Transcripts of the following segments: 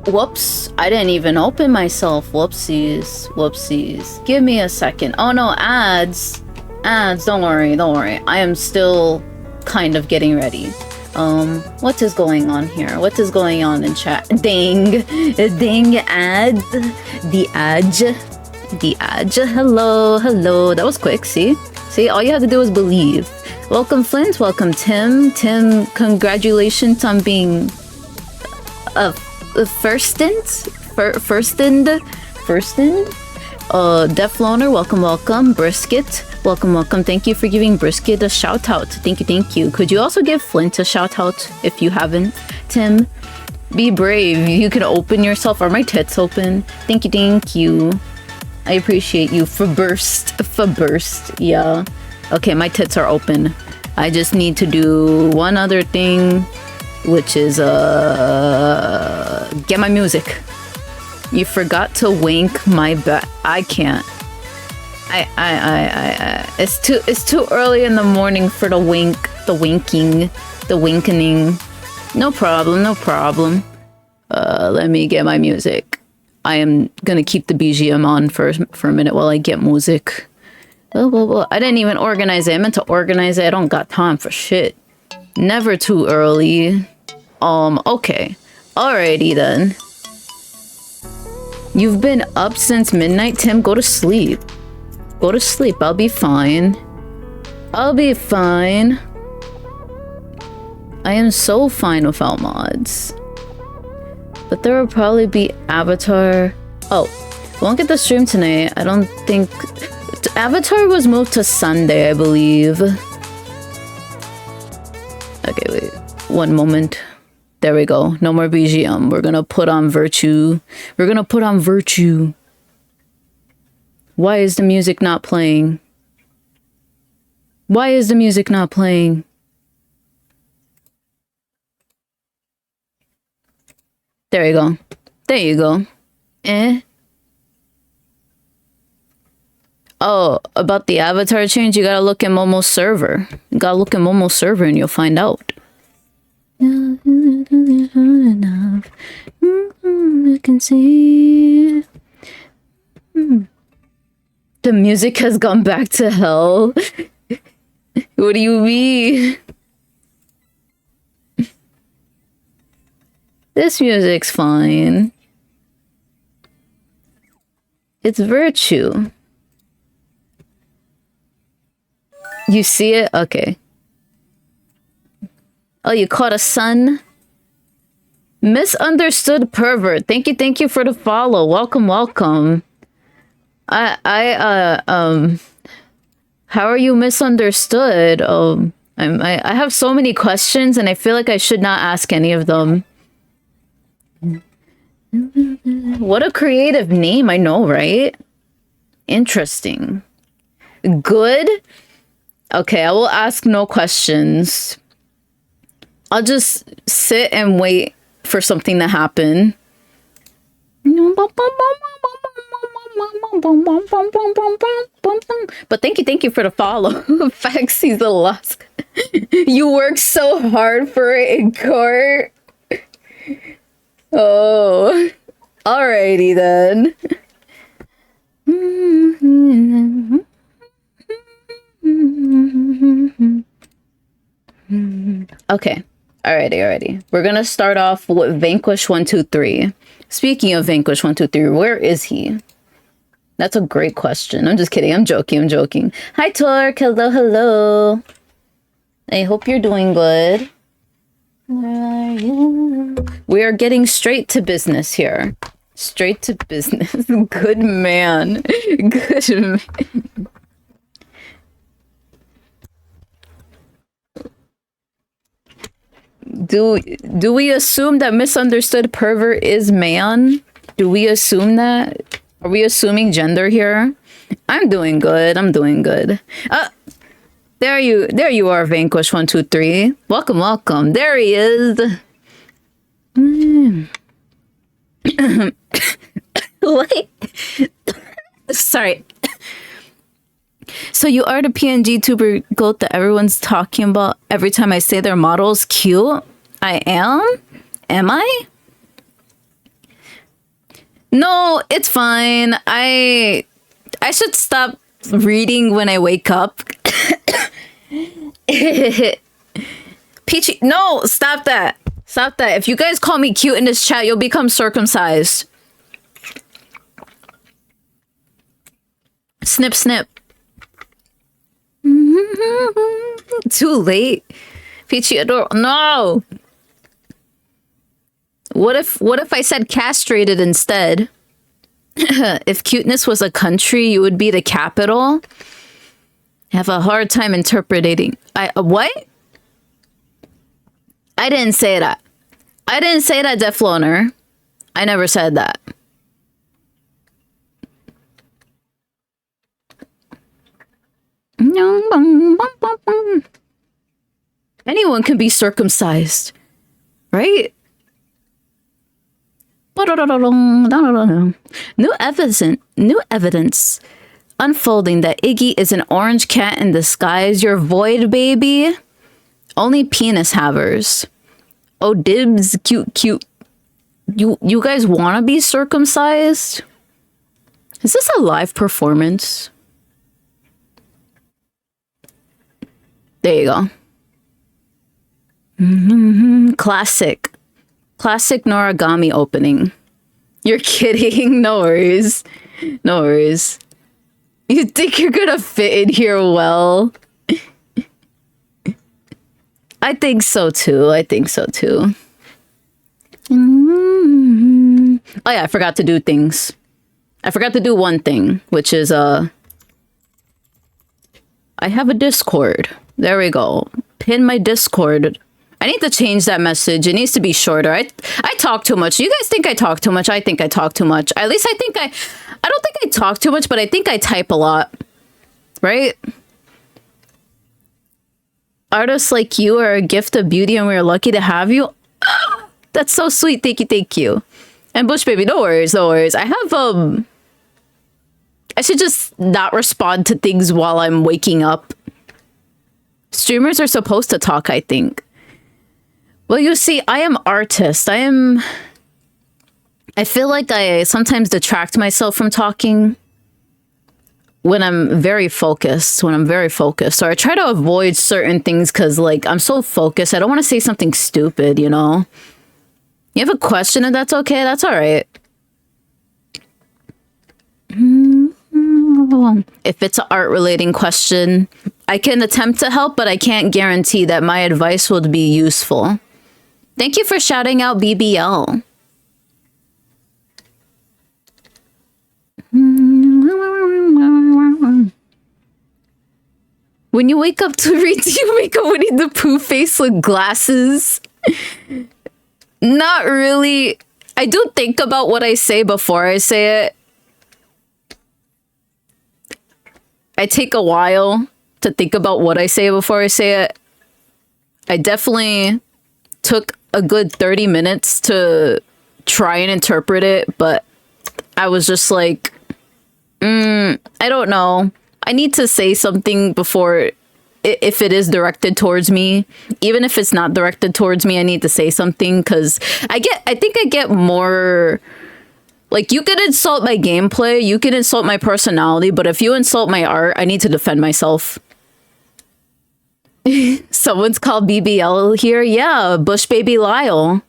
Whoops, I didn't even open myself. Whoopsies, whoopsies. Give me a second. Oh no, ads. Ads, don't worry, don't worry. I am still kind of getting ready. What is going on here? What is going on in chat? Ding, ding, ads. The ad. The ad. Hello, hello. That was quick, see? See, all you have to do is believe. Welcome, Flint. Welcome, Tim. Tim, congratulations on being a firstened. Def Loner, welcome, welcome. Brisket, welcome, welcome. Thank you for giving Brisket a shout out. Thank you, thank you. Could you also give Flint a shout out if you haven't? Tim, be brave. You can open yourself. Are my tits open? Thank you, thank you. I appreciate you. For burst, yeah. Okay, my tits are open. I just need to do one other thing, which is get my music. You forgot to wink my butt. I can't. It's too early in the morning for the winkening. No problem, no problem. Let me get my music. I am gonna keep the BGM on for a minute while I get music. Oh, I didn't even organize it. I meant to organize it. I don't got time for shit. Never too early. Okay. Alrighty then. You've been up since midnight, Tim. Go to sleep. Go to sleep. I'll be fine. I'll be fine. I am so fine without mods. But there will probably be Avatar. Oh, won't get the stream tonight. I don't think... Avatar was moved to Sunday, I believe. Okay, wait. One moment. There we go. No more BGM. We're gonna put on Virtue. We're gonna put on Virtue. Why is the music not playing? Why is the music not playing? There you go. There you go. Oh, about the avatar change, you gotta look at Momo's server. You gotta look at Momo's server and you'll find out. I can see. The music has gone back to hell. What do you mean? This music's fine. It's Virtue. You see it? Okay. Oh, you caught a sun? Misunderstood pervert. Thank you for the follow. Welcome, welcome. How are you misunderstood? I have so many questions and I feel like I should not ask any of them. What a creative name, I know, right? Interesting. Good? Okay, I will ask no questions. I'll just sit and wait for something to happen. But thank you for the follow. Facts, he's the last. You work so hard for it in court. Oh, alrighty then. Okay, alrighty. We're gonna start off with Vanquish 123. Speaking of Vanquish 123, where is he? That's a great question. I'm just kidding. I'm joking. Hi, Torque. Hello. I hope you're doing good. Where are you? We are getting straight to business here. Straight to business. Good man. Good man. Do we assume that misunderstood pervert is man? Do we assume that? Are we assuming gender here? I'm doing good. There you are, Vanquish 123. Welcome. There he is. Sorry. So you are the PNGTuber goat that everyone's talking about every time I say their model's cute? I am? Am I? No, it's fine. I should stop reading when I wake up. Peachy, no, stop that. Stop that. If you guys call me cute in this chat, you'll become circumcised. Snip, snip. Too late. Peachy adore. No. What if I said castrated instead? If cuteness was a country, you would be the capital. I have a hard time interpreting. What? I didn't say that. I didn't say that, Death Loner. I never said that. Anyone can be circumcised, right? New evidence unfolding that Iggy is an orange cat in disguise. Your void baby. Only penis havers. Oh, dibs, cute. You guys want to be circumcised? Is this a live performance? There you go. Classic Noragami opening. You're kidding? No worries. No worries. You think you're gonna fit in here well? I think so too. I think so too. Oh yeah, I forgot to do things. I forgot to do one thing, which is I have a Discord. There we go. Pin my Discord. I need to change that message. It needs to be shorter. I talk too much. You guys think I talk too much? I think I talk too much. At least I don't think I talk too much, but I think I type a lot. Right? Artists like you are a gift of beauty and we're lucky to have you. That's so sweet. Thank you. And Bush Baby, no worries, no worries. I have, I should just not respond to things while I'm waking up. Streamers are supposed to talk, I think. Well, you see, I am artist. I feel like I sometimes detract myself from talking when I'm very focused, or I try to avoid certain things because, like, I'm so focused. I don't want to say something stupid, you know? You have a question and that's okay? That's all right. If it's an art-relating question, I can attempt to help, but I can't guarantee that my advice would be useful. Thank you for shouting out BBL. When you wake up to read, do you wake up Winnie the Pooh face with glasses? Not really. I do think about what I say before I say it. I take a while to think about what I say before I say it. I definitely took a good 30 minutes to try and interpret it, but I was just like, I don't know. I need to say something before, if it is directed towards me. Even if it's not directed towards me, I need to say something, because I think I get more, like, you can insult my gameplay, you can insult my personality, but if you insult my art, I need to defend myself. Someone's called BBL here. Yeah, Bush Baby Lyle.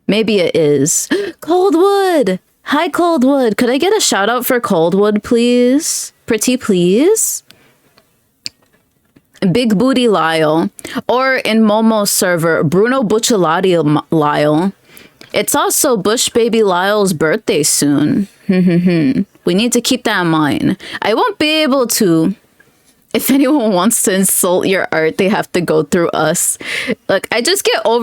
Maybe it is. Coldwood! Hi, Coldwood. Could I get a shout out for Coldwood, please? Pretty please? Big Booty Lyle. Or in Momo's server, Bruno Bucciolati Lyle. It's also Bush Baby Lyle's birthday soon. We need to keep that in mind. I won't be able to. If anyone wants to insult your art, they have to go through us. Look, I just get I'm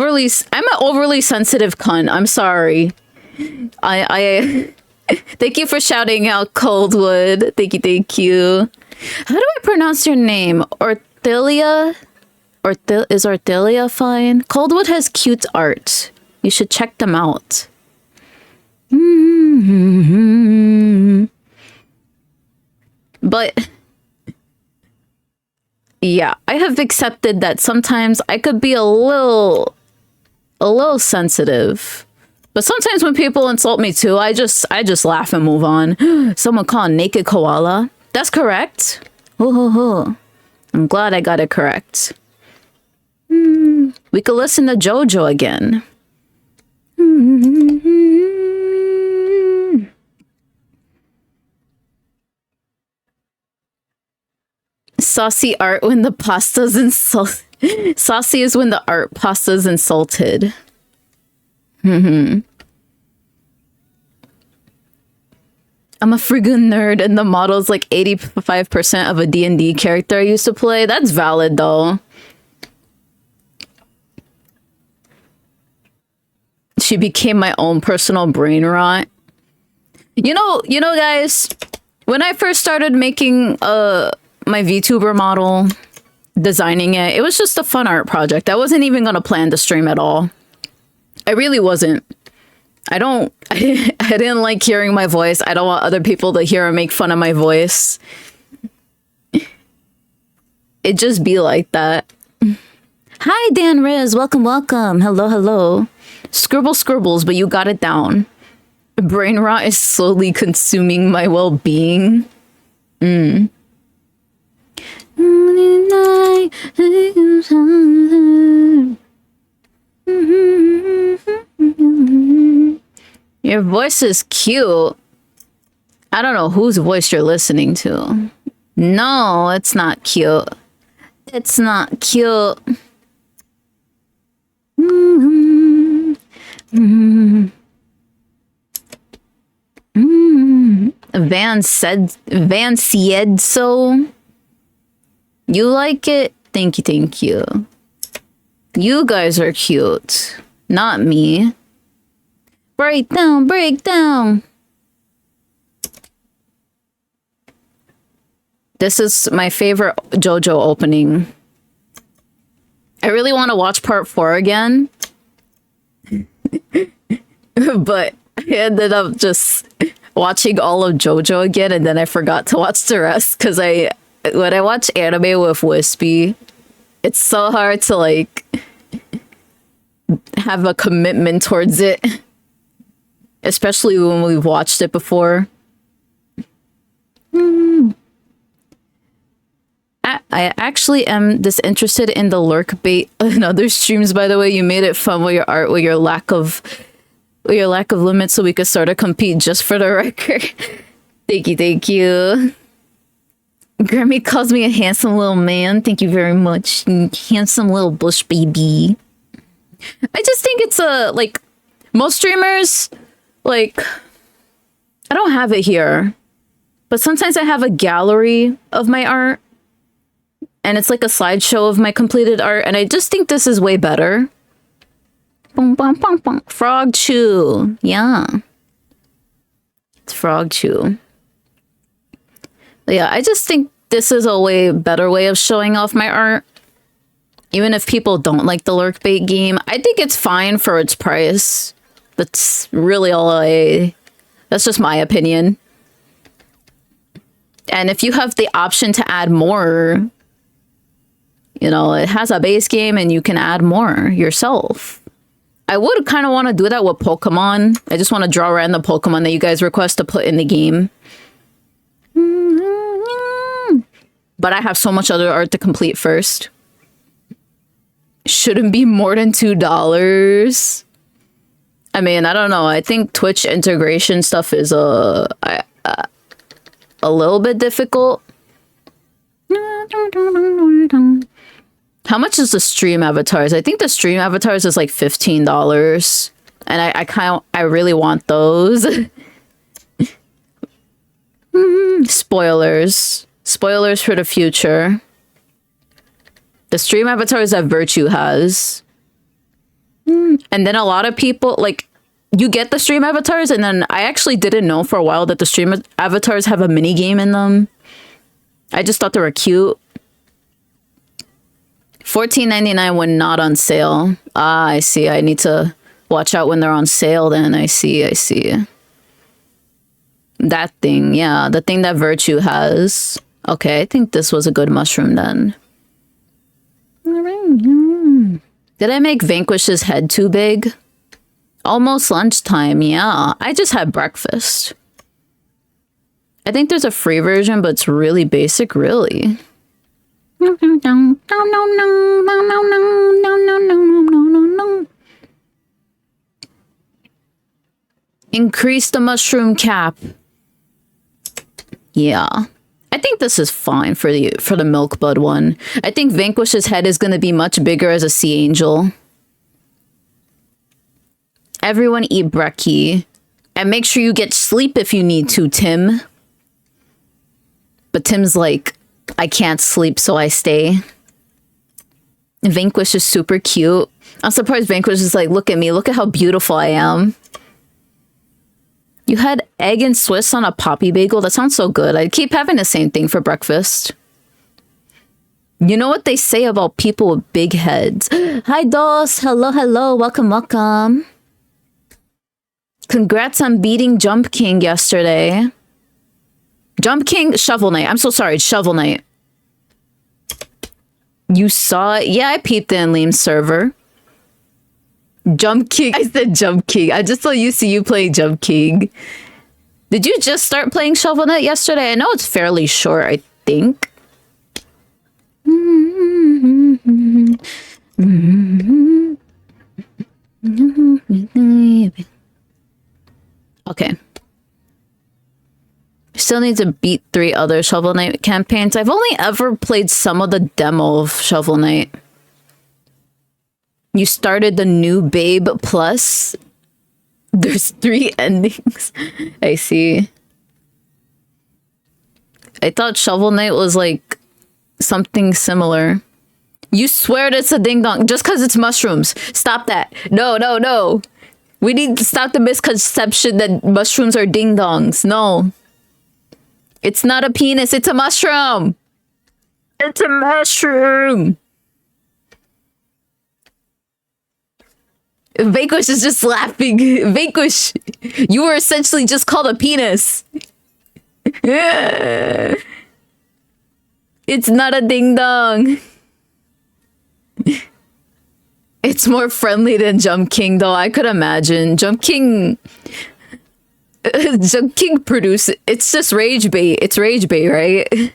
an overly sensitive cunt. I'm sorry. Thank you for shouting out, Coldwood. Thank you. How do I pronounce your name? Orthelia? Is Orthelia fine? Coldwood has cute art. You should check them out. But yeah, I have accepted that sometimes I could be a little sensitive. But sometimes when people insult me too, I just laugh and move on. Someone called naked koala. That's correct. Ooh, I'm glad I got it correct. We could listen to JoJo again. Saucy art when the pasta's insulted. Saucy is when the art pasta's insulted. I'm a friggin' nerd and the model's like 85% of a D&D character I used to play. That's valid though. She became my own personal brain rot. You know guys, when I first started making my VTuber model, designing it was just a fun art project. I wasn't even gonna plan to stream at all. I really wasn't. I didn't like hearing my voice. I don't want other people to hear and make fun of my voice. It just be like that. Hi, Dan Riz. Welcome, welcome. Hello, hello. Scribbles, but you got it down. Brain rot is slowly consuming my well-being. Your voice is cute. I don't know whose voice you're listening to. No, it's not cute. It's not cute. Van said so. You like it? Thank you. You guys are cute. Not me. Break down. This is my favorite JoJo opening. I really want to watch part 4 again. But I ended up just watching all of JoJo again and then I forgot to watch the rest because when I watch anime with Wispy, it's so hard to like have a commitment towards it. Especially when we've watched it before. I actually am disinterested in the lurk bait in other streams, by the way. You made it fun with your art, with your lack of limits, so we could sort of compete just for the record. Thank you. Grammy calls me a handsome little man. Thank you very much. Handsome little bush baby. I just think it's like, most streamers, like, I don't have it here, but sometimes I have a gallery of my art, and it's like a slideshow of my completed art, and I just think this is way better. Frog Chew. Yeah. It's Frog Chew. But yeah, I just think this is a way better way of showing off my art. Even if people don't like the lurk bait game, I think it's fine for its price. That's really that's just my opinion. And if you have the option to add more, you know, it has a base game and you can add more yourself. I would kind of want to do that with Pokemon. I just want to draw random Pokemon that you guys request to put in the game. But I have so much other art to complete first. Shouldn't be more than $2. I mean, I don't know. I think Twitch integration stuff is a little bit difficult. How much is the stream avatars? I think the stream avatars is like $15. And I really want those. Spoilers. Spoilers for the future. The stream avatars that Virtue has. And then a lot of people, like, you get the stream avatars, and then I actually didn't know for a while that the stream avatars have a mini game in them. I just thought they were cute. $14.99 when not on sale. Ah, I see. I need to watch out when they're on sale then. I see. That thing, yeah. The thing that Virtue has. Okay, I think this was a good mushroom then. Did I make Vanquish's head too big? Almost lunchtime, yeah. I just had breakfast. I think there's a free version, but it's really basic, really. Increase the mushroom cap. Yeah. I think this is fine for the milk bud one. I think Vanquish's head is going to be much bigger as a sea angel. Everyone eat brekkie. And make sure you get sleep if you need to, Tim. But Tim's like, I can't sleep, so I stay. Vanquish is super cute. I'm surprised Vanquish is like, look at me. Look at how beautiful I am. You had egg and Swiss on a poppy bagel? That sounds so good. I keep having the same thing for breakfast. You know what they say about people with big heads? Hi, Dos. Hello, hello. Welcome, welcome. Congrats on beating Jump King yesterday. Jump King? Shovel Knight. I'm so sorry. Shovel Knight. You saw it? Yeah, I peeped the Enleem server. Jump King. I said Jump King. I just saw you play Jump King. Did you just start playing Shovel Knight yesterday? I know it's fairly short, I think. Okay. Still need to beat 3 other Shovel Knight campaigns. I've only ever played some of the demo of Shovel Knight. You started the new Babe Plus. There's 3 endings. I see. I thought Shovel Knight was like something similar. You swear it's a ding dong just because it's mushrooms. Stop that. No, no, no. We need to stop the misconception that mushrooms are ding dongs. No. It's not a penis. It's a mushroom. It's a mushroom. Vanquish is just laughing. Vanquish, you were essentially just called a penis. It's not a ding dong. It's more friendly than Jump King, though. I could imagine. Jump King produced... It's just rage bait. It's rage bait, right?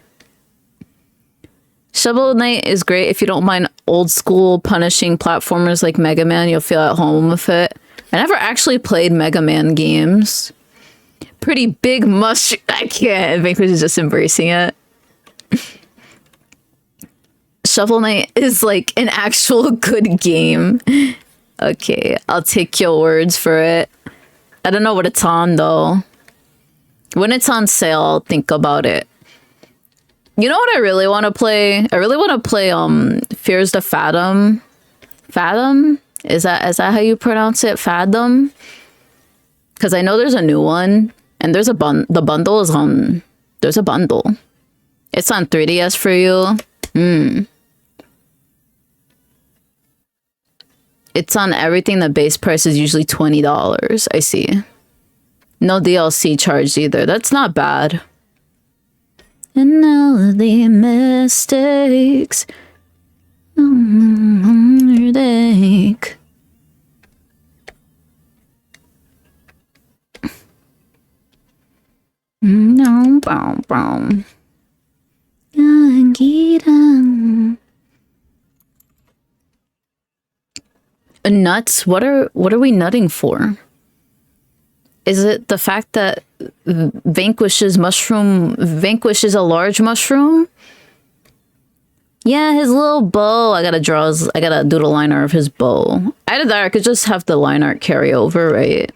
Shovel Knight is great if you don't mind old school punishing platformers like Mega Man. You'll feel at home with it. I never actually played Mega Man games. Pretty big mushroom. I can't. Vanquish is just embracing it. Shovel Knight is like an actual good game. Okay, I'll take your words for it. I don't know what it's on though. When it's on sale, I'll think about it. You know what I really want to play? I really want to play Fears the Fathom. Fathom? Is that how you pronounce it? Fathom? Because I know there's a new one. And there's a the bundle is on... There's a bundle. It's on 3DS for you. It's on everything. The base price is usually $20. I see. No DLC charged either. That's not bad. And all the mistakes. Heartache. No, boom, boom. Nuts? What are we nutting for? Is it the fact that Vanquish is a large mushroom? Yeah, his little bow. I gotta do the line art of his bow. Either that or I could just have the line art carry over, right?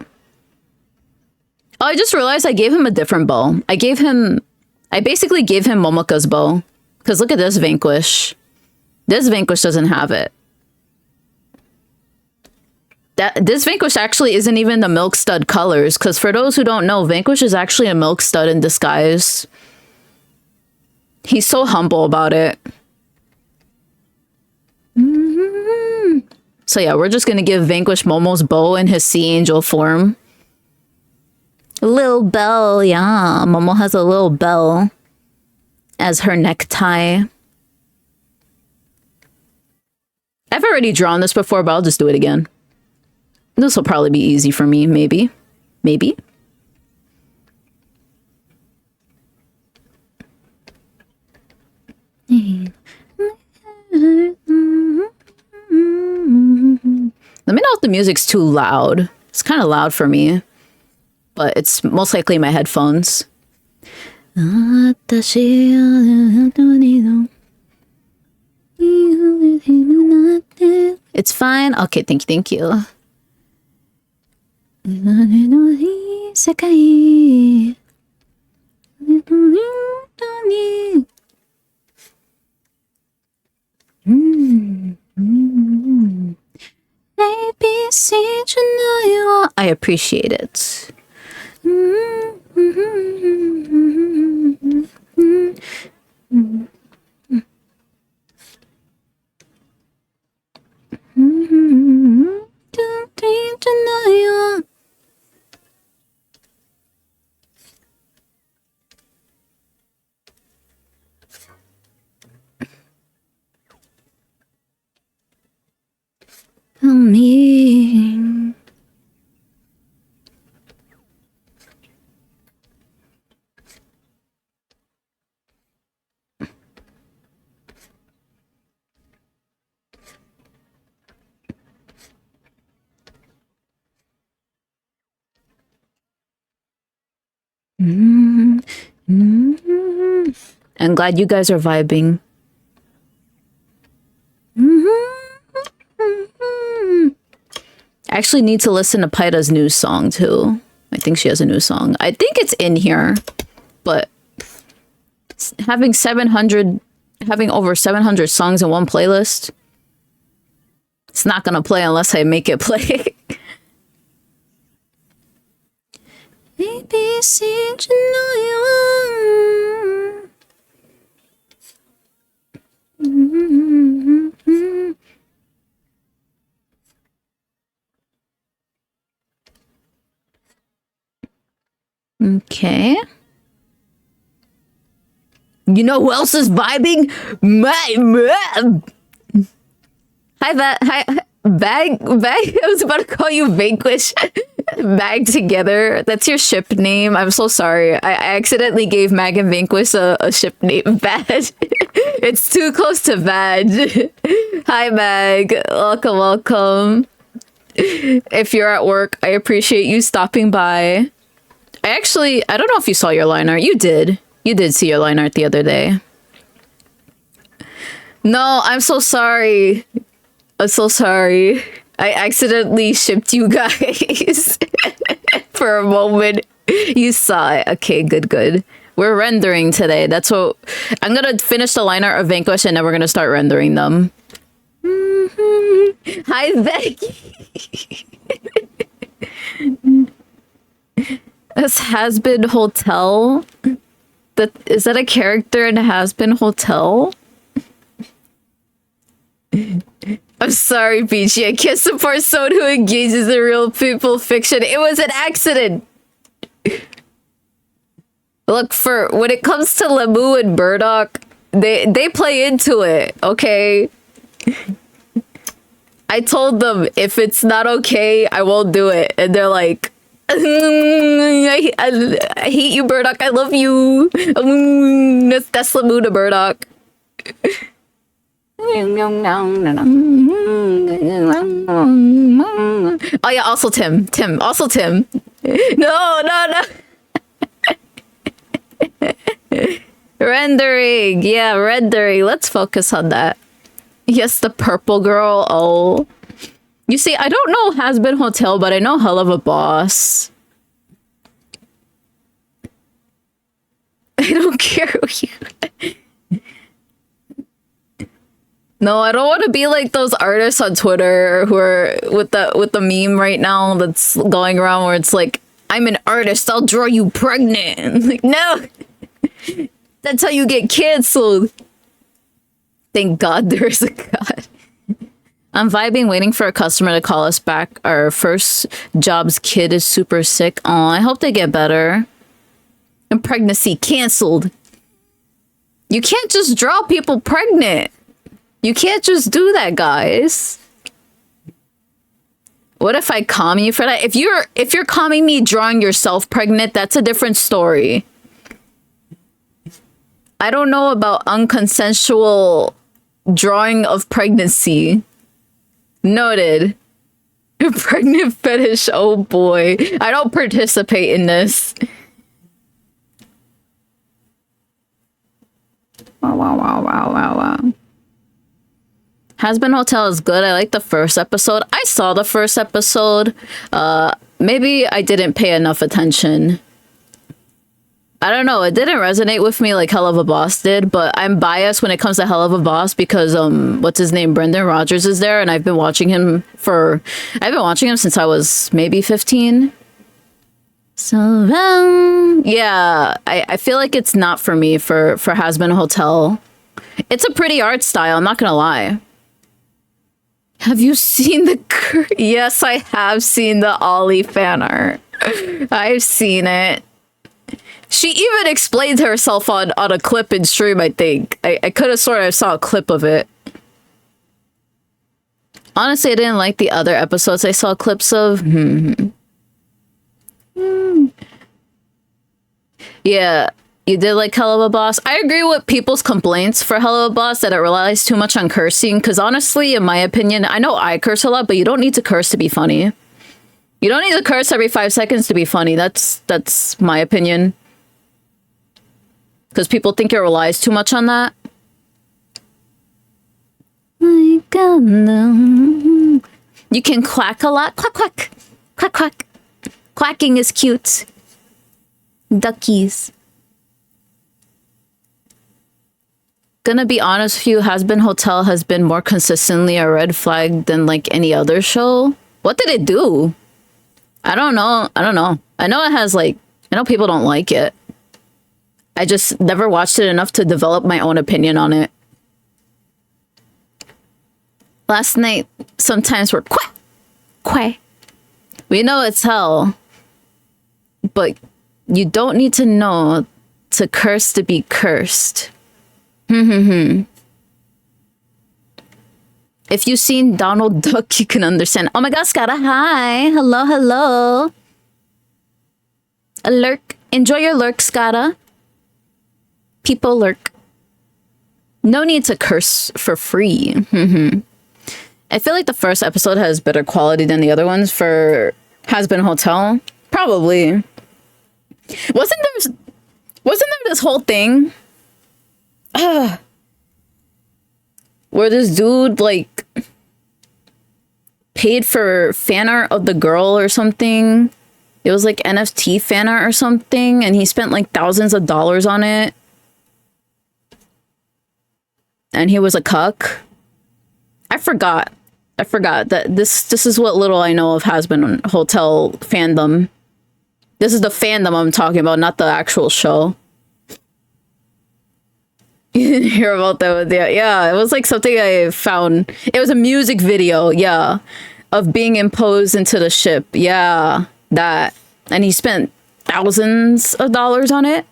Oh, I just realized I gave him a different bow. I basically gave him Momoka's bow. Because look at this Vanquish. This Vanquish doesn't have it. This Vanquish actually isn't even the Milk Stud colors. Because for those who don't know, Vanquish is actually a Milk Stud in disguise. He's so humble about it. So yeah, we're just going to give Vanquish Momo's bow in his Sea Angel form. Little bell, yeah. Momo has a little bell as her necktie. I've already drawn this before, but I'll just do it again. This will probably be easy for me, maybe. Maybe. Let me know if the music's too loud. It's kind of loud for me, but it's most likely my headphones. It's fine. Okay, thank you. I appreciate it. Me. I'm glad you guys are vibing. I actually need to listen to Paita's new song too. I think she has a new song. I think it's in here, but having over 700 songs in one playlist, it's not gonna play unless I make it play. Okay. You know who else is vibing? Hi, Bag. I was about to call you Vanquish. Bag together. That's your ship name. I'm so sorry. I accidentally gave Mag and Vanquish a ship name. Badge. It's too close to Badge. Hi, Mag. Welcome. If you're at work, I appreciate you stopping by. I don't know if you saw your line art. You did. You did see your line art the other day. No, I'm so sorry. I'm so sorry. I accidentally shipped you guys for a moment. You saw it. Okay, good. We're rendering today. That's what... I'm gonna finish the line art of Vanquish and then we're gonna start rendering them. Hi, Becky. This Has-Been Hotel? Is that a character in Has-Been Hotel? I'm sorry, Peachy. I can't support someone who engages in real people fiction. It was an accident. Look, when it comes to Lemu and Burdock, they play into it, okay? I told them, if it's not okay, I won't do it. And they're like, I hate you, Burdock. I love you. That's Lemu to Burdock. Oh yeah, also Tim. Also Tim. No. Rendering. Yeah, rendering. Let's focus on that. Yes, the purple girl. Oh. You see, I don't know Has-Been Hotel, but I know Hell of a Boss. I don't care who you... No, I don't want to be like those artists on Twitter who are with the meme right now that's going around where it's like, I'm an artist, I'll draw you pregnant. Like, no! That's how you get canceled. Thank God there's a God. I'm vibing, waiting for a customer to call us back. Our first job's kid is super sick. Aw, I hope they get better. And pregnancy canceled. You can't just draw people pregnant. You can't just do that, guys. What if I calm you for that? If you're calming me drawing yourself pregnant, that's a different story. I don't know about unconsensual drawing of pregnancy. Noted. Pregnant fetish, oh boy. I don't participate in this. Wow. Hazbin Hotel is good. I like the first episode. I saw the first episode. Maybe I didn't pay enough attention. I don't know. It didn't resonate with me like Hell of a Boss did, but I'm biased when it comes to Hell of a Boss because what's his name? Brendan Rogers is there, and I've been watching him since I was maybe 15. So yeah, I feel like it's not for me for Hazbin Hotel. It's a pretty art style, I'm not gonna lie. Have you seen the Yes, I have seen the Ollie fan art. I've seen it. She even explained herself on a clip in stream, I think. I could have sworn I saw a clip of it. Honestly, I didn't like the other episodes I saw clips of. Yeah, you did like Hell of a Boss. I agree with people's complaints for Hell of a Boss that it relies too much on cursing. Because honestly, in my opinion, I know I curse a lot, but you don't need to curse to be funny. You don't need to curse every 5 seconds to be funny. That's my opinion. Because people think it relies too much on that. You can quack a lot. Quack, quack. Quack, quack. Quacking is cute. Duckies. Gonna be honest with you, Hazbin Hotel has been more consistently a red flag than like any other show. What did it do? I don't know. I know it has like, I know people don't like it. I just never watched it enough to develop my own opinion on it. Last night, sometimes we're quack, quack. We know it's hell, but you don't need to know to curse to be cursed. If you've seen Donald Duck, you can understand. Oh my god, Scada, hi. Hello. A lurk. Enjoy your lurk, Scada. People lurk. No need to curse for free. I feel like the first episode has better quality than the other ones for Hazbin Hotel. Probably. Wasn't there this whole thing? Where this dude like paid for fan art of the girl or something. It was like NFT fan art or something, and he spent like thousands of dollars on it. And he was a cuck. I forgot that this is what little I know of Hazbin Hotel fandom. This is the fandom I'm talking about, not the actual show. You didn't hear about that? Yeah, it was like something I found. It was a music video, yeah, of being imposed into the ship. Yeah, that. And he spent thousands of dollars on it.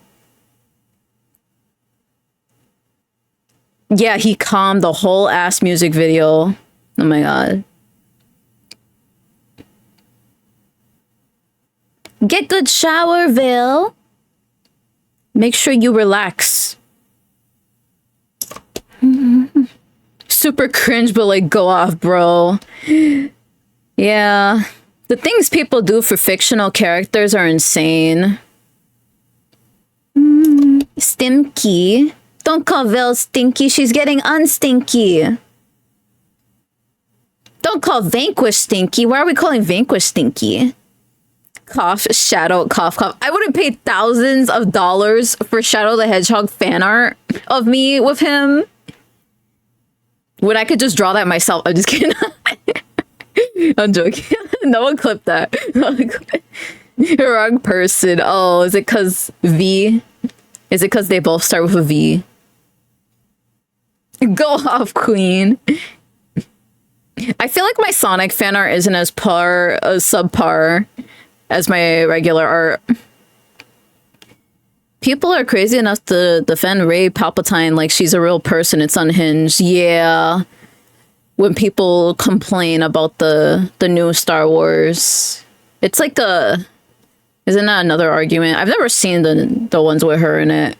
Yeah, he calmed the whole ass music video. Oh my god. Get good shower, Vale. Make sure you relax. Super cringe, but like go off, bro. Yeah. The things people do for fictional characters are insane. Stinky. Don't call Vale stinky. She's getting unstinky. Don't call Vanquish stinky. Why are we calling Vanquish stinky? Cough, Shadow, cough, cough. I wouldn't pay thousands of dollars for Shadow the Hedgehog fan art of me with him. When I could just draw that myself. I'm just kidding. I'm joking. No one clipped that. Wrong person. Oh, is it because V? Is it because they both start with a V? Go off, queen. I feel like my Sonic fan art isn't as subpar as my regular art. People are crazy enough to defend Rey Palpatine like she's a real person. It's unhinged. Yeah. When people complain about the new Star Wars, it's like a... Isn't that another argument? I've never seen the ones with her in it.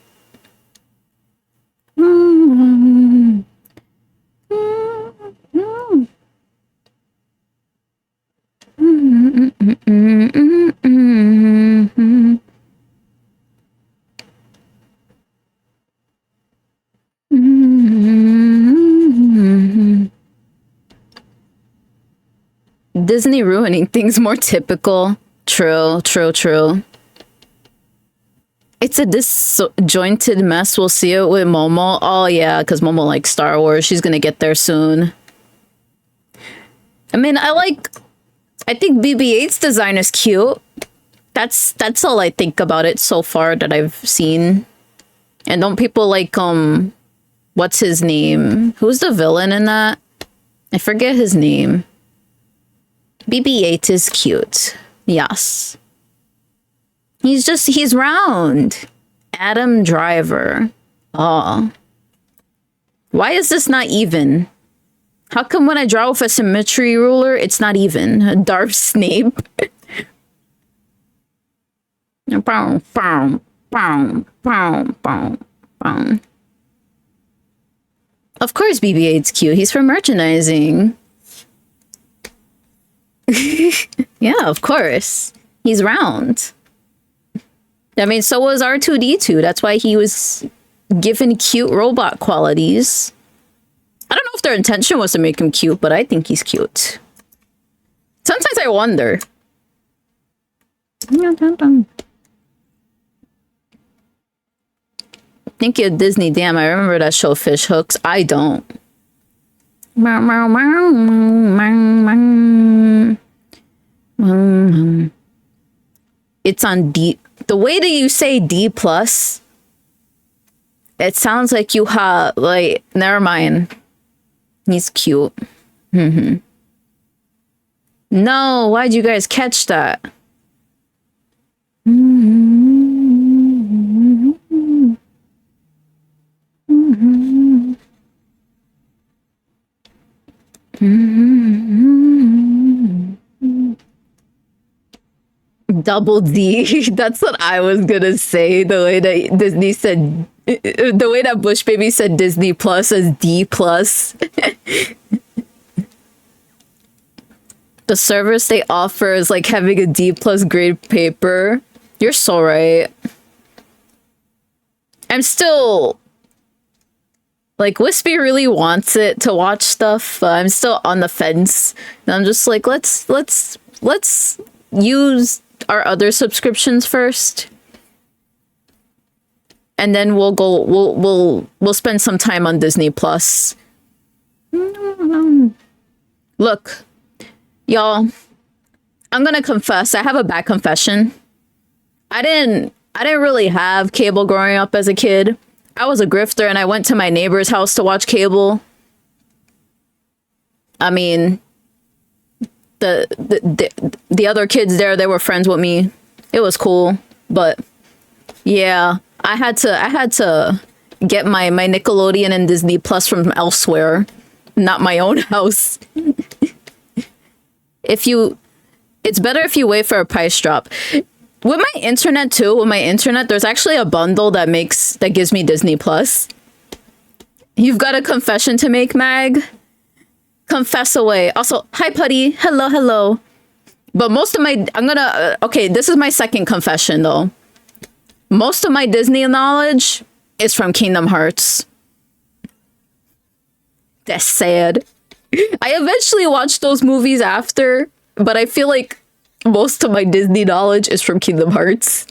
Disney ruining things more typical. True. It's a disjointed mess. We'll see it with Momo. Oh yeah, because Momo likes Star Wars. She's gonna get there soon. I mean, I think BB-8's design is cute. That's all I think about it so far that I've seen. And don't people like, what's his name? Who's the villain in that? I forget his name. BB-8 is cute. Yes. He's round. Adam Driver. Oh. Why is this not even? How come when I draw with a symmetry ruler, it's not even? Darth Snape. Bow, bow, bow, bow, bow, bow. Of course BB-8's cute. He's for merchandising. Yeah, of course. He's round. I mean, so was R2-D2. That's why he was given cute robot qualities. I don't know if their intention was to make him cute, but I think he's cute. Sometimes I wonder. Thank you, Disney. Damn, I remember that show, Fish Hooks. I don't. It's on D. The way that you say D+, it sounds like you have, like, never mind. He's cute. No, why'd you guys catch that? Double D. That's what I was gonna say. The way that Disney said, the way that Bush Baby said Disney Plus as D plus. The service they offer is like having a D plus grade paper. You're so right. I'm still like, Wispy really wants it to watch stuff, but I'm still on the fence. And I'm just like, let's use our other subscriptions first. And then we'll spend some time on Disney Plus. Look, y'all, I'm gonna confess, I have a bad confession. I didn't really have cable growing up as a kid. I was a grifter and I went to my neighbor's house to watch cable. I mean, the other kids there, they were friends with me. It was cool, but yeah, I had to get my Nickelodeon and Disney Plus from elsewhere, not my own house. It's better if you wait for a price drop. With my internet too, there's actually a bundle that gives me Disney Plus. You've got a confession to make, Mag? Confess away. Also, hi Putty. Hello. But most of my, okay, this is my second confession though. Most of my Disney knowledge is from Kingdom Hearts. That's sad. I eventually watched those movies after, but I feel like most of my Disney knowledge is from Kingdom Hearts.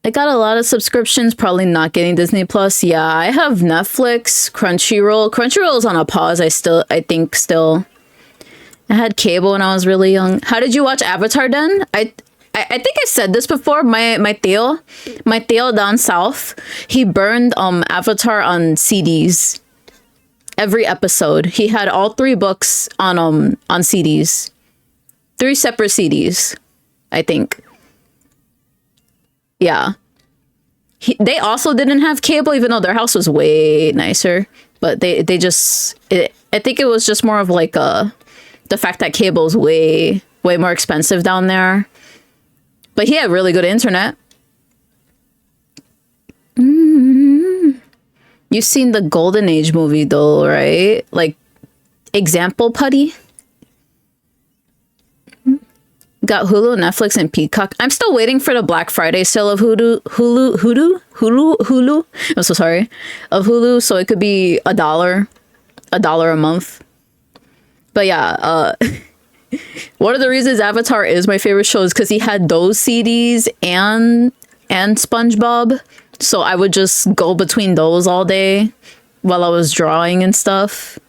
I got a lot of subscriptions, probably not getting Disney Plus. Yeah, I have Netflix, Crunchyroll. Crunchyroll is on a pause, I think still. I had cable when I was really young. How did you watch Avatar then? I think I said this before. My Theo down south, he burned Avatar on CDs. Every episode. He had all 3 books on CDs. 3 separate CDs, I think. Yeah. They also didn't have cable, even though their house was way nicer. But they just... I think it was just more of like the fact that cable's way more expensive down there. But he had really good internet. You've seen the Golden Age movie though, right? Like, Example Putty? Got Hulu, Netflix, and Peacock. I'm still waiting for the Black Friday sale of Hulu. I'm so sorry. Of Hulu, so it could be $1 a month. But yeah, one of the reasons Avatar is my favorite show is because he had those CDs and SpongeBob. So I would just go between those all day while I was drawing and stuff.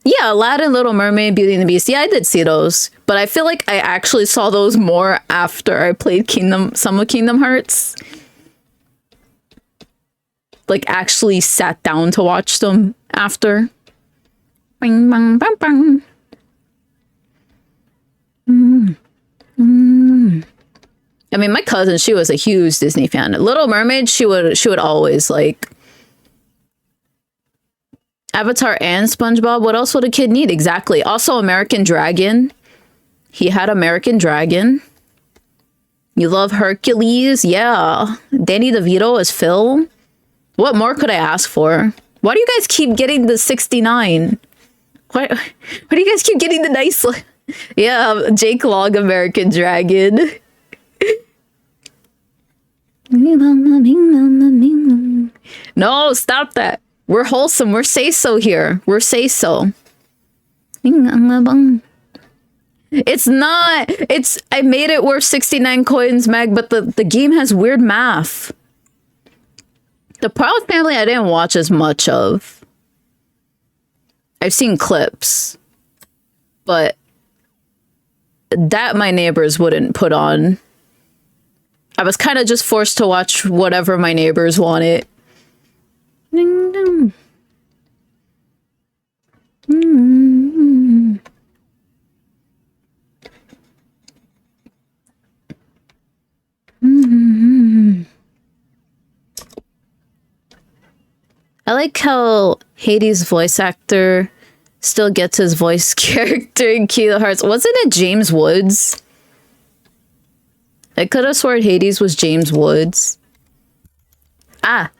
Yeah, Aladdin, Little Mermaid, Beauty and the Beast. Yeah, I did see those. But I feel like I actually saw those more after I played some of Kingdom Hearts. Like, actually sat down to watch them after. Bing, bang, bang, bang. I mean, my cousin, she was a huge Disney fan. Little Mermaid, she would always like... Avatar and SpongeBob. What else would a kid need? Exactly. Also, American Dragon. He had American Dragon. You love Hercules? Yeah. Danny DeVito as Phil. What more could I ask for? Why do you guys keep getting the 69? Why do you guys keep getting the nice... Yeah, Jake Long, American Dragon. No, stop that. We're wholesome. We're say-so here. We're say-so. It's not. It's... I made it worth 69 coins, Meg, but the game has weird math. The Proud Family I didn't watch as much of. I've seen clips. But that my neighbors wouldn't put on. I was kind of just forced to watch whatever my neighbors wanted. Ding dong. I like how Hades' voice actor still gets his voice character in Kingdom Hearts. Wasn't it James Woods? I could have sworn Hades was James Woods. Ah.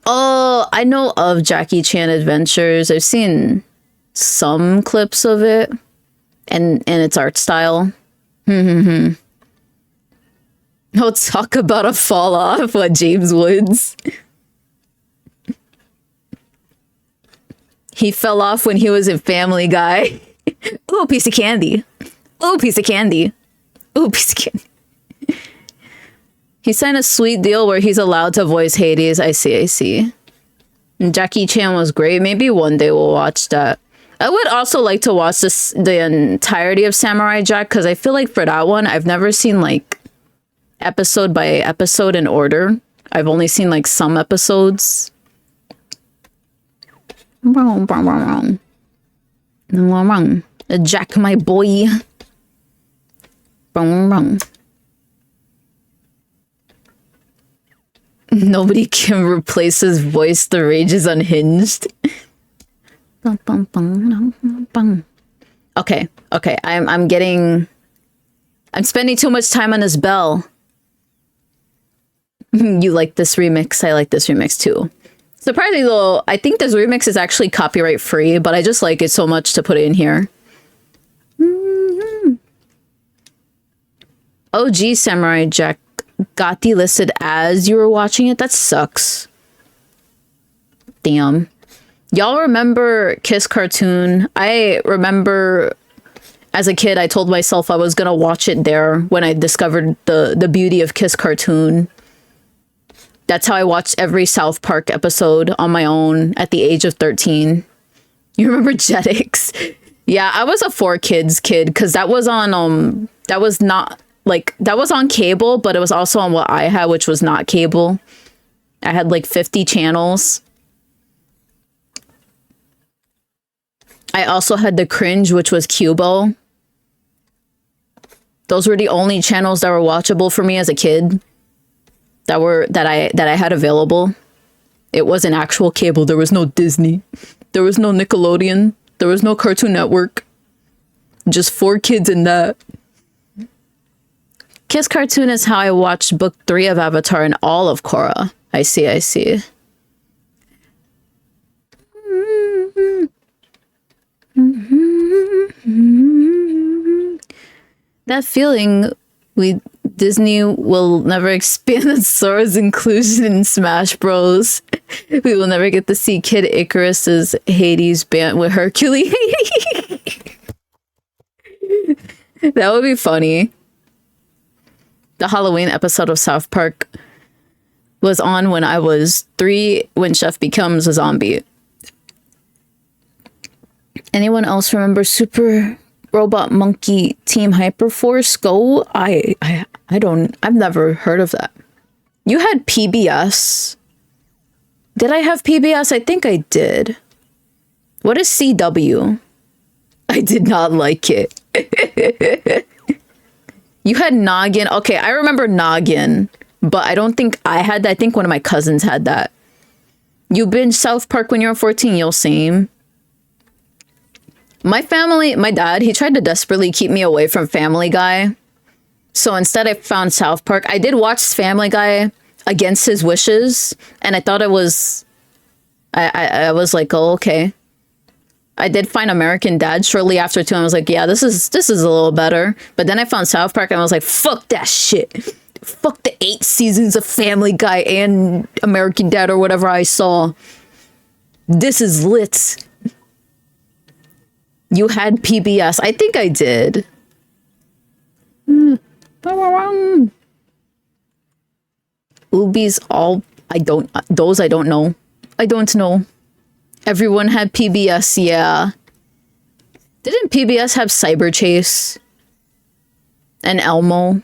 Oh, I know of Jackie Chan Adventures. I've seen some clips of it and its art style. Oh, talk about a fall off. What, James Woods? He fell off when he was in Family Guy. Ooh, a piece of candy. Ooh, a piece of candy. Ooh, a piece of candy. He signed a sweet deal where he's allowed to voice Hades. I see. And Jackie Chan was great. Maybe one day we'll watch that. I would also like to watch the entirety of Samurai Jack, because I feel like for that one, I've never seen like episode by episode in order. I've only seen like some episodes. Jack, my boy. Nobody can replace his voice. The rage is unhinged. Okay. I'm spending too much time on this bell. You like this remix? I like this remix too. Surprisingly though, I think this remix is actually copyright free, but I just like it so much to put it in here. OG Samurai Jack got delisted as you were watching it? That sucks. Damn. Y'all remember Kiss Cartoon? I remember as a kid, I told myself I was gonna watch it there when I discovered the beauty of Kiss Cartoon. That's how I watched every South Park episode on my own at the age of 13. You remember Jetix? Yeah, I was a 4Kids kid because that was on that was not like that was on cable, but it was also on what I had, which was not cable. I had like 50 channels. I also had the Cringe, which was Cubo. Those were the only channels that were watchable for me as a kid. that I had available. It wasn't actual cable. There was no Disney. There was no Nickelodeon. There was no Cartoon Network. Just 4 kids in that. Kiss Cartoon is how I watched book 3 of Avatar and all of Korra. I see. That feeling Disney will never expand the Sora's inclusion in Smash Bros. We will never get to see Kid Icarus's Hades band with Hercules. That would be funny. The Halloween episode of South Park was on when I was 3 when Chef becomes a zombie. Anyone else remember Super Robot Monkey Team Hyperforce Go? I've never heard of that. You had PBS. Did I have PBS? I think I did. What is CW? I did not like it. You had Noggin. Okay, I remember Noggin, but I don't think I had that. I think one of my cousins had that. You binged South Park when you were 14, yo, same. My family, my dad, he tried to desperately keep me away from Family Guy. So instead I found South Park. I did watch Family Guy against his wishes, and I thought it was, I was like, oh, okay. I did find American Dad shortly after too. I was like, yeah, this is a little better. But then I found South Park and I was like, fuck that shit. Fuck the 8 seasons of Family Guy and American Dad or whatever I saw. This is lit. You had PBS. I think I did. Ubi's all I don't know. I don't know. Everyone had PBS, yeah. Didn't PBS have Cyber Chase? And Elmo?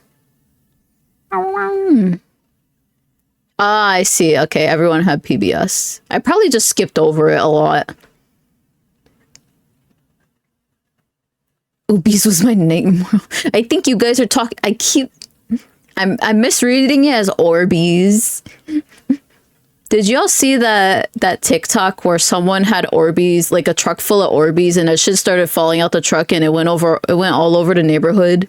Ah, I see. Okay, everyone had PBS. I probably just skipped over it a lot. Ubi's was my name. I think you guys are talking. I'm misreading it as Orbeez. Did y'all see that TikTok where someone had Orbeez, like a truck full of Orbeez, and it shit started falling out the truck and it went all over the neighborhood?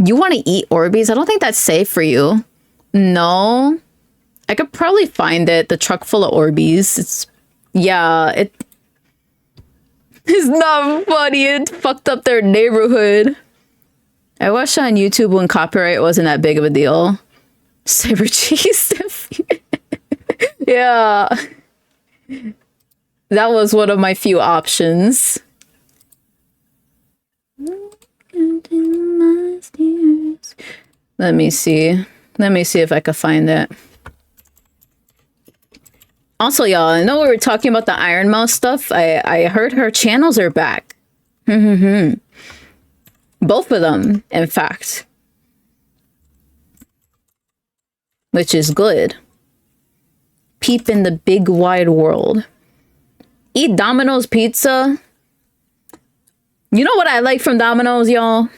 You want to eat Orbeez? I don't think that's safe for you. No. I could probably find it. The truck full of Orbeez. It's not funny. It fucked up their neighborhood. I watched it on YouTube when copyright wasn't that big of a deal. Cyber cheese. Yeah. That was one of my few options. Let me see. Let me see if I can find it. Also, y'all, I know we were talking about the Iron Mouse stuff. I heard her channels are back. Both of them, in fact. Which is good. Peep in the big wide world. Eat Domino's pizza. You know what I like from Domino's, y'all?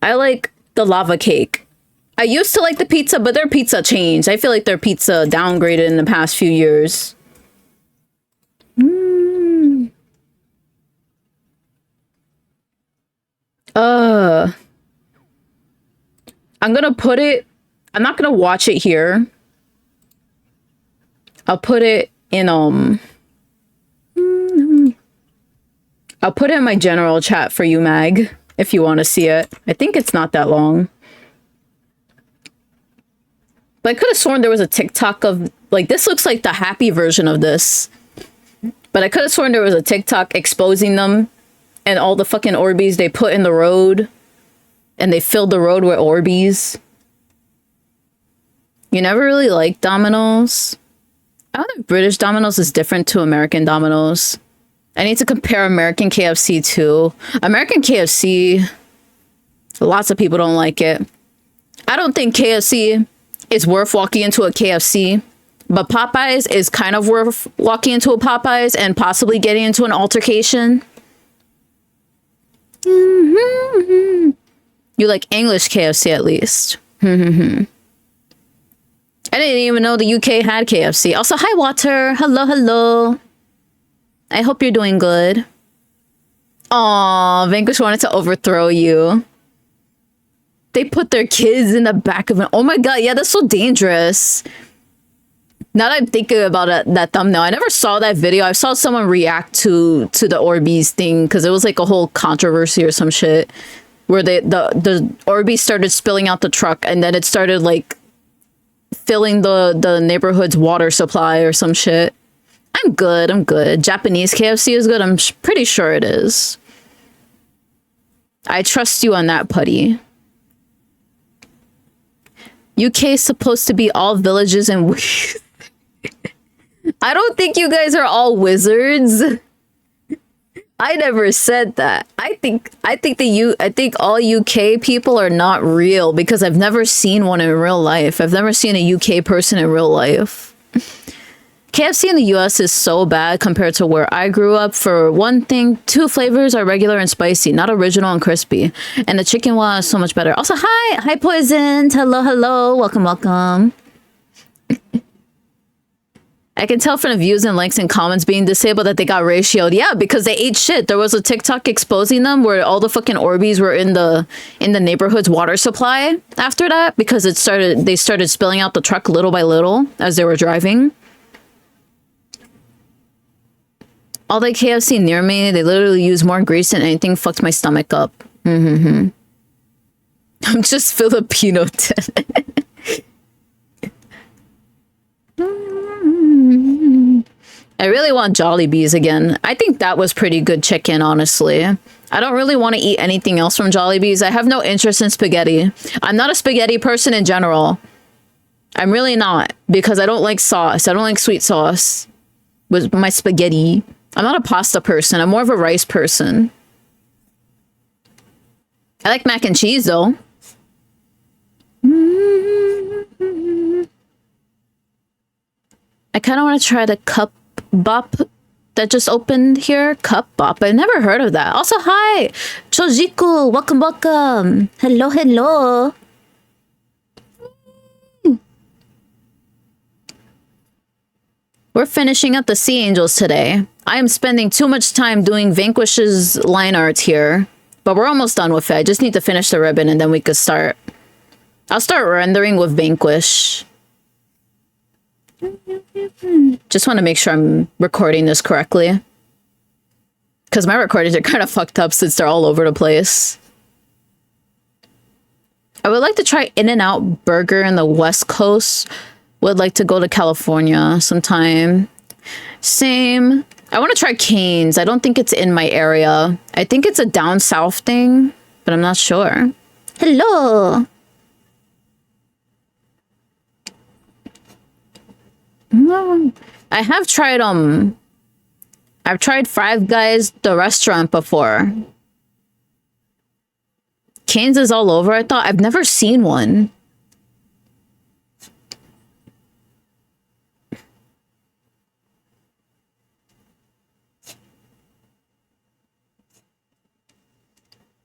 I like the lava cake. I used to like the pizza, but their pizza changed. I feel like their pizza downgraded in the past few years. I'm gonna put it... I'm not gonna watch it here. I'll put it in, I'll put it in my general chat for you, Mag, if you want to see it. I think it's not that long. But I could have sworn there was a TikTok of... Like, this looks like the happy version of this. But I could have sworn there was a TikTok exposing them and all the fucking Orbeez they put in the road. And they filled the road with Orbeez. You never really liked Domino's? I don't think British Domino's is different to American Domino's. I need to compare American KFC too. American KFC, lots of people don't like it. I don't think KFC is worth walking into a KFC, but Popeyes is kind of worth walking into a Popeyes and possibly getting into an altercation. You You like English KFC at least. I didn't even know the UK had KFC. Also, hi Water. Hello, hello. I hope you're doing good. Aw, Vanquish wanted to overthrow you. They put their kids in the back of it. Oh my god, yeah, that's so dangerous. Now that I'm thinking about it, that thumbnail, I never saw that video. I saw someone react to the Orbeez thing because it was like a whole controversy or some shit where the Orbeez started spilling out the truck and then it started like filling the neighborhood's water supply or some shit. I'm good. I'm good. Japanese KFC is good. I'm pretty sure it is. I trust you on that, Putty. UK is supposed to be all villages and I don't think you guys are all wizards. I never said that. I think all UK people are not real because I've never seen one in real life. I've never seen a UK person in real life. KFC in the US is so bad compared to where I grew up. For one thing, 2 flavors are regular and spicy, not original and crispy. And the chicken wa is so much better. Also, hi Poisoned. Hello, hello. Welcome, welcome. I can tell from the views and likes and comments being disabled that they got ratioed. Yeah, because they ate shit. There was a TikTok exposing them where all the fucking Orbeez were in the neighborhood's water supply after that because they started spilling out the truck little by little as they were driving. All the KFC near me, they literally use more grease than anything. Fucked my stomach up. I'm just Filipino. I really want Jollibees again. I think that was pretty good chicken, honestly. I don't really want to eat anything else from Jollibees. I have no interest in spaghetti. I'm not a spaghetti person in general. I'm really not, because I don't like sauce. I don't like sweet sauce with my spaghetti. I'm not a pasta person. I'm more of a rice person. I like mac and cheese, though. I kind of want to try the cup bop that just opened here. Cup bop. I've never heard of that. Also, hi! Chojiku! Welcome, welcome! Hello, hello! We're finishing up the Sea Angels today. I am spending too much time doing Vanquish's line art here. But we're almost done with it. I just need to finish the ribbon and then we could start. I'll start rendering with Vanquish. Just want to make sure I'm recording this correctly. Because my recordings are kind of fucked up since they're all over the place. I would like to try In-N-Out Burger in the West Coast. Would like to go to California sometime. Same. I want to try Cane's. I don't think it's in my area. I think it's a down south thing, but I'm not sure. Hello. I have tried I've tried Five Guys, the restaurant, before. Cane's is all over. I thought I've never seen one.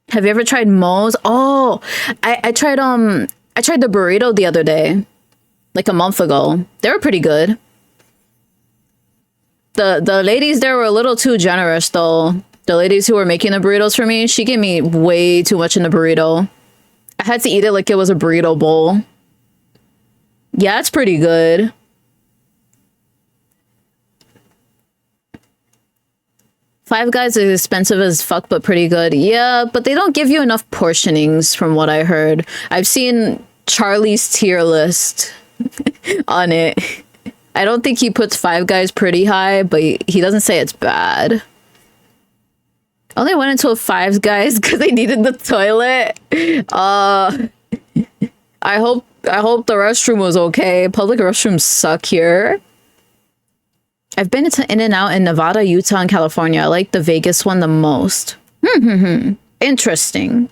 Have you ever tried Moe's? Oh, I tried the burrito the other day, like a month ago. They were pretty good. The ladies there were a little too generous though. The ladies who were making the burritos for me, she gave me way too much in the burrito. I had to eat it like it was a burrito bowl. Yeah, it's pretty good. Five Guys is expensive as fuck, but pretty good. Yeah, but they don't give you enough portionings from what I heard. I've seen Charlie's tier list on it. I don't think he puts Five Guys pretty high, but he doesn't say it's bad. I only went into a Five Guys because they needed the toilet. I hope the restroom was okay. Public restrooms suck here. I've been to In-N-Out in Nevada, Utah, and California. I like the Vegas one the most. Interesting.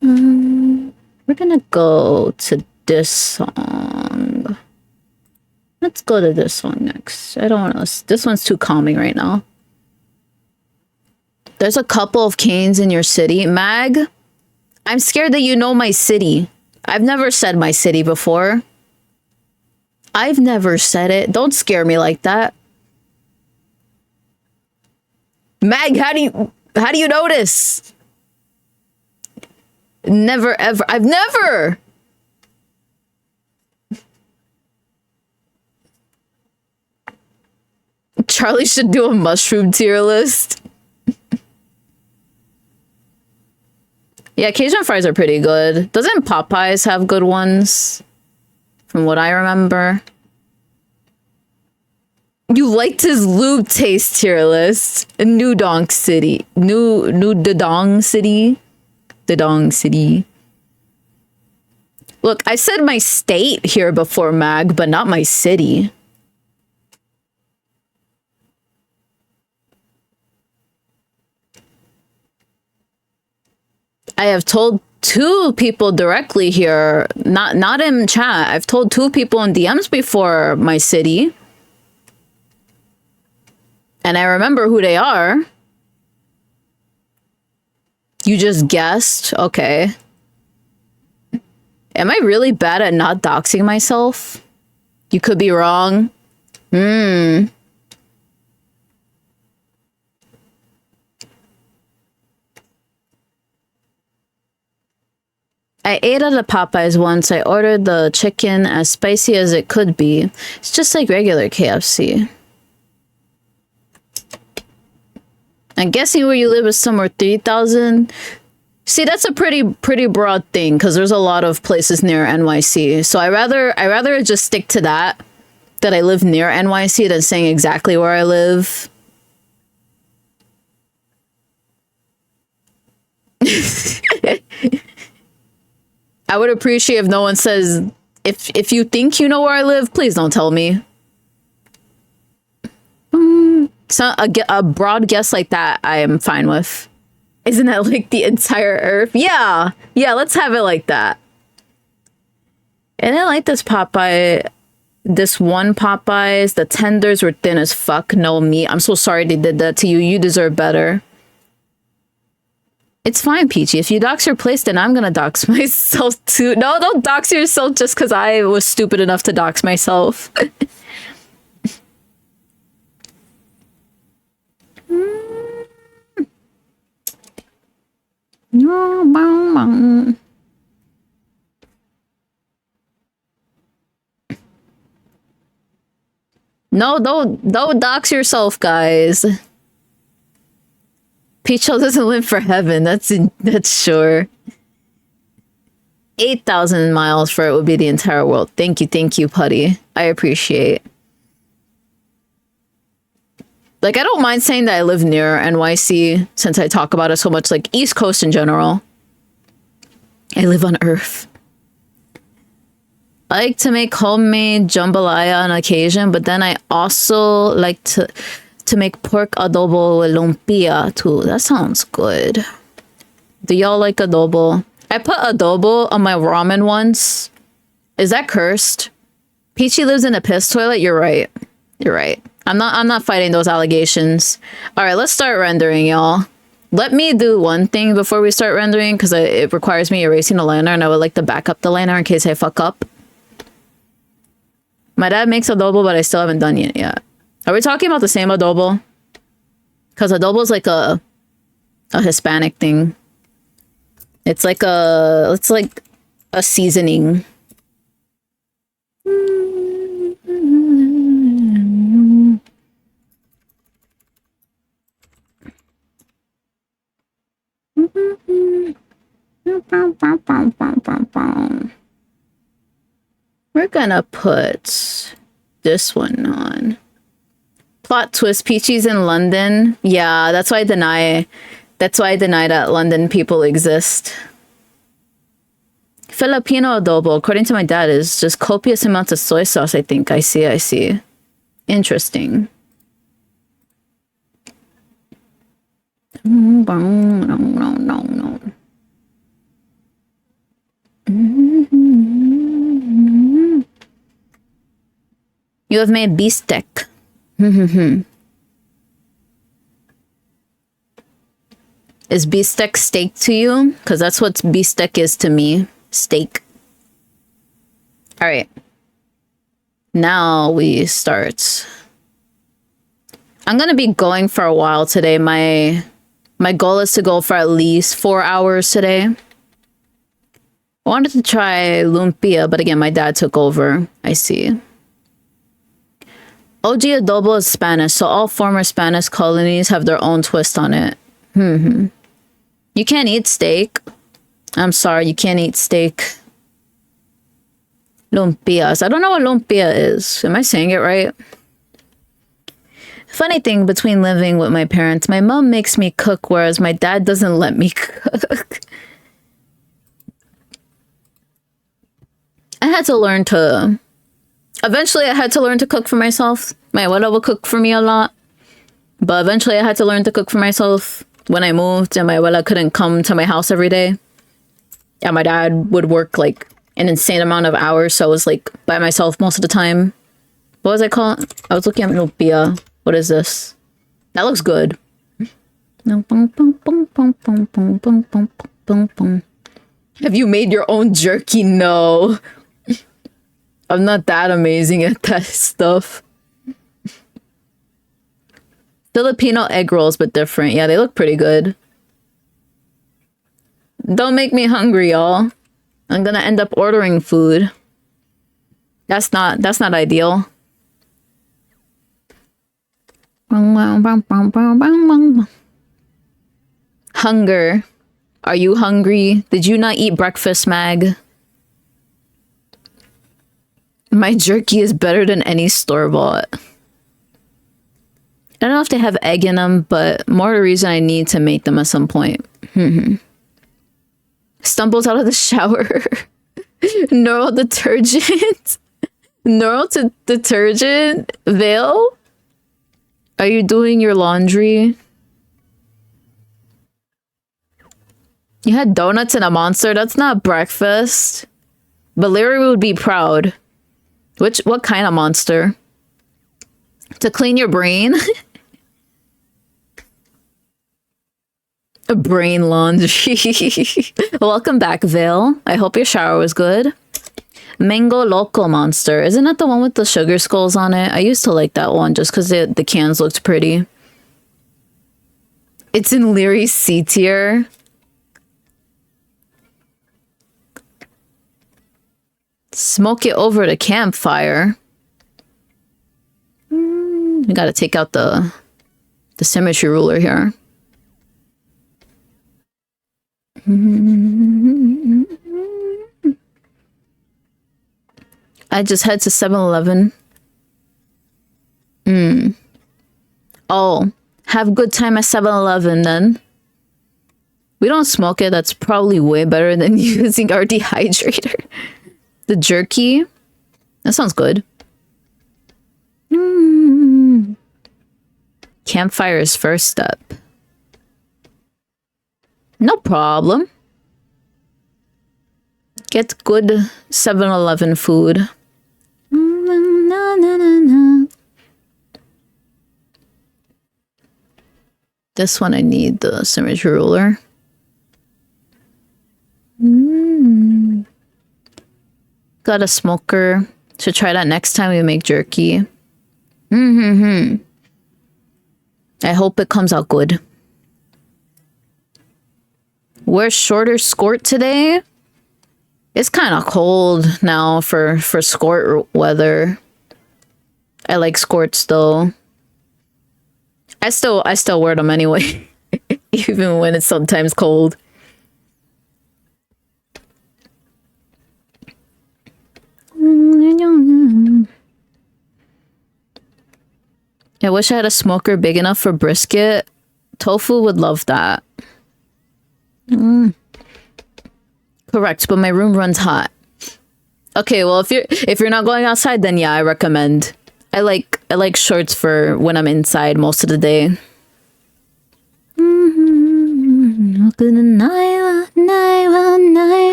We're gonna go to this song. Let's go to this one next. I don't want to. This one's too calming right now. There's a couple of canes in your city. Mag, I'm scared that you know my city. I've never said my city before. I've never said it. Don't scare me like that. Mag, how do you notice? Never ever. I've never. Charlie should do a mushroom tier list. Yeah, Cajun fries are pretty good. Doesn't Popeyes have good ones? From what I remember. You liked his lube taste tier list. New Dong City. New Dadong City. Dadong City. Look, I said my state here before, Mag, but not my city. I have told 2 people directly here, not in chat. I've told 2 people in DMs before my city. And I remember who they are. You just guessed? Okay. Am I really bad at not doxing myself? You could be wrong. I ate at a Popeyes once. I ordered the chicken as spicy as it could be. It's just like regular KFC. I'm guessing where you live is somewhere 3,000. See, that's a pretty broad thing because there's a lot of places near NYC. So I rather just stick to that I live near NYC than saying exactly where I live. I would appreciate if no one says, if you think you know where I live, please don't tell me. So a broad guess like that, I am fine with. Isn't that like the entire earth? Yeah, let's have it like that. And I like this Popeye, this one Popeyes. The tenders were thin as fuck, no meat. I'm so sorry they did that to you. You deserve better. It's fine, Peachy. If you dox your place, then I'm gonna dox myself too. No, don't dox yourself just because I was stupid enough to dox myself. No, don't dox yourself, guys. Peachael doesn't live for heaven. That's sure. 8,000 miles for it would be the entire world. Thank you, Putty. I appreciate. Like, I don't mind saying that I live near NYC since I talk about it so much, like East Coast in general. I live on Earth. I like to make homemade jambalaya on occasion, but then I also like to make pork adobo with lumpia too. That sounds good. Do y'all like adobo? I put adobo on my ramen once. Is that cursed? Peachy lives in a piss toilet? You're right. You're right. I'm not fighting those allegations. All right, let's start rendering, y'all. Let me do one thing before we start rendering, because it requires me erasing the liner, and I would like to back up the liner in case I fuck up. My dad makes adobo, but I still haven't done it yet. Are we talking about the same adobo? Because adobo is like a Hispanic thing. It's like a seasoning. We're gonna put this one on. Plot twist, Peachy's in London. Yeah, that's why I deny that London people exist. Filipino adobo, according to my dad, is just copious amounts of soy sauce, I think. I see. Interesting. No. You have made beefsteak. Is beefsteak steak to you? Because that's what beefsteak is to me. Steak. All right. Now we start. I'm going to be going for a while today. My goal is to go for at least 4 hours today. I wanted to try lumpia, but again, my dad took over. I see. OG adobo is Spanish, so all former Spanish colonies have their own twist on it. You can't eat steak. I'm sorry, you can't eat steak. Lumpias. I don't know what lumpia is. Am I saying it right? Funny thing between living with my parents, my mom makes me cook, whereas my dad doesn't let me cook. I had to learn to... Eventually, I had to learn to cook for myself. My abuela would cook for me a lot. But eventually, I had to learn to cook for myself when I moved, and my abuela couldn't come to my house every day. And my dad would work, like, an insane amount of hours, so I was, like, by myself most of the time. What was I calling? I was looking at lumpia. What is this? That looks good. Have you made your own jerky? No. I'm not that amazing at that stuff. Filipino egg rolls, but different. Yeah, they look pretty good. Don't make me hungry, y'all. I'm gonna end up ordering food. That's not ideal. Hunger. Are you hungry? Did you not eat breakfast, Mag? My jerky is better than any store-bought. I don't know if they have egg in them, but more the reason I need to make them at some point. Stumbles out of the shower. Neural detergent. Neural detergent. Veil? Are you doing your laundry? You had donuts and a monster? That's not breakfast. But Larry would be proud. What kind of monster? To clean your brain? A brain laundry. Welcome back, Vale. I hope your shower was good. Mango Loco Monster. Isn't that the one with the sugar skulls on it? I used to like that one just because the cans looked pretty. It's in Leary's C tier. Smoke it over the campfire. We gotta take out the symmetry ruler here. I just head to 7-Eleven. Oh, have good time at 7-Eleven then. We don't smoke it. That's probably way better than using our dehydrator. The jerky. That sounds good. Campfire is first step. No problem. Get good 7-Eleven food. This one I need the symmetry ruler. Got a smoker. Should try that next time we make jerky. I hope it comes out good. Wear shorter skirt today. It's kind of cold now for skirt weather. I like skirts though. I still wear them anyway, even when it's sometimes cold. I wish I had a smoker big enough for brisket. Tofu would love that. Correct, but my room runs hot. Okay, well if you're not going outside, then yeah, I recommend. I like shorts for when I'm inside most of the day.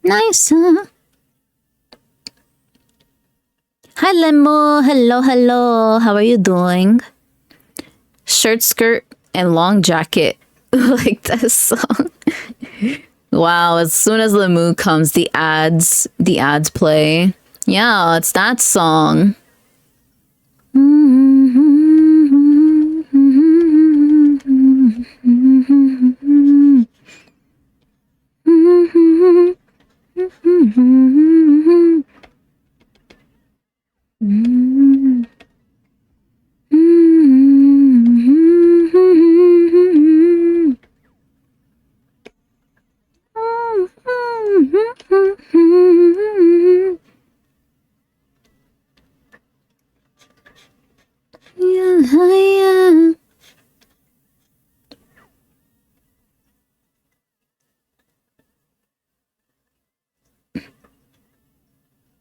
Nice. Hi Lemo, hello. How are you doing? Shirt, skirt, and long jacket. Like that song. Wow, as soon as the mood comes, the ads play. Yeah, it's that song.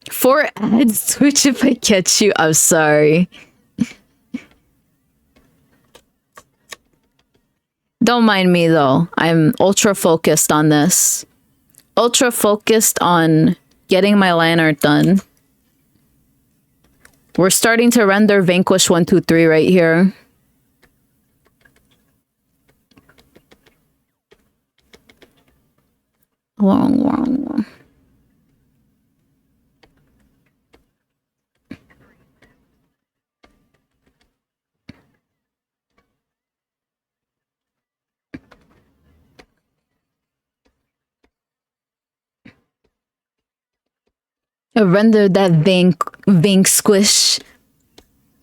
Four ads, Twitch if I catch you. I'm sorry. Don't mind me though. I'm ultra focused on this. Ultra focused on getting my Lineart done. We're starting to render Vanquish 123 right here. Wrong. I rendered that Vank squish.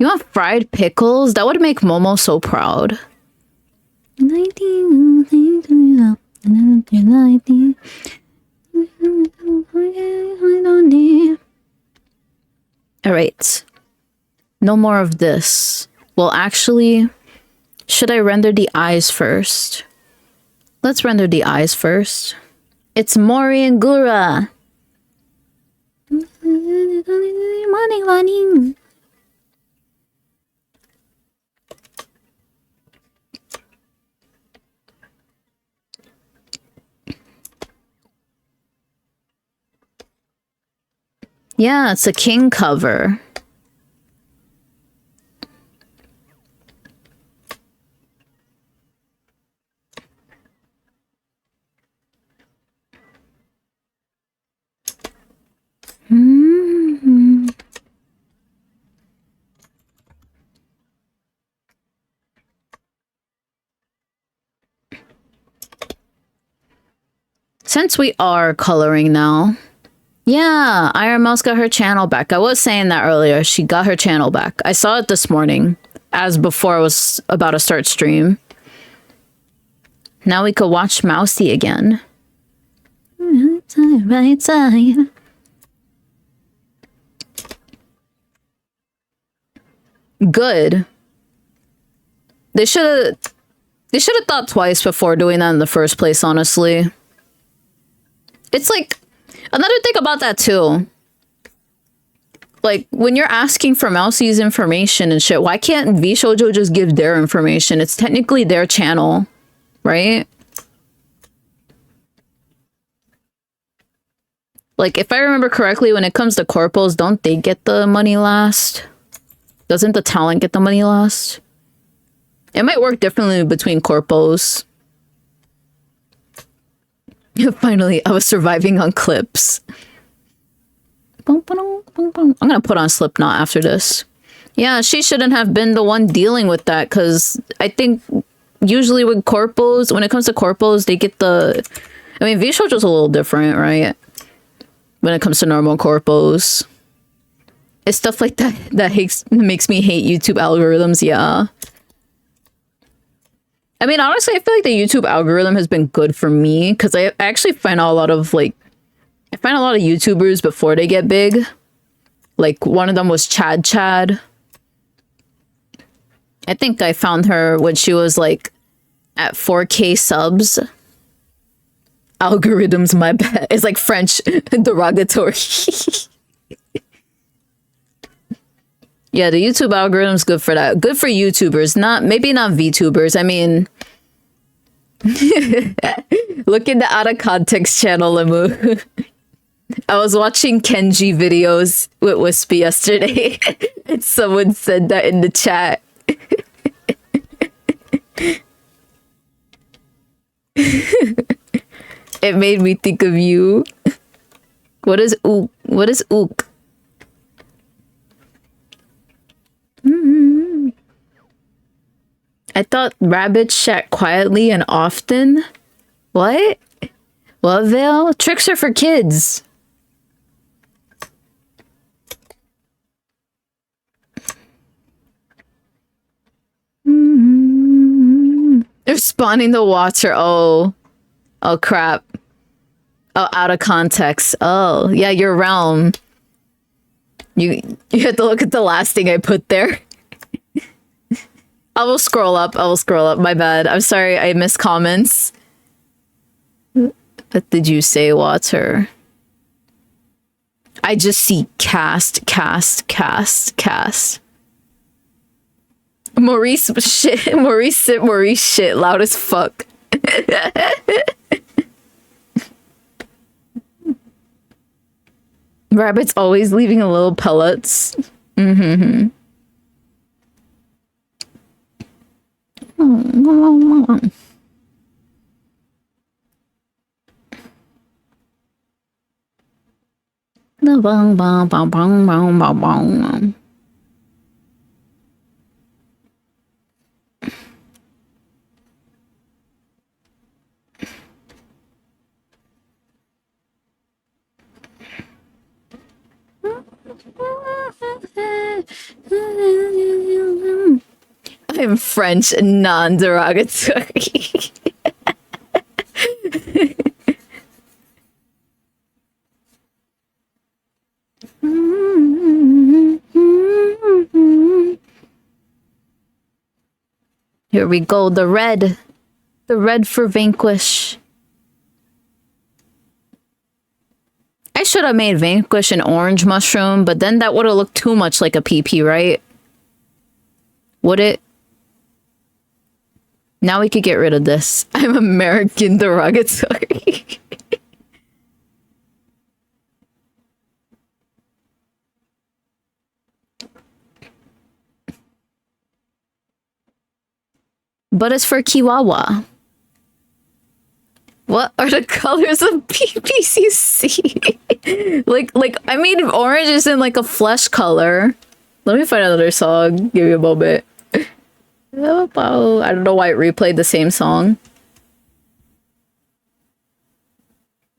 You want fried pickles? That would make Momo so proud. Alright. No more of this. Well, actually, should I render the eyes first? Let's render the eyes first. It's Mori and Gura. Morning. Yeah, it's a king cover. Since we are coloring now, yeah, Iron Mouse got her channel back. I was saying that earlier. She got her channel back. I saw it this morning, as before I was about to start stream. Now we could watch Mousy again. Right side. Good. They should have thought twice before doing that in the first place, honestly. It's like, another thing about that too. Like, when you're asking for Mousy's information and shit, why can't VShojo just give their information? It's technically their channel, right? Like, if I remember correctly, when it comes to corpos, don't they get the money last? Doesn't the talent get the money last? It might work differently between corpos. Finally, I was surviving on clips. I'm gonna put on Slipknot after this. Yeah, she shouldn't have been the one dealing with that, because I think usually with corpos, when it comes to corpos, they get the... I mean, VShojo's a little different, right? When it comes to normal corpos. It's stuff like that that makes me hate YouTube algorithms, yeah. I mean, honestly, I feel like the YouTube algorithm has been good for me, because I actually find a lot of, like... I find a lot of YouTubers before they get big. Like, one of them was Chad. I think I found her when she was, like, at 4K subs. Algorithms, my bad. It's like French derogatory. Yeah, the YouTube algorithm's good for that. Good for YouTubers, maybe not VTubers. I mean, look in the out of context channel, Limu. I was watching Kenji videos with Wispy yesterday, and someone said that in the chat. It made me think of you. What is ook? What is ook? I thought rabbits shat quietly and often. What? What, Vale? Tricks are for kids. They're spawning the water. Oh. Oh, crap. Oh, out of context. Oh, yeah, your realm. You have to look at the last thing I put there. I will scroll up. I will scroll up. My bad. I'm sorry. I missed comments. What did you say, water? I just see cast. Maurice shit. Maurice shit. Loud as fuck. Rabbits always leaving a little pellets. Mm-hmm. I'm French, non-derogatory. Here we go, the red. The red for Vanquish. I should have made Vanquish an orange mushroom, but then that would have looked too much like a PP, right? Would it? Now we could get rid of this. I'm American derogatory. But it's for Chihuahua. What are the colors of PPCC? like, I mean, orange is in like a flesh color. Let me find another song. Give me a moment. I don't know why it replayed the same song.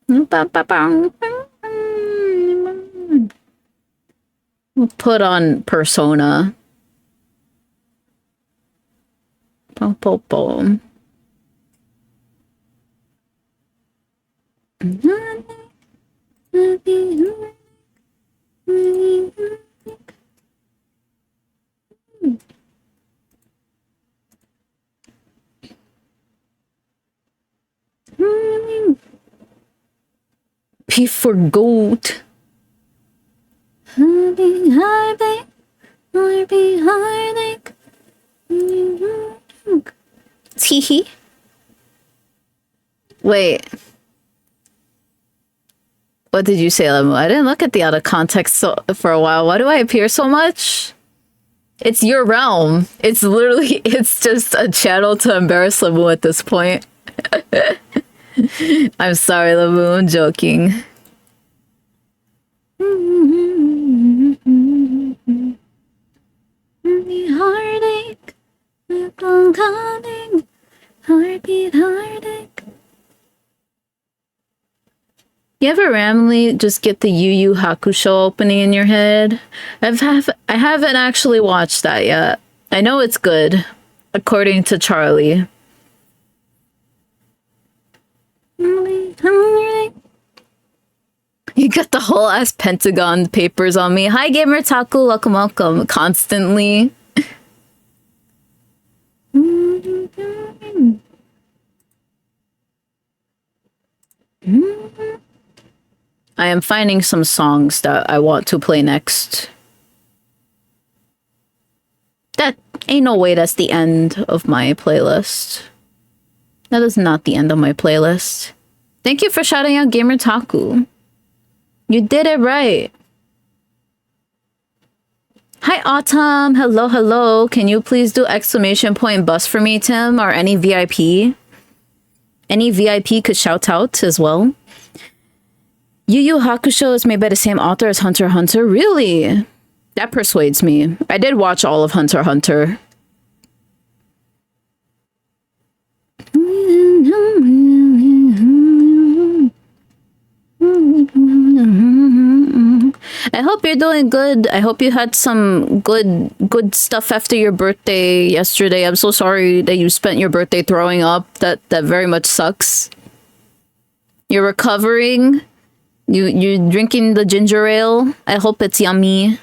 We'll put on Persona. Pom. P for goat. Teehee. Wait. What did you say, Lemu? I didn't look at the out of context for a while. Why do I appear so much? It's your realm. It's literally, it's just a channel to embarrass Lemu at this point. I'm sorry, Lemu. I'm joking. Heartache. I'm coming. Heartbeat, heartache. You ever randomly just get the Yu Yu Hakusho opening in your head? I haven't actually watched that yet. I know it's good, according to Charlie. You got the whole ass Pentagon papers on me. Hi, Gamer Taku. Welcome. Constantly. I am finding some songs that I want to play next. That ain't no way that's the end of my playlist. That is not the end of my playlist. Thank you for shouting out Gamer Taku. You did it right. Hi, Autumn. Hello. Can you please do exclamation point bus for me, Tim, or any VIP? Any VIP could shout out as well. Yu Yu Hakusho is made by the same author as Hunter x Hunter. Really? That persuades me. I did watch all of Hunter x Hunter. I hope you're doing good. I hope you had some good stuff after your birthday yesterday. I'm so sorry that you spent your birthday throwing up. That very much sucks. You're recovering. You're drinking the ginger ale. I hope it's yummy.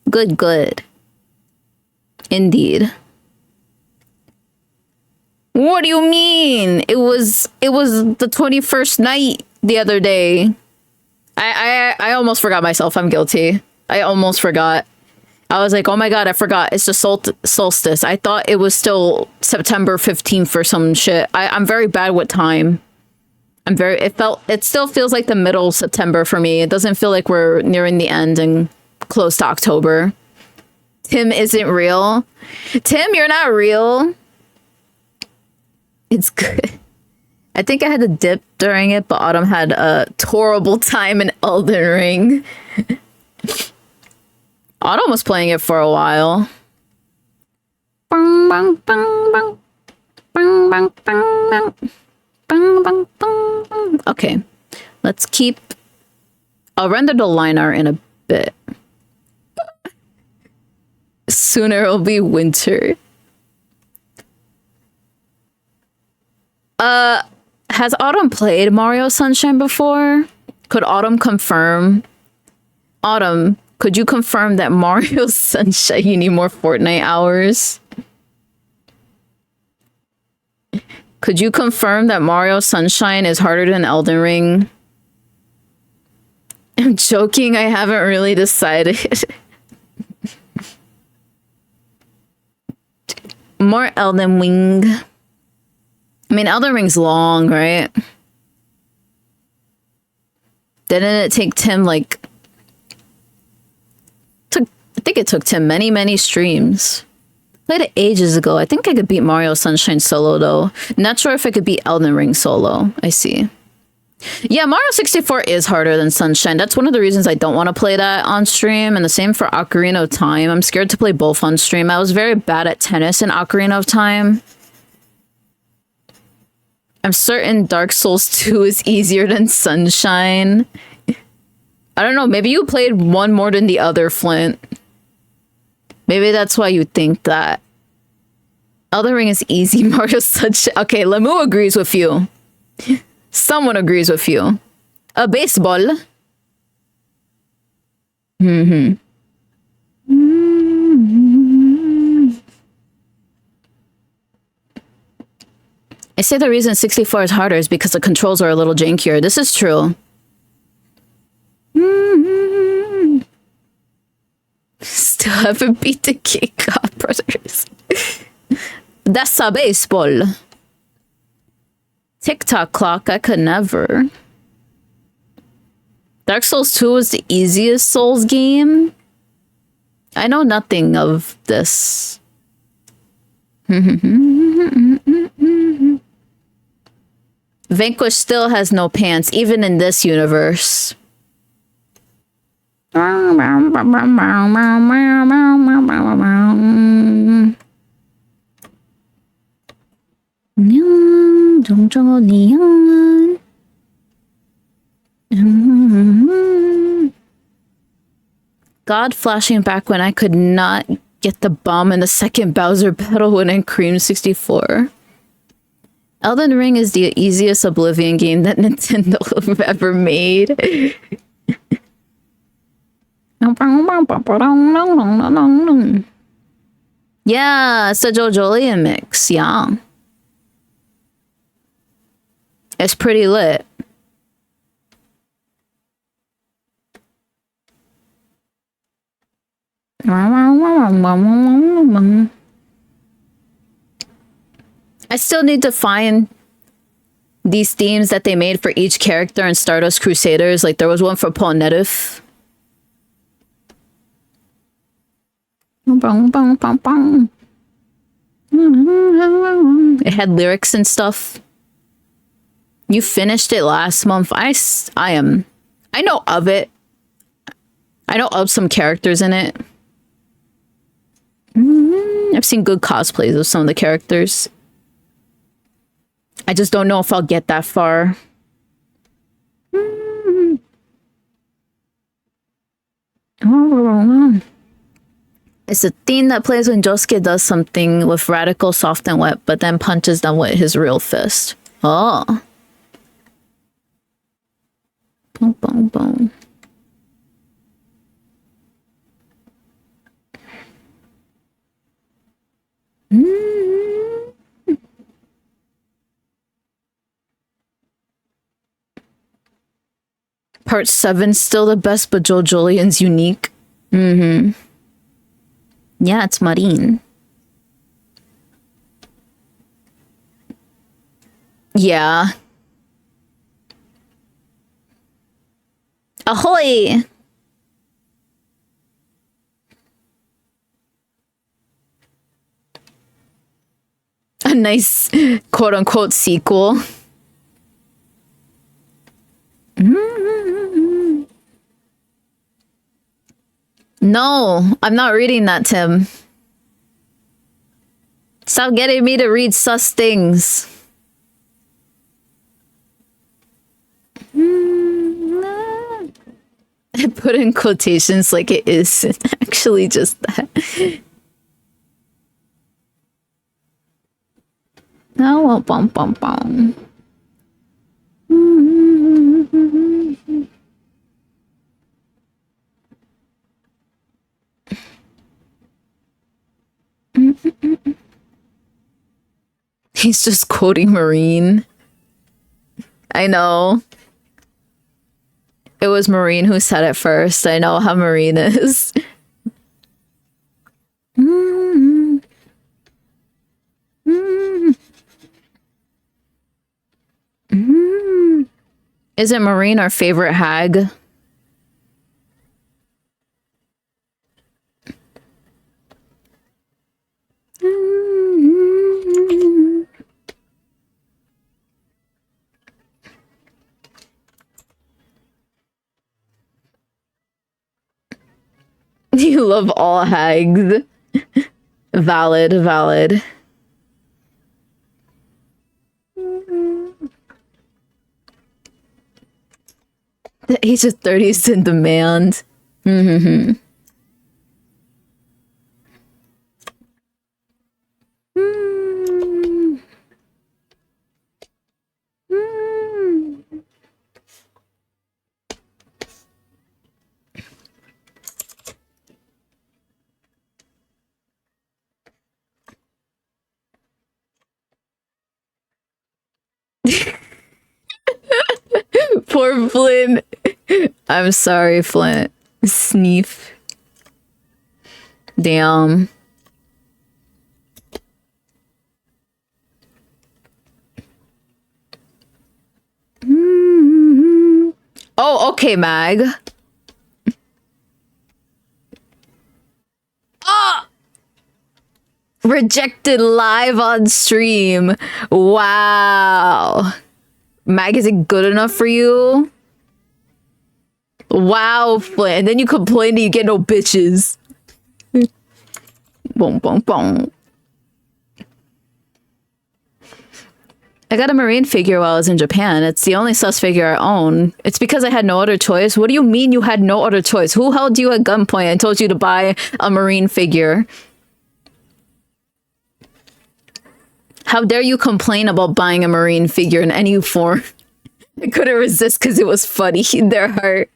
Good. Indeed. What do you mean? It was the 21st night the other day. I almost forgot myself. I'm guilty. I almost forgot. I was like, oh my god, I forgot. It's the solstice. I thought it was still September 15th or some shit. I'm very bad with time. It still feels like the middle of September for me. It doesn't feel like we're nearing the end and close to October. Tim isn't real. Tim, you're not real. It's good. I think I had a dip during it, but Autumn had a horrible time in Elden Ring. Autumn was playing it for a while. Okay, let's keep... I'll render the Lineart in a bit. Sooner it'll be winter. Has Autumn played Mario Sunshine before? Could Autumn confirm? Autumn, could you confirm that Mario Sunshine, you need more Fortnite hours? Could you confirm that Mario Sunshine is harder than Elden Ring? I'm joking, I haven't really decided. More Elden Ring. I mean, Elden Ring's long, right? Didn't it take Tim, like... I think it took Tim many streams. Played it ages ago. I think I could beat Mario Sunshine solo, though. Not sure if I could beat Elden Ring solo. I see. Yeah, Mario 64 is harder than Sunshine. That's one of the reasons I don't want to play that on stream. And the same for Ocarina of Time. I'm scared to play both on stream. I was very bad at tennis in Ocarina of Time. I'm certain Dark Souls 2 is easier than Sunshine. I don't know, maybe you played one more than the other, Flint. Maybe that's why you think that. Elden Ring is easy, Mario Sunshine. Okay, Lemu agrees with you. Someone agrees with you. A baseball. I say the reason 64 is harder is because the controls are a little jankier. This is true. Still haven't beat the K-Cop brothers. That's a baseball. TikTok clock, I could never. Dark Souls 2 is the easiest Souls game. I know nothing of this. Vanquish still has no pants, even in this universe. God flashing back when I could not get the bomb in the second Bowser battle when in Cream 64. Elden Ring is the easiest Oblivion game that Nintendo have ever made. Yeah, it's a JoJolian mix, yeah. It's pretty lit. I still need to find these themes that they made for each character in Stardust Crusaders. Like, there was one for Paul Nedif. It had lyrics and stuff. You finished it last month. I know of it. I know of some characters in it. I've seen good cosplays of some of the characters. I just don't know if I'll get that far. It's a theme that plays when Josuke does something with radical, soft, and wet, but then punches them with his real fist. Oh. Boom, boom, boom. Part 7 still the best, but Joe Julian's unique. Yeah, it's Marine. Yeah. Ahoy! A nice quote-unquote sequel. No, I'm not reading that, Tim. Stop getting me to read sus things. I put in quotations like it is actually just that. Oh, bum bum bum. He's just quoting Marine. I know. It was Marine who said it first. I know how Marine is. Isn't Marine our favorite hag? You love all hags. Valid, valid. The age of 30 is in demand. Poor Flint. I'm sorry, Flint. Sneef. Damn. Oh, okay, Mag. Ah! Rejected live on stream. Wow. Mag, is it good enough for you? Wow, Flint. And then you complain that you get no bitches. Boom, boom, boom. I got a Marine figure while I was in Japan. It's the only sus figure I own. It's because I had no other choice. What do you mean you had no other choice? Who held you at gunpoint and told you to buy a Marine figure? How dare you complain about buying a Marine figure in any form? I couldn't resist because it was funny in their heart.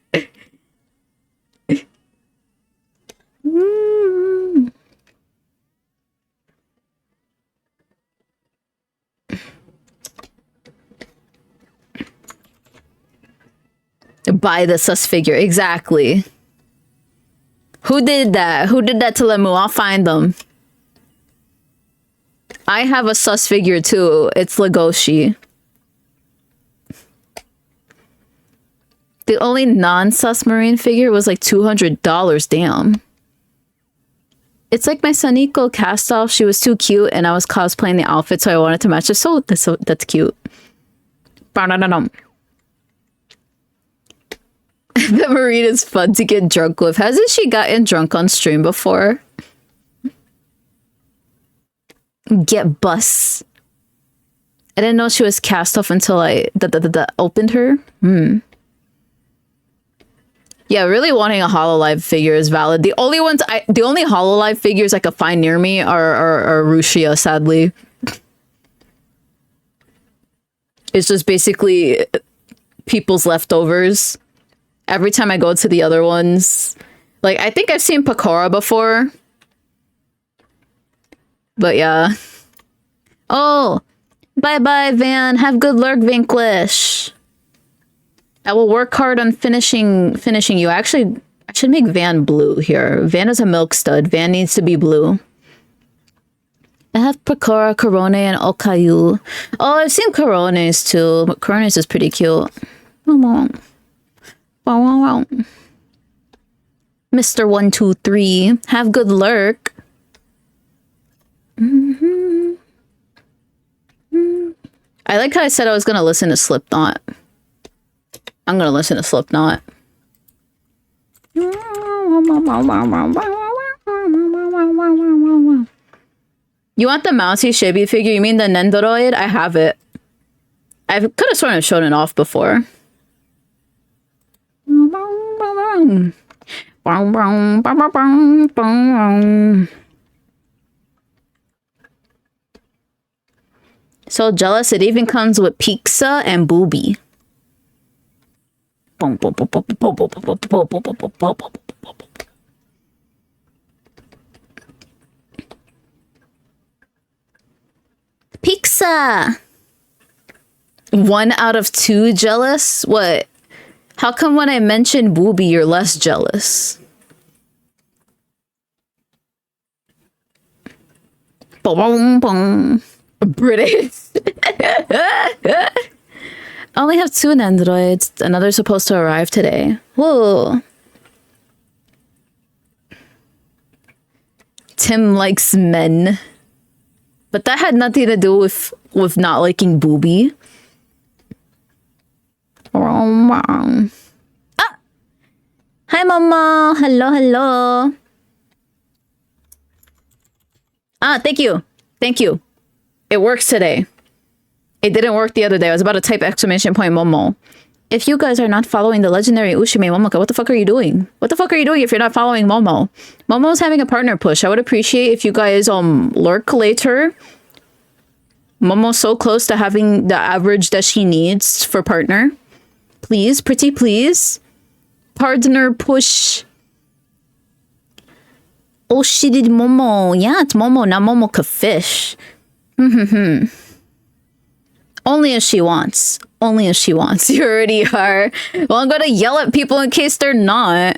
Buy the sus figure, exactly. Who did that? Who did that to Lemu? I'll find them. I have a sus figure too. It's Legoshi. The only non-sus Marine figure was like $200. Damn. It's like my Saniko cast off. She was too cute, and I was cosplaying the outfit, so I wanted to match it. So that's cute. The Marine is fun to get drunk with. Hasn't she gotten drunk on stream before? Get bus. I didn't know she was cast off until I opened her. Yeah, really wanting a Hololive figure is valid. The only Hololive figures I could find near me are Rushia, sadly. It's just basically people's leftovers. Every time I go to the other ones. Like, I think I've seen Pecora before. But yeah. Oh! Bye-bye, Van. Have good luck, Vanquish. I will work hard on finishing you. Actually, I should make Van blue here. Van is a milk stud. Van needs to be blue. I have Pecora, Corone, and Okayu. Oh, I've seen Corones too. But Corones is pretty cute. Mr. 123. Have good lurk. I like how I said I was gonna listen to Slipknot. I'm gonna listen to Slipknot. You want the Mousy Shibi figure? You mean the Nendoroid? I have it. I could have sort of shown it off before. So jealous, it even comes with pizza and booby. Pizza! 1 out of 2 jealous? What? How come when I mention booby, you're less jealous? British. I only have 2 androids. Another's supposed to arrive today. Whoa. Tim likes men. But that had nothing to do with not liking booby. Ah! Hi, Mama. Hello, hello. Ah, thank you. Thank you. It works today. It didn't work the other day. I was about to type exclamation point Momo. If you guys are not following the legendary Ushime Momoka, what the fuck are you doing? What the fuck are you doing if you're not following Momo? Momo's having a partner push. I would appreciate if you guys lurk later. Momo's so close to having the average that she needs for partner. Please, pretty please. Partner push. Oh, she did Momo. Yeah, it's Momo, not Momoka fish. Only if she wants. Only if she wants. You already are. Well, I'm gonna yell at people in case they're not.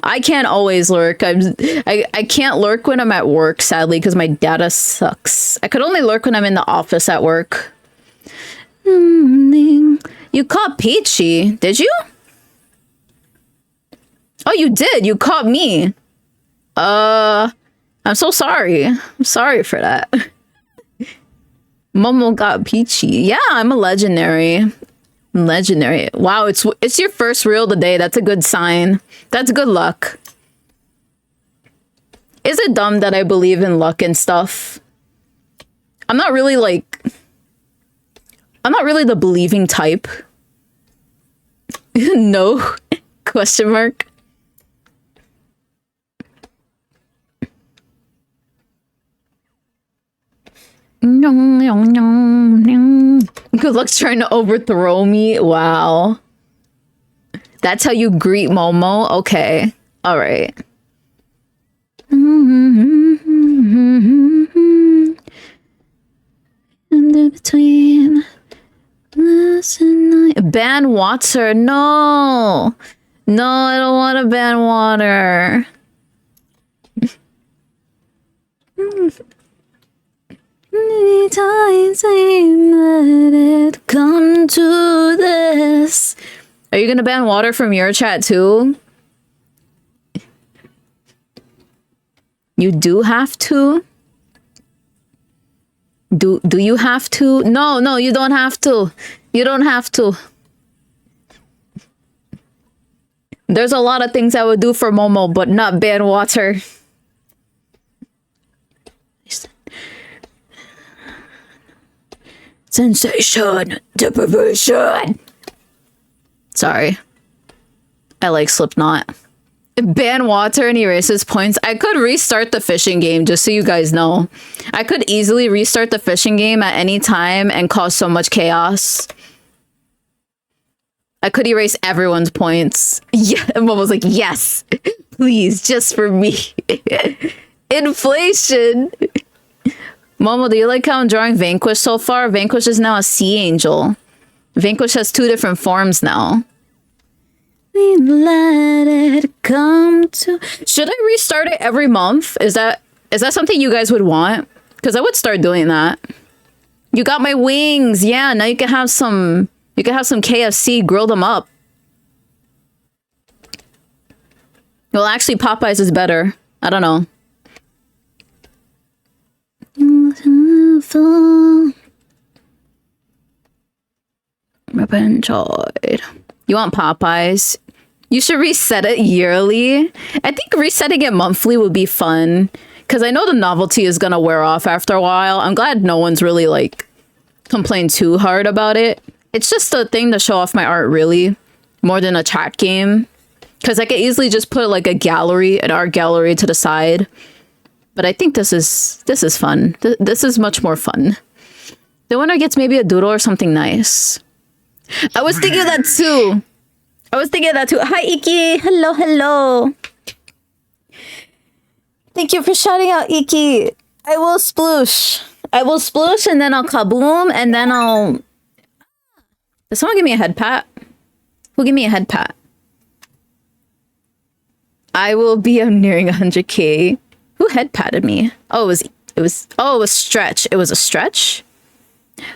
I can't always lurk. I can't lurk when I'm at work, sadly, because my data sucks. I could only lurk when I'm in the office at work. You caught Peachy, did you? Oh, you did. You caught me. I'm so sorry. I'm sorry for that. Momo got Peachy. Yeah, I'm a legendary. Legendary. Wow, it's your first reel today. That's a good sign. That's good luck. Is it dumb that I believe in luck and stuff? I'm not really the believing type. No? Question mark. Good luck's trying to overthrow me. Wow. That's how you greet Momo? Okay. All right. In between this and night. Ban water. No. No, I don't want to ban water. Many times I let it come to this. Are you gonna ban water from your chat too? You do have to? Do you have to? No, you don't have to. You don't have to. There's a lot of things I would do for Momo, but not ban water. Sensation, deprivation. Sorry. I like Slipknot. Ban water and erases points. I could restart the fishing game, just so you guys know. I could easily restart the fishing game at any time and cause so much chaos. I could erase everyone's points. Yeah, Mom was like, yes, please, just for me. Inflation. Momo, do you like how I'm drawing Vanquish so far? Vanquish is now a sea angel. Vanquish has 2 different forms now. We let it come to... Should I restart it every month? Is that something you guys would want? Because I would start doing that. You got my wings. Yeah, now you can have some... You can have some KFC, grill them up. Well, actually, Popeyes is better. I don't know. Repentoid. You want Popeyes? You should reset it yearly. I think resetting it monthly would be fun. Because I know the novelty is going to wear off after a while. I'm glad no one's really, like, complained too hard about it. It's just a thing to show off my art, really. More than a chat game. Because I could easily just put, like, a gallery, an art gallery to the side. But I think this is fun. This is much more fun. The winner gets maybe a doodle or something nice. I was thinking of that too. Hi, Iki. Hello, hello. Thank you for shouting out, Iki. I will sploosh. And then I'll kaboom. And then I'll... Did someone give me a head pat? Who gave me a head pat? I will be nearing 100k. Who head patted me? Oh, it was Stretch. It was a Stretch?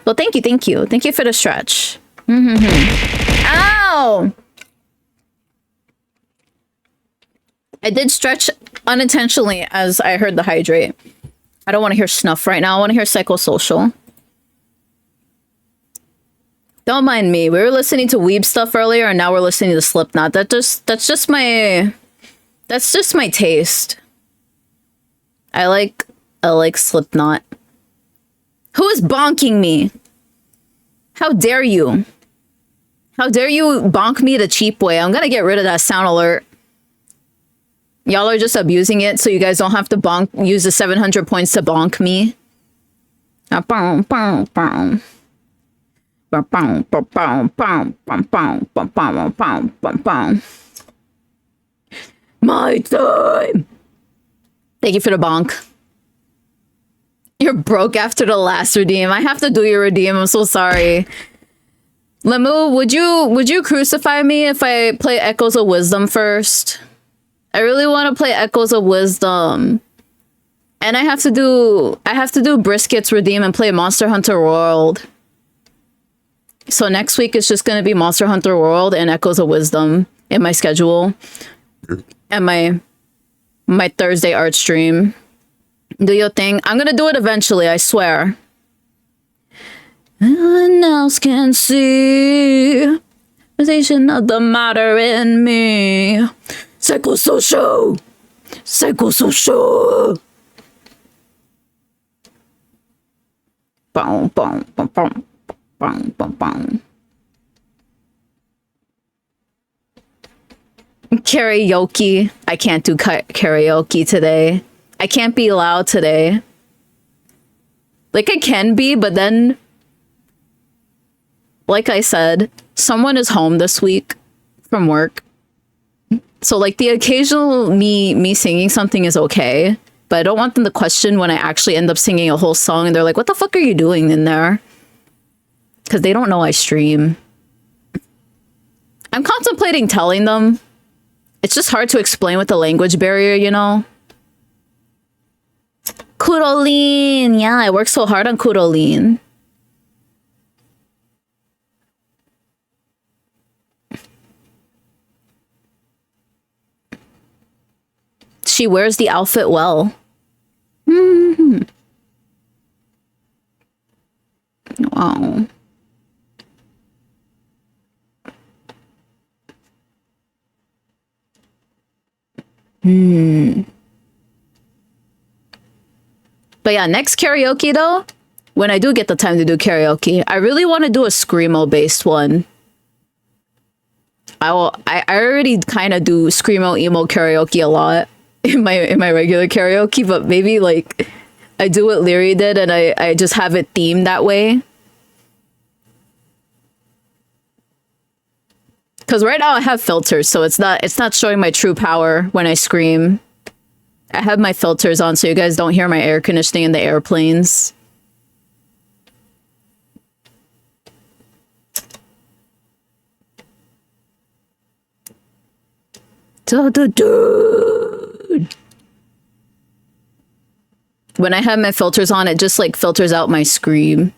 Well, thank you. Thank you for the stretch. Ow! I did stretch unintentionally as I heard the hydrate. I don't want to hear snuff right now. I want to hear psychosocial. Don't mind me. We were listening to weeb stuff earlier and now we're listening to Slipknot. That's just my taste. I like Slipknot. Who is bonking me? How dare you? How dare you bonk me the cheap way? I'm gonna get rid of that sound alert. Y'all are just abusing it so you guys don't have to use the 700 points to bonk me. My time! Thank you for the bonk. You're broke after the last redeem. I have to do your redeem. I'm so sorry. Lemu, would you crucify me if I play Echoes of Wisdom first? I really want to play Echoes of Wisdom. And I have to do Brisket's redeem and play Monster Hunter World. So next week is just going to be Monster Hunter World and Echoes of Wisdom in my schedule. And my Thursday art stream. Do your thing. I'm going to do it eventually, I swear. No one else can see realization of the matter in me. Psychosocial. Boom, boom, boom, boom, boom, boom, boom. Karaoke. I can't do karaoke today. I can't be loud today. Like, I can be, but then... Like I said, someone is home this week from work. So, like, the occasional me singing something is okay. But I don't want them to question when I actually end up singing a whole song and they're like, what the fuck are you doing in there? Because they don't know I stream. I'm contemplating telling them. It's just hard to explain with the language barrier, you know? Kurolin! Yeah, I worked so hard on Kurolin. She wears the outfit well. wow. But yeah, next karaoke though, when I do get the time to do karaoke, I really want to do a screamo based one. I already kind of do screamo emo karaoke a lot in my regular karaoke, but maybe like I do what Leary did and I just have it themed that way. Because right now I have filters, so it's not showing my true power when I scream. I have my filters on so you guys don't hear my air conditioning in the airplanes. When I have my filters on, it just like filters out my scream.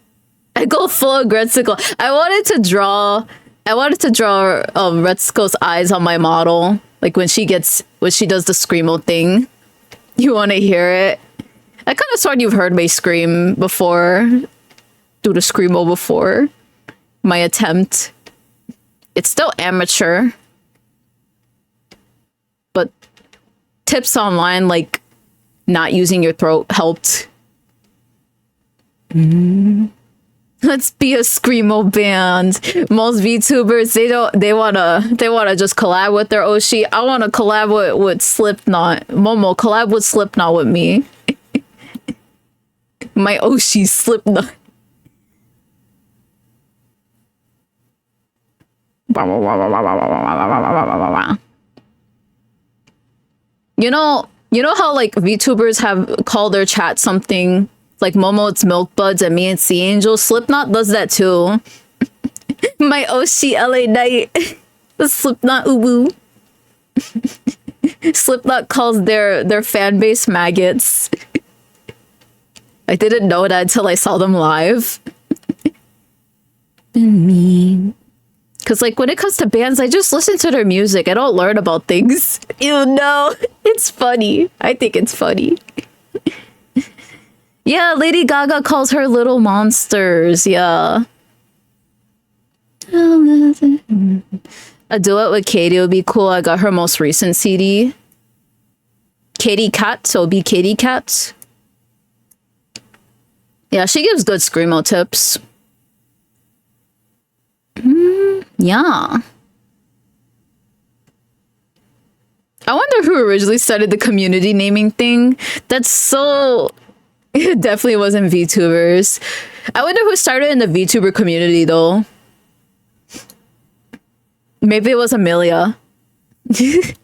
I go full Gretzko. I wanted to draw Retsuko's eyes on my model. Like when she does the screamo thing. You want to hear it? I kind of sort you've heard me scream before. Do the screamo before. My attempt. It's still amateur. But tips online like not using your throat helped. Let's be a screamo band. Most VTubers, they wanna just collab with their Oshi. I wanna collab with Slipknot. Momo, collab with Slipknot with me. My Oshi Slipknot. You know how like VTubers have called their chat something like Momo, it's Milk Buds, and me, it's Sea Angel. Slipknot does that too. My Oshi LA Night. The Slipknot Ubu. Slipknot calls their fan base maggots. I didn't know that until I saw them live. Mean. Cause like when it comes to bands, I just listen to their music. I don't learn about things. You know, it's funny. I think it's funny. Yeah, Lady Gaga calls her little monsters. Yeah. A duet with Katie would be cool. I got her most recent CD. Katie Cat, so it'll be Katie Cat. Yeah, she gives good screamo tips. Yeah. I wonder who originally started the community naming thing. That's so... It definitely wasn't VTubers. I wonder who started in the VTuber community, though. Maybe it was Amelia. You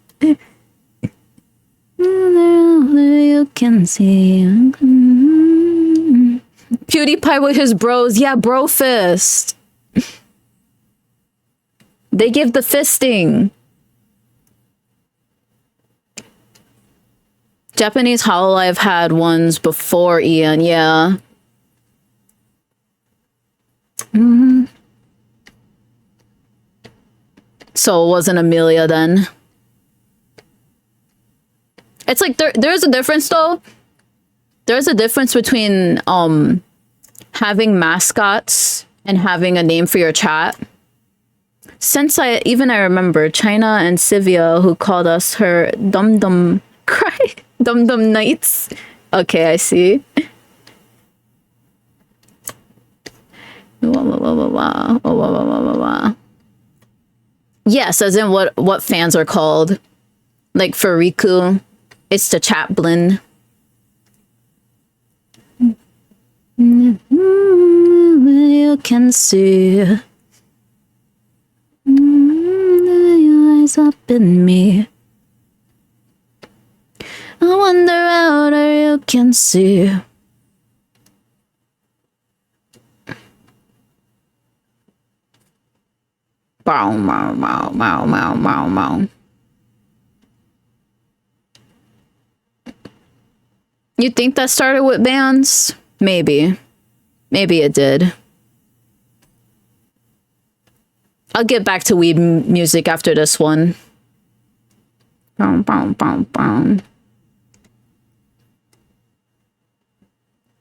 can see. PewDiePie with his bros. Yeah, bro fist. They give the fisting. Japanese Hololive had ones before Ian, yeah. So it wasn't Amelia then. It's like there's a difference though. There's a difference between having mascots and having a name for your chat. Since I remember China and Sivia who called us her Dum Dum Cry. Dum Dum Knights. Okay, I see. Yes, as in what fans are called. Like for Riku, it's the Chaplin. You can see the eyes up in me. I wonder how you can see. Bow, bow, bow, bow, bow, bow, bow. You think that started with bands? Maybe. Maybe it did. I'll get back to weeb music after this one. Bow, bow, bow, bow.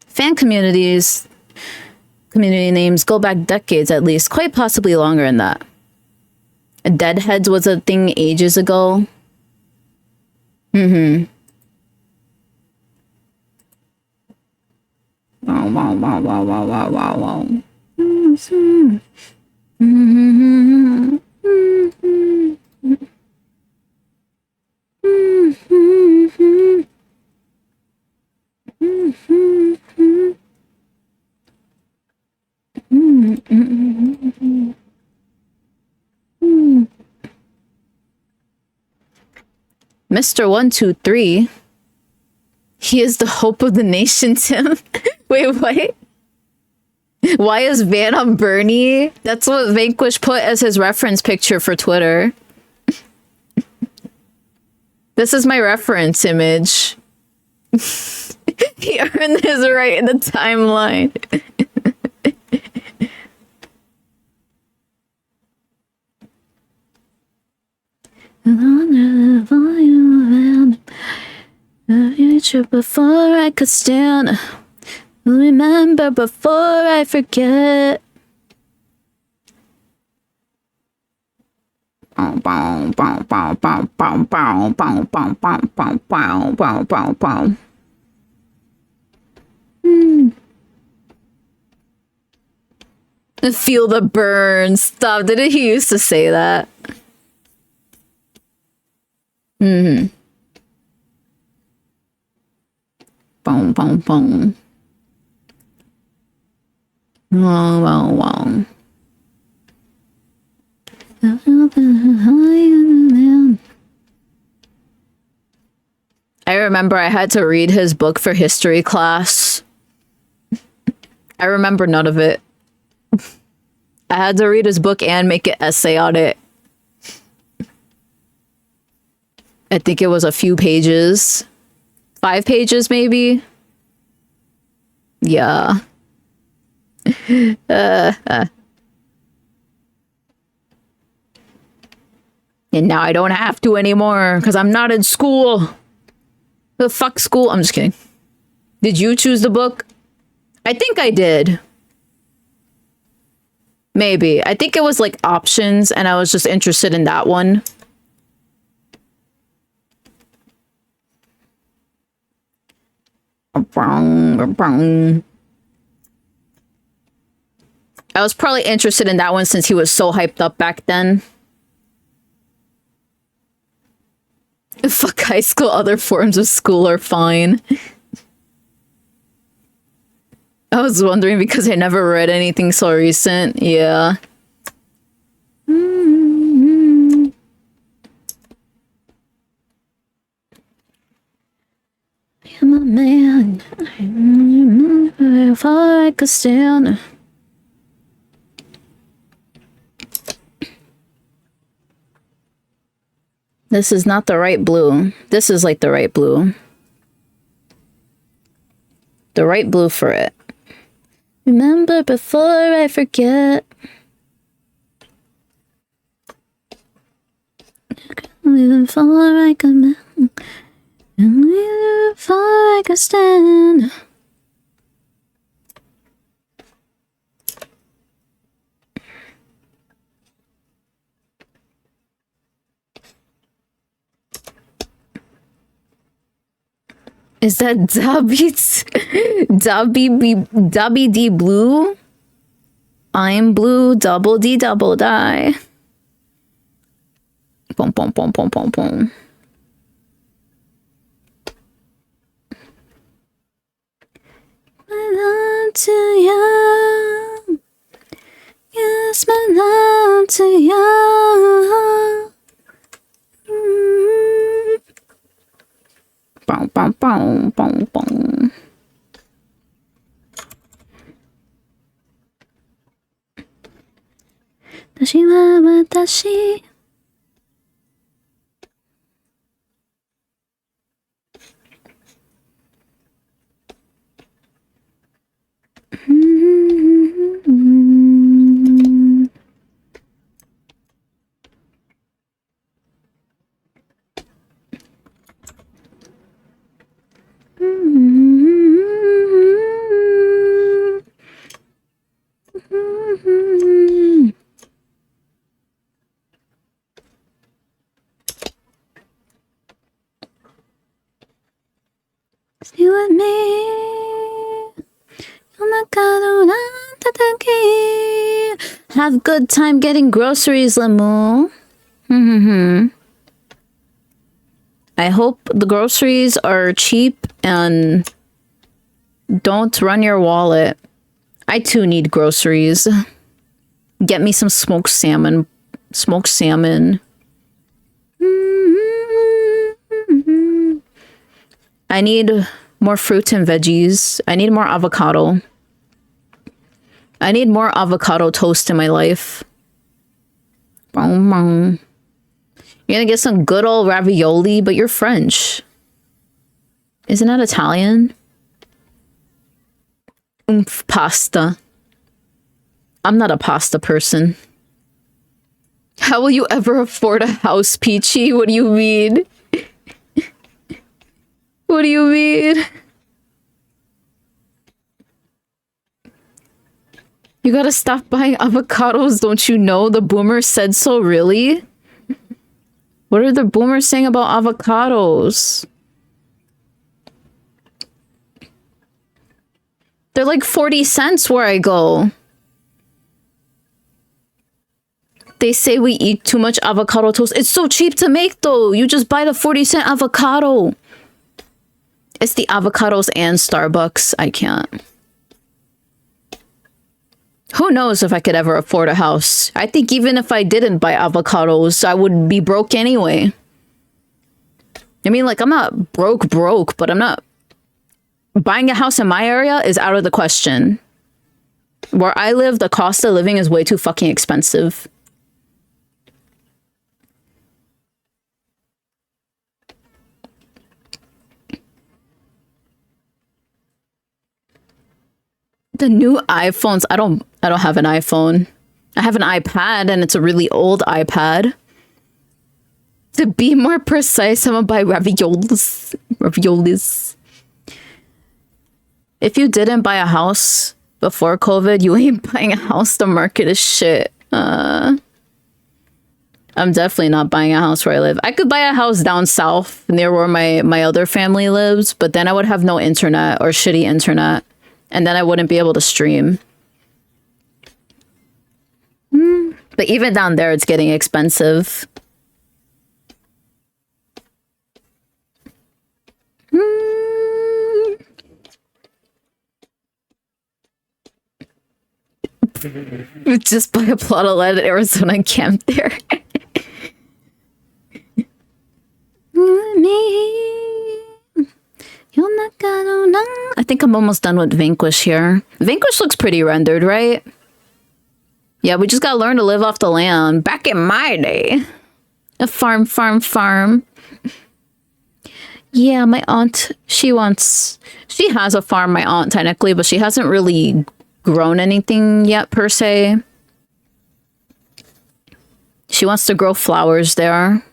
Fan communities Community names go back decades at least, quite possibly longer than that. Deadheads was a thing ages ago. Mm-hmm. Wow, wow, wow, wow, wow, wow, wow, wow. Mm-hmm. Mm-hmm. Mm-hmm. Mm-hmm. Mm-hmm. Mm-hmm. Mm-hmm. Mr. 123. He is the hope of the nation, Tim. Wait, what? Why is Van on Bernie? That's what Vanquish put as his reference picture for Twitter. This is my reference image. He earned his right in the timeline. The future before I could stand. Remember before I forget. Feel the burn. Stop. Didn't he used to say that? Mm-hmm. Boom, boom, boom. Wow, wow, wow. I remember I had to read his book for history class. I remember none of it. I had to read his book and make an essay on it. I think it was a few pages. 5 pages, maybe? Yeah. And now I don't have to anymore, because I'm not in school. The fuck school? I'm just kidding. Did you choose the book? I think I did. Maybe. I think it was like options, and I was just interested in that one. I was probably interested in that one since he was so hyped up back then. Fuck high school, other forms of school are fine. I was wondering because I never read anything so recent. Yeah. I'm a man. I remember if I could stand. This is not the right blue. This is like the right blue. The right blue for it. Remember before I forget. Before I can, before I can stand. Is that Dobby D blue? I'm blue, double D double die. Boom, boom, boom, boom, boom, boom. My love to you. Yes, my love to you. Boom, boom, boom, boom, boom. Dashi wa watashi. Stay with me. Have good time getting groceries, Lemu. I hope the groceries are cheap and don't run your wallet. I too need groceries. Get me some smoked salmon. Smoked salmon. I need more fruit and veggies. I need more avocado. I need more avocado toast in my life. You're gonna get some good old ravioli, but you're French. Isn't that Italian? Oomph, pasta. I'm not a pasta person. How will you ever afford a house, Peachy? What do you mean? What do you mean? You gotta stop buying avocados, don't you know? The boomers said so, really? What are the boomers saying about avocados? They're like 40 cents where I go. They say we eat too much avocado toast. It's so cheap to make though. You just buy the 40-cent avocado. It's the avocados and Starbucks. I can't. Who knows if I could ever afford a house? I think even if I didn't buy avocados, I would be broke anyway. I mean, like, I'm not broke, but I'm not... Buying a house in my area is out of the question. Where I live, the cost of living is way too fucking expensive. The new iPhones, I don't have an iPhone. I have an iPad and it's a really old iPad. To be more precise, I'm gonna buy raviolis. Raviolis. If you didn't buy a house before COVID, you ain't buying a house. The market is shit. I'm definitely not buying a house where I live. I could buy a house down south near where my other family lives, but then I would have no internet or shitty internet. And then I wouldn't be able to stream. But even down there, it's getting expensive. Just buy a plot of land in Arizona and camp there. I think I'm almost done with Vanquish here. Vanquish looks pretty rendered, right? Yeah, we just gotta learn to live off the land. Back in my day. A farm. Yeah, my aunt, she has a farm, my aunt, technically, but she hasn't really grown anything yet, per se. She wants to grow flowers there.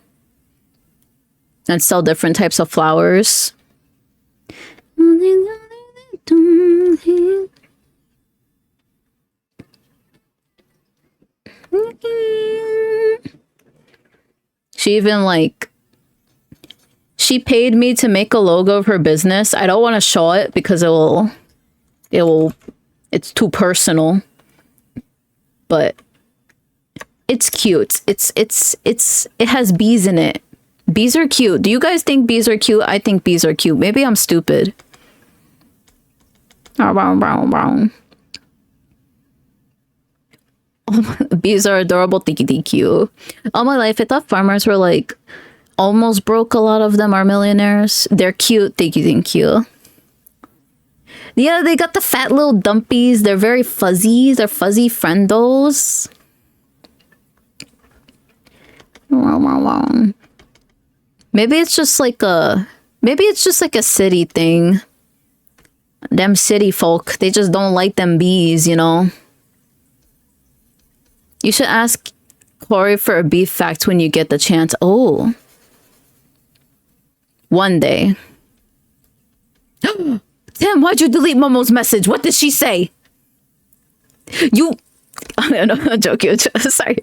And sell different types of flowers. She even like she paid me to make a logo of her business. I don't want to show it because it's too personal. But it's cute. It has bees in it. Bees are cute. Do you guys think bees are cute? I think bees are cute. Maybe I'm stupid. Bees are adorable. Thank you. All my life, I thought farmers were like almost broke. A lot of them are millionaires. They're cute. Thank you. Yeah, they got the fat little dumpies. They're very fuzzy. They're fuzzy friendos. Maybe it's just like a city thing. Them city folk, they just don't like them bees, you know? You should ask Corey for a beef fact when you get the chance. Oh. One day. Tim, why'd you delete Momo's message? What did she say? No, no, joking. Sorry.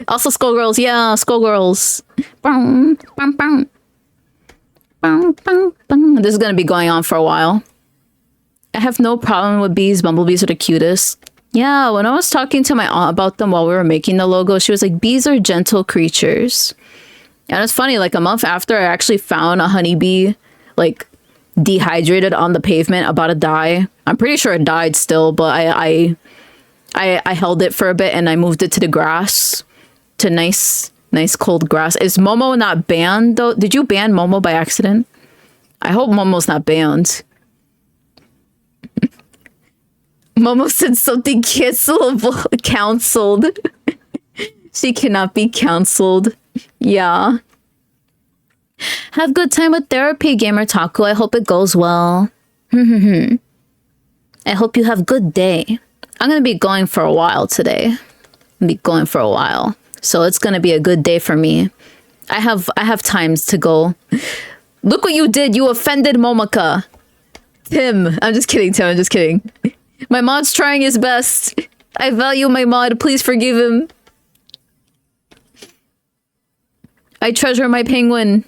Also, Skullgirls. Yeah, Skullgirls. This is gonna be going on for a while. I have no problem with bees. Bumblebees are the cutest. Yeah, when I was talking to my aunt about them while we were making the logo, she was like, bees are gentle creatures. And it's funny, like a month after, I actually found a honeybee, like, dehydrated on the pavement, about to die. I'm pretty sure it died still, but I held it for a bit and I moved it to the grass, to nice cold grass. Is Momo not banned though? Did you ban Momo by accident? I hope Momo's not banned. Momo said something cancelable. Counseled. She cannot be counseled. Yeah. Have good time with therapy, Gamer Taco. I hope it goes well. I hope you have good day. I'm gonna be going for a while today. So it's gonna be a good day for me. I have times to go. Look what you did. You offended Momoka. Tim. I'm just kidding, Tim. I'm just kidding. My mod's trying his best. I value my mod. Please forgive him. I treasure my penguin.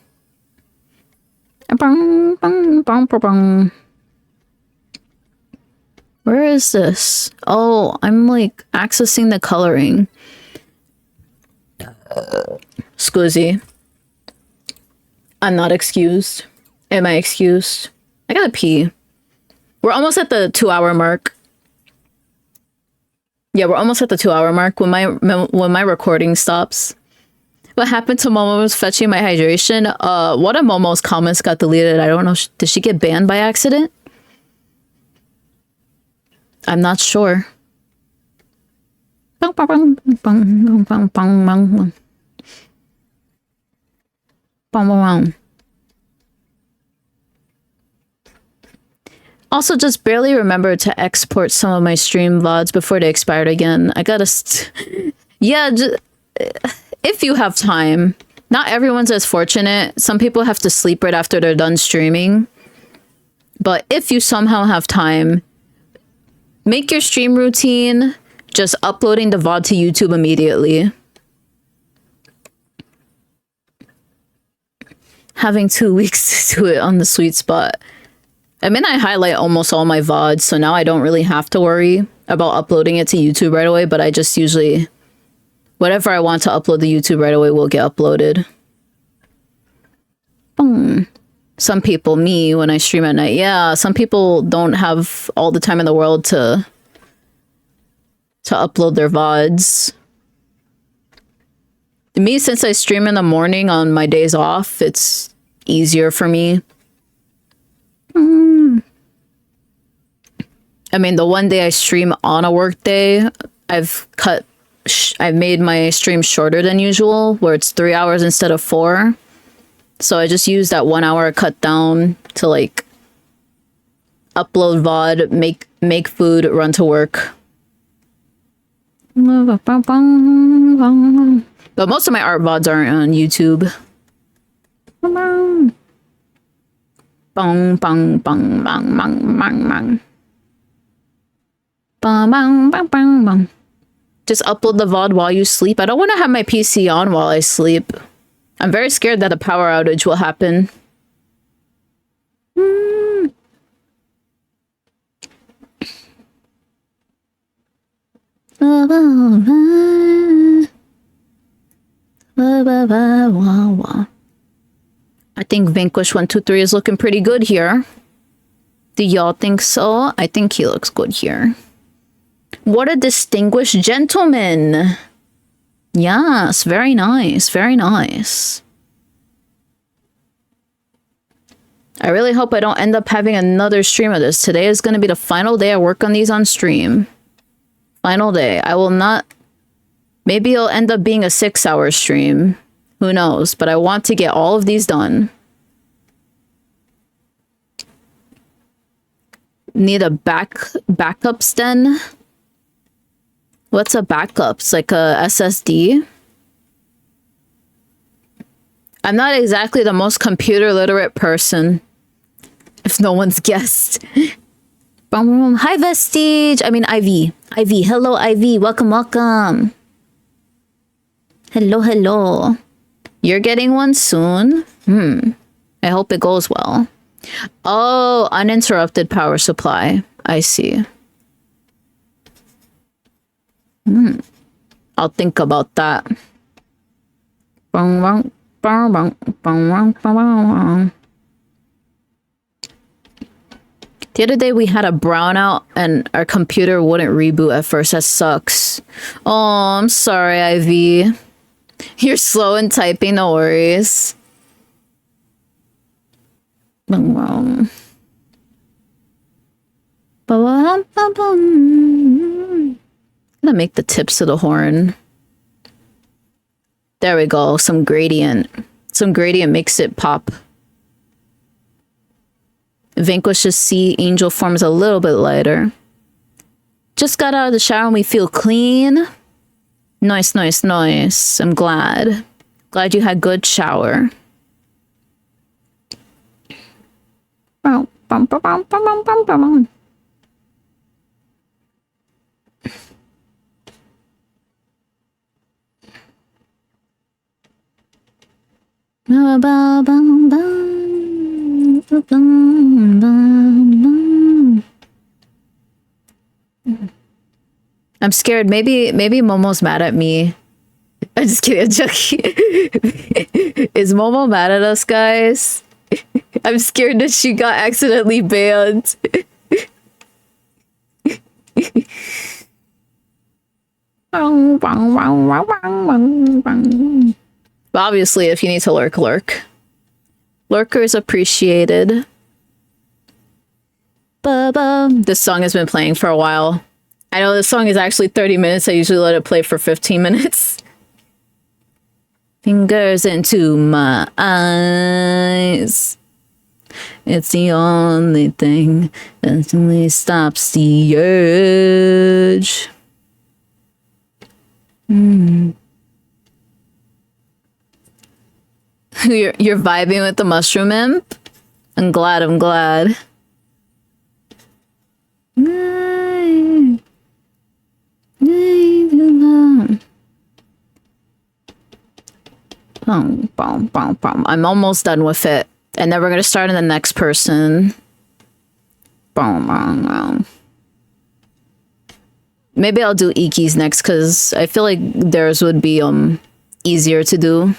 Where is this? Oh, I'm like accessing the coloring. Scusi. I'm not excused. Am I excused? I gotta pee. We're almost at the 2-hour mark. Yeah, we're almost at the 2-hour mark when my recording stops. What happened to Momo was fetching my hydration. One of Momo's comments got deleted. I don't know. Did she get banned by accident? I'm not sure. Also, just barely remember to export some of my stream VODs before they expired again. I gotta... yeah, if you have time. Not everyone's as fortunate. Some people have to sleep right after they're done streaming. But if you somehow have time, make your stream routine just uploading the VOD to YouTube immediately. Having 2 weeks to do it on the sweet spot. I mean, I highlight almost all my VODs, so now I don't really have to worry about uploading it to YouTube right away, but I just usually... whatever I want to upload to YouTube right away will get uploaded. Some people, me, when I stream at night, yeah, some people don't have all the time in the world to upload their VODs. Me, since I stream in the morning on my days off, it's easier for me. I mean, the one day I stream on a work day, I've made my stream shorter than usual, where it's 3 hours instead of 4. So I just use that 1 hour cut down to like upload VOD, make food, run to work. But most of my art VODs aren't on YouTube. Bang, bang, bang, bang, bang, bang, bang. Bang, bang, bang, bang, bang. Just upload the VOD while you sleep. I don't want to have my PC on while I sleep. I'm very scared that a power outage will happen. I think Vanquish 123 is looking pretty good here. Do y'all think so? I think he looks good here. What a distinguished gentleman. Yes, very nice, very nice. I really hope I don't end up having another stream of this. Today is going to be the final day I work on these on stream. Final day. I will not... Maybe it'll end up being a 6-hour stream. Who knows? But I want to get all of these done. Need a backups then? What's a backup? It's like a SSD? I'm not exactly the most computer literate person. If no one's guessed. Hi, Vestige. I mean, Ivy. Ivy. Hello, Ivy. Welcome, welcome. Hello, hello. You're getting one soon? I hope it goes well. Oh, uninterrupted power supply. I see. I'll think about that. The other day we had a brownout and our computer wouldn't reboot at first. That sucks. Oh, I'm sorry, Ivy. You're slow in typing, no worries. I'm gonna make the tips of the horn. There we go. Some gradient. Some gradient makes it pop. Vanquish's sea angel form is a little bit lighter. Just got out of the shower and we feel clean. Nice, nice, nice. I'm glad. Glad you had good shower. I'm scared. Maybe Momo's mad at me. I'm just kidding. I'm joking. Is Momo mad at us, guys? I'm scared that she got accidentally banned. Obviously, if you need to lurk, lurk. Lurker is appreciated. This song has been playing for a while. I know this song is actually 30 minutes. I usually let it play for 15 minutes. Fingers into my eyes. It's the only thing that really stops the urge. You're vibing with the mushroom imp? I'm glad, I'm glad. I'm almost done with it. And then we're gonna start on the next person. Maybe I'll do Iki's next because I feel like theirs would be easier to do.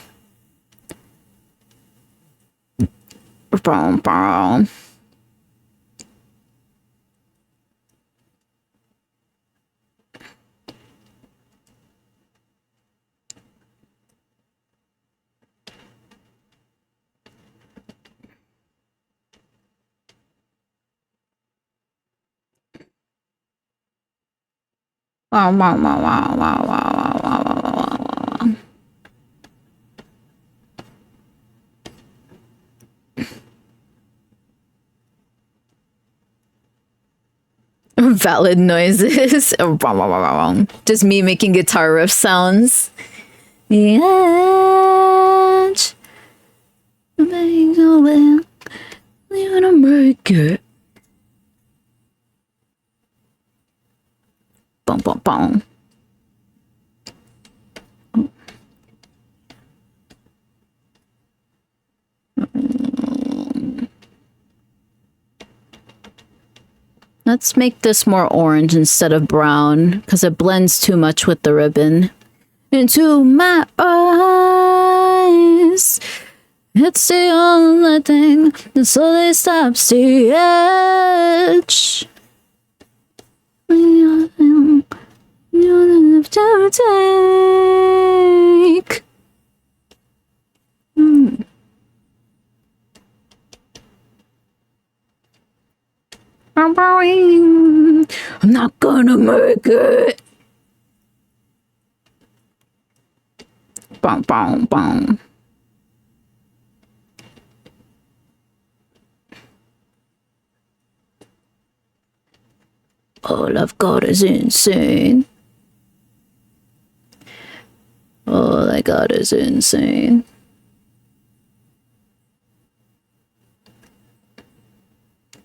Valid noises. Just me making guitar riff sounds. The edge. You're gonna make it. Bum bum bum. Let's make this more orange instead of brown, because it blends too much with the ribbon. Into my eyes, it's the only thing that slowly stops the edge. You don't have to take. I'm not gonna make it. Bum, bum, bum. All I've got is insane. All I got is insane.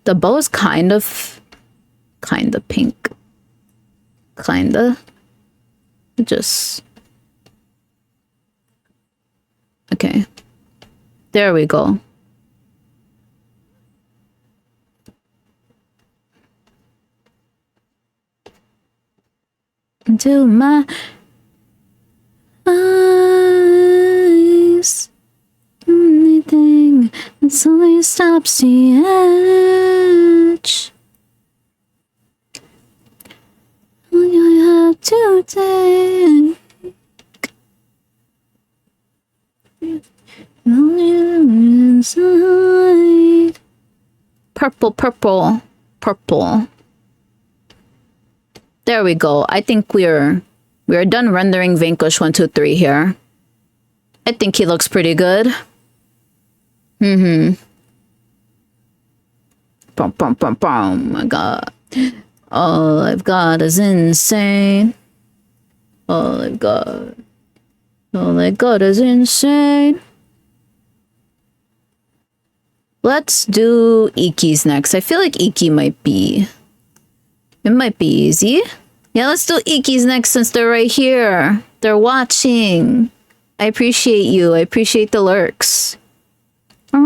The bow is kind of kinda pink. Kinda. Just... Okay. There we go. Into my eyes. Anything that slowly stops the edge. All you have to take. Inside. Purple, purple, purple. There we go. I think we're done rendering Vanquish 123 here. I think he looks pretty good. Bum, bum, bum, bum. My God. All I've got is insane. All I got is insane. Let's do Iki's next. I feel like Iki might be... It might be easy. Yeah, let's do Iki's next since they're right here. They're watching. I appreciate you. I appreciate the lurks. We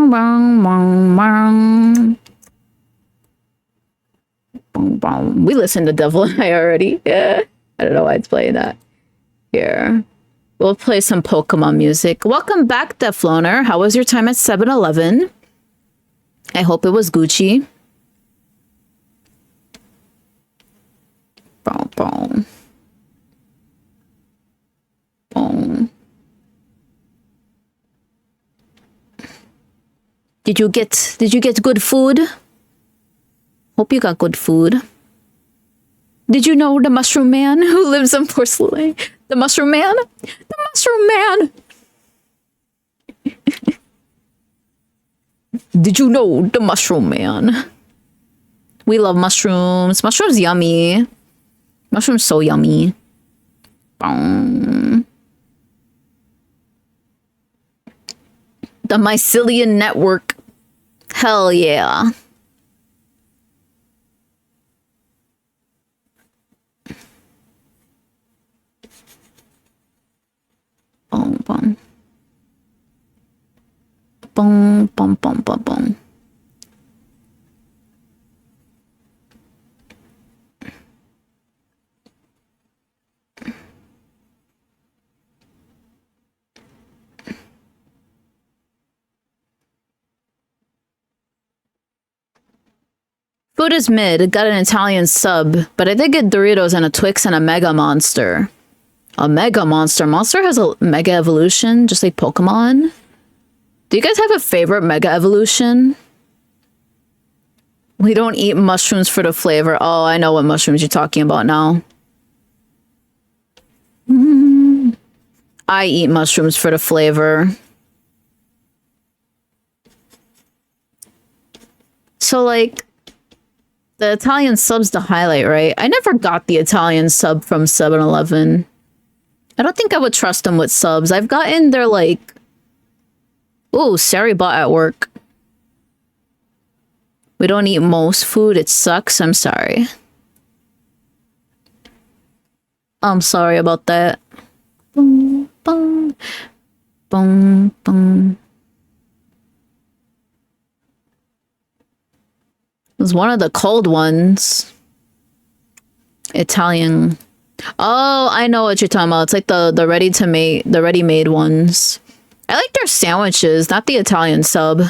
listened to Devil and I already. Yeah. I don't know why it's playing that. Here. We'll play some Pokemon music. Welcome back, Defloner. How was your time at 7-Eleven? I hope it was Gucci. Boom, boom. Boom. Did you get good food? Hope you got good food. Did you know the mushroom man who lives in Porcelain? The mushroom man? The mushroom man! Did you know the mushroom man? We love mushrooms. Mushrooms yummy. Mushrooms so yummy. Boom. The Mycelium Network. Hell yeah. Boom, boom. Boom, boom, boom, boom, boom. Food is mid. Got an Italian sub, but I did get Doritos and a Twix and a Mega Monster. A Mega Monster? Monster has a Mega Evolution, just like Pokemon. Do you guys have a favorite Mega Evolution? We don't eat mushrooms for the flavor. Oh, I know what mushrooms you're talking about now. I eat mushrooms for the flavor. So, like, the Italian sub's the highlight, right? I never got the Italian sub from 7-Eleven. I don't think I would trust them with subs. I've gotten their, like... Ooh, Sari bought at work. We don't eat most food. It sucks. I'm sorry. I'm sorry about that. Boom, boom. Boom, boom. It was one of the cold ones. Italian. Oh, I know what you're talking about. It's like the ready-made ones. I like their sandwiches, not the Italian sub.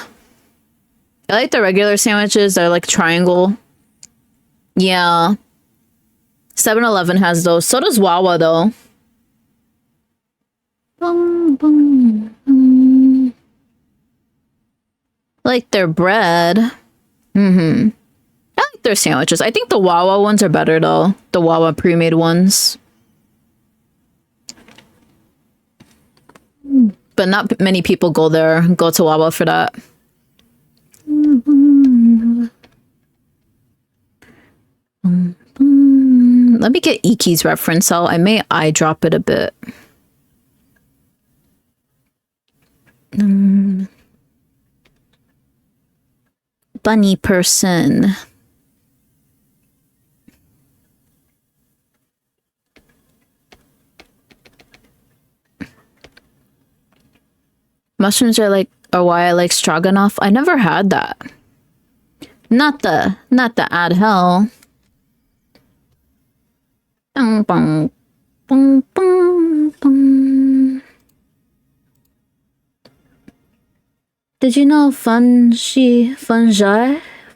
I like the regular sandwiches. They're like triangle. Yeah. 7-Eleven has those. So does Wawa, though. Boom, boom, boom. I like their bread. I like their sandwiches. I think the Wawa ones are better, though. The Wawa pre-made ones. But not many people go to Wawa for that. Let me get Iki's reference out. I may eye drop it a bit. Bunny person. Mushrooms are why I like stroganoff. I never had that. Not the add hell. Bum, bum, bum, bum, bum. Did you know fungi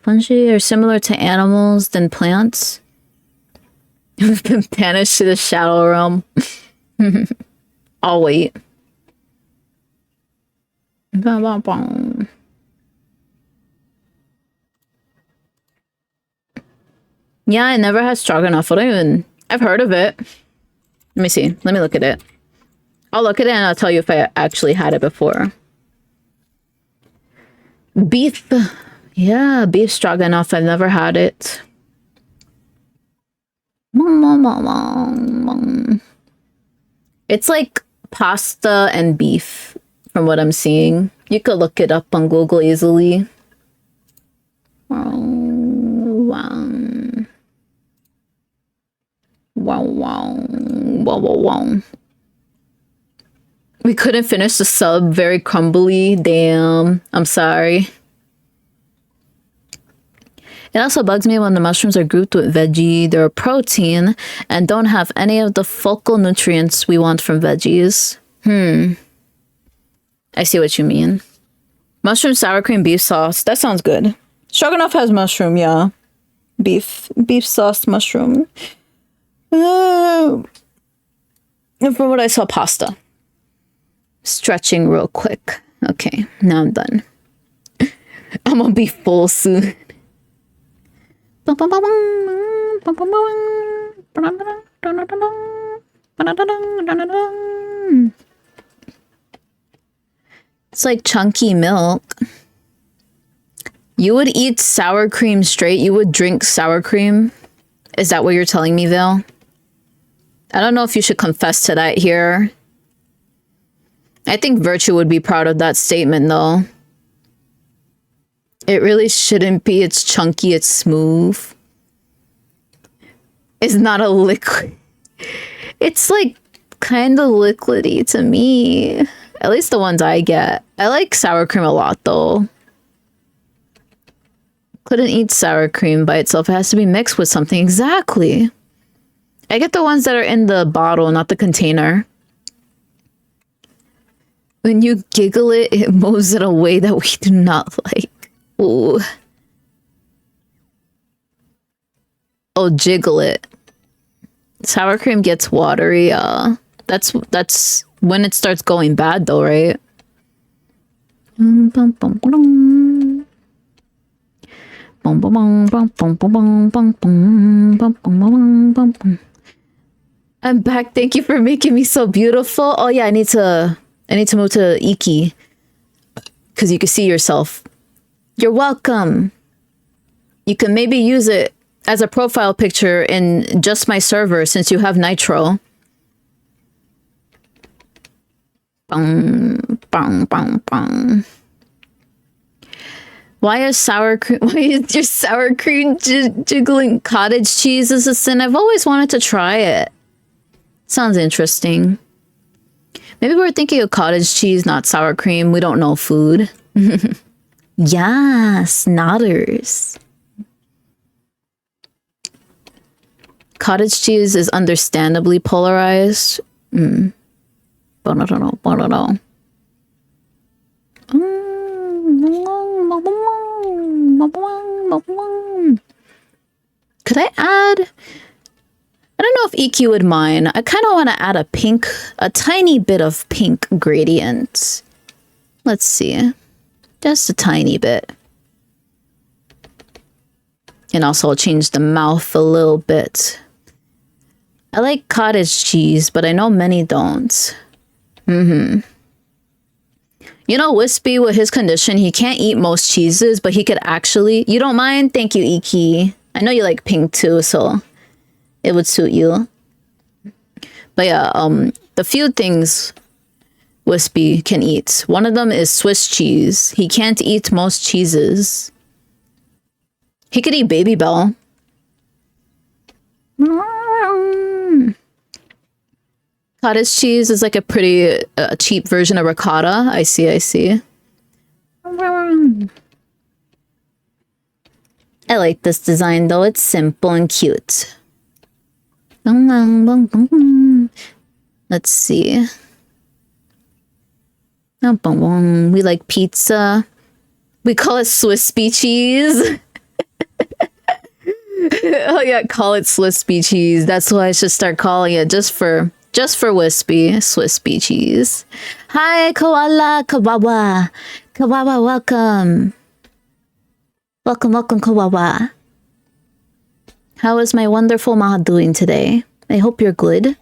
are similar to animals than plants? We've been banished to the shadow realm. I'll wait. Yeah, I never had stroganoff. I've heard of it. Let me see. Let me look at it. I'll look at it and I'll tell you if I actually had it before. Beef. Yeah, beef stroganoff. I've never had it. It's like pasta and beef from what I'm seeing. You could look it up on Google easily. Wow. We couldn't finish the sub, very crumbly. Damn, I'm sorry. It also bugs me when the mushrooms are grouped with veggie. They're a protein and don't have any of the focal nutrients we want from veggies. I see what you mean. Mushroom sour cream beef sauce. That sounds good. Stroganoff has mushroom, yeah. Beef sauce mushroom. And from what I saw, pasta. Stretching real quick. Okay, now I'm done. I'm gonna be full soon. It's like chunky milk. You would eat sour cream straight? You would drink sour cream? Is that what you're telling me, Vale? I don't know if you should confess to that here. I think Virtue would be proud of that statement, though. It really shouldn't be. It's chunky. It's smooth. It's not a liquid. It's like kind of liquidy to me. At least the ones I get. I like sour cream a lot, though. Couldn't eat sour cream by itself. It has to be mixed with something. Exactly. I get the ones that are in the bottle, not the container. When you giggle it, it moves in a way that we do not like. Ooh. Oh, jiggle it. Sour cream gets watery. That's when it starts going bad, though, right? I'm back. Thank you for making me so beautiful. Oh yeah, I need to move to Iki because you can see yourself. You're welcome. You can maybe use it as a profile picture in just my server since you have Nitro. Bong, bong, bong, bong. Why is your sour cream jiggling? Cottage cheese is a sin? I've always wanted to try it. Sounds interesting. Maybe we're thinking of cottage cheese, not sour cream. We don't know food. Yeah, snotters. Cottage cheese is understandably polarized. But I don't know. Could I add? I don't know if EQ would mind. I kind of want to add a tiny bit of pink gradient. Let's see. Just a tiny bit. And also I'll change the mouth a little bit. I like cottage cheese, but I know many don't. You know, Wispy, with his condition, he can't eat most cheeses, but he could actually... You don't mind? Thank you, Iki. I know you like pink too, so it would suit you. But yeah, the few things Wispy can eat. One of them is Swiss cheese. He can't eat most cheeses. He could eat Baby Bell. Cottage cheese is like a pretty cheap version of ricotta. I see, I see. I like this design though. It's simple and cute. Let's see. We like pizza. We call it Swiss cheese. Oh yeah, call it Swiss cheese. That's what I should start calling it, just for wispy Swiss cheese. Hi, koala, kawawa, kawawa, welcome, welcome, kawawa. How is my wonderful ma doing today? I hope you're good.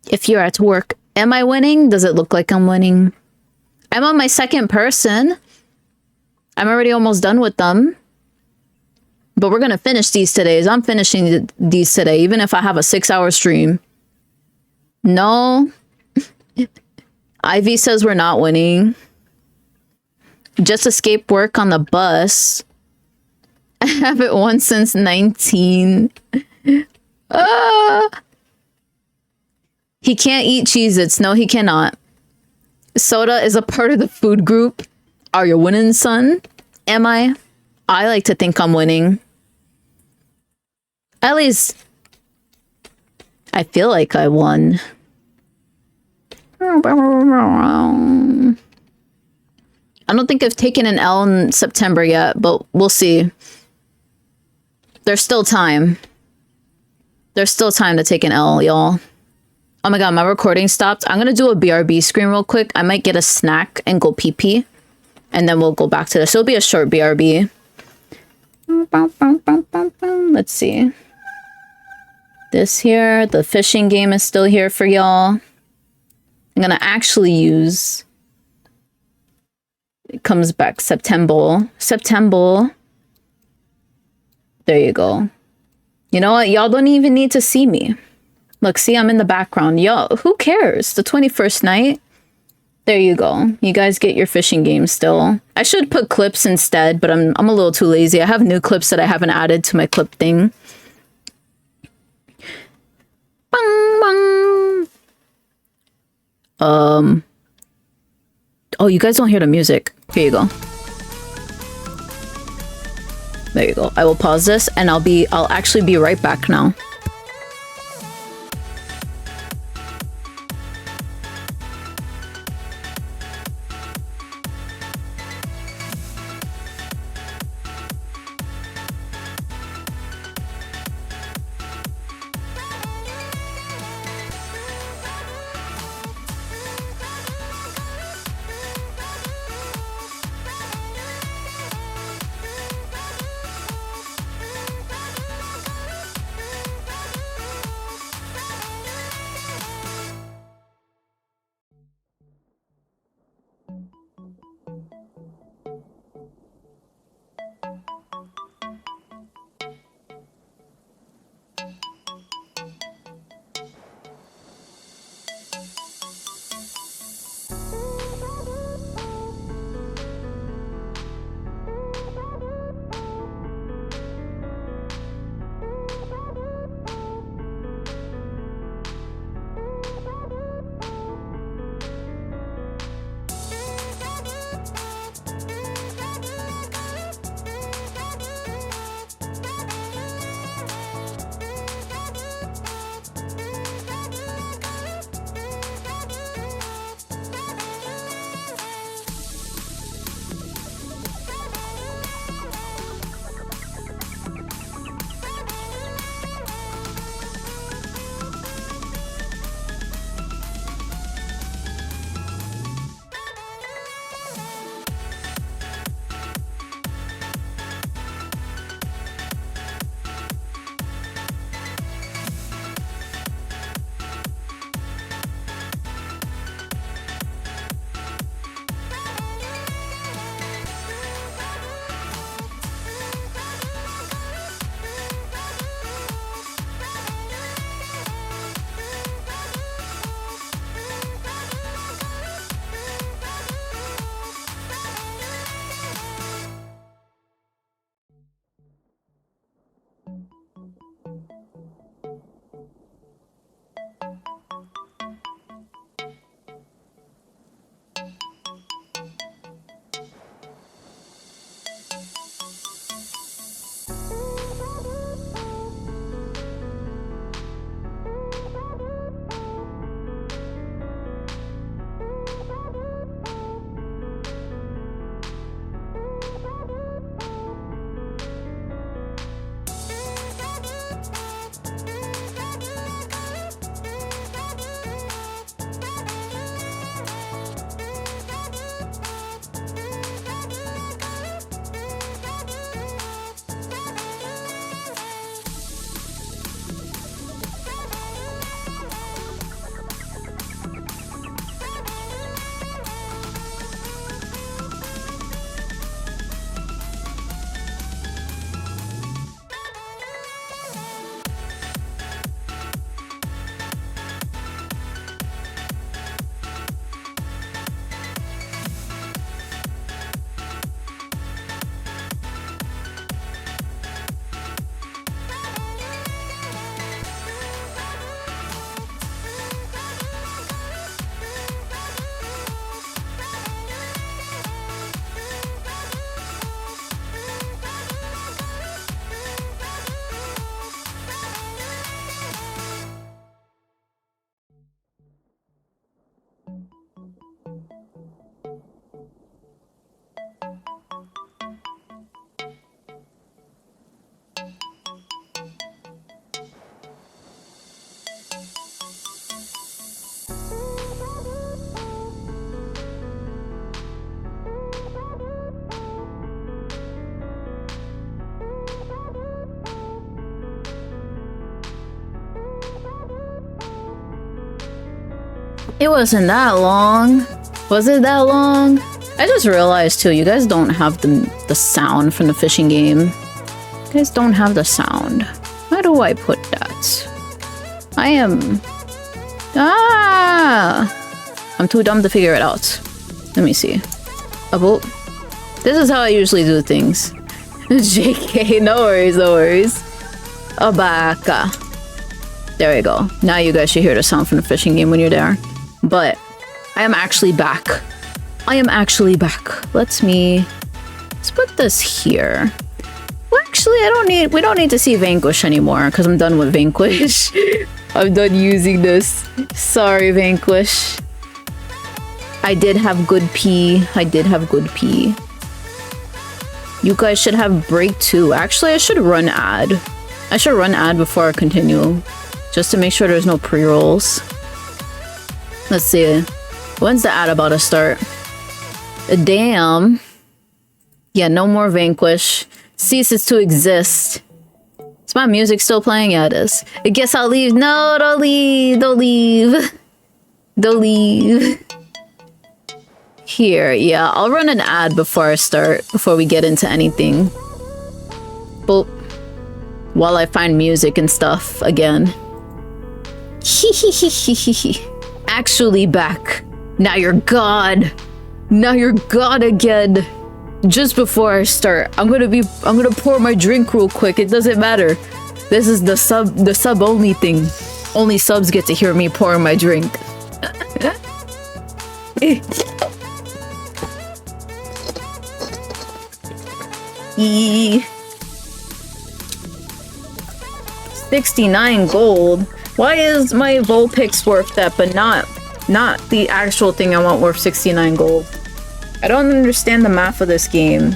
If you're at work, am I winning? Does it look like I'm winning? I'm on my second person. I'm already almost done with them. But we're going to finish these today. I'm finishing these today, even if I have a 6-hour stream. No. Ivy says we're not winning. Just escaped work on the bus. I haven't won since 19. He can't eat Cheez-Its. No, he cannot. Soda is a part of the food group. Are you winning, son? Am I? I like to think I'm winning. At least I feel like I won. I don't think I've taken an L in September yet, but we'll see. There's still time. There's still time to take an L, y'all. Oh my god, my recording stopped. I'm gonna do a BRB screen real quick. I might get a snack and go pee-pee. And then we'll go back to this. It'll be a short BRB. Let's see. This here, the fishing game is still here for y'all. I'm gonna actually use... It comes back September. There you go. You know what? Y'all don't even need to see me. Look, see, I'm in the background. Yo, who cares? The 21st night. There you go. You guys get your fishing game still. I should put clips instead, but I'm a little too lazy. I have new clips that I haven't added to my clip thing. Bang, bang. Oh, you guys don't hear the music. Here you go. There you go. I will pause this and I'll actually be right back now. It wasn't that long. Was it that long? I just realized too, you guys don't have the sound from the fishing game. You guys don't have the sound. How do I put that? I am... Ah! I'm too dumb to figure it out. Let me see. Oh, this is how I usually do things. JK, no worries, no worries. Abaka. There we go. Now you guys should hear the sound from the fishing game when you're there. But I am actually back. I am actually back. Let's put this here. Well, actually, we don't need to see Vanquish anymore because I'm done with Vanquish. I'm done using this. Sorry, Vanquish. I did have good pee. I did have good pee. You guys should have break too. Actually, I should run ad. I should run ad before I continue. Just to make sure there's no pre-rolls. Let's see. When's the ad about to start? Damn. Yeah, no more Vanquish. Ceases to exist. Is my music still playing? Yeah, it is. I guess I'll leave. No, don't leave. Don't leave. Don't leave. Here, yeah, I'll run an ad before I start, before we get into anything. Boop. While I find music and stuff again. Actually back. Now you're gone. Now you're gone again. Just before I start, I'm gonna pour my drink real quick. It doesn't matter. This is the sub only thing. Only subs get to hear me pour my drink. E 69 gold. Why is my Vulpix worth that, but not the actual thing I want worth 69 gold? I don't understand the math of this game.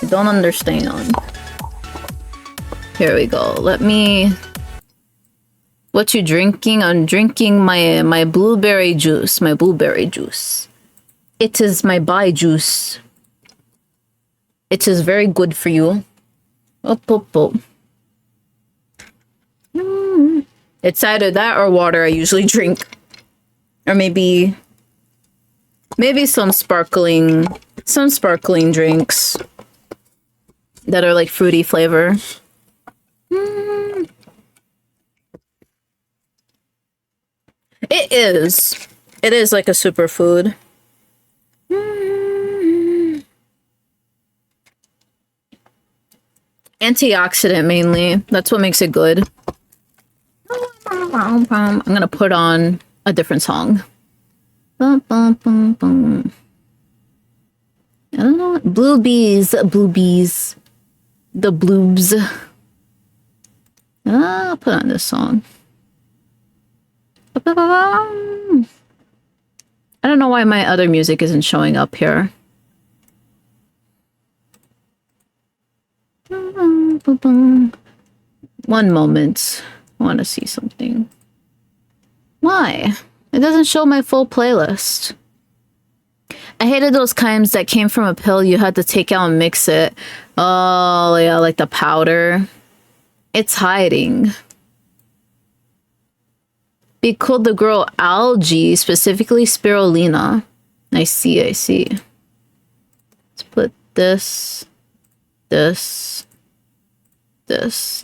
I don't understand. Here we go. Let me... What you drinking? I'm drinking my blueberry juice. My blueberry juice. It is my buy juice. It is very good for you. Oh. It's either that or water I usually drink. Or maybe some sparkling drinks that are like fruity flavor. It is like a superfood. Antioxidant mainly. That's what makes it good. I'm gonna put on a different song. I don't know. Blue bees. The bloobs. I'll put on this song. I don't know why my other music isn't showing up here. One moment. I want to see something. Why? It doesn't show my full playlist. I hated those kinds that came from a pill you had to take out and mix it. Oh, yeah, like the powder. It's hiding. Be cool to grow algae, specifically spirulina. I see. Let's put this.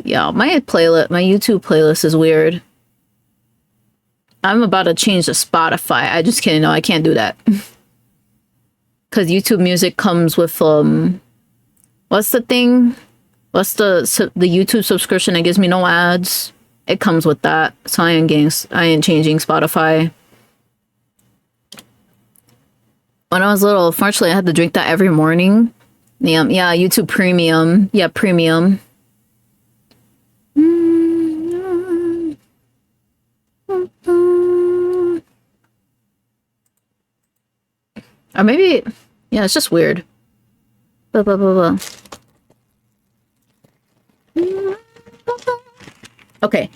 Yeah, my YouTube playlist is weird. I'm about to change to Spotify. I just can't. No, I can't do that. Because YouTube music comes with what's the thing? What's the YouTube subscription that gives me no ads? It comes with that. So I ain't changing Spotify. When I was little, unfortunately, I had to drink that every morning. Yeah, YouTube Premium. Yeah, Premium. Or maybe, yeah, it's just weird. Blah, blah, blah, blah. Okay.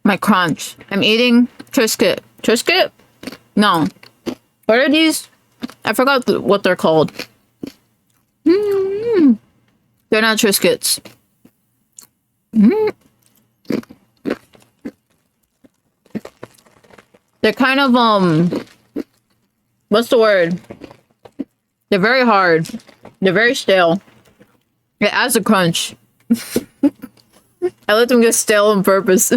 My crunch. I'm eating Triscuit. Triscuit? No. What are these? I forgot what they're called. They're not Triscuits. They're kind of, what's the word? They're very hard. They're very stale. It adds a crunch. I let them get stale on purpose.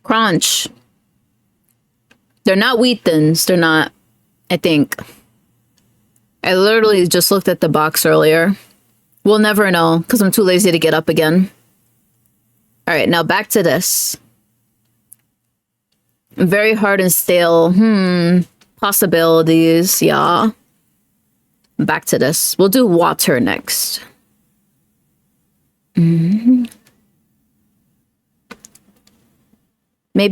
Crunch. They're not wheat thins. They're not, I think. I literally just looked at the box earlier. We'll never know because I'm too lazy to get up again. All right, now back to this. Very hard and stale. Possibilities, yeah. Back to this. We'll do water next. Maybe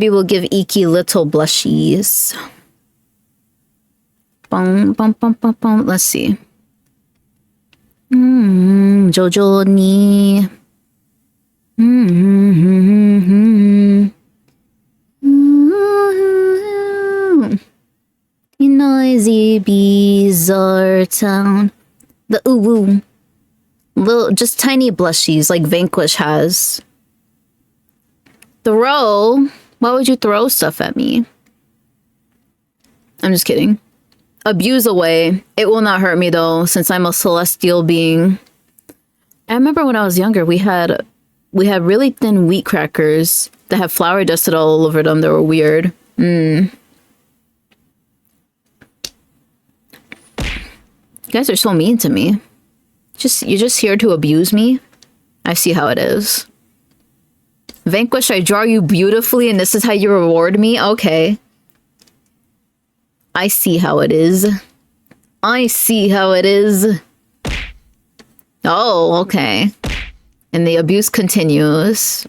we'll give Iki little blushies. Bum, bum, bum, bum, bum. Let's see. Jojo ni. Noisy bizarre town. The ooh. Little, just tiny blushies like Vanquish has. Throw? Why would you throw stuff at me? I'm just kidding. Abuse away. It will not hurt me though, since I'm a celestial being. I remember when I was younger, we had really thin wheat crackers that had flour dusted all over them. They were weird. You guys are so mean to me. You're just here to abuse me? I see how it is. Vanquish, I draw you beautifully and this is how you reward me? Okay. I see how it is. I see how it is. Oh, okay. And the abuse continues.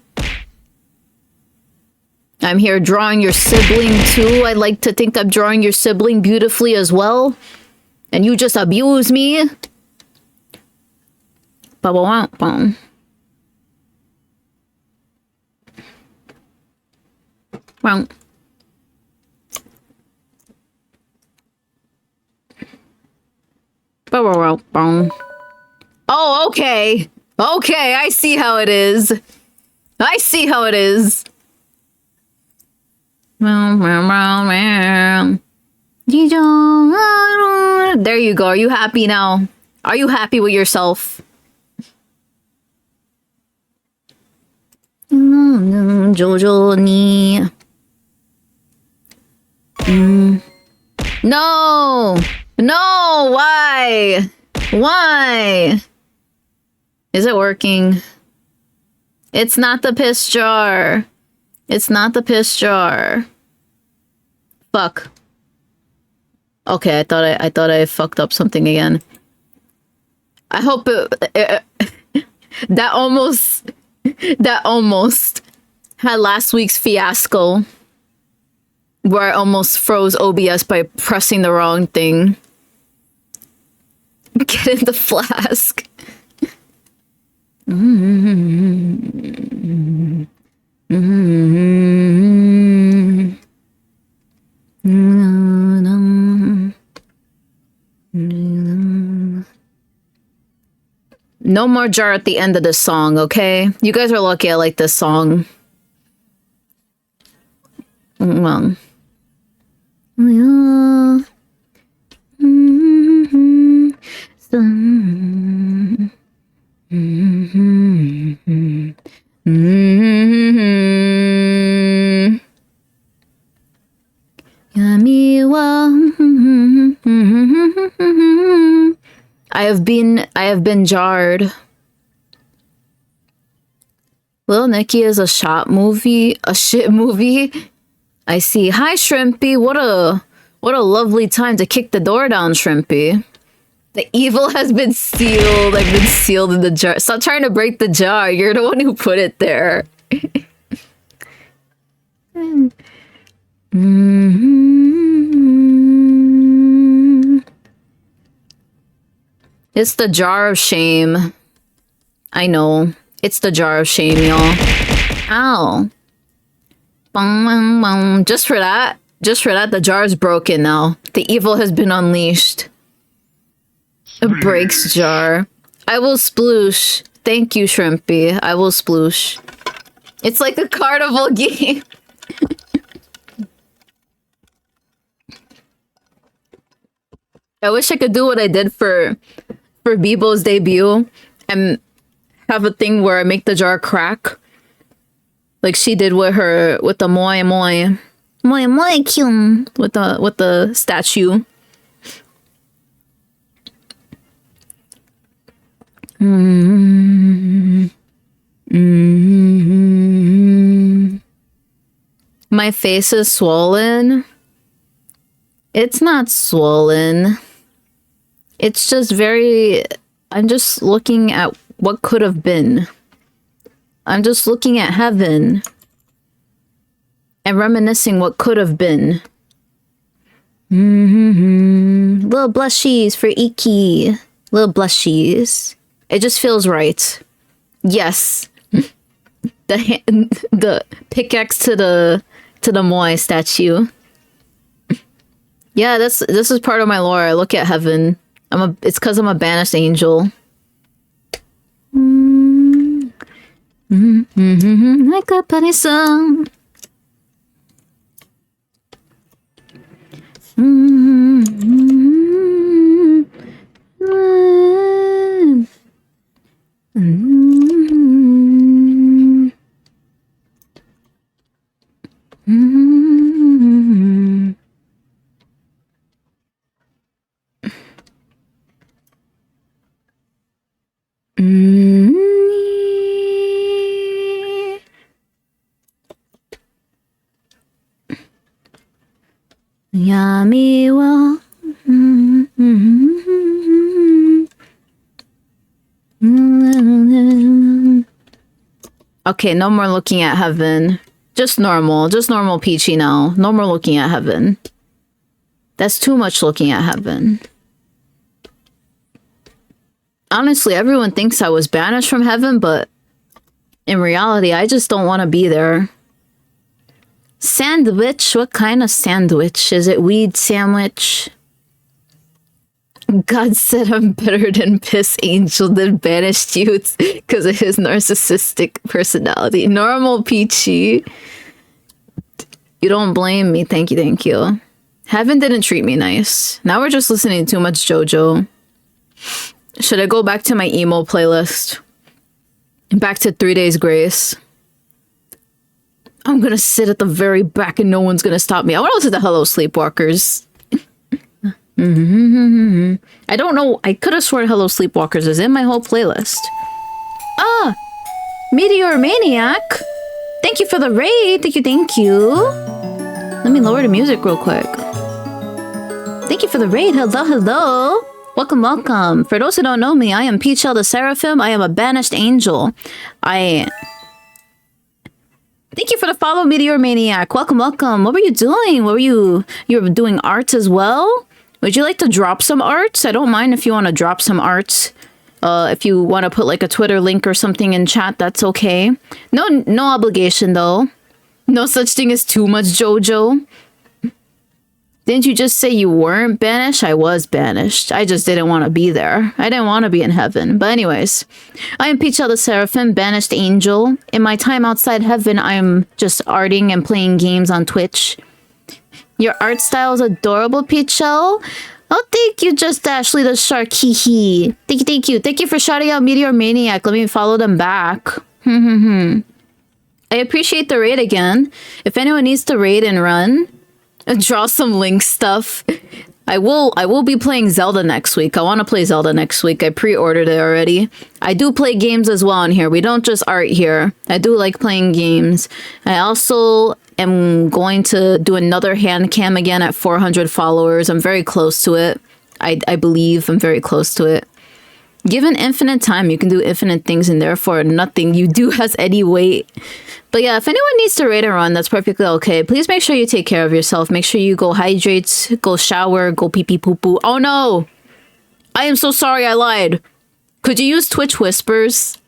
I'm here drawing your sibling too. I like to think I'm drawing your sibling beautifully as well. And you just abuse me? Ba-ba-wah-bum. Well. Ba-ba-wah-bum. Oh, okay. Okay, I see how it is. I see how it is. There you go. Are you happy now? Are you happy with yourself? Jojo ni. No! No! Why? Why? Is it working? It's not the piss jar. It's not the piss jar. Fuck. Okay, I thought I fucked up something again. I hope it that almost had last week's fiasco where I almost froze OBS by pressing the wrong thing. Get in the flask. No more jar at the end of this song, okay? You guys are lucky I like this song. Well. I have been jarred. Lil Nicky is a shit movie. I see. Hi, Shrimpy. What a lovely time to kick the door down, Shrimpy. The evil has been sealed. I've been sealed in the jar. Stop trying to break the jar. You're the one who put it there. It's the jar of shame. I know. It's the jar of shame, y'all. Ow. Just for that, the jar is broken now. The evil has been unleashed. A breaks jar. I will sploosh. Thank you, Shrimpy. I will sploosh. It's like a carnival game. I wish I could do what I did for Bebo's debut and have a thing where I make the jar crack. Like she did with the moi moi. Moi moi kyun. With the statue. My face is swollen. It's not swollen. It's just very... I'm just looking at what could have been. I'm just looking at heaven. And reminiscing what could have been. Little blushies for Iki. Little blushies. It just feels right. Yes. The pickaxe to the Moai statue. Yeah, this is part of my lore. I look at heaven. It's because I'm a banished angel. Like a penny song. Yummy wa. Okay, no more looking at heaven. Just normal Peachy now. No more looking at heaven. That's too much looking at heaven. Honestly, everyone thinks I was banished from heaven, but in reality, I just don't want to be there. Sandwich? What kind of sandwich? Is it weed sandwich? God said I'm better than Piss Angel than banished youths because of his narcissistic personality. Normal Peachy. You don't blame me. Thank you, thank you. Heaven didn't treat me nice. Now we're just listening to too much JoJo. Should I go back to my emo playlist? Back to 3 Days Grace. I'm gonna sit at the very back and no one's gonna stop me. I want to listen to Hello Sleepwalkers. I don't know. I could have sworn Hello Sleepwalkers is in my whole playlist. Ah! Meteor Maniac! Thank you for the raid! Thank you, thank you! Let me lower the music real quick. Thank you for the raid. Hello, hello! Welcome, welcome. For those who don't know me, I am Peachael the Seraphim. I am a banished angel. Thank you for the follow, Meteor Maniac. Welcome, welcome. What were you doing? You were doing art as well? Would you like to drop some arts? I don't mind if you want to drop some arts. If you want to put like a Twitter link or something in chat, that's okay. No obligation though. No such thing as too much JoJo. Didn't you just say you weren't banished? I was banished. I just didn't want to be there. I didn't want to be in heaven. But anyways, I am Peachael the Seraphim, banished angel. In my time outside heaven, I am just arting and playing games on Twitch. Your art style is adorable, Peachael. Oh, thank you, Just Ashley the Shark. Hee hee. Thank you, thank you. Thank you for shouting out Meteor Maniac. Let me follow them back. I appreciate the raid again. If anyone needs to raid and run, draw some Link stuff. I will be playing Zelda next week. I want to play Zelda next week. I pre-ordered it already. I do play games as well in here. We don't just art here. I do like playing games. I also am going to do another hand cam again at 400 followers. I'm very close to it. I believe I'm very close to it. Given infinite time, you can do infinite things, and therefore nothing you do has any weight. But yeah, if anyone needs to raid and run, that's perfectly okay. Please make sure you take care of yourself. Make sure you go hydrate, go shower, go pee pee poo poo. Oh no! I am so sorry I lied. Could you use Twitch Whispers?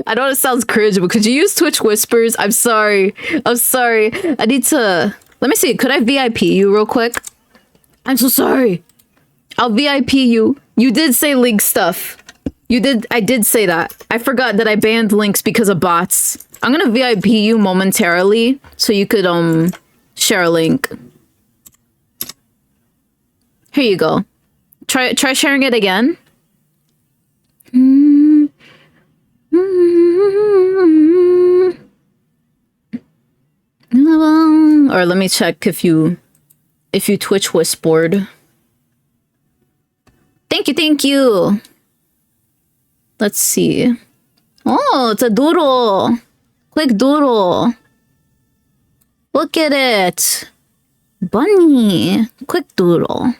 I know it sounds cringe, but could you use Twitch Whispers? I'm sorry. I'm sorry. I need to... Let me see. Could I VIP you real quick? I'm so sorry. I'll VIP you. You did say link stuff. You did. I did say that. I forgot that I banned links because of bots. I'm gonna VIP you momentarily so you could share a link. Here you go. Try sharing it again. Or let me check if you Twitch whispered. Thank you. Let's see. Oh, it's a doodle. Quick doodle. Look at it. Bunny. Quick doodle.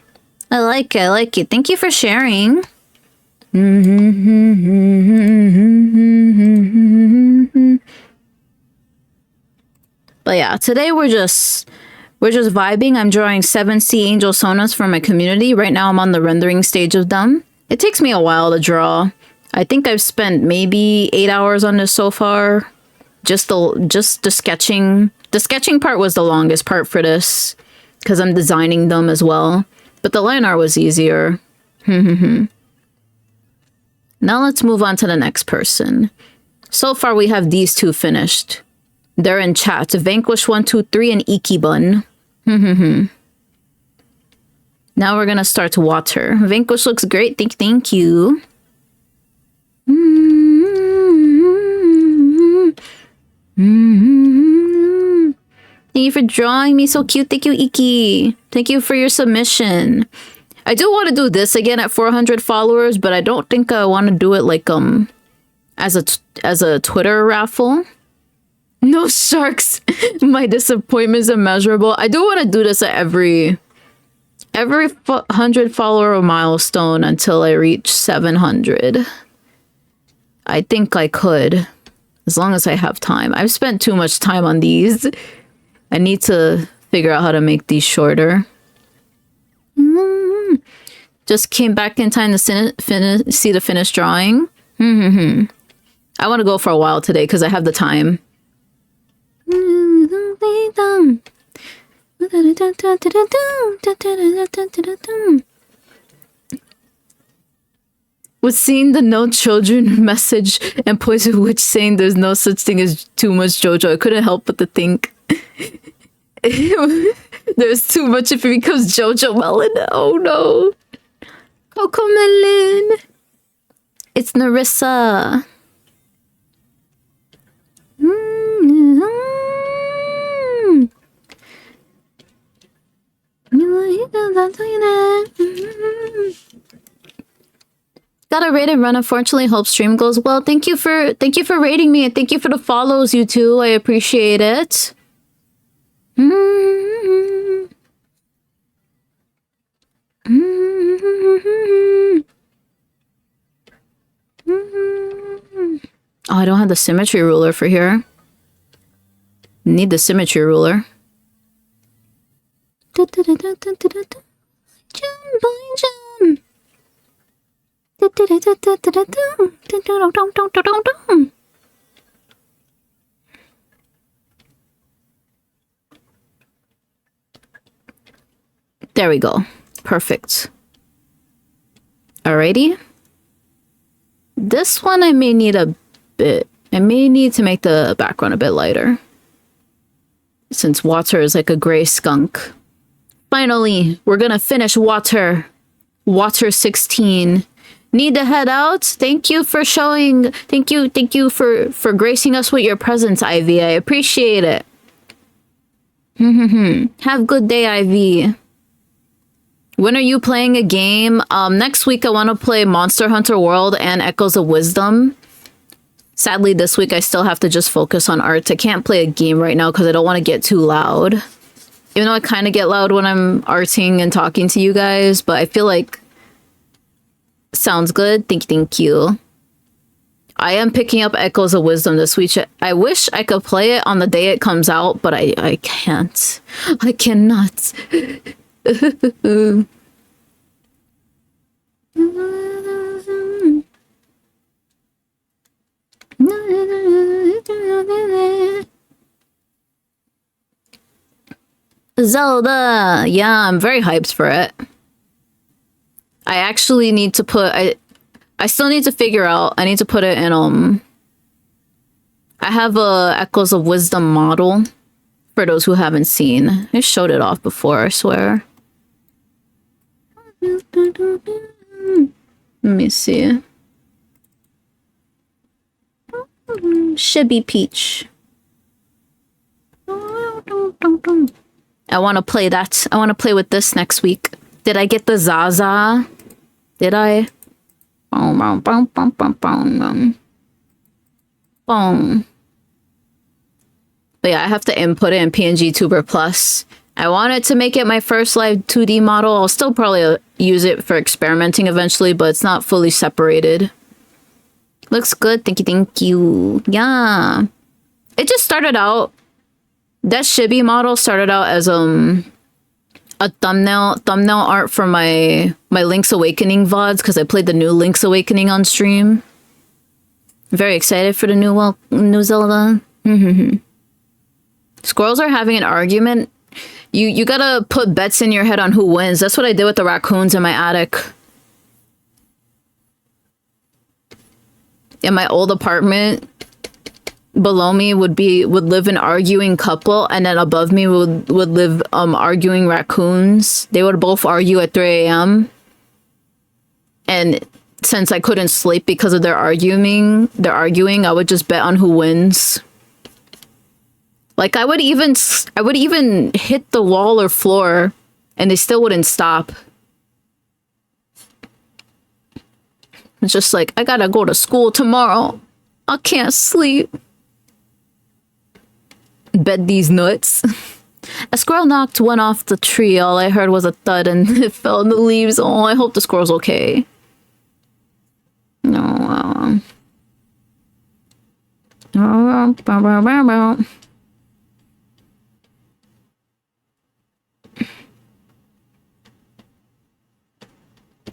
I like it. Thank you for sharing. But yeah, today we're just vibing. I'm drawing 7 sea angel sonas for my community. Right now I'm on the rendering stage of them. It takes me a while to draw. I think I've spent maybe 8 hours on this so far. Just the sketching. The sketching part was the longest part for this because I'm designing them as well. But the line art was easier. Now let's move on to the next person. So far we have these two finished. They're in chat. Vanquish 123 and Ikibun. Now we're gonna start to water. Vanquish looks great. Thank you. Thank you for drawing me so cute. Thank you, Iki. Thank you for your submission. I do want to do this again at 400 followers, but I don't think I want to do it like as a Twitter raffle. No sharks. My disappointment is immeasurable. I do want to do this at every 100 follower milestone until I reach 700. I think I could, as long as I have time. I've spent too much time on these. I need to figure out how to make these shorter. Just came back in time to see the finished drawing. I want to go for a while today because I have the time. Was seeing the no children message and Poison Witch saying there's no such thing as too much JoJo. I couldn't help but to think there's too much if it becomes JoJo Melon. Oh no. Coco Melon. It's Narissa. Got a raid and run. Unfortunately, hope stream goes well. Thank you for raiding me and thank you for the follows, you two. I appreciate it. Oh, I don't have the symmetry ruler for here. Need the symmetry ruler. There we go. Perfect. Alrighty. This one I may need a bit. I may need to make the background a bit lighter, since water is like a gray skunk. Finally, we're gonna finish water. Water 16. Need to head out. Thank you for showing. Thank you for gracing us with your presence, Ivy. I appreciate it. Have a good day, Ivy. When are you playing a game? Next week I want to play Monster Hunter World and Echoes of Wisdom. Sadly, this week I still have to just focus on art. I can't play a game right now because I don't want to get too loud. Even though I kind of get loud when I'm arting and talking to you guys, but I feel like sounds good. Thank you. I am picking up Echoes of Wisdom this week. I wish I could play it on the day it comes out, but I can't. I cannot. Zelda! Yeah, I'm very hyped for it. I actually need to put... I still need to figure out... I need to put it in, I have a Echoes of Wisdom model. For those who haven't seen. I showed it off before, I swear. Let me see. Shibby Peach. I want to play that. I want to play with this next week. Did I get the Zaza? Did I? Boom. But yeah, I have to input it in PNGTuber Plus. I wanted to make it my first live 2D model. I'll still probably use it for experimenting eventually, but it's not fully separated. Looks good. Thank you, thank you. Yeah. It just started out... That Chibi model started out as a thumbnail art for my Link's Awakening VODs, because I played the new Link's Awakening on stream. Very excited for the new Zelda. Squirrels are having an argument. You gotta put bets in your head on who wins. That's what I did with the raccoons in my attic. In my old apartment, below me would live an arguing couple, and then above me would live arguing raccoons. They would both argue at 3 a.m. And since I couldn't sleep because of their arguing, I would just bet on who wins. Like I would even hit the wall or floor and they still wouldn't stop. It's just like, I gotta go to school tomorrow. I can't sleep. Bet these nuts. A squirrel knocked one off the tree. All I heard was a thud and it fell in the leaves. Oh, I hope the squirrel's okay. No.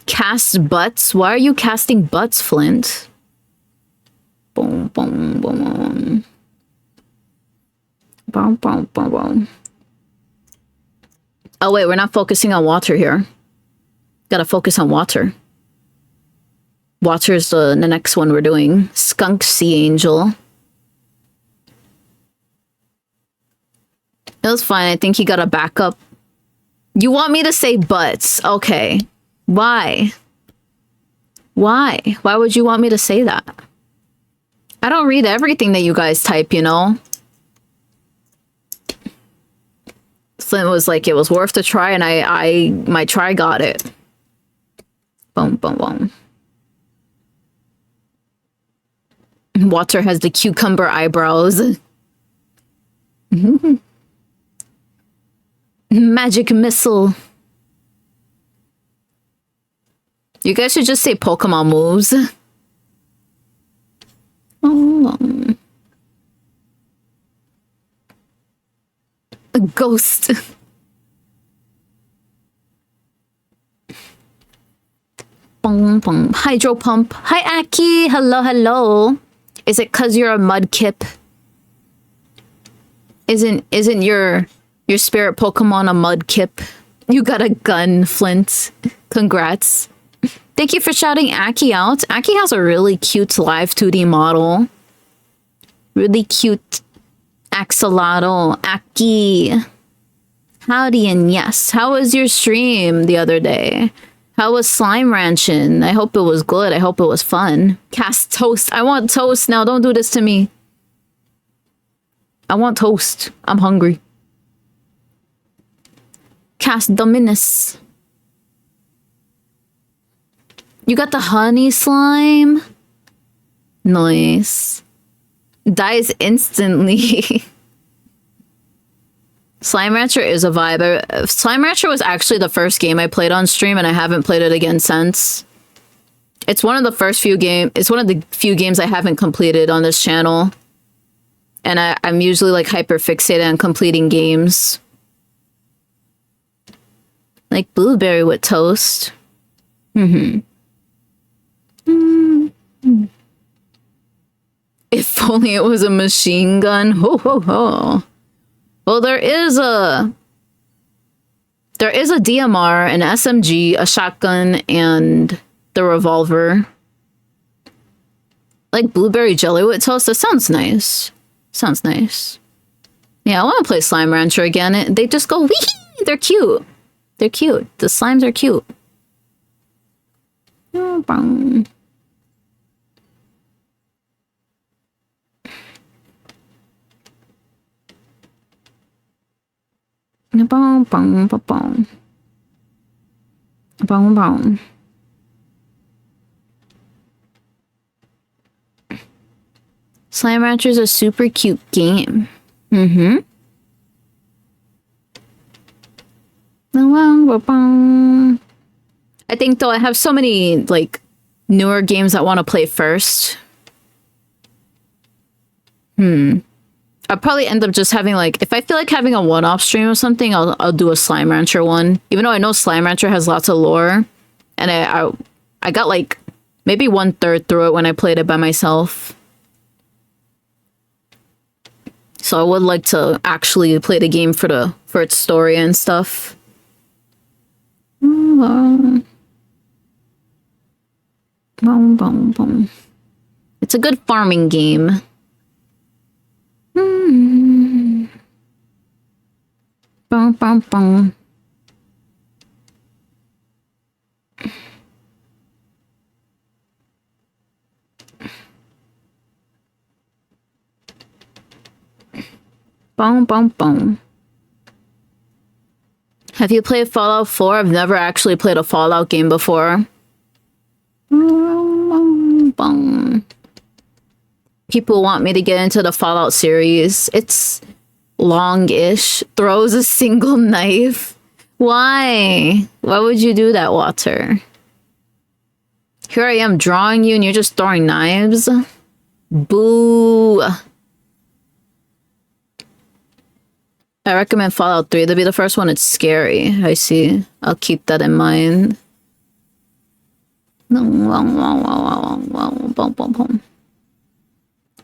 Cast butts? Why are you casting butts, Flint? Boom, boom, boom. Boom, boom, boom, boom. Oh wait, we're not focusing on water here. Gotta focus on water. Water's the next one we're doing. Skunk Sea Angel. It was fine. I think he got a backup. You want me to say butts? Okay. Why? Why? Why would you want me to say that? I don't read everything that you guys type, you know? Flint was like, it was worth a try, and my try got it. Boom, boom, boom. Water has the cucumber eyebrows. Magic missile. You guys should just say Pokemon moves. Oh. A ghost. Bong, bong. Hydro pump. Hi, Aki. Hello, hello. Is it 'cause you're a mudkip? Isn't your spirit Pokemon a mudkip? You got a gun, Flint. Congrats. Thank you for shouting Aki out. Aki has a really cute live 2D model. Really cute axolotl. Aki. Howdy and yes. How was your stream the other day? How was Slime Ranchin'? I hope it was good. I hope it was fun. Cast toast. I want toast now. Don't do this to me. I want toast. I'm hungry. Cast Dominus. You got the honey slime? Nice. Dies instantly. Slime Rancher is a vibe. Slime Rancher was actually the first game I played on stream, and I haven't played it again since. It's one of the first few games. It's one of the few games I haven't completed on this channel. And I'm usually like hyper fixated on completing games. Like blueberry with toast. If only it was a machine gun. Ho ho ho. Well, there is a There is a DMR, an SMG, a shotgun, and the revolver. Like blueberry jelly with toast. That sounds nice. Sounds nice. Yeah, I want to play Slime Rancher again. They just go wee. They're cute. They're cute. The slimes are cute. Slime Rancher is a super cute game. I think though I have so many like newer games I want to play first. I'll probably end up just having like, if I feel like having a one-off stream or something, I'll do a Slime Rancher one. Even though I know Slime Rancher has lots of lore, and I got like maybe 1/3 through it when I played it by myself. So I would like to actually play the game for its story and stuff. It's a good farming game. Have you played Fallout 4? I've never actually played a Fallout game before. People want me to get into the Fallout series. It's long-ish. Throws a single knife. Why? Why would you do that, Water? Here I am drawing you and you're just throwing knives? Boo. I recommend Fallout 3. That'll be the first one. It's scary. I see. I'll keep that in mind.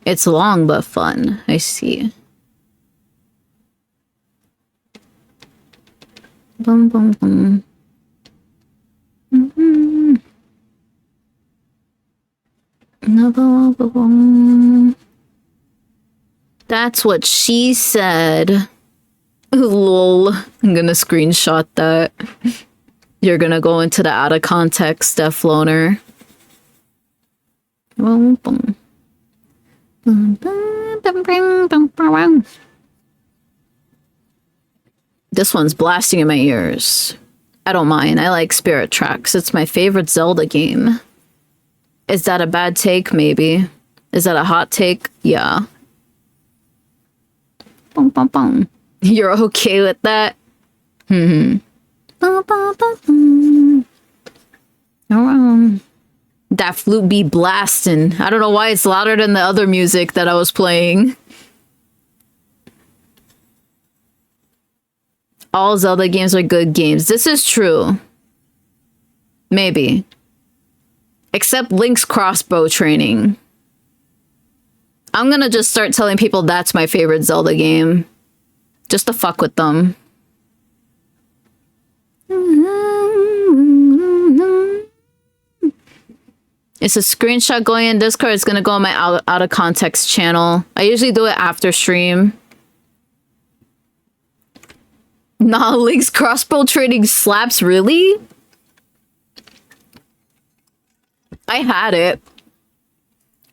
It's long but fun. I see. That's what she said. Lol. I'm gonna screenshot that. You're gonna go into the out of context Def Loner. This one's blasting in my ears. I don't mind. I like Spirit Tracks. It's my favorite Zelda game. Is that a bad take? Maybe. Is that a hot take? Yeah. You're okay with that? That flute be blasting. I don't know why it's louder than the other music that I was playing. All Zelda games are good games. This is true. Maybe. Except Link's crossbow training. I'm gonna just start telling people that's my favorite Zelda game. Just to fuck with them. It's a screenshot going in Discord. It's gonna go on my out of context channel. I usually do it after stream. Nah, Link's crossbow training slaps, really? I had it.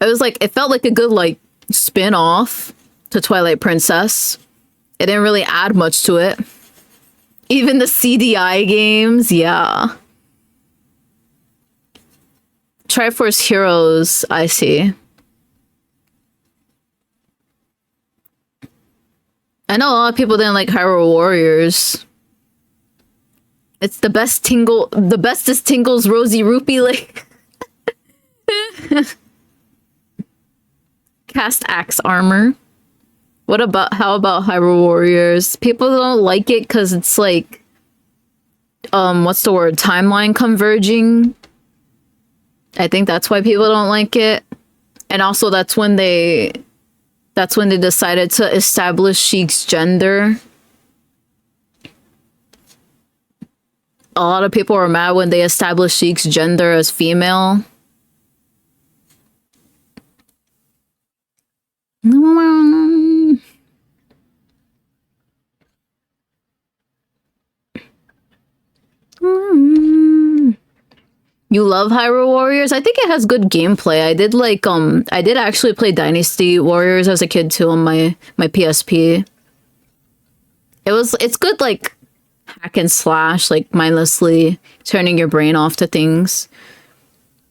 It was like, it felt like a good like spin-off to Twilight Princess. It didn't really add much to it. Even the CDI games, yeah. Triforce Heroes, I see. I know a lot of people didn't like Hyrule Warriors. It's the best tingle, the bestest tingles Rosy Rupee like. Cast axe armor. What about, how about Hyrule Warriors? People don't like it because it's like, what's the word? Timeline converging. I think that's why people don't like it. And also that's when they decided to establish Sheik's gender. A lot of people were mad when they established Sheik's gender as female. You love Hyrule Warriors? I think it has good gameplay. I did like I did actually play Dynasty Warriors as a kid too on my PSP. It's good like hack and slash, like mindlessly turning your brain off to things.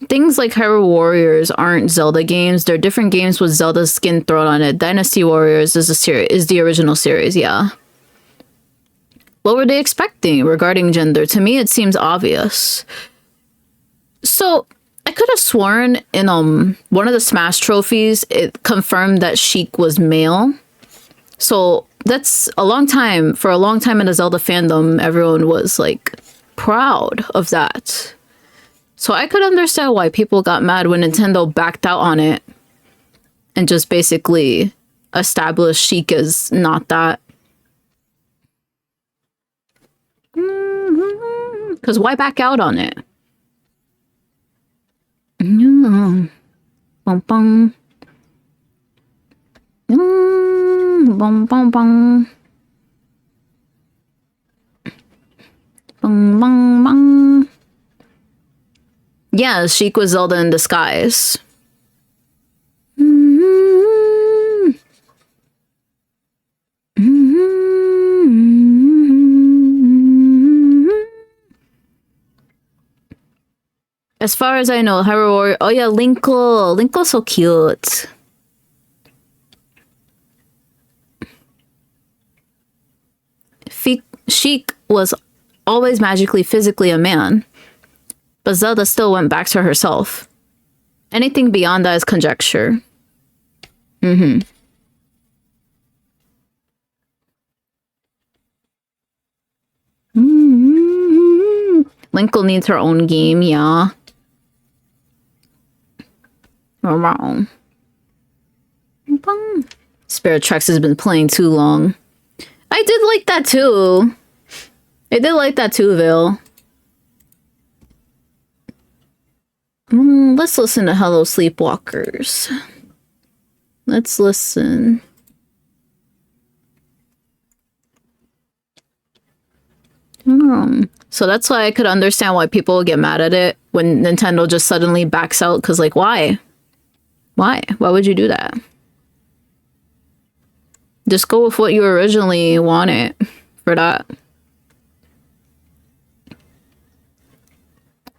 Things like Hyrule Warriors aren't Zelda games. They're different games with Zelda's skin thrown on it. Dynasty Warriors is the original series, yeah. What were they expecting regarding gender? To me, it seems obvious. So, I could have sworn in one of the Smash trophies, it confirmed that Sheik was male. So, that's a long time. For a long time in the Zelda fandom, everyone was, like, proud of that. So, I could understand why people got mad when Nintendo backed out on it and just basically established Sheik as not that. Because why back out on it? Bum bum. Bum bum bum. Bum bum bum. Yeah, Sheik was Zelda in disguise. As far as I know, Hyrule Warrior. Oh yeah, Linkle. Linkle's so cute. Sheik was always magically, physically a man. But Zelda still went back to herself. Anything beyond that is conjecture. Linkle needs her own game, yeah. Spirit Tracks has been playing too long. I did like that too. I did like that too, Vale. Let's listen to Hello Sleepwalkers. Let's listen. So that's why I could understand why people get mad at it when Nintendo just suddenly backs out, because like, why? Why would you do that? Just go with what you originally wanted for that.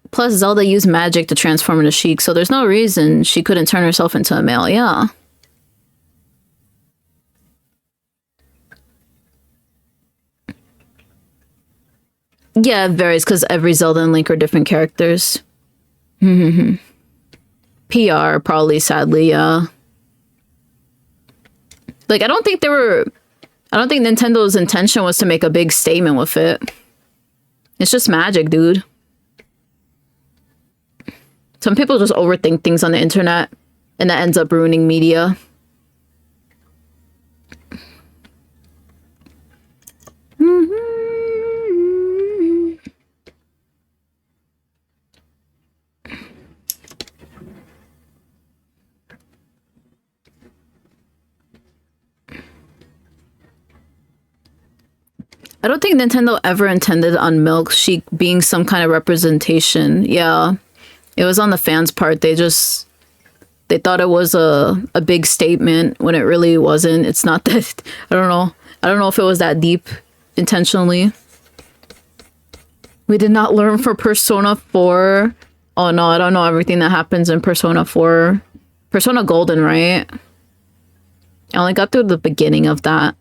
Plus, Zelda used magic to transform into Sheik, so there's no reason she couldn't turn herself into a male, yeah. Yeah, it varies because every Zelda and Link are different characters. PR, probably, sadly, yeah. Like, I don't think Nintendo's intention was to make a big statement with it. It's just magic, dude. Some people just overthink things on the internet, and that ends up ruining media. I don't think Nintendo ever intended on Milk Sheik being some kind of representation. Yeah. It was on the fans' part. They thought it was a big statement when it really wasn't. It's not that, I don't know. I don't know if it was that deep intentionally. We did not learn for Persona 4. Oh no, I don't know everything that happens in Persona 4. Persona Golden, right? I only got through the beginning of that.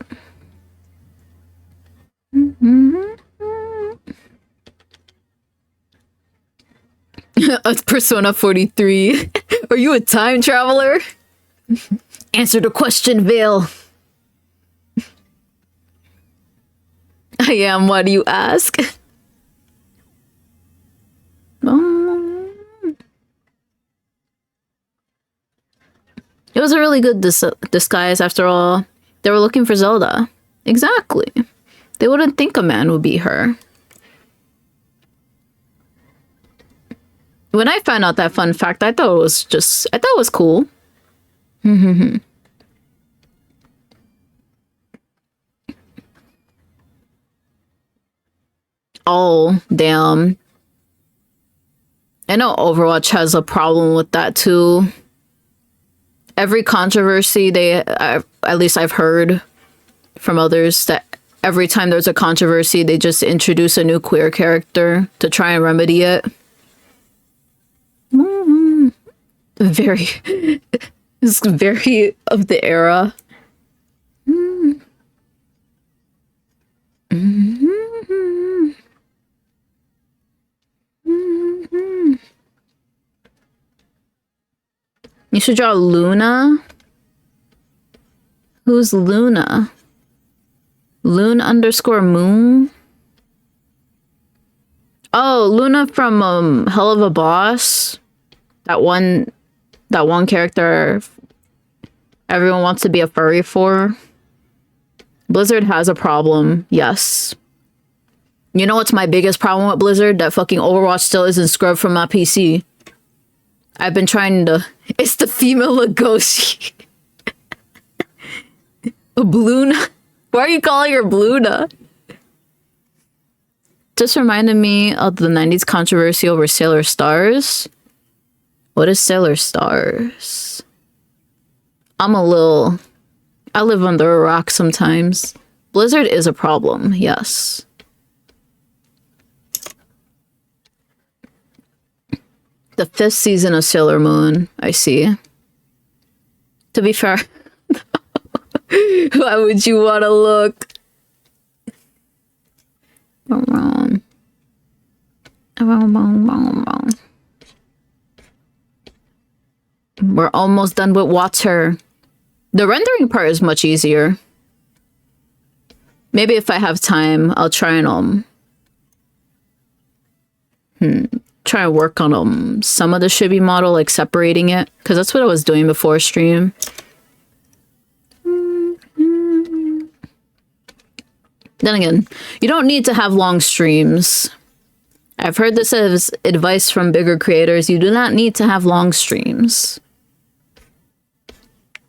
Persona 43. Are you a time traveler? Answer the question, Vale. I am, why do you ask? It was a really good disguise after all. They were looking for Zelda. Exactly. They wouldn't think a man would be her. When I found out that fun fact, I thought it was cool. Oh, damn. I know Overwatch has a problem with that too. Every controversy at least I've heard from others that every time there's a controversy, they just introduce a new queer character to try and remedy it. Very, it's very of the era. You should draw Luna. Who's Luna? Loon_moon? Oh, Luna from Hell of a Boss. That one character everyone wants to be a furry for. Blizzard has a problem, yes. You know what's my biggest problem with Blizzard? That fucking Overwatch still isn't scrubbed from my PC. I've been trying to... It's the female Legoshi. A Bloona? Why are you calling her Bloona? Just reminded me of the 90s controversy over Sailor Stars. What is Sailor Stars? I live under a rock sometimes. Blizzard is a problem, yes. The 5th season of Sailor Moon, I see. To be fair, why would you want to look? We're almost done with water. The rendering part is much easier. Maybe if I have time, I'll try and try and work on some of the chibi model, like separating it, because that's what I was doing before stream. Then again, you don't need to have long streams. I've heard this as advice from bigger creators. You do not need to have long streams.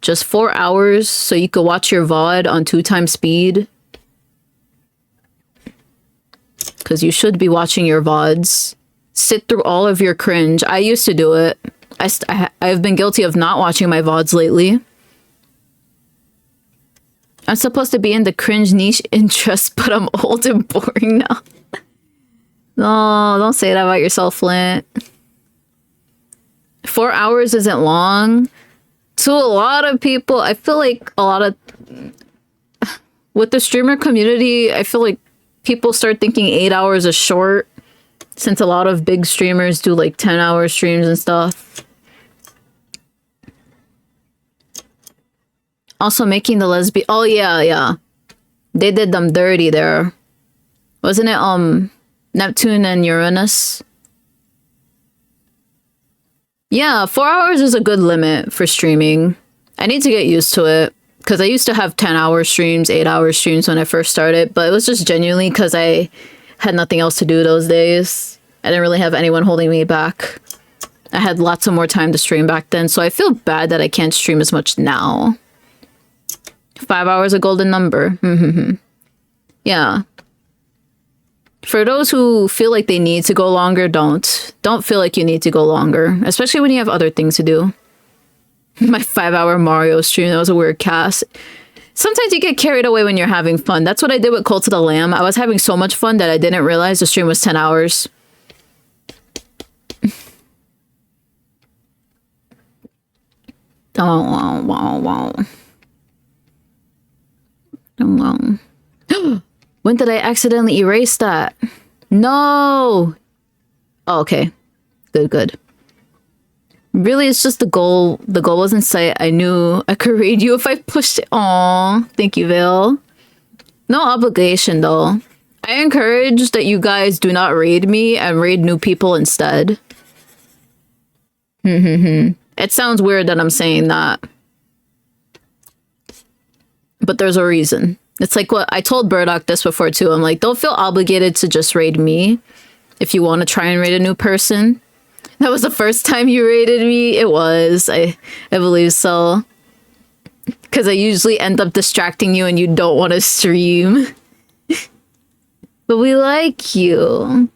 Just 4 hours so you could watch your VOD on 2x speed. Because you should be watching your VODs. Sit through all of your cringe. I used to do it. I've been guilty of not watching my VODs lately. I'm supposed to be in the cringe niche interest, but I'm old and boring now. No, don't say that about yourself, Flint. 4 hours isn't long. To a lot of people, I feel like with the streamer community, I feel like people start thinking 8 hours is short, since a lot of big streamers do like 10-hour streams and stuff. Also making the lesbian... Oh, yeah. They did them dirty there. Wasn't it, Neptune and Uranus? Yeah, 4 hours is a good limit for streaming. I need to get used to it, because I used to have 10-hour streams, 8-hour streams when I first started, but it was just genuinely because I had nothing else to do those days. I didn't really have anyone holding me back. I had lots of more time to stream back then, so I feel bad that I can't stream as much now. 5 hours a golden number. Yeah. For those who feel like they need to go longer, don't feel like you need to go longer, especially when you have other things to do. My 5-hour Mario stream, that was a weird cast. Sometimes you get carried away when you're having fun. That's what I did with Cult of the Lamb. I was having so much fun that I didn't realize the stream was 10 hours. When did I accidentally erase that? No! Oh, okay. Good. Really, it's just the goal. The goal was in sight. I knew I could raid you if I pushed it. Aw, thank you, Vale. No obligation, though. I encourage that you guys do not raid me and raid new people instead. It sounds weird that I'm saying that. But there's a reason. It's like what I told Burdock this before too. I'm like, don't feel obligated to just raid me if you want to try and raid a new person. That was the first time you rated me? It was. I believe so. Because I usually end up distracting you and you don't want to stream. But we like you.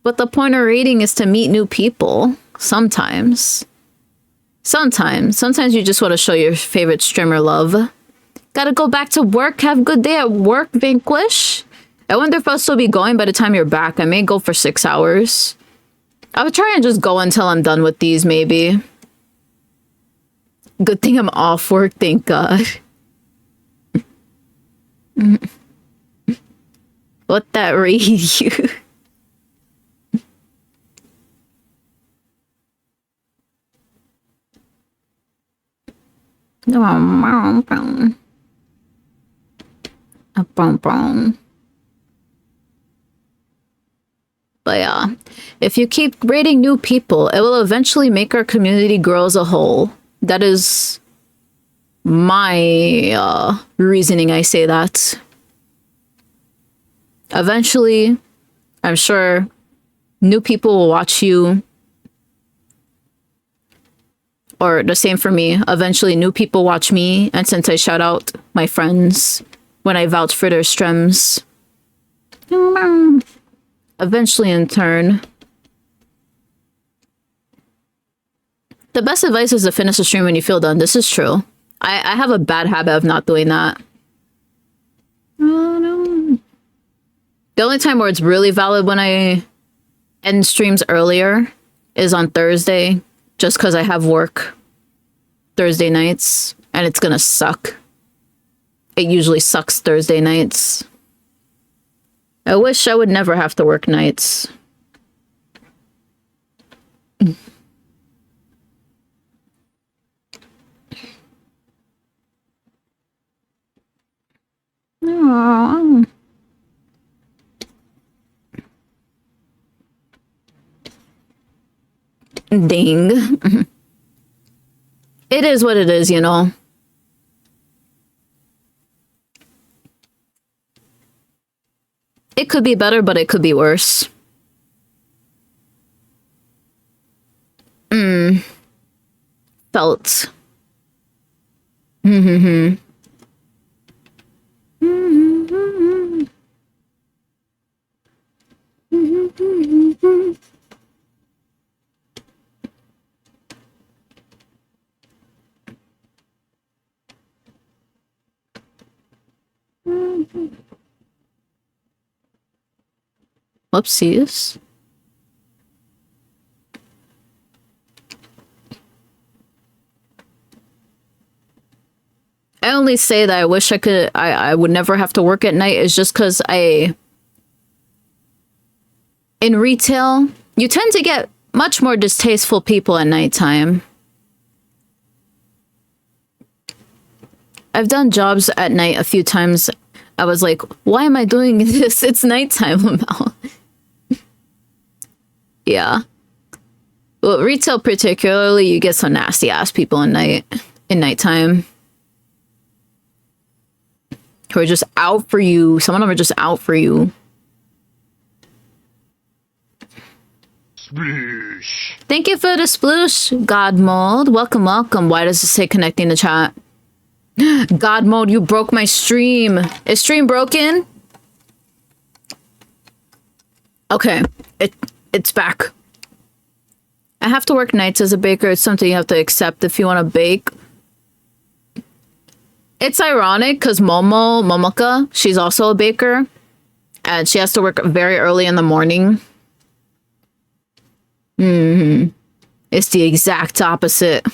But the point of rating is to meet new people. Sometimes. Sometimes you just want to show your favorite streamer love. Gotta go back to work. Have a good day at work, Vanquish. I wonder if I'll still be going by the time you're back. I may go for 6 hours. I would try and just go until I'm done with these, maybe. Good thing I'm off work, thank God. What that rated you? But yeah, if you keep rating new people, it will eventually make our community grow as a whole. That is my reasoning I say that. Eventually, I'm sure new people will watch you. Or the same for me. Eventually, new people watch me. And since I shout out my friends when I vouch for their streams, eventually in turn, the best advice is to finish the stream when you feel done. This is true. I have a bad habit of not doing that. Oh, no. The only time where it's really valid when I end streams earlier is on Thursday, just because I have work Thursday nights, and it's gonna suck. It usually sucks Thursday nights. I wish I would never have to work nights. Aww. Ding. It is what it is, you know. It could be better, but it could be worse. Felt. Whoopsies. I only say that I wish I would never have to work at night is just because in retail, you tend to get much more distasteful people at nighttime. I've done jobs at night a few times. I was like, why am I doing this? It's nighttime. Yeah. Well, retail particularly, you get some nasty ass people in nighttime. Who are just out for you. Some of them are just out for you. Sploosh. Thank you for the sploosh, God Mode. Welcome, welcome. Why does it say connecting the chat? God Mode, you broke my stream. Is stream broken? Okay, it's back. I have to work nights as a baker. It's something you have to accept if you want to bake. It's ironic because Momoka, she's also a baker. And she has to work very early in the morning. It's the exact opposite.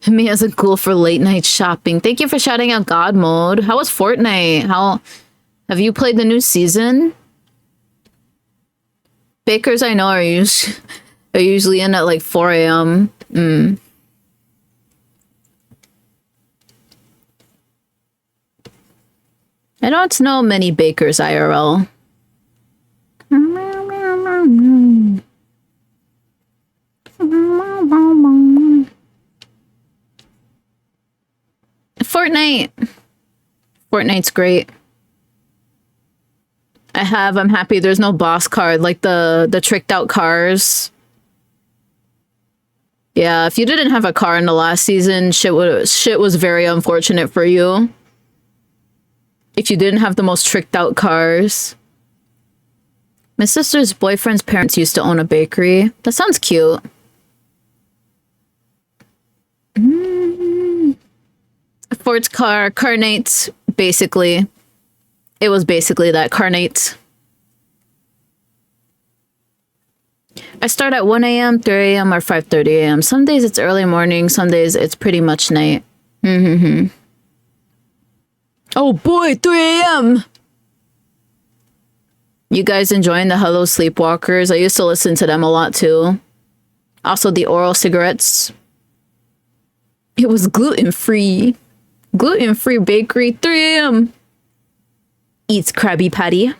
Me as a ghoul for late night shopping. Thank you for shouting out God Mode. How was Fortnite? How have you played the new season? Bakers I know are usually in at like 4 a.m. I don't know many bakers IRL. Fortnite's great. I'm happy there's no boss card like the tricked out cars Yeah, if you didn't have a car in the last season, shit was very unfortunate for you. If you didn't have the most tricked out cars. My sister's boyfriend's parents used to own a bakery. That sounds cute. Ford's carnate, basically. It was basically that, carnate. I start at 1 a.m., 3 a.m., or 5:30 a.m. Some days it's early morning, some days it's pretty much night. Oh boy, 3 a.m. You guys enjoying the Hello Sleepwalkers? I used to listen to them a lot too. Also the oral cigarettes. It was gluten-free. Gluten-free bakery, 3 a.m. Eats Krabby Patty.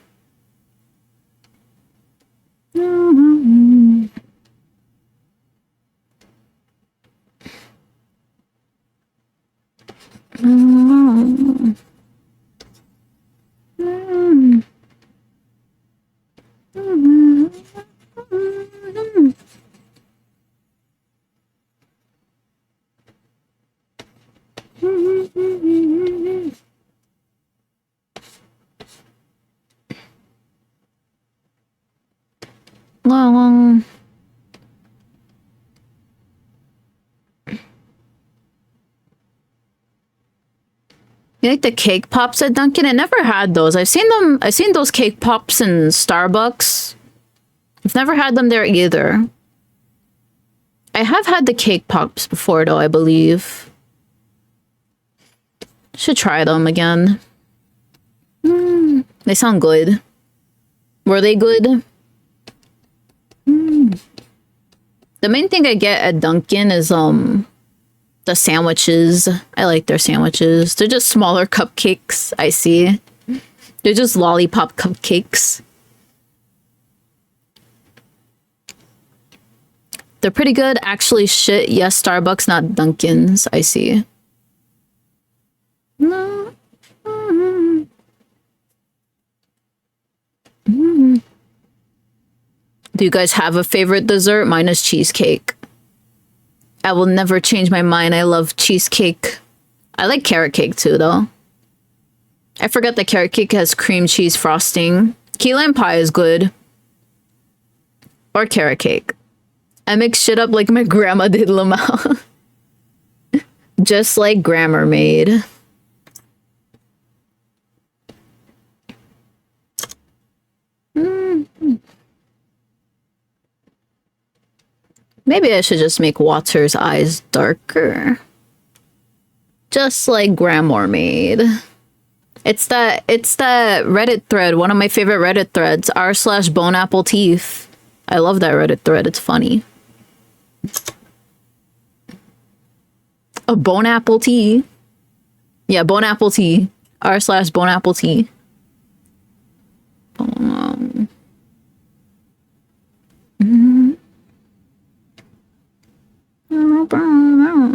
You like the cake pops at Dunkin'? I never had those. I've seen those cake pops in Starbucks. I've never had them there either. I have had the cake pops before though, I believe. Should try them again. They sound good. Were they good? The main thing I get at Dunkin' is the sandwiches. I like their sandwiches. They're just smaller cupcakes, I see. They're just lollipop cupcakes. They're pretty good. Actually, shit. Yes, Starbucks, not Dunkin's. I see. Do you guys have a favorite dessert? Mine is cheesecake. I will never change my mind. I love cheesecake. I like carrot cake too, though. I forgot that carrot cake has cream cheese frosting. Key lime pie is good. Or carrot cake. I mix shit up like my grandma did, Lamau. Just like Grammar made. Maybe I should just make Water's eyes darker. Just like Grammar made. It's that Reddit thread, one of my favorite Reddit threads, r/boneappleteeth. I love that Reddit thread, it's funny. A bone apple tea. Yeah, bone apple tea. r/boneappletea.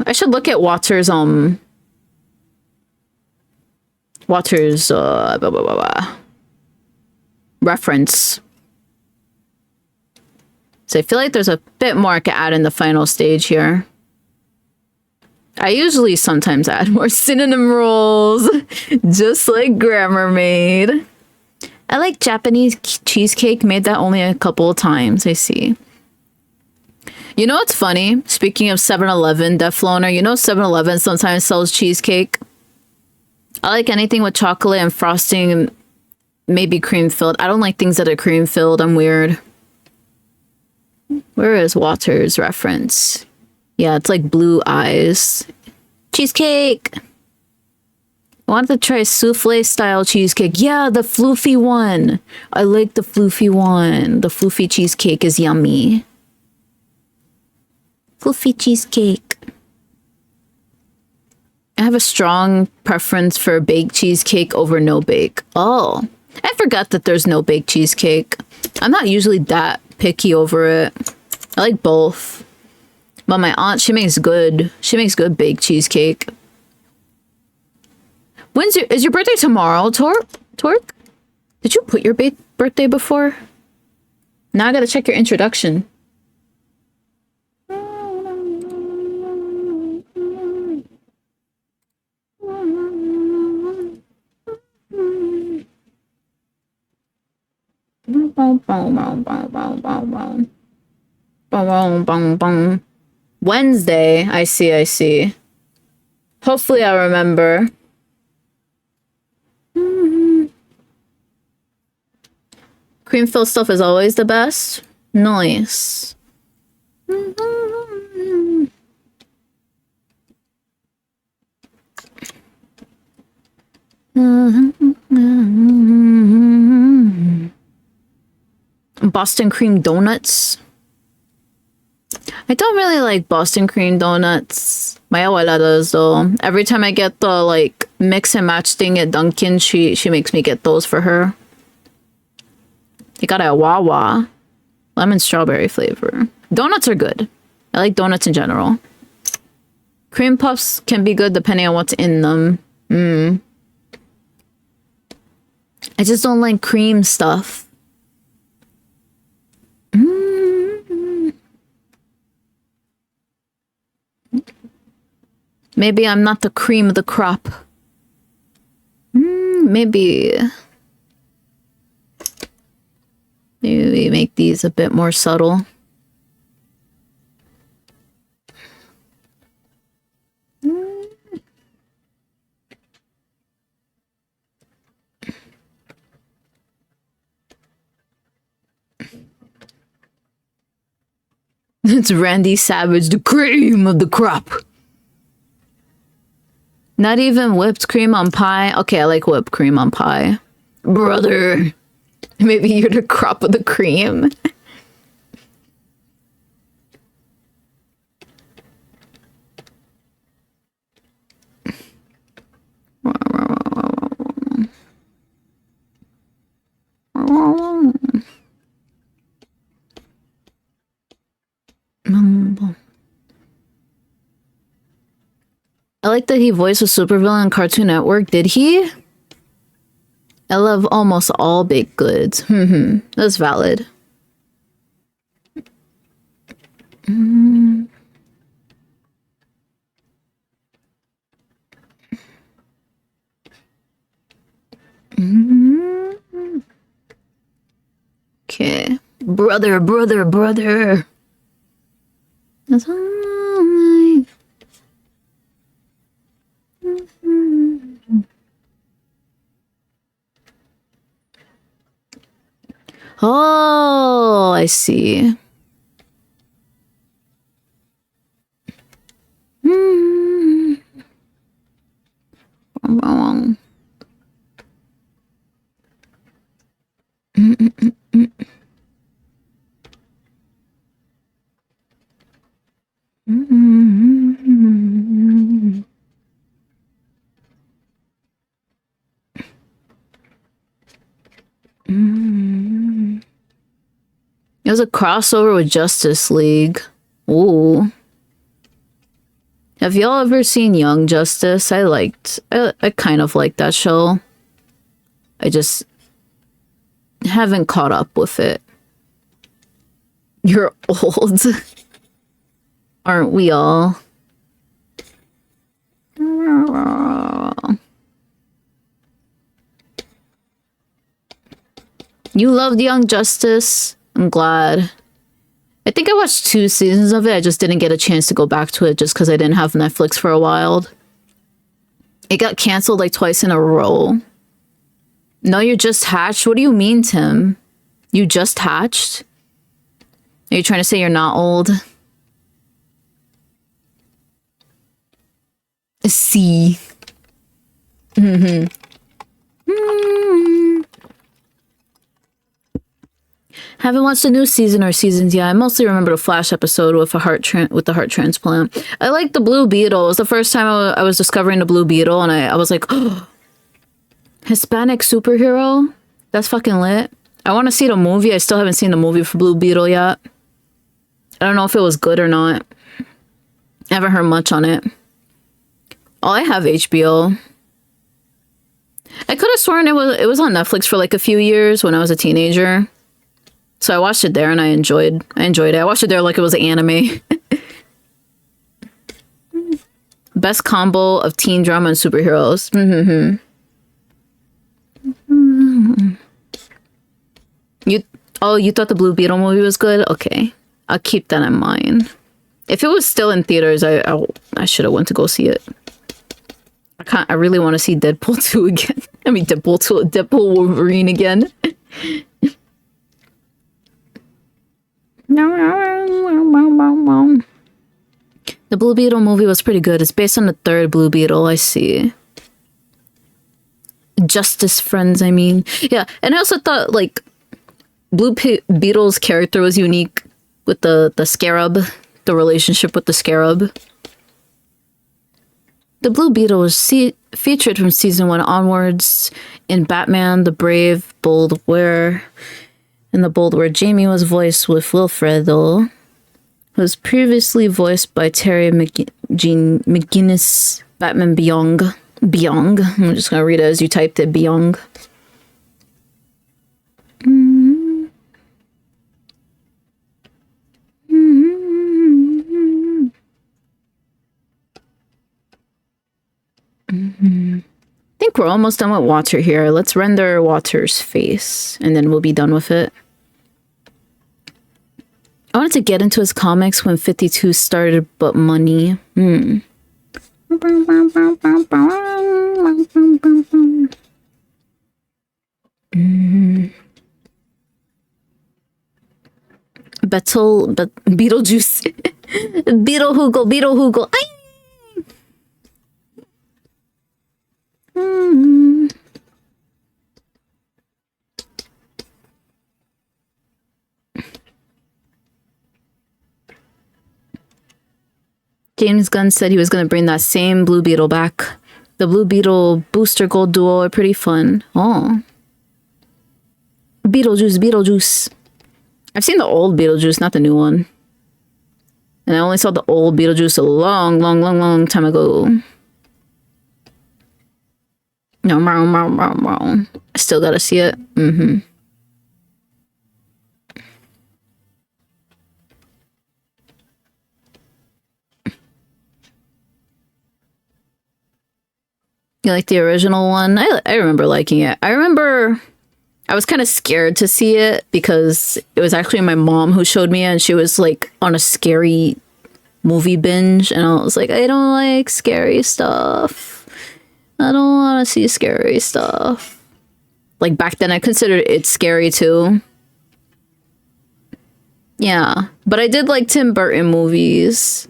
I should look at Water's reference. So I feel like there's a bit more I can add in the final stage here. I usually sometimes add more synonym rules, just like Grammar made. I like Japanese cheesecake, made that only a couple of times, I see. You know what's funny? Speaking of 7-Eleven, Death Loner, you know 7-Eleven sometimes sells cheesecake? I like anything with chocolate and frosting and maybe cream filled. I don't like things that are cream filled. I'm weird. Where is Water's reference? Yeah, it's like blue eyes. Cheesecake! I wanted to try souffle style cheesecake. Yeah, the floofy one. I like the floofy one. The floofy cheesecake is yummy. Fluffy cheesecake. I have a strong preference for baked cheesecake over no bake. Oh, I forgot that there's no bake cheesecake. I'm not usually that picky over it. I like both. But my aunt, she makes good baked cheesecake. Is your birthday tomorrow, Torque? Did you put your birthday before? Now I gotta check your introduction. Wednesday. I see. Hopefully I remember. Cream filled stuff is always the best. Nice. Boston cream donuts. I don't really like Boston cream donuts. My abuela does though. Every time I get the like mix and match thing at Dunkin', she makes me get those for her. You got a Wawa. Lemon strawberry flavor. Donuts are good. I like donuts in general. Cream puffs can be good depending on what's in them. I just don't like cream stuff. Maybe I'm not the cream of the crop. Maybe we make these a bit more subtle. It's Randy Savage, the cream of the crop. Not even whipped cream on pie? Okay, I like whipped cream on pie. Brother. Maybe you're the crop of the cream. I like that he voiced a supervillain on Cartoon Network. Did he? I love almost all baked goods. That's valid. Okay. Brother. That's all right. Oh, I see. It was a crossover with Justice League. Ooh. Have y'all ever seen Young Justice? I kind of liked that show. I just haven't caught up with it. You're old. Aren't we all? You loved Young Justice? I'm glad. I think I watched 2 seasons of it. I just didn't get a chance to go back to it just because I didn't have Netflix for a while. It got canceled like twice in a row. No, you're just hatched? What do you mean, Tim? You just hatched? Are you trying to say you're not old? See. Haven't watched the new season or seasons yet. I mostly remember the Flash episode with the heart transplant. I like the Blue Beetle. It was the first time I was discovering the Blue Beetle, and I was like, oh, Hispanic superhero? That's fucking lit. I want to see the movie. I still haven't seen the movie for Blue Beetle yet. I don't know if it was good or not. I haven't heard much on it. Oh, I have HBO. I could have sworn it was on Netflix for like a few years when I was a teenager. So I watched it there and I enjoyed it. I watched it there like it was an anime. Best combo of teen drama and superheroes. Oh, you thought the Blue Beetle movie was good? Okay. I'll keep that in mind. If it was still in theaters, I should have went to go see it. I really want to see Deadpool 2 again. I mean, Deadpool Wolverine again. The Blue Beetle movie was pretty good. It's based on the third Blue Beetle, I see. Justice Friends, I mean. Yeah, and I also thought, like, Beetle's character was unique with the scarab, the relationship with the scarab. The Blue Beetle was featured from season 1 onwards in Batman, The Brave, Bold, where Jamie was voiced with Wilfredo, who was previously voiced by Terry McGinnis, Batman Beyond. I'm just gonna read it as you typed it, Beyond. I think we're almost done with Water here. Let's render Water's face, and then we'll be done with it. I wanted to get into his comics when 52 started, but money. Beetlejuice. Beetle Hoogle. James Gunn said he was going to bring that same Blue Beetle back. The Blue Beetle Booster Gold duo are pretty fun. Oh. Beetlejuice. I've seen the old Beetlejuice, not the new one. And I only saw the old Beetlejuice a long time ago. No, I still gotta see it. You like the original one? I remember liking it. I remember I was kind of scared to see it because it was actually my mom who showed me it, and she was like on a scary movie binge, and I was like, I don't like scary stuff. I don't want to see scary stuff. Like back then I considered it scary too. Yeah, but I did like Tim Burton movies.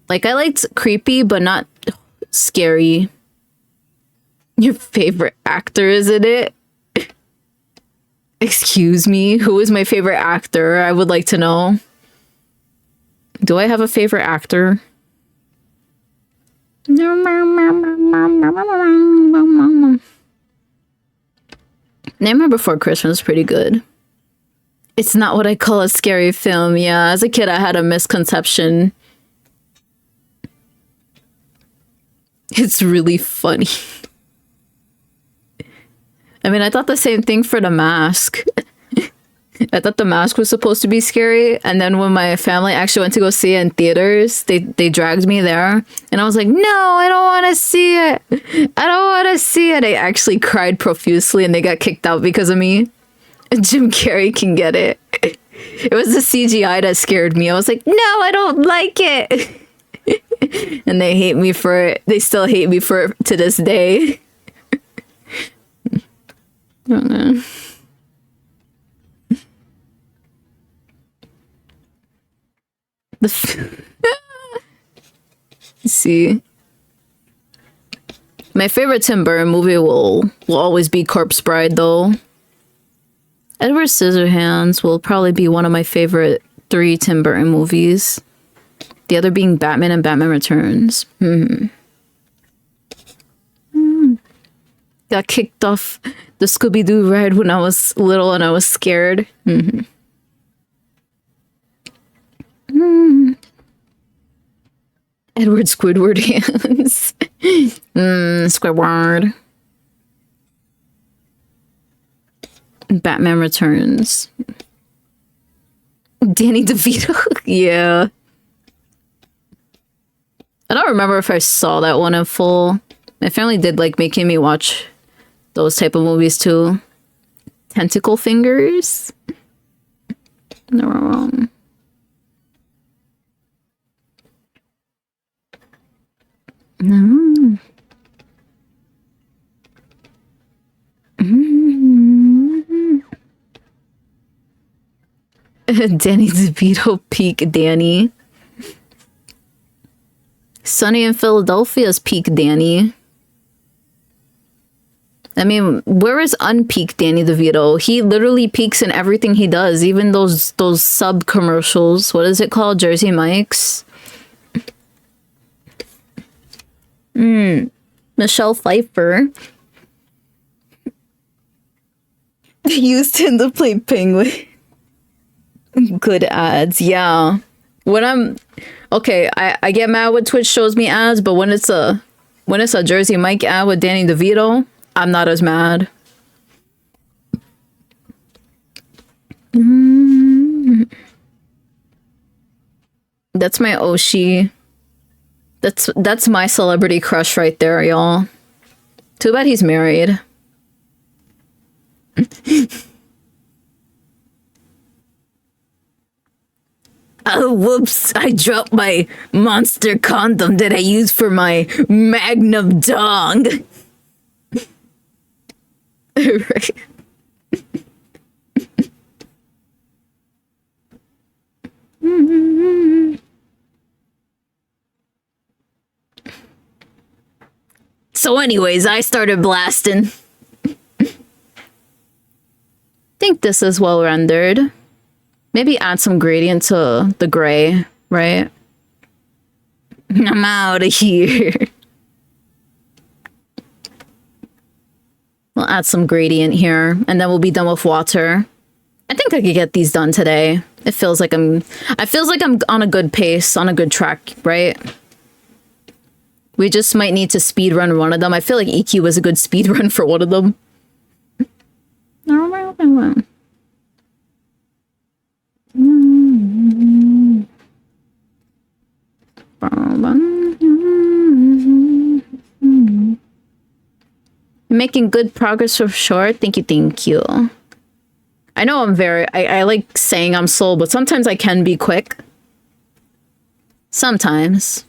Like I liked creepy, but not scary. Your favorite actor is in it? Excuse me, who is my favorite actor? I would like to know. Do I have a favorite actor? Nightmare Before Christmas is pretty good. It's not what I call a scary film. Yeah, as a kid I had a misconception. It's really funny. I mean, I thought the same thing for The Mask. I thought The Mask was supposed to be scary, and then when my family actually went to go see it in theaters, they dragged me there, and I was like, no, I don't want to see it. I don't want to see it. I actually cried profusely, and they got kicked out because of me. Jim Carrey can get it. It was the CGI that scared me. I was like, no, I don't like it. And they hate me for it. They still hate me for it to this day. I don't know. See, my favorite Tim Burton movie will always be Corpse Bride, though. Edward Scissorhands will probably be one of my favorite 3 Tim Burton movies. The other being Batman and Batman Returns. Got kicked off the Scooby-Doo ride when I was little and I was scared. Edward Squidward hands. Squidward. Batman Returns. Danny DeVito. Yeah. I don't remember if I saw that one in full. My family did like making me watch those type of movies too. Tentacle fingers? No, wrong. No. Danny DeVito peak Danny. Sunny in Philadelphia's peak Danny. I mean, where is unpeak Danny DeVito? He literally peaks in everything he does, even those sub commercials. What is it called? Jersey Mike's. Michelle Pfeiffer. Used him to play Penguin. Good ads, yeah. When I'm okay, I get mad when Twitch shows me ads, but when it's a Jersey Mike ad with Danny DeVito, I'm not as mad. That's my Oshi. That's my celebrity crush right there, y'all. Too bad he's married. Oh, whoops. I dropped my monster condom that I use for my magnum dong. Right. So anyways, I started blasting. Think this is well rendered. Maybe add some gradient to the gray, right? I'm out of here. We'll add some gradient here, and then we'll be done with water. I think I could get these done today. It feels like I'm on a good pace, on a good track, right? We just might need to speed run one of them. I feel like EQ was a good speed run for one of them. Making good progress for sure. Thank you. I know I like saying I'm slow, but sometimes I can be quick. Sometimes.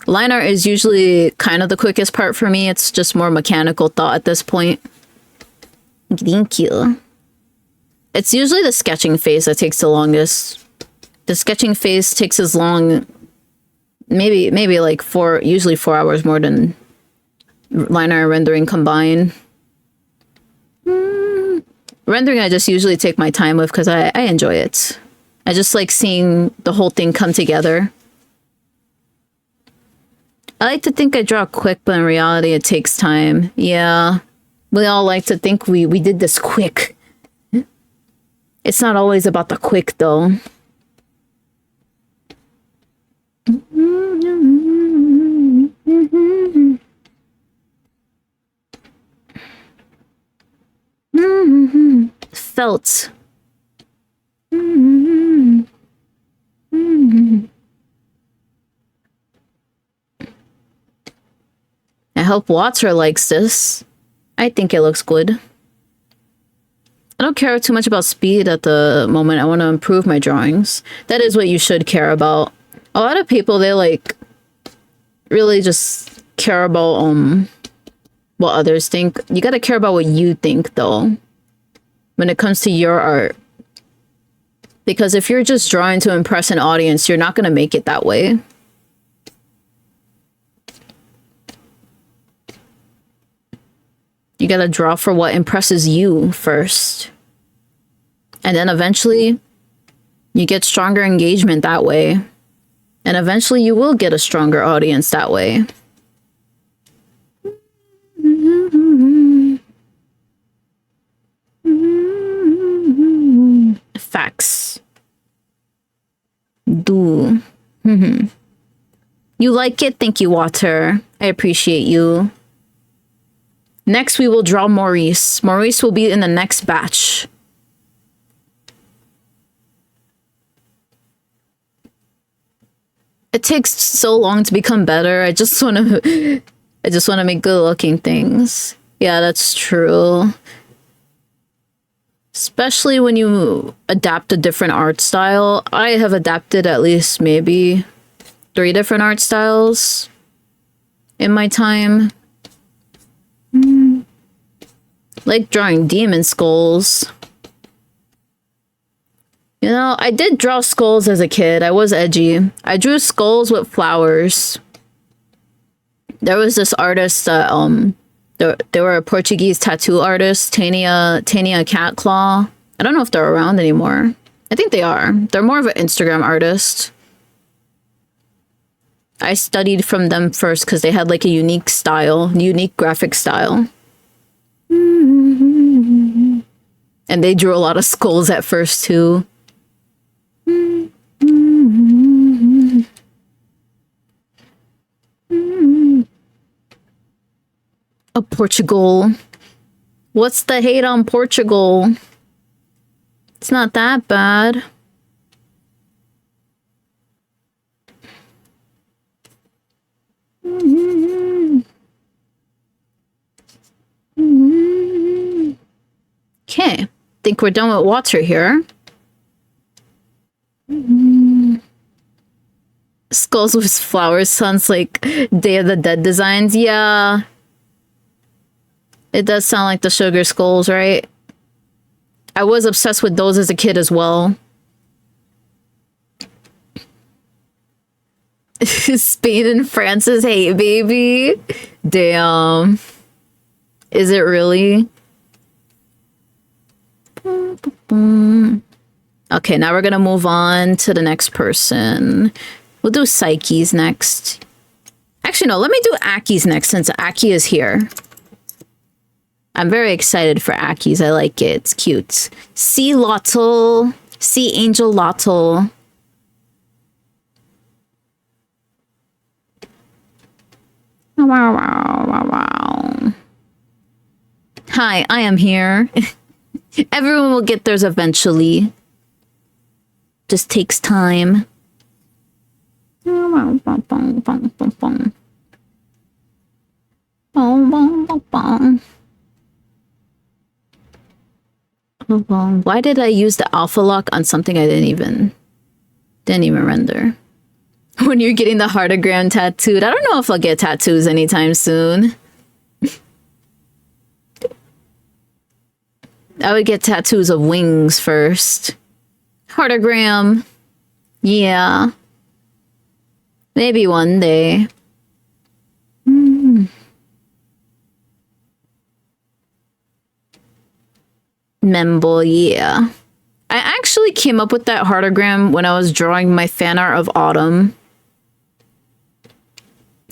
Line art is usually kind of the quickest part for me. It's just more mechanical thought at this point. Thank you. It's usually the sketching phase that takes the longest. The sketching phase takes as long, maybe like usually 4 hours more than line art rendering combined. Rendering I just usually take my time with because I enjoy it. I just like seeing the whole thing come together. I like to think I draw quick, but in reality it takes time. Yeah. We all like to think we did this quick. It's not always about the quick though. Felt. I hope Water likes this. I think it looks good. I don't care too much about speed at the moment. I want to improve my drawings. That is what you should care about. A lot of people, they like really just care about what others think. You gotta care about what you think though when it comes to your art. Because if you're just drawing to impress an audience, you're not gonna make it that way. You gotta draw for what impresses you first. And then eventually, you get stronger engagement that way. And eventually you will get a stronger audience that way. Facts. Do. You like it? Thank you, Water. I appreciate you. Next, we will draw Maurice. Maurice will be in the next batch. It takes so long to become better. I just want to make good looking things. Yeah, that's true. Especially when you adapt a different art style. I have adapted at least maybe 3 different art styles in my time. Like drawing demon skulls. You know, I did draw skulls as a kid. I was edgy. I drew skulls with flowers. There was this artist that, they were a Portuguese tattoo artist, Tania Catclaw. I don't know if they're around anymore. I think they are. They're more of an Instagram artist. I studied from them first because they had like a unique style, unique graphic style. And they drew a lot of skulls at first too. Oh, Portugal. What's the hate on Portugal? It's not that bad. Okay, think we're done with water here. Skulls with flowers sounds like Day of the Dead designs. Yeah. It does sound like the sugar skulls, right? I was obsessed with those as a kid as well. Spain and France's hate, baby. Damn. Is it really? Okay, now we're gonna move on to the next person. We'll do Psyche's next. Actually, no, let me do Aki's next since Aki is here. I'm very excited for Aki's. I like it. It's cute. Sea Lottle. Sea Angel Lottle. Wow, wow, wow, wow. Hi, I am here. Everyone will get theirs eventually. Just takes time. Why did I use the alpha lock on something I didn't even render? When you're getting the heartogram tattooed. I don't know if I'll get tattoos anytime soon. I would get tattoos of wings first. Heartogram. Yeah. Maybe one day. Membo, yeah. I actually came up with that heartogram when I was drawing my fan art of Autumn.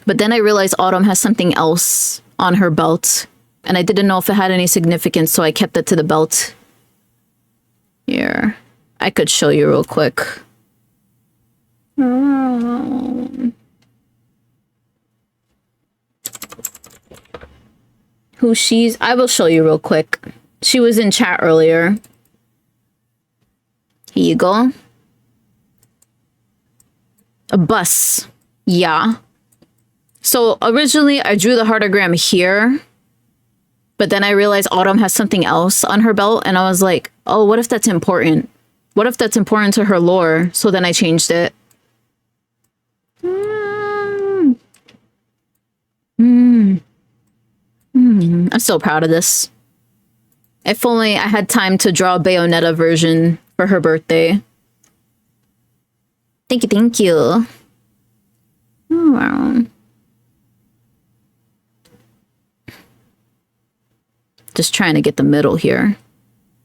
But then I realized Autumn has something else on her belt. And I didn't know if it had any significance, so I kept it to the belt. Here. I could show you real quick. Who she's? I will show you real quick. She was in chat earlier. Here you go. A bus. Yeah. So originally I drew the heartogram here. But then I realized Autumn has something else on her belt. And I was like, oh, what if that's important? What if that's important to her lore? So then I changed it. I'm so proud of this. If only I had time to draw a Bayonetta version for her birthday. Thank you, thank you. Oh, wow. Just trying to get the middle here.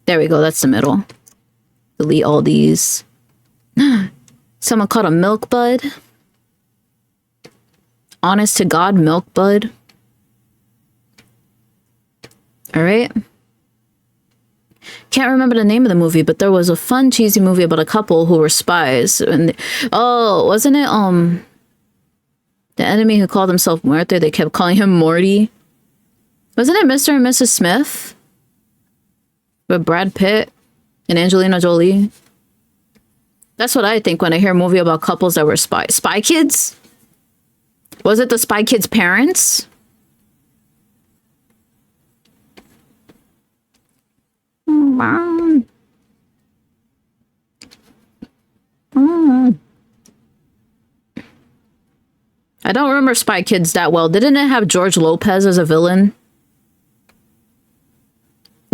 There we go, that's the middle. Delete all these. Someone called a milk bud. Honest to God, milk bud. Alright. Can't remember the name of the movie, but there was a fun, cheesy movie about a couple who were spies. And oh, wasn't it, the enemy who called himself Muerte, they kept calling him Morty. Wasn't it Mr. and Mrs. Smith? With Brad Pitt and Angelina Jolie? That's what I think when I hear a movie about couples that were spies. Spy Kids? Was it the Spy Kids' parents? I don't remember Spy Kids that well. Didn't it have George Lopez as a villain?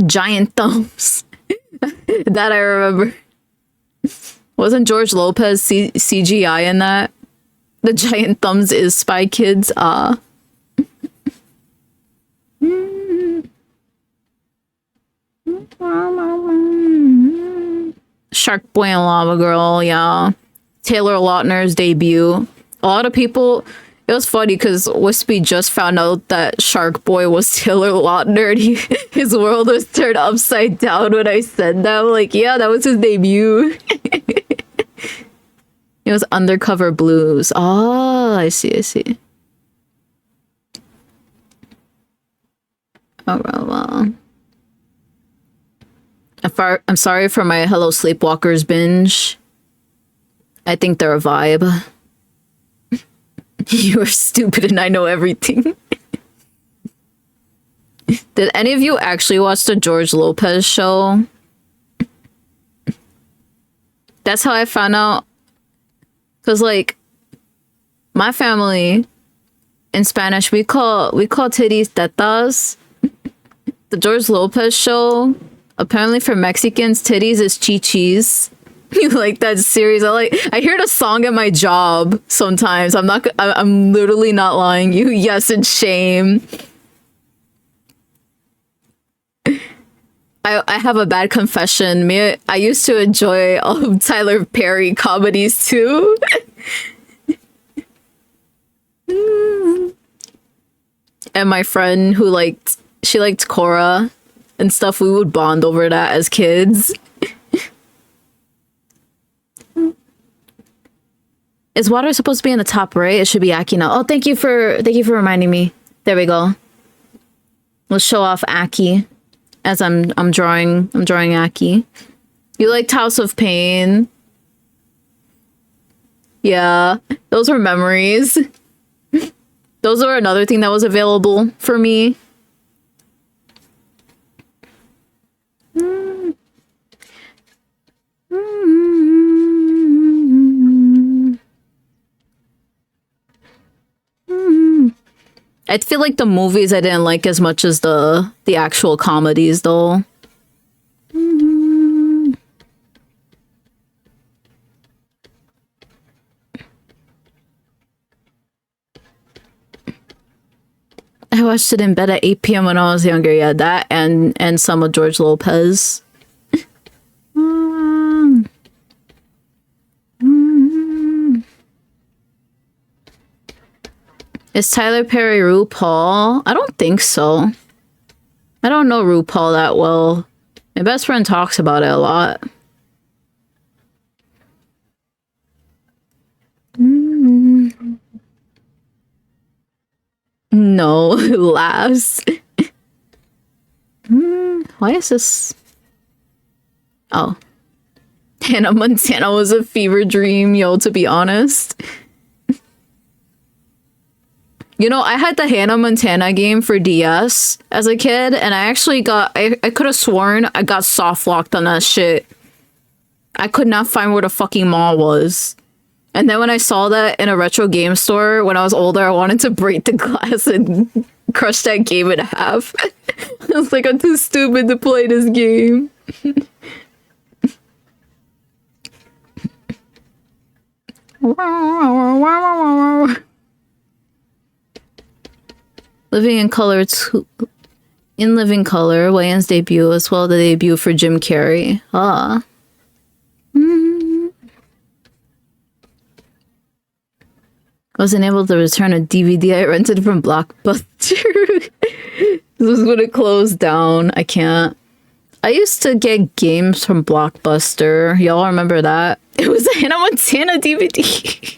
Giant thumbs. That I remember. Wasn't George Lopez CGI in that? The giant thumbs is Spy Kids. Shark Boy and Lava Girl, yeah. Taylor Lautner's debut. A lot of people, it was funny because Wispy just found out that Shark Boy was Taylor Lautner and his world was turned upside down when I said that. I'm like, yeah, that was his debut. It was Undercover Blues. Oh, I see, I see. Oh, well. I'm sorry for my Hello Sleepwalkers binge. I think they're a vibe. You're stupid and I know everything. Did any of you actually watch the George Lopez show? That's how I found out. Because, like, my family, in Spanish, we call titties tetas. The George Lopez show, apparently for Mexicans, titties is chichis. You like that series? I hear the song at my job sometimes. I'm literally not lying. You, yes, and shame. I have a bad confession. I used to enjoy all of Tyler Perry comedies too. And my friend who liked Korra and stuff, we would bond over that as kids. Is water supposed to be in the top right? It should be Aki now. Oh, thank you for reminding me. There we go. Let's show off Aki as I'm drawing Aki. You liked House of Pain? Yeah, those were memories. Those were another thing that was available for me. I feel like the movies I didn't like as much as the actual comedies, though. I watched it in bed at 8 p.m. when I was younger. Yeah, that and some of George Lopez. Is Tyler Perry RuPaul? I don't think so. I don't know RuPaul that well. My best friend talks about it a lot. No, laughs. Why is this? Oh. Hannah Montana was a fever dream, yo, to be honest. You know, I had the Hannah Montana game for DS as a kid, and I actually I could have sworn I got soft locked on that shit. I could not find where the fucking mall was. And then when I saw that in a retro game store when I was older, I wanted to break the glass and crush that game in half. I was like, I'm too stupid to play this game. Living in Color in Living Color, Wayne's debut as well, the debut for Jim Carrey. Ah. Wasn't able to return a DVD I rented from Blockbuster. This was when it closed down. I can't. I used to get games from Blockbuster. Y'all remember that? It was a Hannah Montana DVD.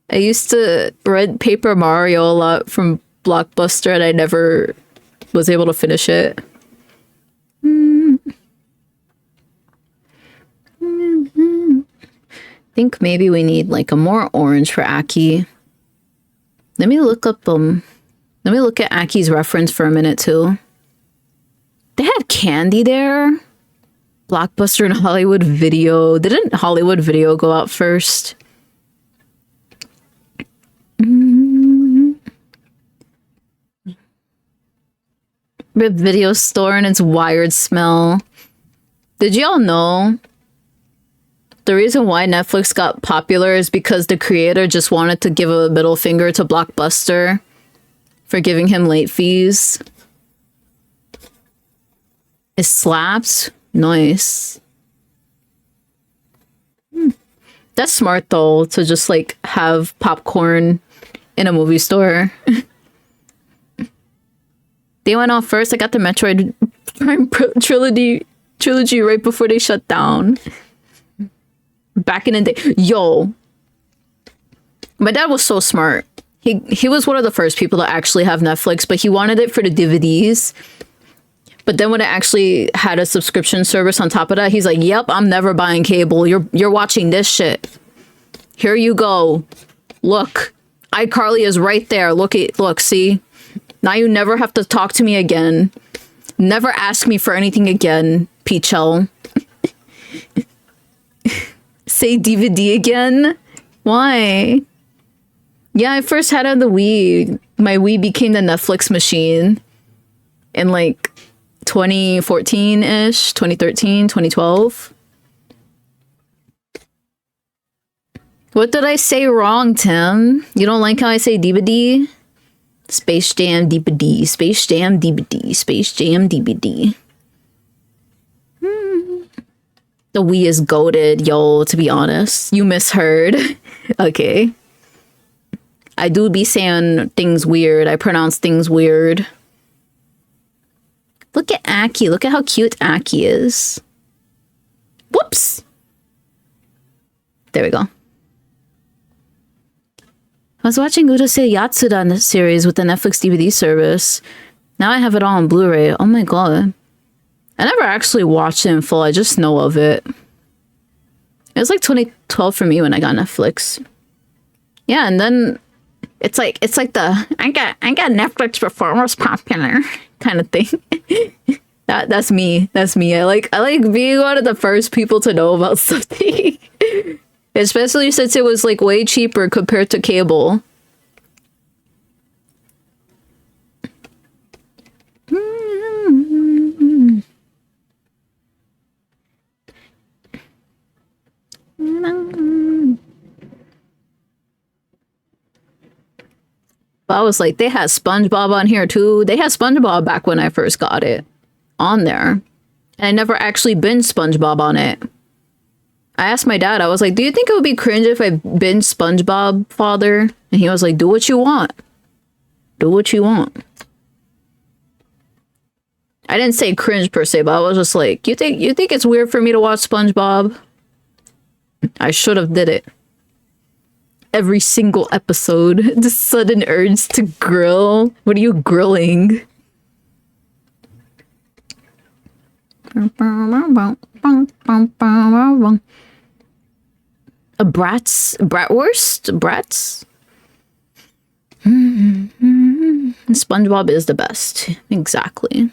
I used to rent Paper Mario a lot from Blockbuster and I never was able to finish it. I think maybe we need like a more orange for Aki. Let me look at Aki's reference for a minute too. They had candy there. Blockbuster and Hollywood Video. Didn't Hollywood Video go out first? Rip Video Store and its wired smell. Did y'all know the reason why Netflix got popular is because the creator just wanted to give a middle finger to Blockbuster for giving him late fees? It slaps. Nice. That's smart though, to just like have popcorn in a movie store. They went off first. I got the Metroid Prime trilogy right before they shut down. Back in the day. Yo. My dad was so smart. He was one of the first people to actually have Netflix, but he wanted it for the DVDs. But then when it actually had a subscription service on top of that, he's like, yep, I'm never buying cable. You're watching this shit. Here you go. Look. iCarly is right there. Look, see? Now you never have to talk to me again. Never ask me for anything again, Peachael. Say DVD again? Why? Yeah, I first had it on the Wii. My Wii became the Netflix machine in like 2014-ish, 2013, 2012. What did I say wrong, Tim? You don't like how I say DVD? Space Jam DVD, Space Jam DVD, Space Jam DVD. The Wii is goated, yo, to be honest. You misheard. Okay. I do be saying things weird. I pronounce things weird. Look at Aki. Look at how cute Aki is. Whoops. There we go. I was watching Urusei Yatsuda series with the Netflix DVD service. Now I have it all on Blu-ray. Oh my god. I never actually watched it in full. I just know of it. It was like 2012 for me when I got Netflix. Yeah, and then it's like the I got Netflix before it was popular kind of thing. That's me. That's me. I like being one of the first people to know about something. Especially since it was like way cheaper compared to cable. But I was like, they had SpongeBob on here too. They had SpongeBob back when I first got it on there. And I never actually binged SpongeBob on it. I asked my dad, I was like, do you think it would be cringe if I binge SpongeBob, father? And he was like, do what you want. Do what you want. I didn't say cringe per se, but I was just like, you think it's weird for me to watch SpongeBob? I should have did it. Every single episode. The sudden urge to grill. What are you grilling? A bratwurst? Brats? SpongeBob is the best. Exactly.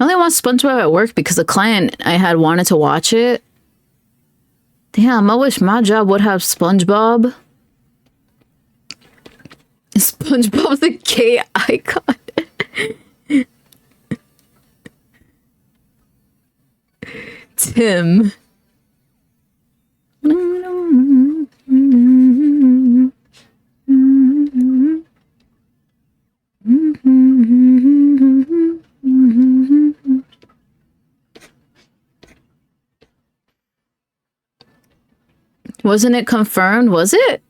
I only watched SpongeBob at work because the client I had wanted to watch it. Damn, I wish my job would have SpongeBob. SpongeBob's the gay icon. Tim. Wasn't it confirmed? Was it?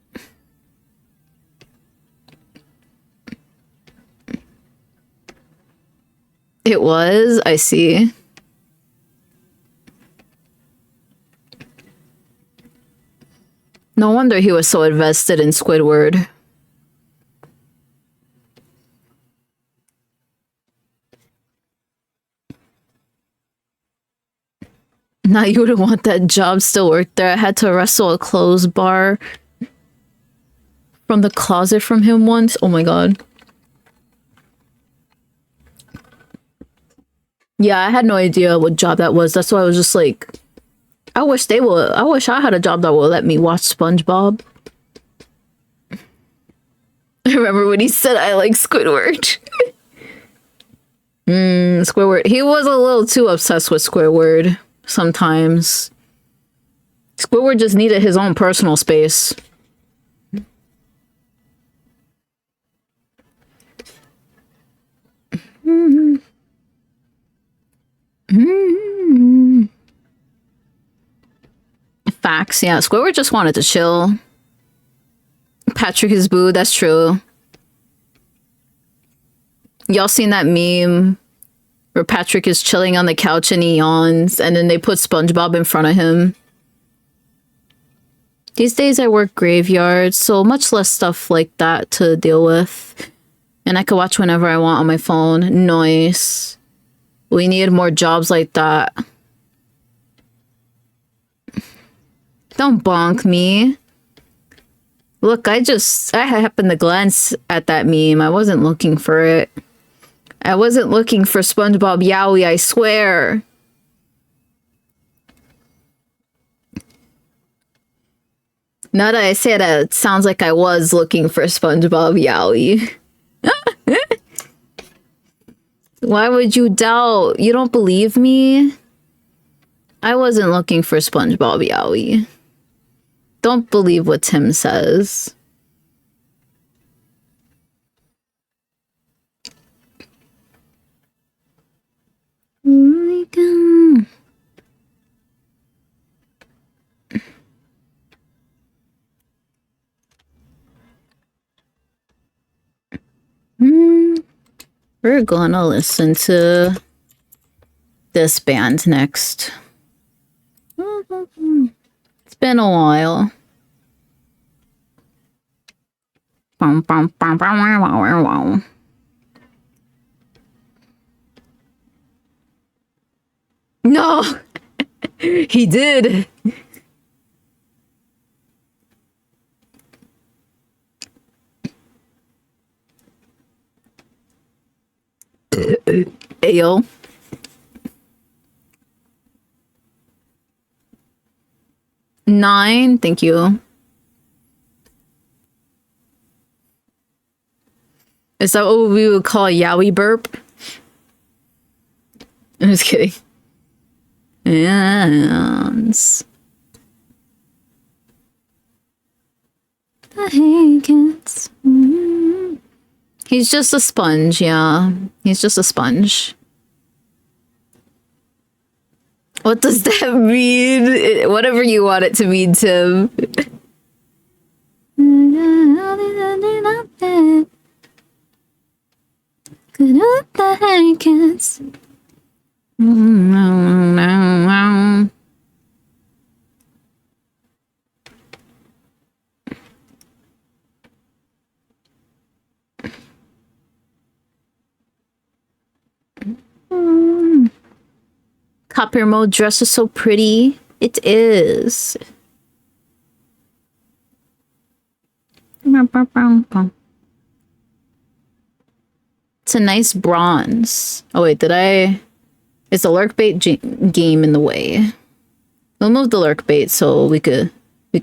It was? I see. No wonder he was so invested in Squidward. Nah, you wouldn't want that job still worked there. I had to wrestle a clothes bar from the closet from him once. Oh my god. Yeah, I had no idea what job that was. That's why I was just like, I wish I had a job that would let me watch SpongeBob. I remember when he said I like Squidward. Squidward. He was a little too obsessed with Squidward sometimes. Squidward just needed his own personal space. Facts, yeah. Squidward just wanted to chill. Patrick is booed, that's true. Y'all seen that meme where Patrick is chilling on the couch and he yawns, and then they put SpongeBob in front of him? These days I work graveyards, so much less stuff like that to deal with. And I can watch whenever I want on my phone. Nice. We need more jobs like that. Don't bonk me. Look, I happened to glance at that meme. I wasn't looking for it. I wasn't looking for SpongeBob Yowie, I swear. Now that I say that, it sounds like I was looking for SpongeBob Yowie. Why would you doubt? You don't believe me? I wasn't looking for SpongeBob Yowie. Don't believe what Tim says. We're gonna listen to this band next. It's been a while. No! He did! Ayo. Nine, thank you. Is that what we would call a Yowie burp? I'm just kidding. Yes. I hate it. He's just a sponge, yeah. He's just a sponge. What does that mean? Whatever you want it to mean, Tim. What the heck is... Copper mode dress is so pretty. It is. It's a nice bronze. Oh wait, did I... Is the lurk bait game in the way? We'll move the lurk bait so we could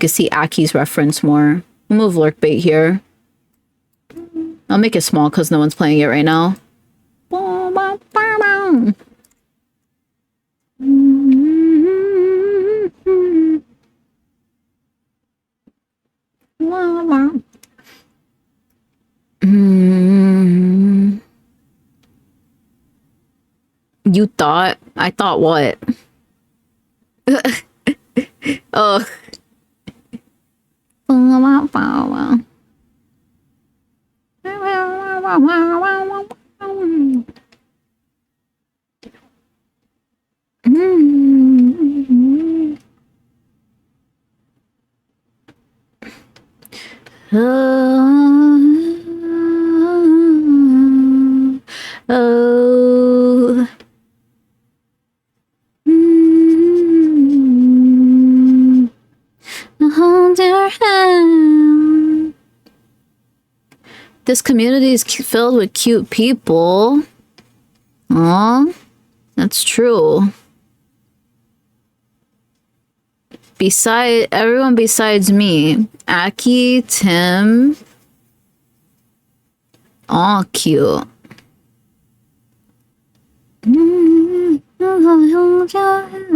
see Aki's reference more. We'll move lurk bait here. I'll make it small because no one's playing it right now. You thought? I thought what? Oh. Oh. This community is filled with cute people. Aw, that's true. Everyone besides me. Aki, Tim. Aw, cute.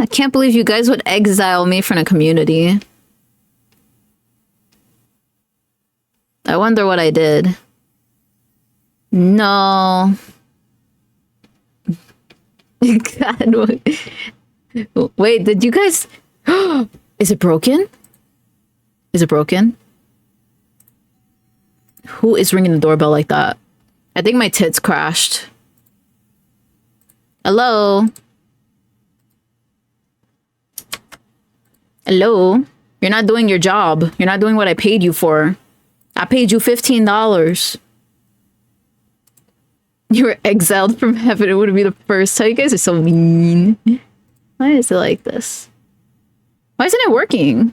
I can't believe you guys would exile me from a community. I wonder what I did. No. God, wait, did you guys... Is it broken? Is it broken? Who is ringing the doorbell like that? I think my tits crashed. Hello? Hello? You're not doing your job. You're not doing what I paid you for. I paid you $15. You were exiled from heaven. It would be the first time. You guys are so mean. Why is it like this? Why isn't it working?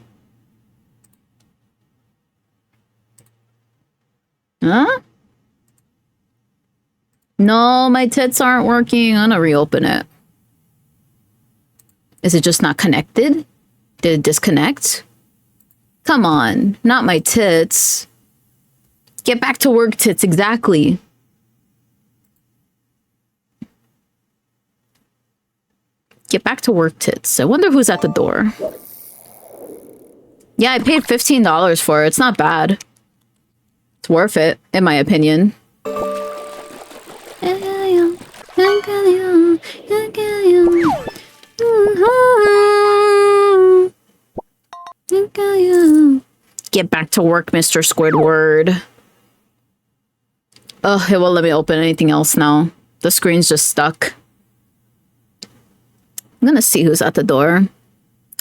Huh? No, my tits aren't working. I'm gonna reopen it. Is it just not connected? Did it disconnect? Come on, not my tits. Get back to work, tits, exactly. Get back to work, tits. I wonder who's at the door. Yeah, I paid $15 for it. It's not bad. It's worth it, in my opinion. Get back to work, Mr. Squidward. Ugh, it won't let me open anything else now. The screen's just stuck. I'm gonna see who's at the door.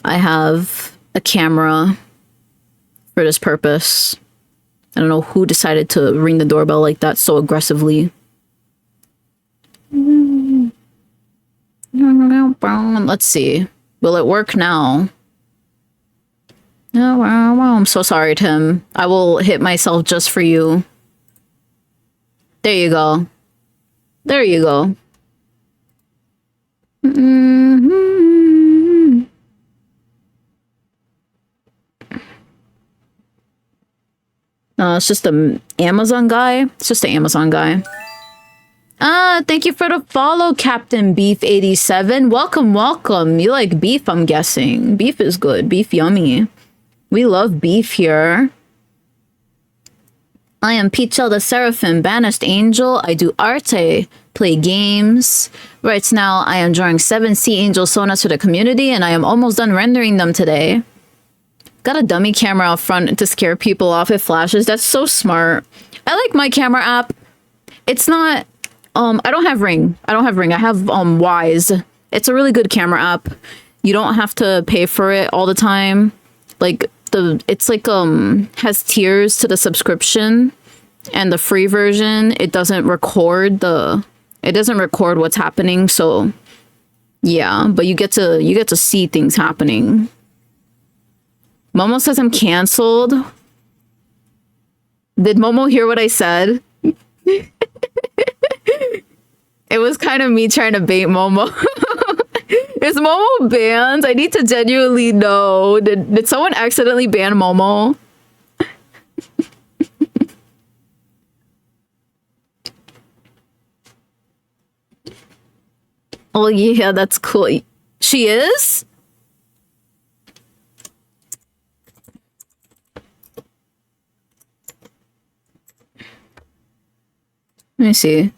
I have a camera for this purpose. I don't know who decided to ring the doorbell like that so aggressively. Let's see. Will it work now? Oh, wow. I'm so sorry, Tim. I will hit myself just for you. There you go. There you go. No, it's just an Amazon guy. It's just an Amazon guy. Thank you for the follow, Captain Beef 87. Welcome, welcome. You like beef, I'm guessing. Beef is good. Beef yummy. We love beef here. I am Peachael the Seraphim, banished angel. I do art. I play games. Right now, I am drawing 7 sea angel Sonas for the community, and I am almost done rendering them today. Got a dummy camera out front to scare people off. It flashes. That's so smart. I like my camera app. It's not... I don't have Ring. I have Wise. It's a really good camera app. You don't have to pay for it all the time. Like it's like has tiers to the subscription, and the free version it doesn't record what's happening. So yeah, but you get to see things happening. Momo says I'm canceled. Did Momo hear what I said? It was kind of me trying to bait Momo. Is Momo banned? I need to genuinely know. Did someone accidentally ban Momo? Oh yeah, that's cool. She is? Let me see.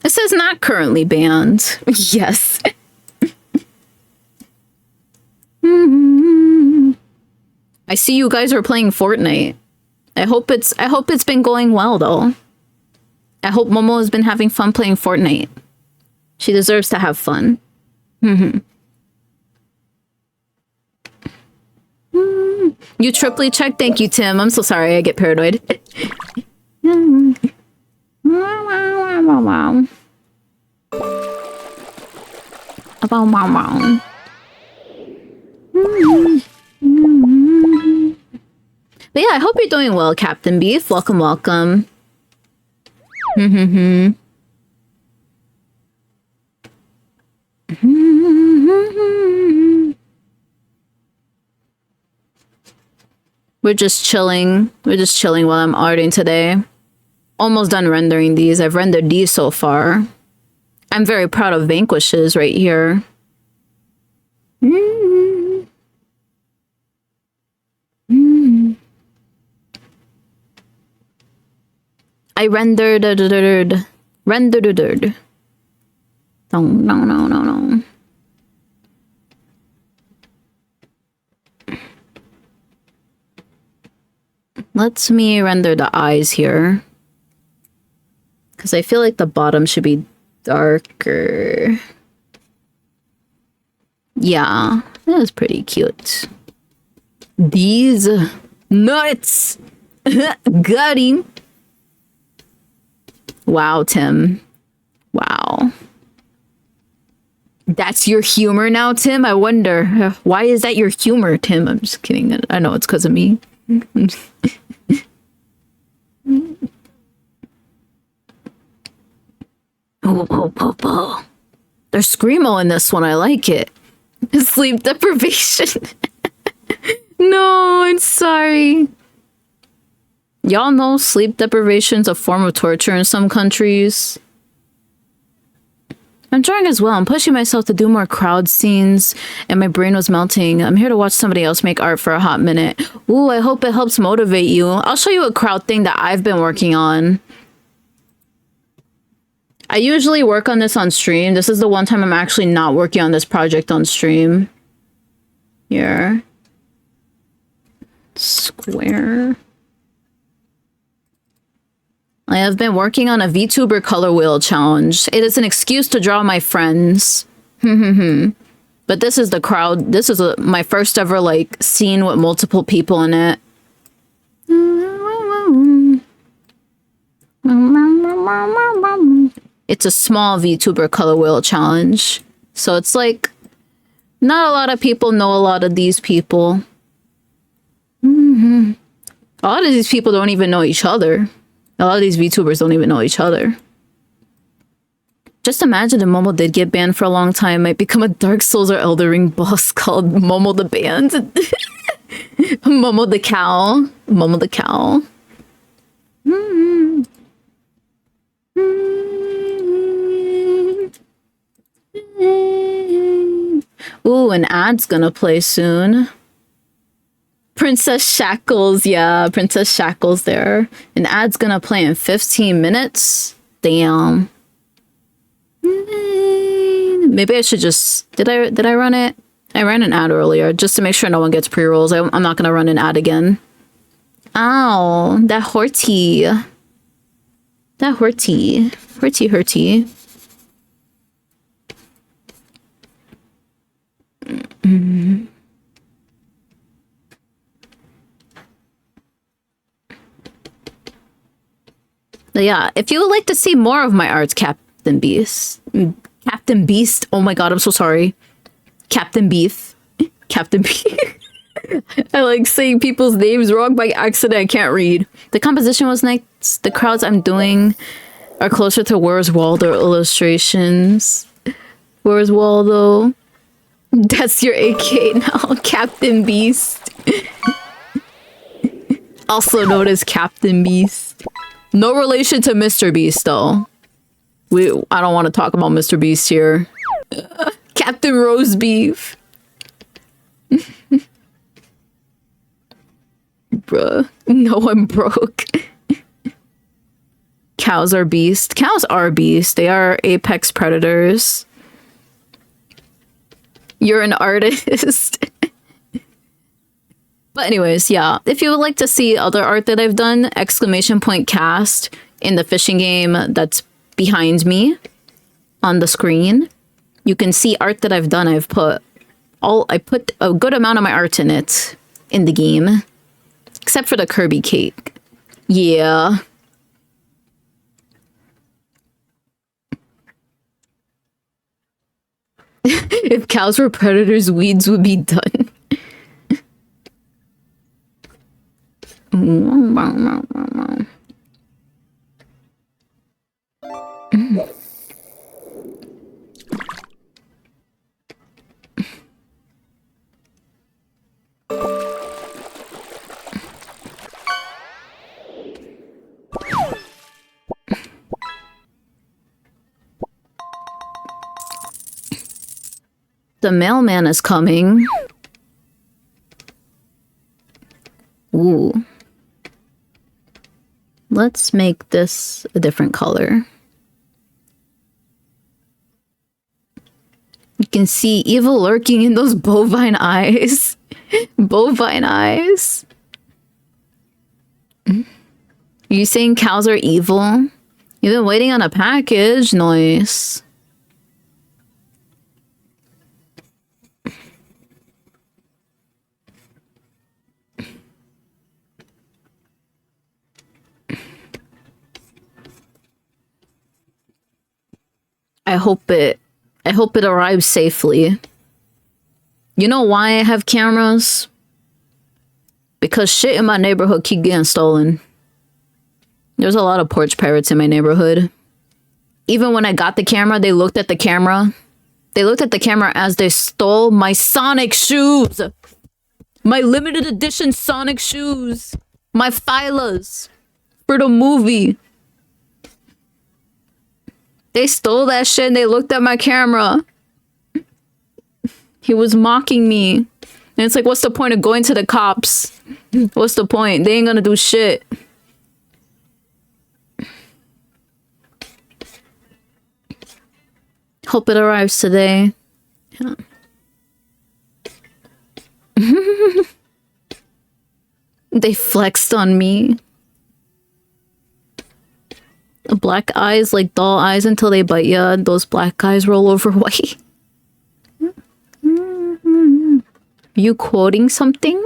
It says not currently banned. Yes. I see you guys are playing Fortnite. I hope it's been going well though. I hope Momo has been having fun playing Fortnite. She deserves to have fun. You triply checked? Thank you, Tim. I'm so sorry. I get paranoid. But yeah, I hope you're doing well, Captain Beef. Welcome, welcome. We're just chilling. We're just chilling while I'm arting today. Almost done rendering these. I've rendered these so far. I'm very proud of Vanquishes right here. I rendered. No. Let me render the eyes here. Because I feel like the bottom should be darker. Yeah, that was pretty cute. These nuts! Got him! Wow, Tim. Wow. That's your humor now, Tim? I wonder. Why is that your humor, Tim? I'm just kidding. I know it's because of me. Oh. There's Screamo in this one. I like it. Sleep deprivation. No, I'm sorry. Y'all know sleep deprivation's a form of torture in some countries. I'm trying as well. I'm pushing myself to do more crowd scenes, and my brain was melting. I'm here to watch somebody else make art for a hot minute. Ooh, I hope it helps motivate you. I'll show you a crowd thing that I've been working on. I usually work on this on stream. This is the one time I'm actually not working on this project on stream. Here. Square. I have been working on a VTuber color wheel challenge. It is an excuse to draw my friends. But this is the crowd. This is my first ever like scene with multiple people in it. It's a small VTuber color wheel challenge. So it's like not a lot of people know a lot of these people. A lot of these people don't even know each other. A lot of these VTubers don't even know each other. Just imagine if Momo did get banned for a long time, might become a Dark Souls or Elden Ring boss called Momo the Band. Momo the Cow. Momo the Cow. Ooh, an ad's gonna play soon. Princess Shackles, yeah, Princess Shackles there. An ad's gonna play in 15 minutes. Damn. Maybe I should just... Did I run it? I ran an ad earlier, just to make sure no one gets pre-rolls. I'm not gonna run an ad again. Ow, that horty. That horty. Horty. Yeah, if you would like to see more of my arts, Captain Beast. Captain Beast. Oh my god, I'm so sorry. Captain Beef. Captain Beef. I like saying people's names wrong by accident. I can't read. The composition was nice. The crowds I'm doing are closer to Where's Waldo illustrations. Where's Waldo? That's your AK now, Captain Beast. Also known as Captain Beast. No relation to Mr. Beast, though. I don't want to talk about Mr. Beast here. Captain Roast Beef. Bruh. No, I'm broke. Cows are beast. Cows are beast. They are apex predators. You're an artist. But anyways, yeah. If you would like to see other art that I've done, !cast in the fishing game that's behind me on the screen. You can see art that I've done. I put a good amount of my art in it in the game. Except for the Kirby cake. Yeah. If cows were predators, weeds would be done. The mailman is coming. Ooh. Let's make this a different color. You can see evil lurking in those bovine eyes. Bovine eyes. Are you saying cows are evil? You've been waiting on a package. Nice. I hope it arrives safely. You know why I have cameras? Because shit in my neighborhood keep getting stolen. There's a lot of porch pirates in my neighborhood. Even when I got the camera, they looked at the camera. They looked at the camera as they stole my Sonic shoes. My limited edition Sonic shoes. My Filas. For the movie. They stole that shit and they looked at my camera. He was mocking me. And it's like, what's the point of going to the cops? What's the point? They ain't gonna do shit. Hope it arrives today. Yeah. They flexed on me. Black eyes like doll eyes until they bite ya. Those black eyes roll over white. You quoting something?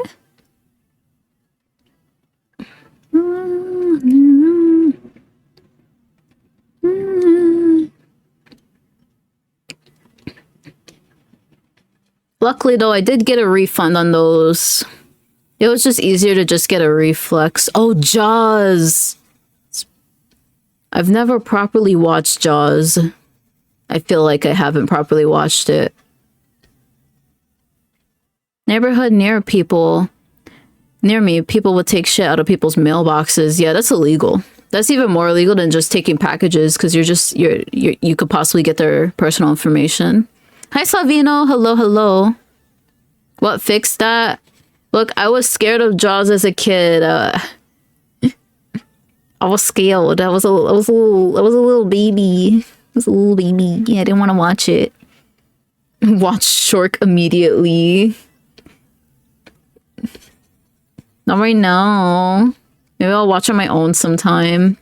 Luckily though, I did get a refund on those. It was just easier to just get a reflex. Oh, Jaws! I've never properly watched Jaws. I feel like I haven't properly watched it. Neighborhood near people. Near me, people would take shit out of people's mailboxes. Yeah, that's illegal. That's even more illegal than just taking packages because you could possibly get their personal information. Hi, Savino. Hello, hello. What fixed that? Look, I was scared of Jaws as a kid. I was scared. I was a little baby. I was a little baby. Yeah, I didn't want to watch it. Watch Shork immediately. Not right now. Maybe I'll watch on my own sometime.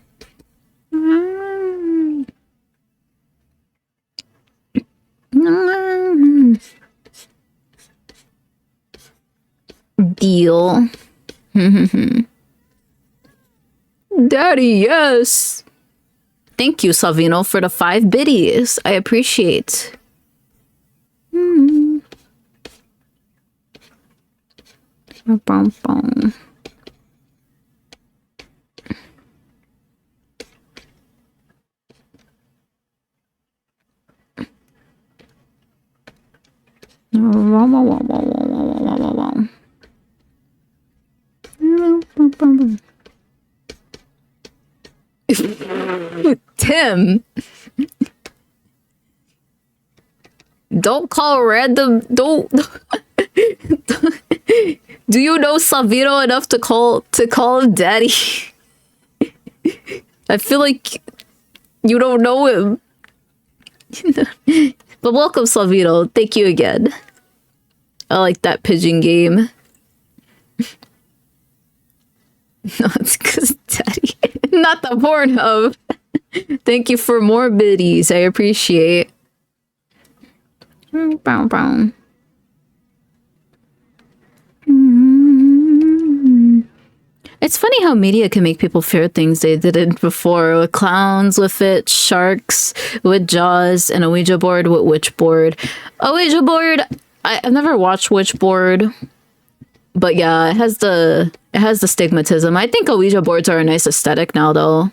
Deal. Daddy, yes. Thank you, Savino, for the 5 biddies. I appreciate. Tim, don't call random. Don't. Do you know Savino enough to call him daddy? I feel like you don't know him. But welcome, Savino. Thank you again. I like that pigeon game. No, it's because daddy. Not the Pornhub. Thank you for more biddies. I appreciate. Bow, bow. It's funny how media can make people fear things they didn't before. With clowns, with it, sharks, with Jaws, and a Ouija board with Witchboard. A Ouija board, I've never watched Witchboard, But yeah, it has the stigmatism. I think Ouija boards are a nice aesthetic now, though.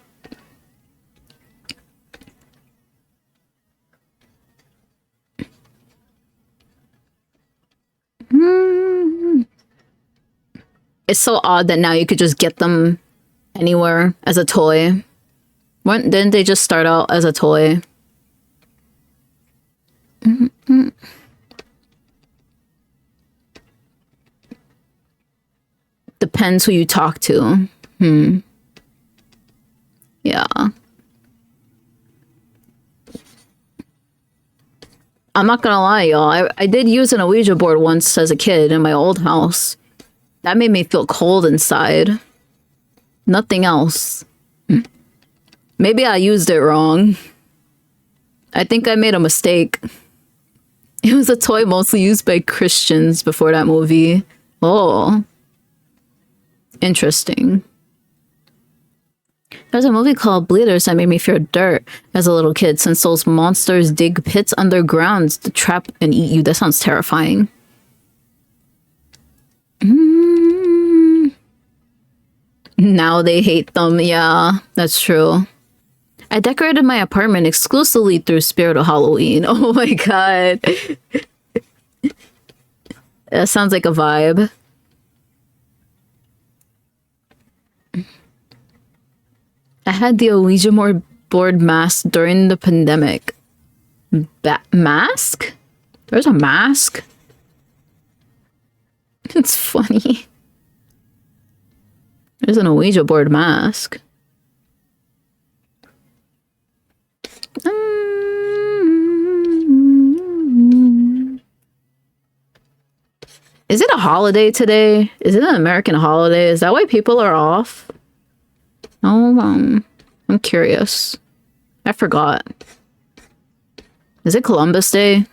It's so odd that now you could just get them anywhere as a toy. Didn't they just start out as a toy? Depends who you talk to. Yeah. I'm not gonna lie, y'all. I did use an Ouija board once as a kid in my old house. That made me feel cold inside. Nothing else. Maybe I used it wrong. I think I made a mistake. It was a toy mostly used by Christians before that movie. Oh. Interesting. There's a movie called Bleeders that made me fear dirt as a little kid, since those monsters dig pits underground to trap and eat you. That sounds terrifying. Now they hate them. Yeah, that's true. I decorated my apartment exclusively through Spirit of Halloween. Oh my god. That sounds like a vibe. I had the Ouija board mask during the pandemic. Mask? There's a mask? It's funny. There's an Ouija board mask. Is it a holiday today? Is it an American holiday? Is that why people are off? Oh, I'm curious. I forgot. Is it Columbus Day?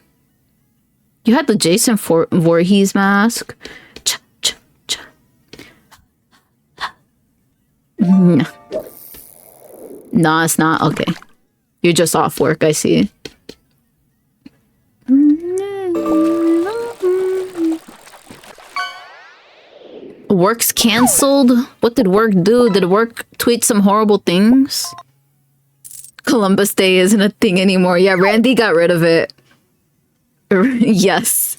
You had the Jason Voorhees mask. No, it's not. Okay. You're just off work, I see. Work's cancelled? What did work do? Did work tweet some horrible things? Columbus Day isn't a thing anymore. Yeah, Randy got rid of it. Yes.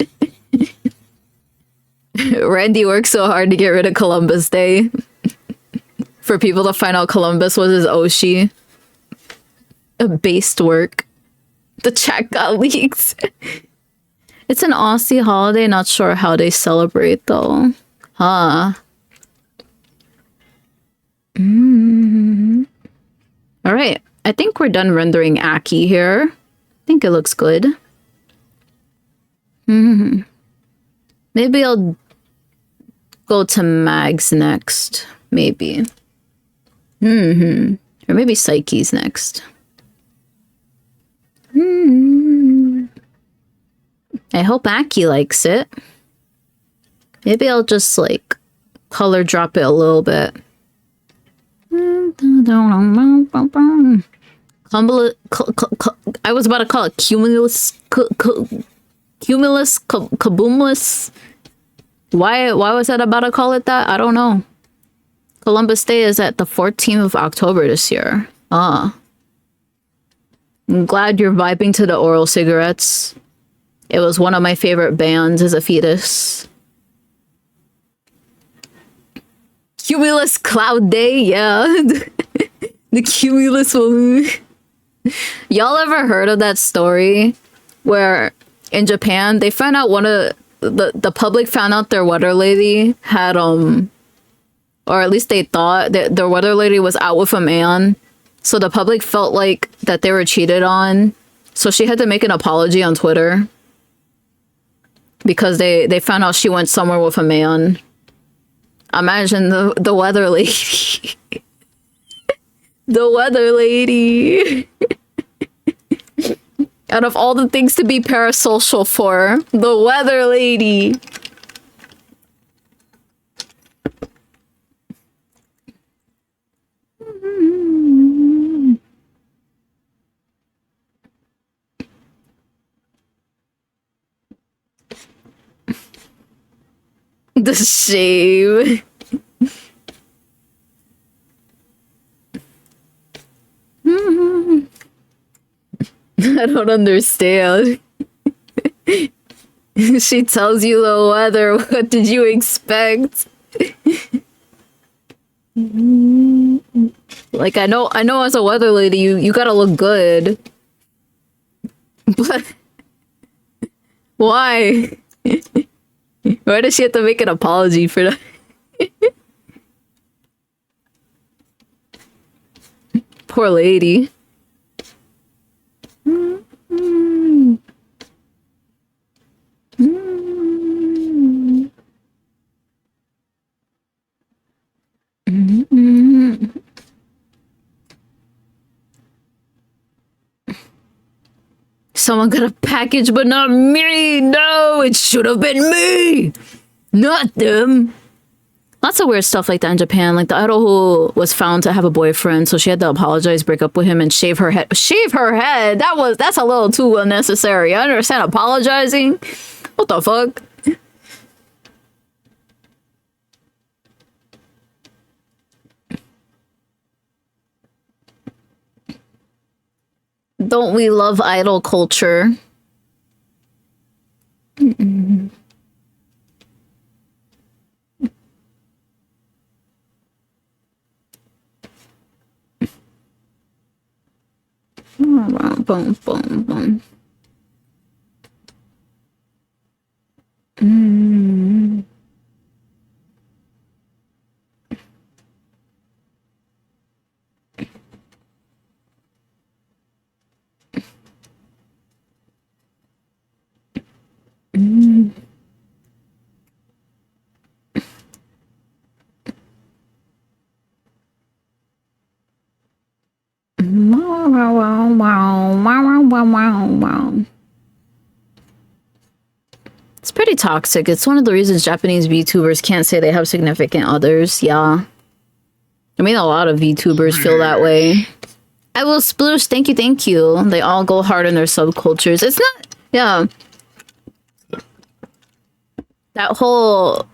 Randy worked so hard to get rid of Columbus Day. For people to find out Columbus was his Oshi. A based work. The chat got leaked. It's an Aussie holiday, not sure how they celebrate though. Huh. Alright, I think we're done rendering Aki here. I think it looks good. Maybe I'll go to Mags next. Maybe. Or maybe Psyche's next. I hope Aki likes it. Maybe I'll just like color drop it a little bit. I was about to call it cumulus kaboomless. Why was I about to call it that? I don't know. Columbus Day is at the 14th of October this year. Ah. I'm glad you're vibing to the oral cigarettes. It was one of my favorite bands as a fetus. Cumulus Cloud Day, yeah. The cumulus balloon. Y'all ever heard of that story where in Japan they found out one of the public found out their weather lady had or at least they thought that their weather lady was out with a man, so the public felt like that they were cheated on, so she had to make an apology on Twitter because they found out she went somewhere with a man. Imagine the weather lady. The weather lady. Out of all the things to be parasocial for, the weather lady. The shame. I don't understand. She tells you the weather. What did you expect? Like, I know as a weather lady, you gotta look good. But why? Why does she have to make an apology for that? Poor lady. Someone got a package, but not me. No, it should have been me, not them. Lots of weird stuff like that in Japan. Like the idol who was found to have a boyfriend, so she had to apologize, break up with him, and shave her head. Shave her head? That's a little too unnecessary. I understand apologizing. What the fuck? Don't we love idol culture? Boom, boom, boom. It's pretty toxic. It's one of the reasons Japanese VTubers can't say they have significant others. Yeah. I mean, a lot of VTubers feel that way. I will sploosh. Thank you, thank you. They all go hard in their subcultures. It's not... Yeah. That whole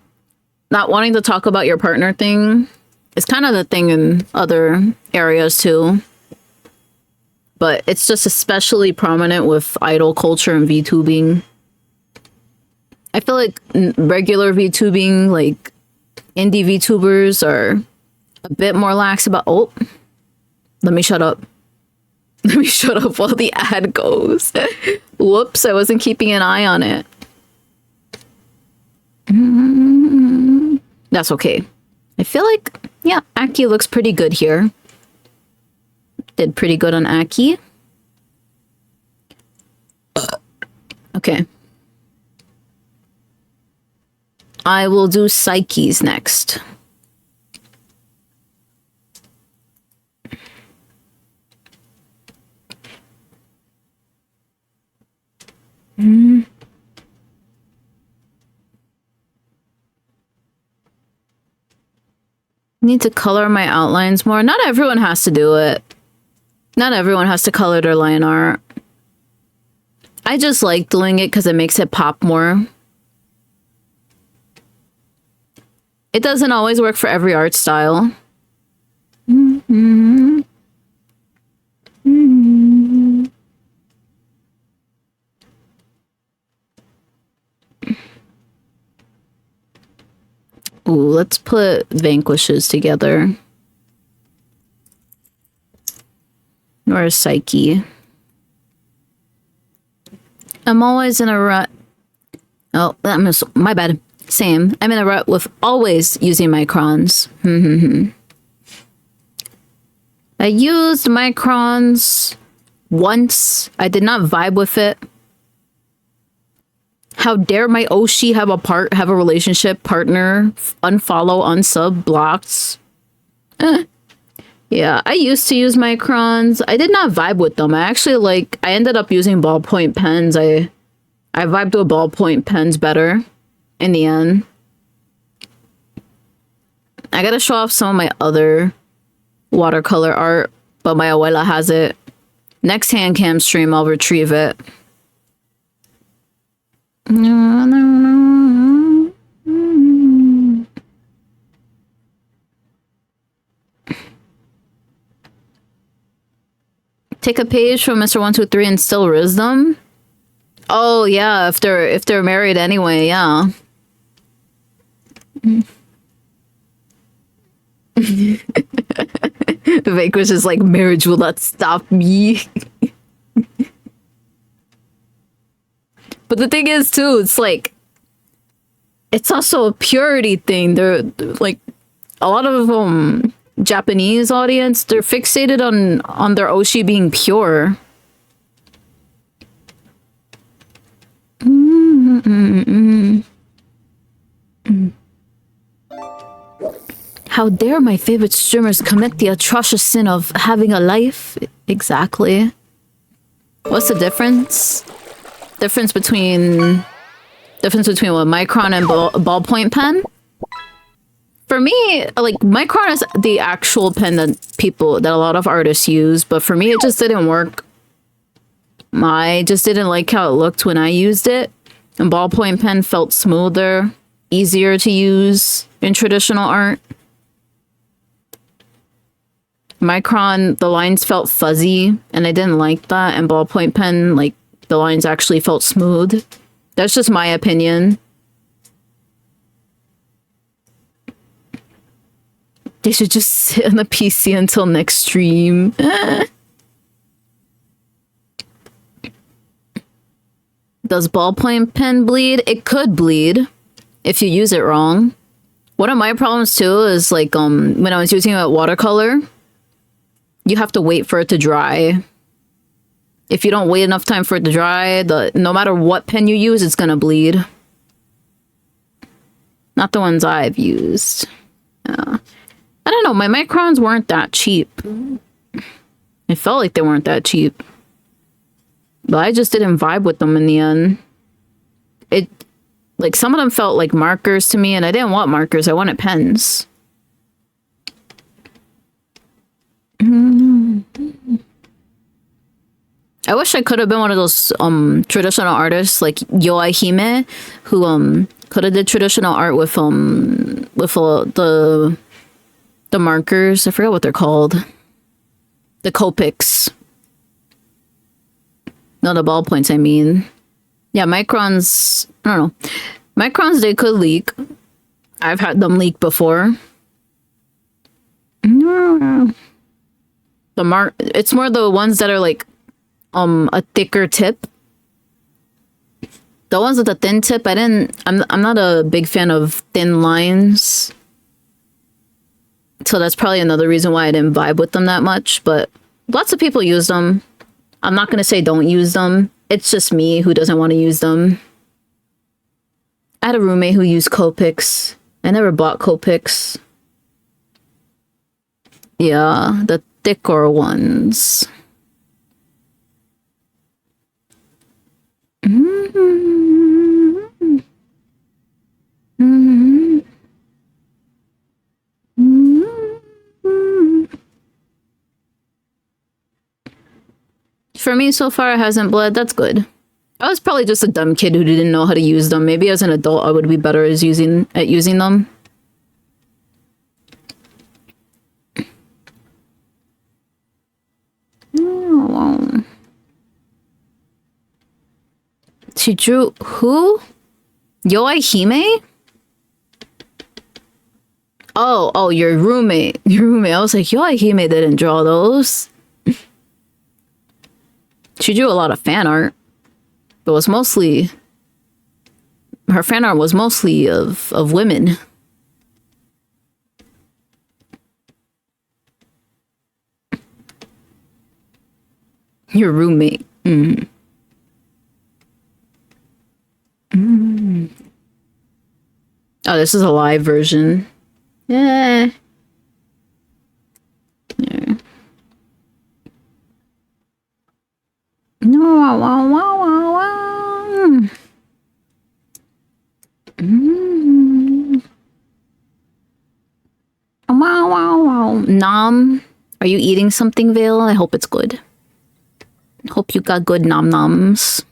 not wanting to talk about your partner thing is kind of the thing in other areas too. But it's just especially prominent with idol culture and VTubing. I feel like regular VTubing, like indie VTubers, are a bit more lax about... Oh, let me shut up. Let me shut up while the ad goes. Whoops, I wasn't keeping an eye on it. That's okay. I feel like, yeah, Aki looks pretty good here. Did pretty good on Aki. Okay. I will do Psyches next. Need to color my outlines more. Not everyone has to do it. Not everyone has to color their line art. I just like doing it because it makes it pop more. It doesn't always work for every art style. Ooh, let's put vanquishes together. Where's Psyche? I'm always in a rut. Oh, my bad. Same. I'm in a rut with always using microns. I used microns once. I did not vibe with it. How dare my Oshi have a relationship partner, unfollow, unsub, blocked. Yeah, I used to use microns. I did not vibe with them. I ended up using ballpoint pens. I vibed with ballpoint pens better in the end. I gotta show off some of my other watercolor art, but my abuela has it. Next hand cam stream, I'll retrieve it. Take a page from Mr. 123 and still riz them? Oh yeah, if they're married anyway, yeah. Vanquish is like, marriage will not stop me. But the thing is too, it's like, it's also a purity thing. They're like, a lot of Japanese audience, they're fixated on their oshi being pure. How dare my favorite streamers commit the atrocious sin of having a life? Exactly. What's the difference? Difference between what, Micron and ballpoint pen? For me, like, Micron is the actual pen that a lot of artists use, but for me it just didn't work. I just didn't like how it looked when I used it. And ballpoint pen felt smoother, easier to use in traditional art. Micron, the lines felt fuzzy, and I didn't like that. And ballpoint pen, like, the lines actually felt smooth. That's just my opinion. They should just sit on the PC until next stream. Does ballpoint pen bleed? It could bleed if you use it wrong. One of my problems too is like when I was using it with watercolor, you have to wait for it to dry. If you don't wait enough time for it to dry, no matter what pen you use, it's gonna bleed. Not the ones I've used. Yeah. I don't know, my Microns weren't that cheap. It felt like they weren't that cheap. But I just didn't vibe with them in the end. Like, some of them felt like markers to me, and I didn't want markers, I wanted pens. I wish I could have been one of those traditional artists like Yoai Hime, who could have did traditional art with the markers. I forgot what they're called. The Copics. No, the ballpoints, I mean. Yeah, Microns, I don't know. Microns, they could leak. I've had them leak before. It's more the ones that are like a thicker tip. The ones with the thin tip, I'm not a big fan of thin lines. So that's probably another reason why I didn't vibe with them that much, but lots of people use them. I'm not going to say don't use them. It's just me who doesn't want to use them. I had a roommate who used Copics. I never bought Copics. Yeah, the thicker ones. For me, so far, it hasn't bled. That's good. I was probably just a dumb kid who didn't know how to use them. Maybe as an adult, I would be better at using them. Oh. She drew who? Yoai Hime? Oh, your roommate. Your roommate. I was like, Yoai Hime didn't draw those. She drew a lot of fan art. But was mostly... Her fan art was mostly of women. Your roommate. Oh, this is a live version. Yeah. No, wow, wow, wow, wow. Wow, wow, wow. Nom, are you eating something, Vale? I hope it's good. Hope you got good nom noms.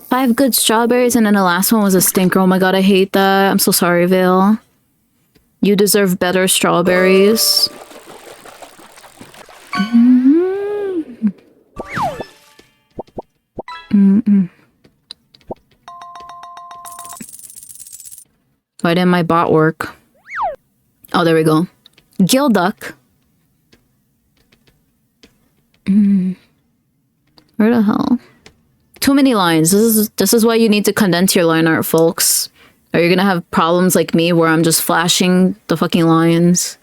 5 good strawberries and then the last one was a stinker. Oh my god, I hate that. I'm so sorry, Vale. You deserve better strawberries. Why didn't my bot work? Oh, there we go. Gilduck. Where the hell? Too many lines. This is why you need to condense your line art, folks. Or you're gonna have problems like me where I'm just flashing the fucking lines.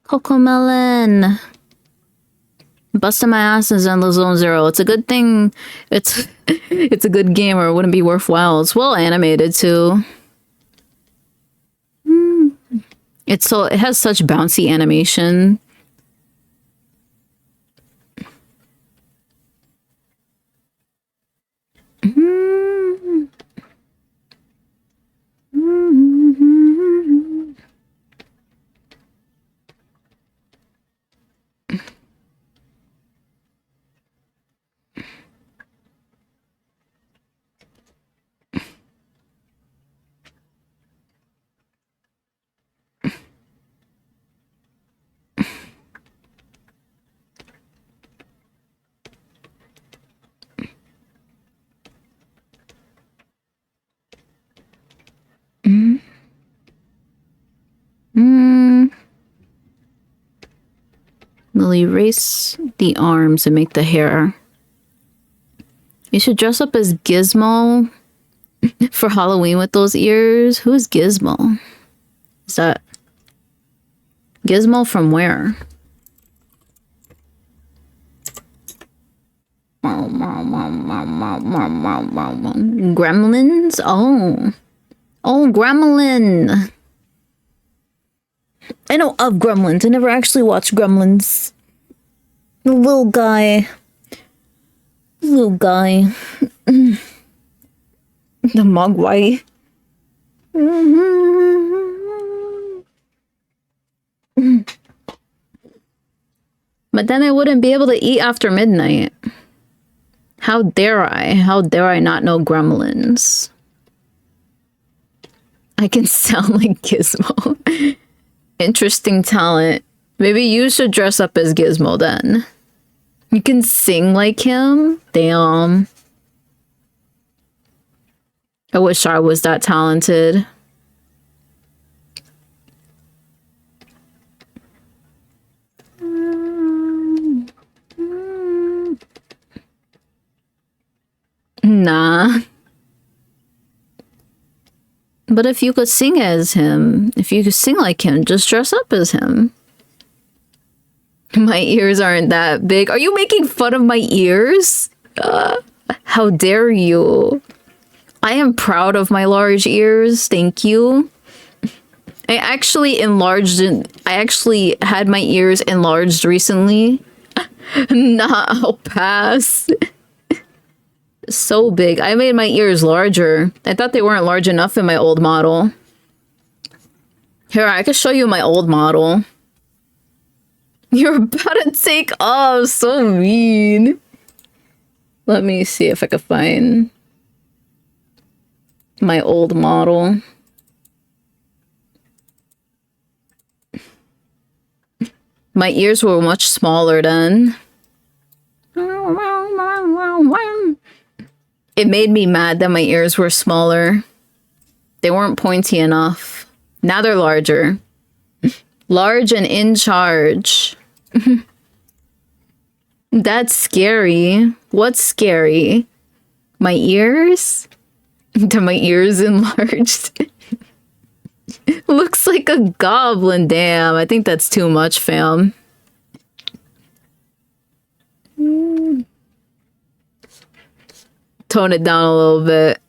Cocomelon. Busting my asses on the Zone Zero. It's a good thing. It's a good game or it wouldn't be worthwhile. It's well animated too. It has such bouncy animation. We'll erase the arms and make the hair. You should dress up as Gizmo for Halloween with those ears. Who's Gizmo? Is that Gizmo from where? Gremlins? Oh. Oh, Gremlin. I know of Gremlins. I never actually watched Gremlins. The little guy. Little guy. The Mogwai. But then I wouldn't be able to eat after midnight. How dare I? How dare I not know Gremlins? I can sound like Gizmo. Interesting talent. Maybe you should dress up as Gizmo then. You can sing like him? Damn. I wish I was that talented. Nah. But if you could sing as him, if you could sing like him, just dress up as him. My ears aren't that big. Are you making fun of my ears? How dare you? I am proud of my large ears. Thank you. I actually had my ears enlarged recently. Nah, I'll pass. So big. I made my ears larger. I thought they weren't large enough in my old model. Here, I can show you my old model. You're about to take off. So mean. Let me see if I can find my old model. My ears were much smaller then. It made me mad that my ears were smaller. They weren't pointy enough. Now they're larger. Large and in charge. That's scary. What's scary? My ears? To my ears enlarged? Looks like a goblin. Damn, I think that's too much, fam. tone it down a little bit.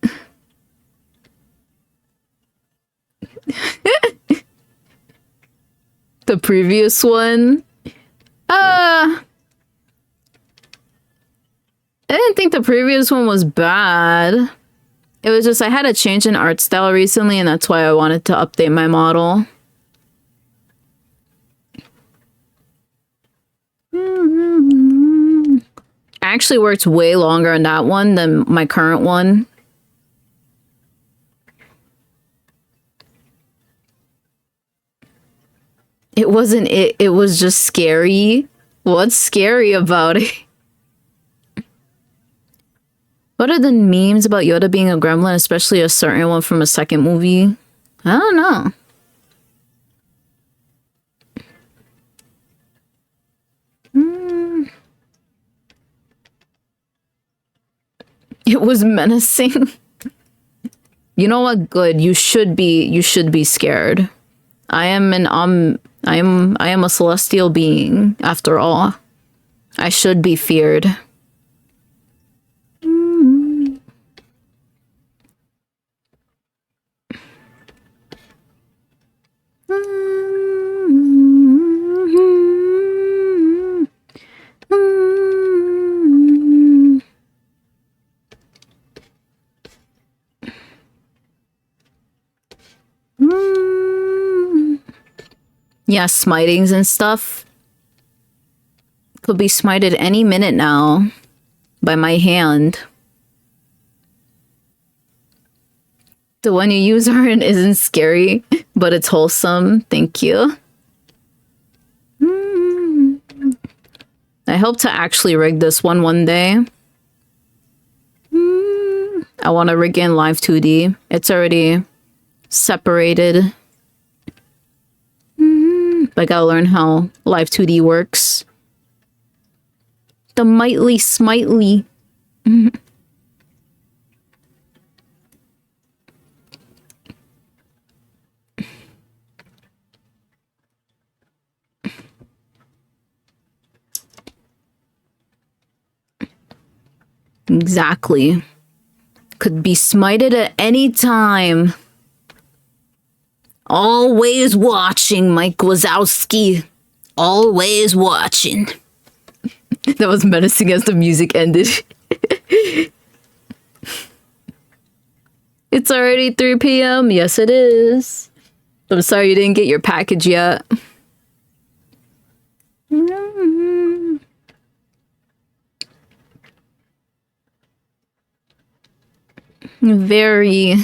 The previous one? I didn't think the previous one was bad. It was just I had a change in art style recently, and that's why I wanted to update my model. I actually worked way longer on that one than my current one. It wasn't it. It was just scary. What's scary about it? What are the memes about Yoda being a gremlin, especially a certain one from a second movie? I don't know. It was menacing. You know what? Good. You should be scared. I am a celestial being, after all. I should be feared. Yeah, smitings and stuff. Could be smited any minute now by my hand. The one you use, Aaron, isn't scary, but it's wholesome. Thank you. I hope to actually rig this one day. I want to rig in live 2D. It's already separated. But I gotta learn how live 2D works. The mightly smitely. Exactly. Could be smited at any time. Always watching, Mike Wazowski. Always watching. That was menacing as the music ended. It's already 3 p.m. Yes, it is. I'm sorry you didn't get your package yet. Very...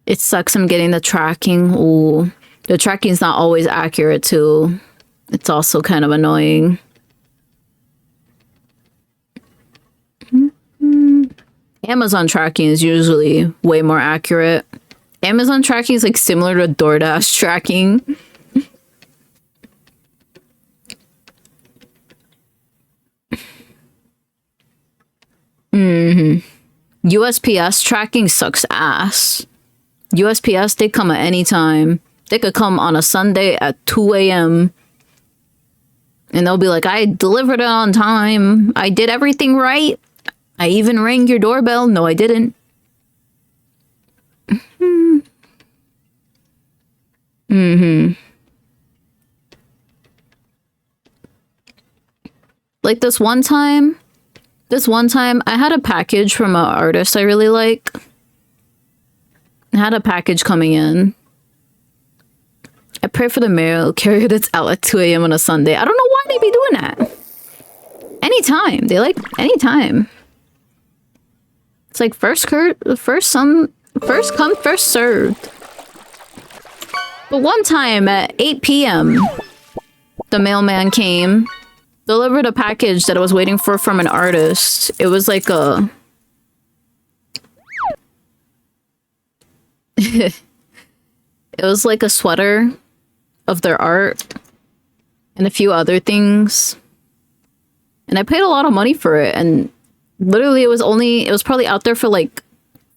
It sucks I'm getting the tracking. Ooh. The tracking's not always accurate too. It's also kind of annoying. Amazon tracking is usually way more accurate. Amazon tracking is like similar to DoorDash tracking. USPS tracking sucks ass. USPS, they come at any time. They could come on a Sunday at 2 a.m. and they'll be like, I delivered it on time. I did everything right. I even rang your doorbell. No, I didn't. Like this one time, I had a package from an artist I really like. I had a package coming in. I pray for the mail carrier that's out at 2 a.m. on a Sunday. I don't know why they be doing that. Anytime. They like anytime. It's like first come, first served. But one time at 8 p.m., the mailman came, delivered a package that I was waiting for from an artist. It was like a... It was like a sweater of their art and a few other things. And I paid a lot of money for it, and Literally, it was probably out there for like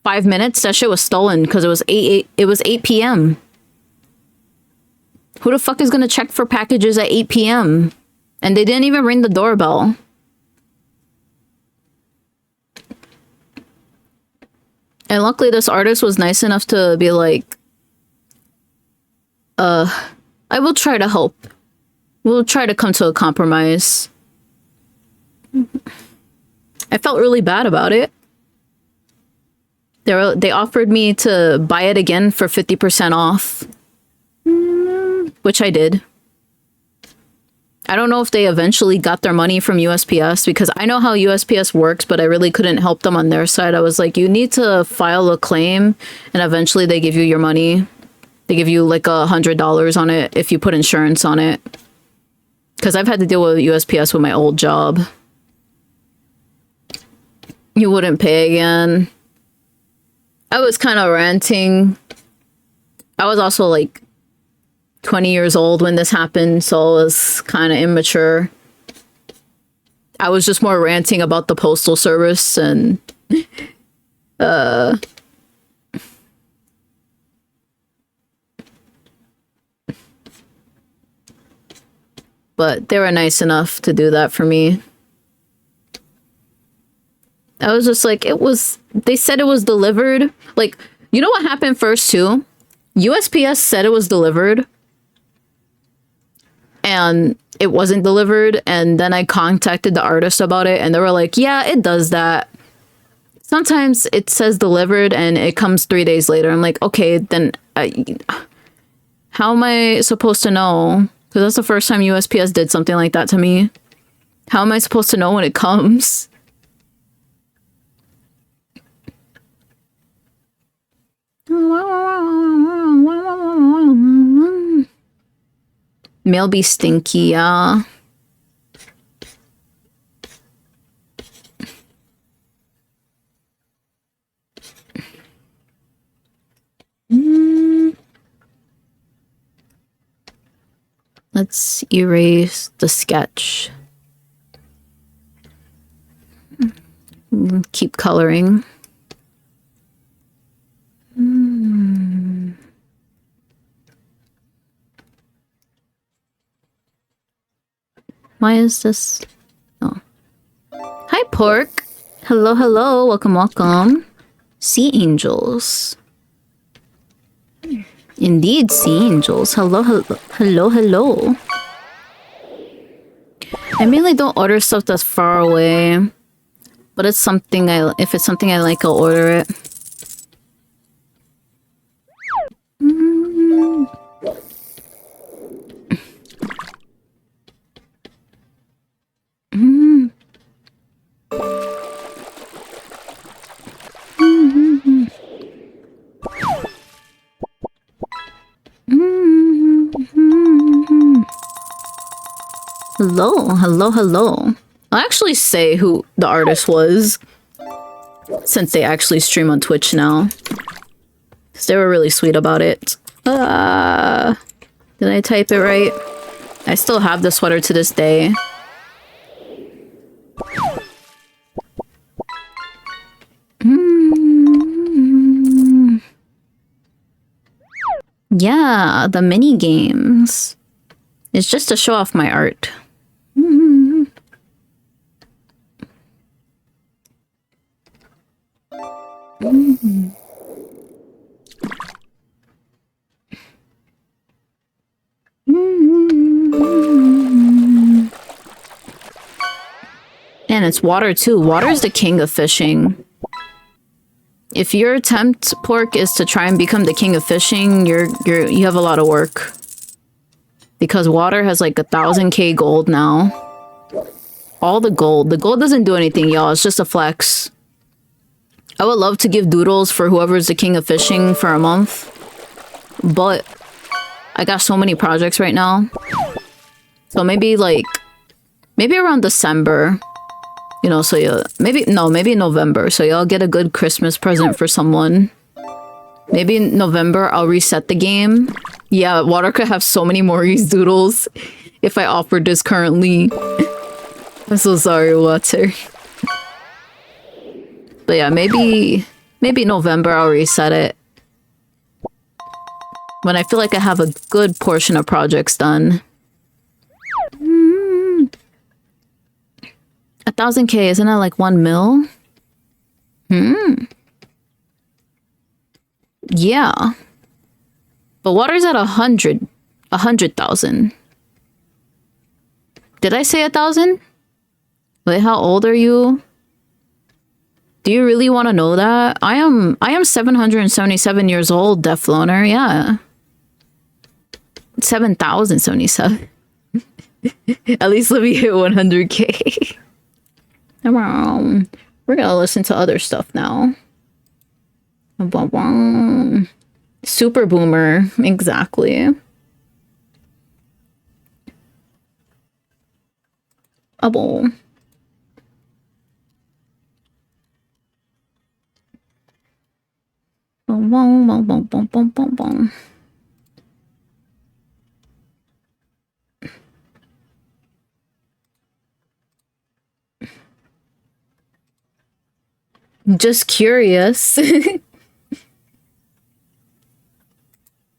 5 minutes. That shit was stolen because it was 8 p.m. Who the fuck is gonna check for packages at 8 p.m.? And they didn't even ring the doorbell. And luckily this artist was nice enough to be like, I will try to help. We'll try to come to a compromise. I felt really bad about it. They offered me to buy it again for 50% off. Which I did. I don't know if they eventually got their money from USPS because I know how USPS works, but I really couldn't help them on their side. I was like, you need to file a claim and eventually they give you your money. They give you like $100 on it if you put insurance on it. Because I've had to deal with USPS with my old job. You wouldn't pay again. I was kind of ranting. I was also like 20 years old when this happened, so I was kind of immature. I was just more ranting about the postal service and but they were nice enough to do that for me. I was just like, they said it was delivered. Like, you know what happened first too? USPS said it was delivered and it wasn't delivered, and then I contacted the artist about it and they were like, yeah, it does that. Sometimes it says delivered and it comes 3 days later. I'm like, okay, then how am I supposed to know? Because that's the first time USPS did something like that to me. How am I supposed to know when it comes? Mail be stinky, yeah. Let's erase the sketch. Keep coloring. Why is this? Oh. Hi, Pork. Hello, hello. Welcome, welcome. Sea angels. Indeed, sea angels. Hello, hello, hello, hello. I mainly don't order stuff that's far away, but it's something if it's something I like, I'll order it. Hello, hello, hello. I'll actually say who the artist was, since they actually stream on Twitch now. Because they were really sweet about it. Did I type it right? I still have the sweater to this day. Yeah, the mini games. It's just to show off my art. And it's water too. Water is the king of fishing. If your attempt, Pork, is to try and become the king of fishing, you have a lot of work. Because water has like 1,000k gold now. All the gold. The gold doesn't do anything, y'all. It's just a flex. I would love to give doodles for whoever's the king of fishing for a month. But I got so many projects right now. So maybe around December. You know, so maybe November. So y'all get a good Christmas present for someone. Maybe in November I'll reset the game. Yeah, water could have so many Maurice doodles if I offered this currently. I'm so sorry, water. But yeah, maybe November I'll reset it. When I feel like I have a good portion of projects done. 1,000K, isn't that like 1 mil? Yeah. But water's at 100,000. Did I say 1,000? Wait, how old are you? Do you really want to know that? I am 777 years old, Death Loner, yeah. 7,077. At least let me hit 100K. We're gonna listen to other stuff now. Super Boomer, exactly. Abo. Just curious.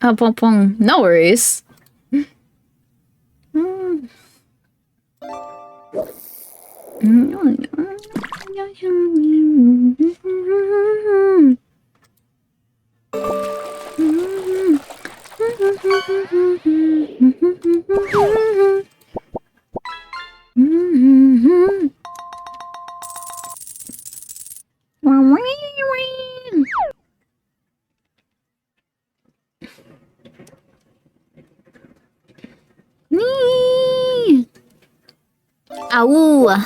No worries. Ow.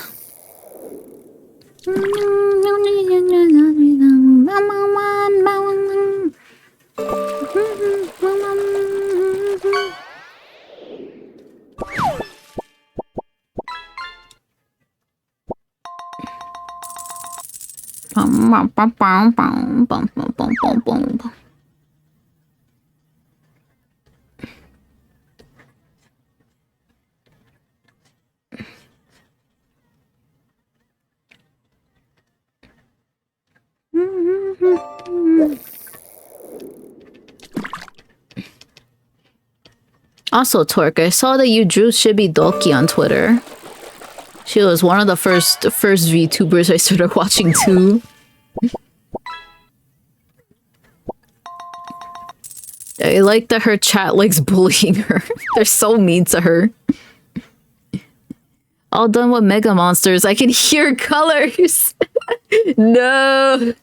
Also, Torque, I saw that you drew Shibi Doki on Twitter. She was one of the first VTubers I started watching too. I like that her chat likes bullying her. They're so mean to her. All done with Mega Monsters. I can hear colors. No.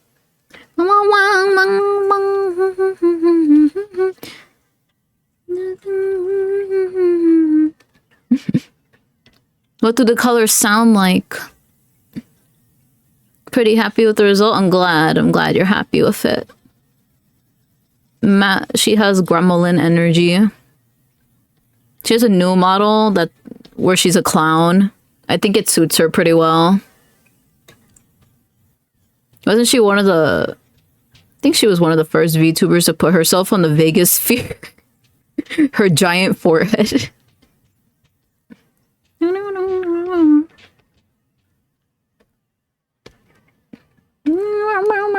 What do the colors sound like? Pretty happy with the result? I'm glad you're happy with it. Matt, she has gremlin energy. She has a new model where she's a clown. I think it suits her pretty well. Wasn't she one of the... I think she was one of the first VTubers to put herself on the Vegas sphere. Her giant forehead.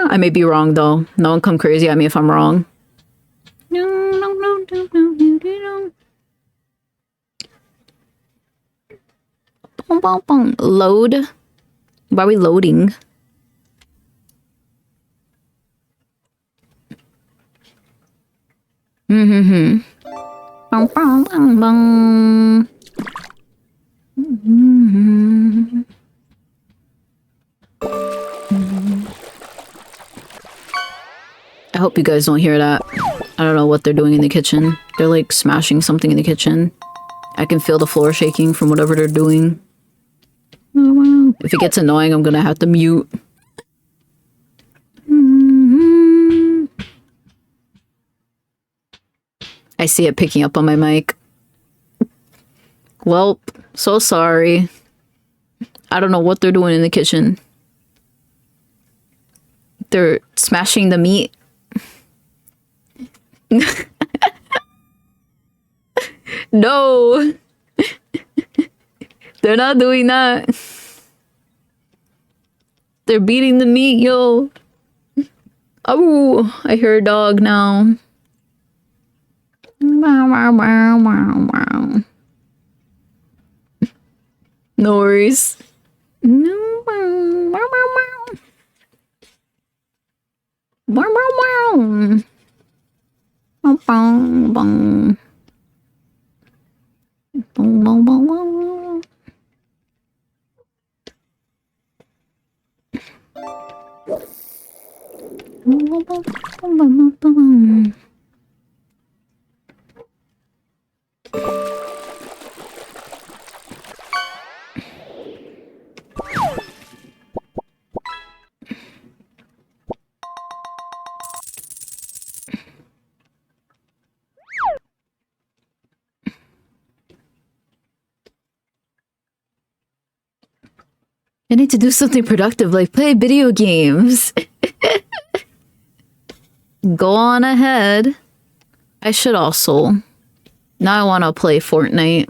I may be wrong though. No one come crazy at me if I'm wrong. Load. Why are we loading? I hope you guys don't hear that. I don't know what they're doing in the kitchen. They're like smashing something in the kitchen. I can feel the floor shaking from whatever they're doing. If it gets annoying, I'm gonna have to mute. I see it picking up on my mic. Well, so sorry. I don't know what they're doing in the kitchen. They're smashing the meat. No. They're not doing that. They're beating the meat, yo. Oh, I hear a dog now. No worries. I need to do something productive, like play video games. Go on ahead. I should also. Now I want to play Fortnite.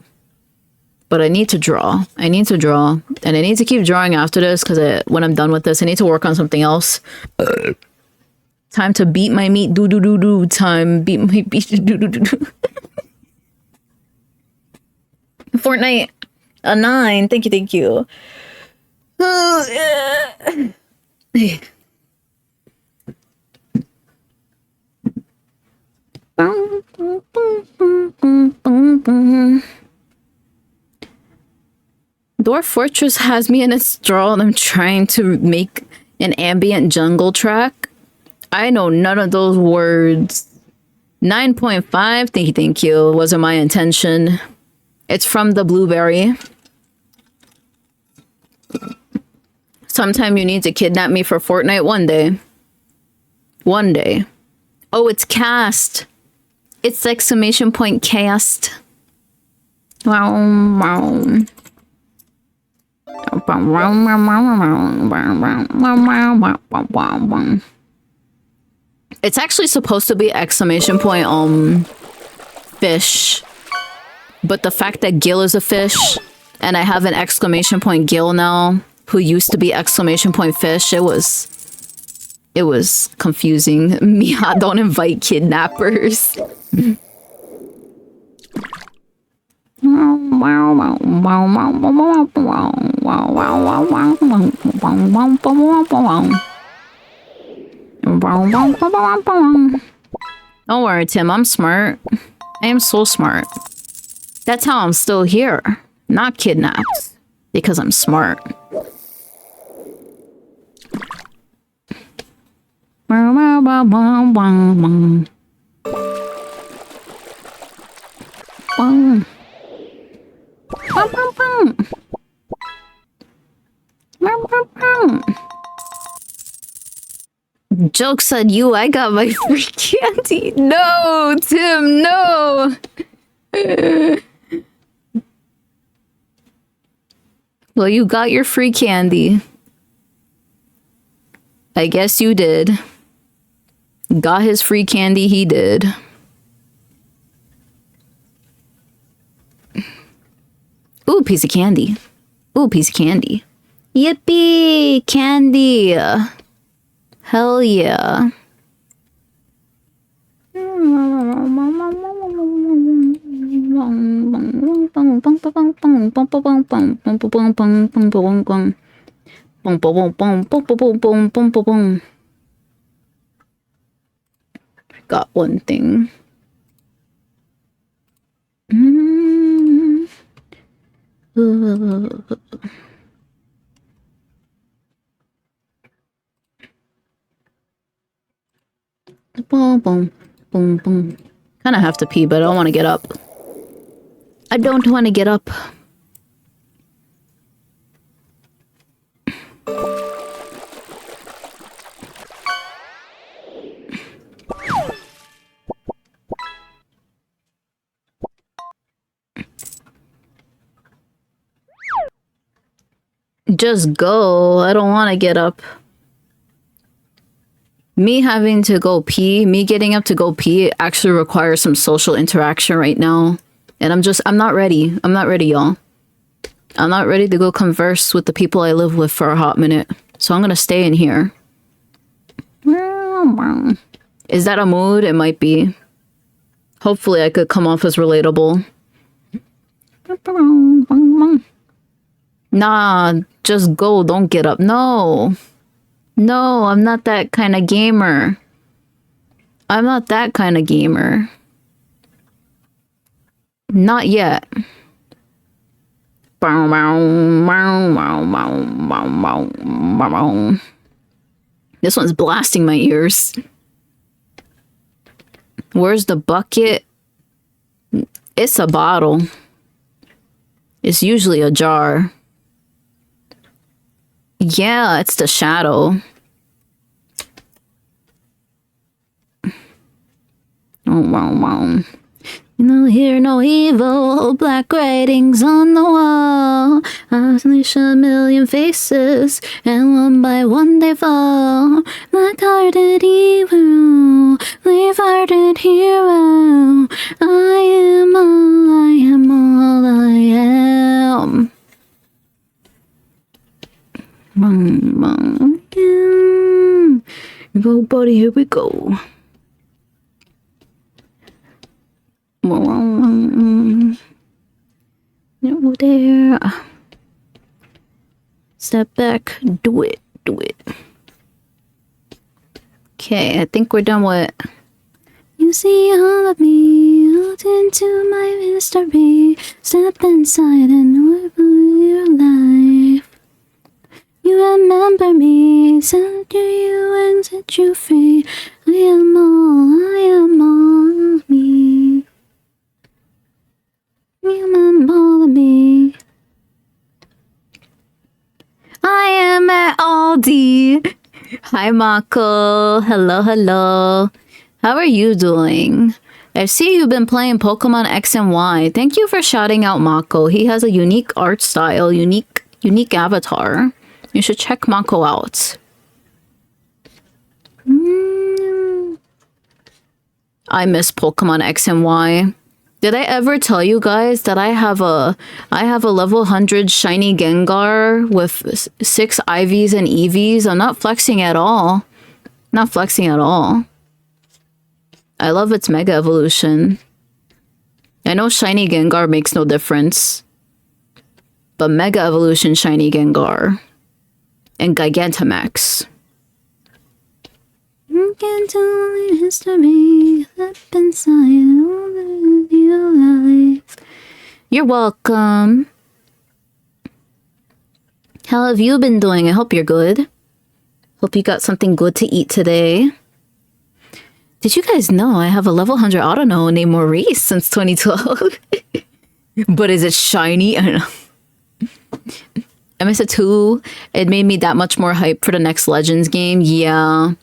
But I need to draw. I need to draw. And I need to keep drawing after this, because when I'm done with this, I need to work on something else. Time to beat my meat. Do. Time. Beat my beat. Do. Fortnite. A 9. Thank you. Dwarf Fortress has me in its thrall and I'm trying to make an ambient jungle track. I know none of those words. 9.5, thank you. Wasn't my intention. It's from the blueberry. Sometime you need to kidnap me for Fortnite one day. One day. Oh, it's cast. It's exclamation point cast. It's actually supposed to be exclamation point fish. But the fact that Gil is a fish and I have an exclamation point Gil now, who used to be exclamation point fish, it was confusing. Mia, don't invite kidnappers. Don't worry, Tim, I'm smart. I am so smart. That's how I'm still here. Not kidnapped. Because I'm smart. Joke's on you, I got my free candy. No, Tim, no. Well, you got your free candy. I guess you did. Got his free candy, he did. Ooh, piece of candy. Ooh, piece of candy. Yippee! Candy! Hell yeah. Got one thing. Boom, boom, boom, boom. Kind of have to pee, but I don't want to get up. I don't want to get up. Just go. I don't want to get up. Me having to go pee, me getting up to go pee actually requires some social interaction right now. And I'm not ready. I'm not ready, y'all. I'm not ready to go converse with the people I live with for a hot minute. So I'm gonna stay in here. Is that a mood? It might be. Hopefully I could come off as relatable. Nah, just go. Don't get up. No. No, I'm not that kind of gamer. I'm not that kind of gamer. Not yet. This one's blasting my ears. Where's the bucket? It's a bottle. It's usually a jar. Yeah, it's the shadow. Oh. No hear no evil, black writings on the wall. I unleash a million faces, and one by one they fall. Black-hearted hero, brave-hearted hero. I am all I am, all I am. Go, buddy, here we go. No there. Step back. Do it. Do it. Okay, I think we're done with... You see all of me, out into my mystery. Step inside and live your life. You remember me, set you and set you free. I am all me. You remember me. I am at Aldi. Hi, Mako. Hello, hello. How are you doing? I see you've been playing Pokemon X and Y. Thank you for shouting out Mako. He has a unique art style, unique avatar. You should check Mako out. I miss Pokemon X and Y. Did I ever tell you guys that I have a level 100 shiny Gengar with 6 IVs and EVs? I'm not flexing at all. Not flexing at all. I love its Mega Evolution. I know shiny Gengar makes no difference. But Mega Evolution shiny Gengar. And Gigantamax. You can tell history up inside of your life. You're welcome. How have you been doing? I hope you're good. Hope you got something good to eat today. Did you guys know I have a level 100 Autono named Maurice since 2012? But is it shiny? I don't know. MS2, it made me that much more hype for the next Legends game. Yeah.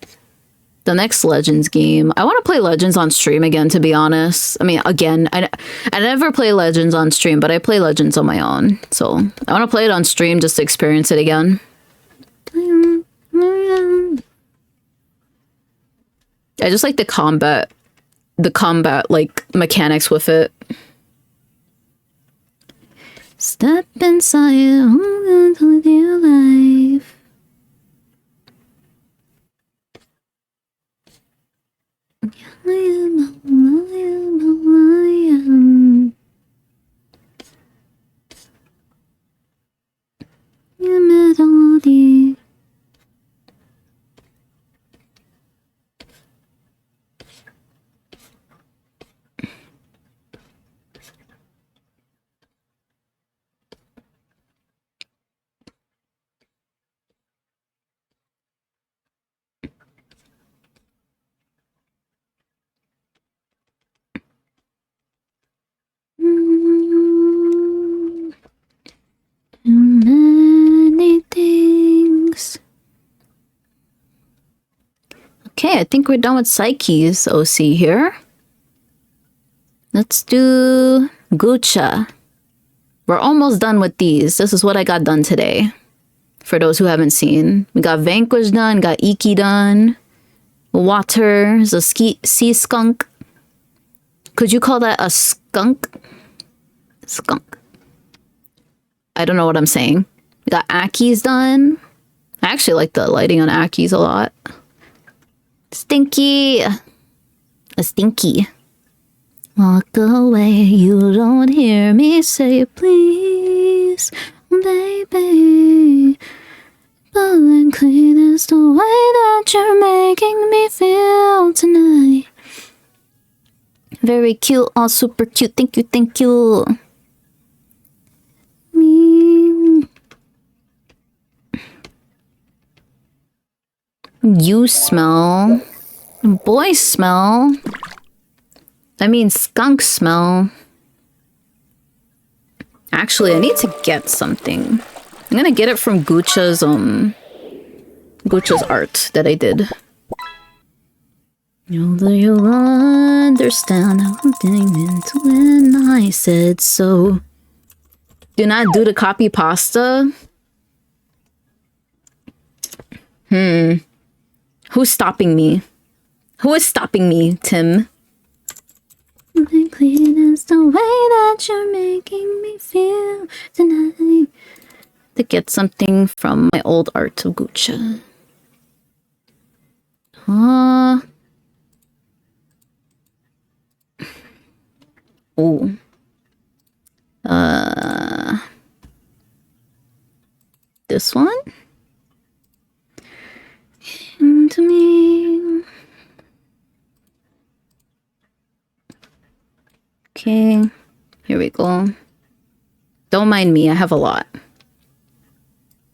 The next Legends game. I want to play Legends on stream again, to be honest. I mean, again, I never play Legends on stream, but I play Legends on my own. So I want to play it on stream just to experience it again. I just like the combat like mechanics with it. Step inside, hold on to your life. I am. Your melody. Too many things. Okay, I think we're done with Psyche's OC here. Let's do Gucha. We're almost done with these. This is what I got done today. For those who haven't seen. We got Vanquish done, got Iki done. Water, the sea skunk. Could you call that a skunk? Skunk. I don't know what I'm saying. We got Aki's done. I actually like the lighting on Aki's a lot. Stinky! A stinky. Walk away, you don't hear me say please, baby. But clean is the way that you're making me feel tonight. Very cute, all super cute. Thank you, thank you. You smell. Boy smell. I mean skunk smell. Actually, I need to get something. I'm gonna get it from Gucha's art that I did. Although you understand how I'm getting into when I said so. Do not do the copy pasta. Who's stopping me? Who is stopping me, Tim? Clean is the way that you're making me feel tonight. To get something from my old art of Gucha. Oh. This one? To me. Okay, here we go. Don't mind me, I have a lot.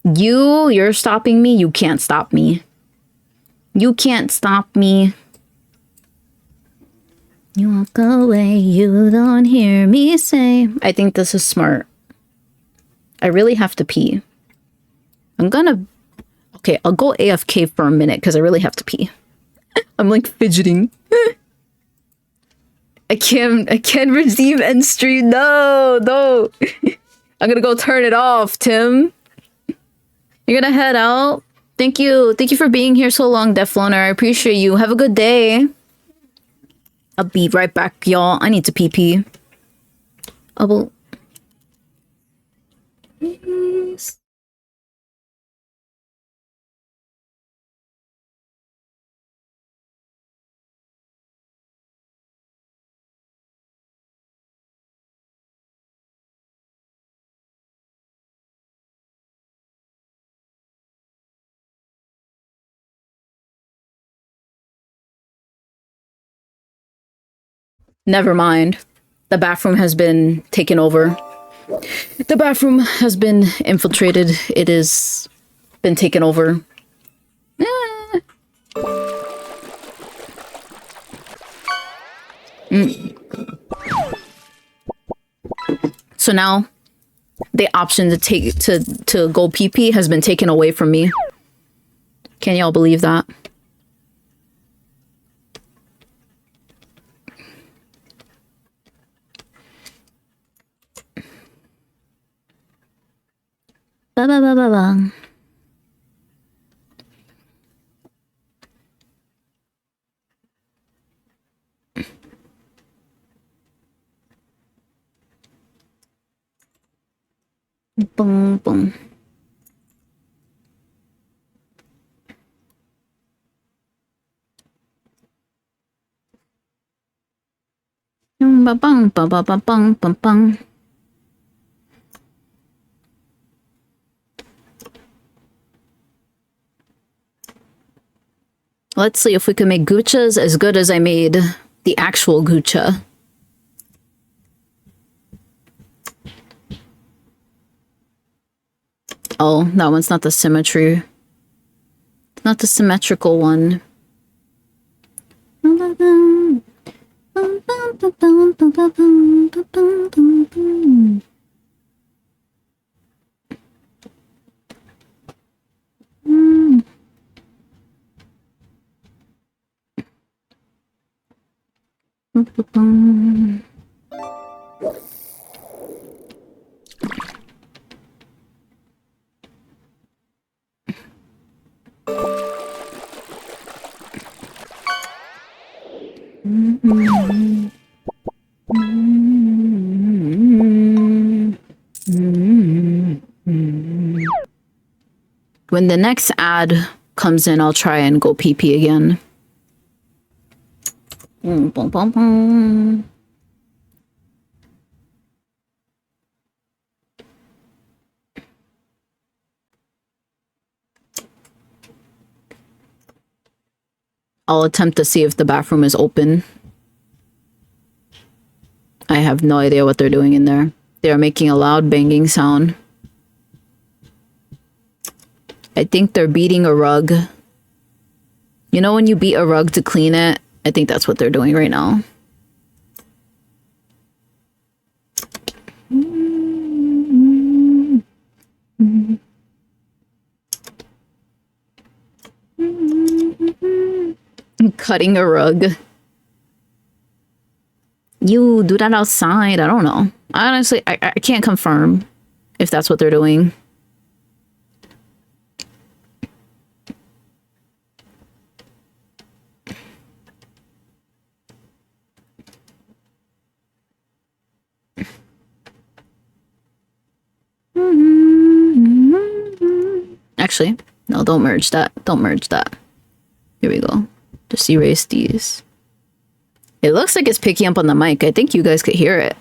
You're stopping me? You can't stop me. You can't stop me. You walk away, you don't hear me say. I think this is smart. I really have to pee. Okay, I'll go AFK for a minute because I really have to pee. I'm like fidgeting. I can't redeem end stream. No. I'm gonna go turn it off, Tim. You're gonna head out? Thank you for being here so long, Defloner. I appreciate you. Have a good day. I'll be right back, y'all. I need to pee. I will. Never mind. The bathroom has been taken over. The bathroom has been infiltrated. It has been taken over. So now the option to go pee has been taken away from me. Can y'all believe that? Ba ba ba ba ba. Boom boom. Ba bang ba ba ba bang bang bang. Let's see if we can make Guchas as good as I made the actual Gucha. Oh, that one's not the symmetry. Not the symmetrical one. When the next ad comes in, I'll try and go pee again. Boom, boom, boom. I'll attempt to see if the bathroom is open. I have no idea what they're doing in there. They are making a loud banging sound. I think they're beating a rug. You know when you beat a rug to clean it? I think that's what they're doing right now. Cutting a rug. You do that outside? I don't know. Honestly, I can't confirm if that's what they're doing. Actually, no, don't merge that. Don't merge that. Here we go. Just erase these. It looks like it's picking up on the mic. I think you guys could hear it.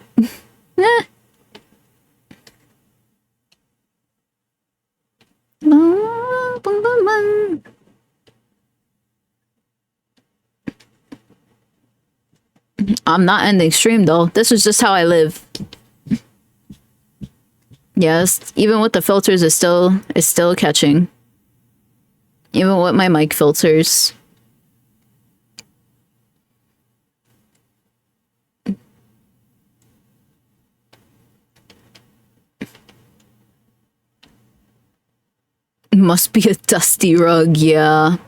I'm not ending stream though. This is just how I live. Yes, even with the filters, it's still catching. Even with my mic filters. Must be a dusty rug, yeah.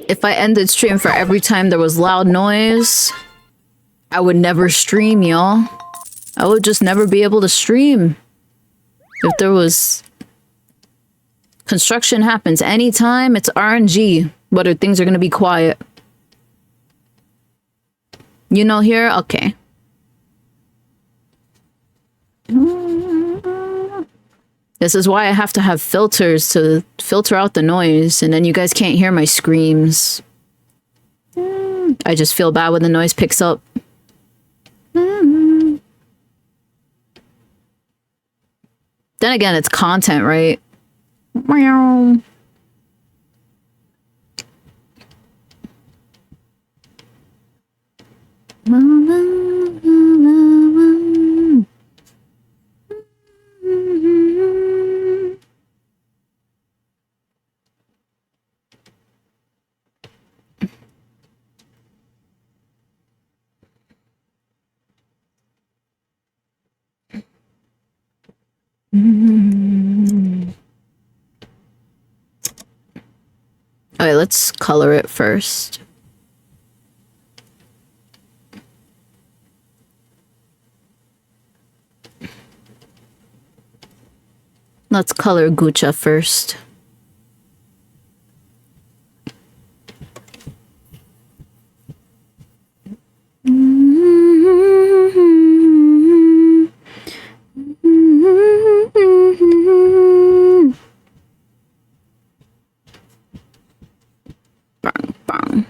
If I ended stream for every time there was loud noise, I would never stream, y'all. I would just never be able to stream. If there was... Construction happens anytime, it's RNG. Whether things are gonna be quiet. You know here? Okay. This is why I have to have filters to filter out the noise, and then you guys can't hear my screams. I just feel bad when the noise picks up. Then again, it's content, right? Meow. Alright, let's color it first. Let's color Gucha first. Bang, bang.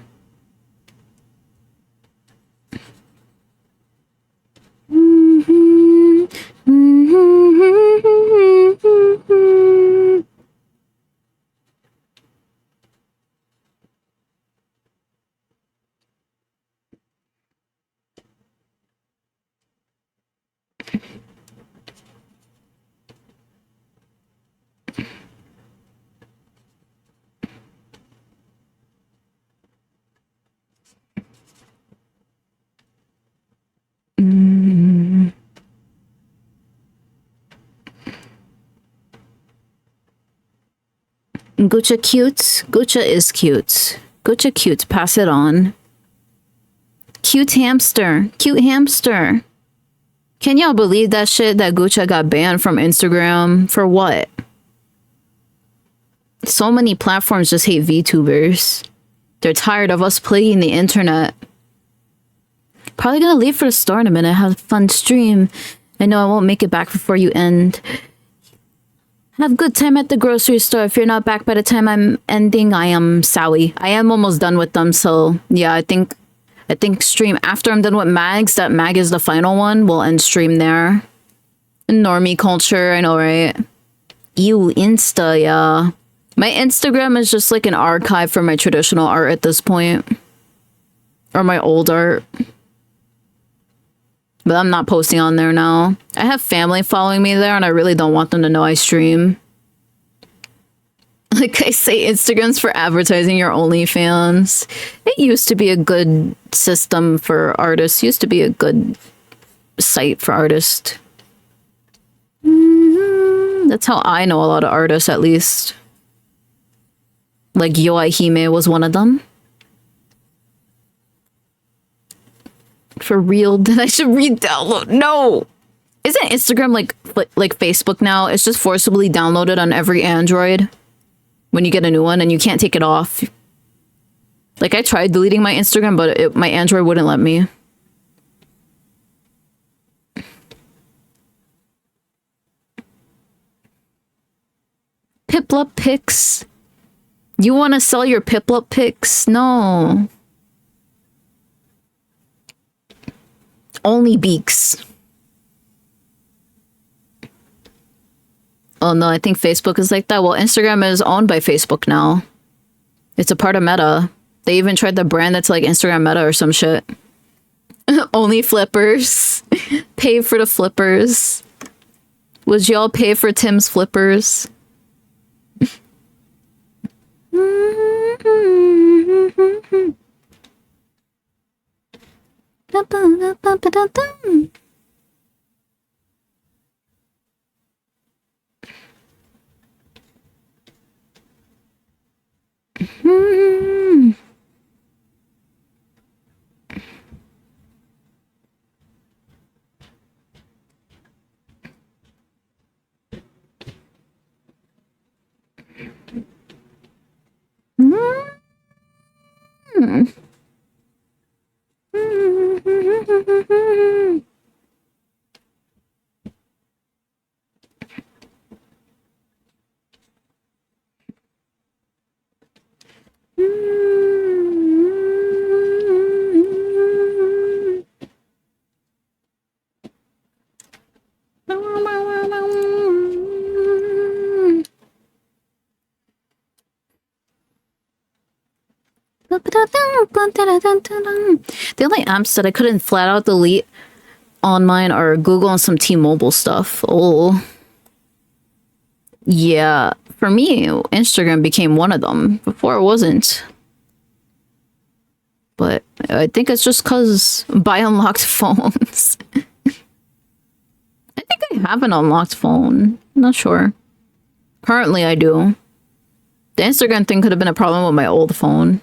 Gucha cute. Gucha is cute. Gucha cute. Pass it on. Cute hamster. Cute hamster. Can y'all believe that shit that Gucha got banned from Instagram? For what? So many platforms just hate VTubers. They're tired of us plaguing the internet. Probably gonna leave for the store in a minute. Have a fun stream. I know I won't make it back before you end. Have a good time at the grocery store. If you're not back by the time I'm ending, I am sorry. I am almost done with them, so yeah, I think stream after I'm done with mags, that mag is the final one, we'll end stream there. Normie culture, I know, right? Ew, Insta, yeah. My Instagram is just like an archive for my traditional art at this point. Or my old art. But I'm not posting on there now. I have family following me there and I really don't want them to know I stream. Like I say, Instagram's for advertising your OnlyFans. It used to be a good system for artists. Used to be a good site for artists. That's how I know a lot of artists, at least. Like Yoahime was one of them. For real, then I should re-download. No! Isn't Instagram like Facebook now? It's just forcibly downloaded on every Android when you get a new one and you can't take it off. Like I tried deleting my Instagram, but my Android wouldn't let me. Piplup pics. You want to sell your Piplup pics? No. Only beaks. Oh no, I think Facebook is like that. Well, Instagram is owned by Facebook now. It's a part of Meta. They even tried to brand it to like Instagram Meta or some shit. Only flippers. Pay for the flippers. Would y'all pay for Tim's flippers? The only apps that I couldn't flat out delete on mine are Google and some T-Mobile stuff. Oh. Yeah, for me, Instagram became one of them. Before it wasn't. But I think it's just because buy unlocked phones. I think I have an unlocked phone. I'm not sure. Currently, I do. The Instagram thing could have been a problem with my old phone.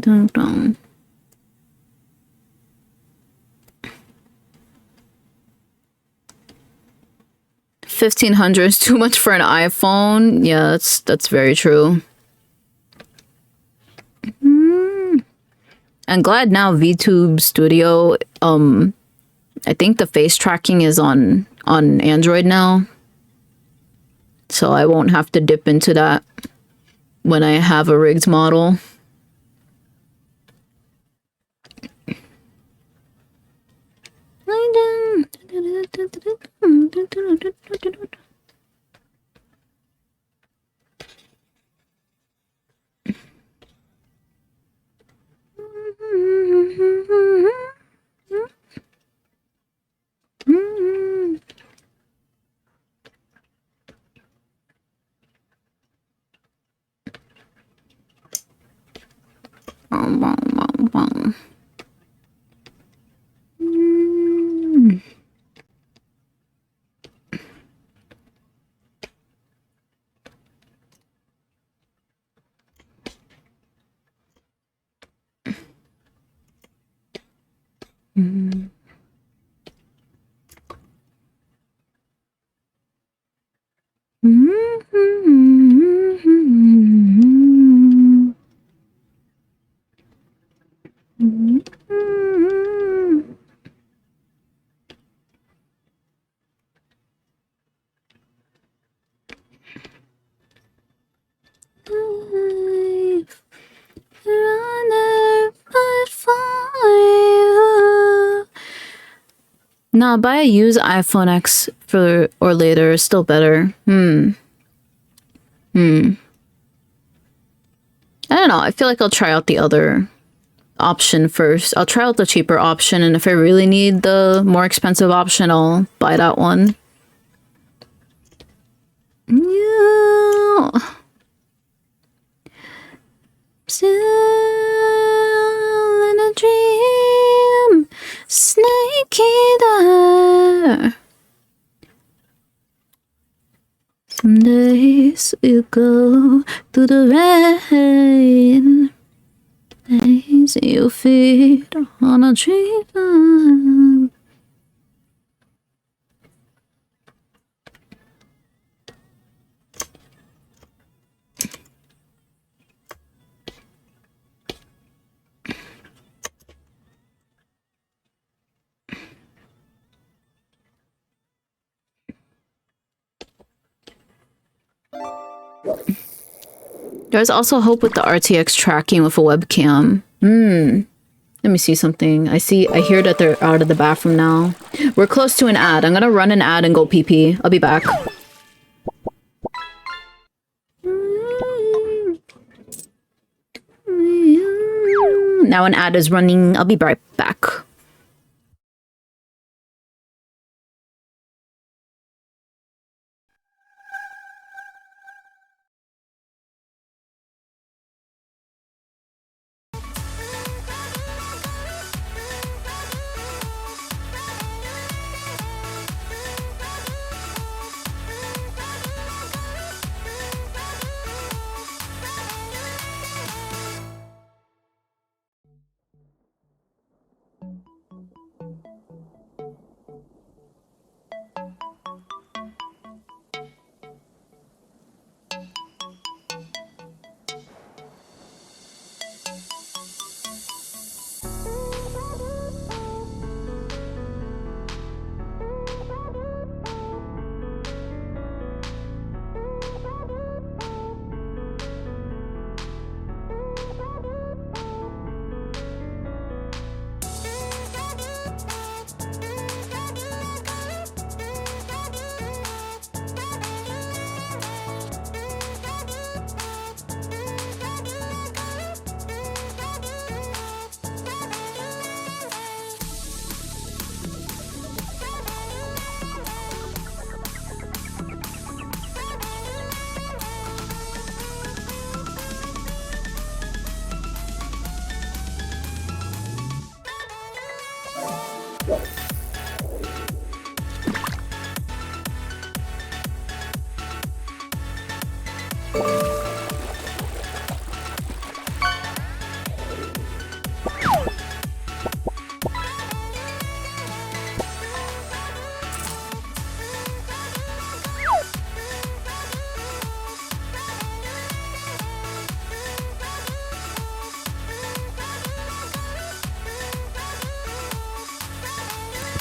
Dun. 1,500 is too much for an iPhone. Yeah, that's very true. I'm glad now VTube Studio, I think the face tracking is on Android now. So I won't have to dip into that when I have a rigged model. Nah, buy a used iPhone X for or later. Still better. I don't know. I feel like I'll try out the other option first. I'll try out the cheaper option, and if I really need the more expensive option, I'll buy that one. Yeah. Still in a dream, snaky there. Some days you go through the rain, days you feed on a dream. There's also hope with the RTX tracking with a webcam. Let me see something. I hear that they're out of the bathroom now. We're close to an ad. I'm gonna run an ad and go pee. I'll be back. Now an ad is running. I'll be right back.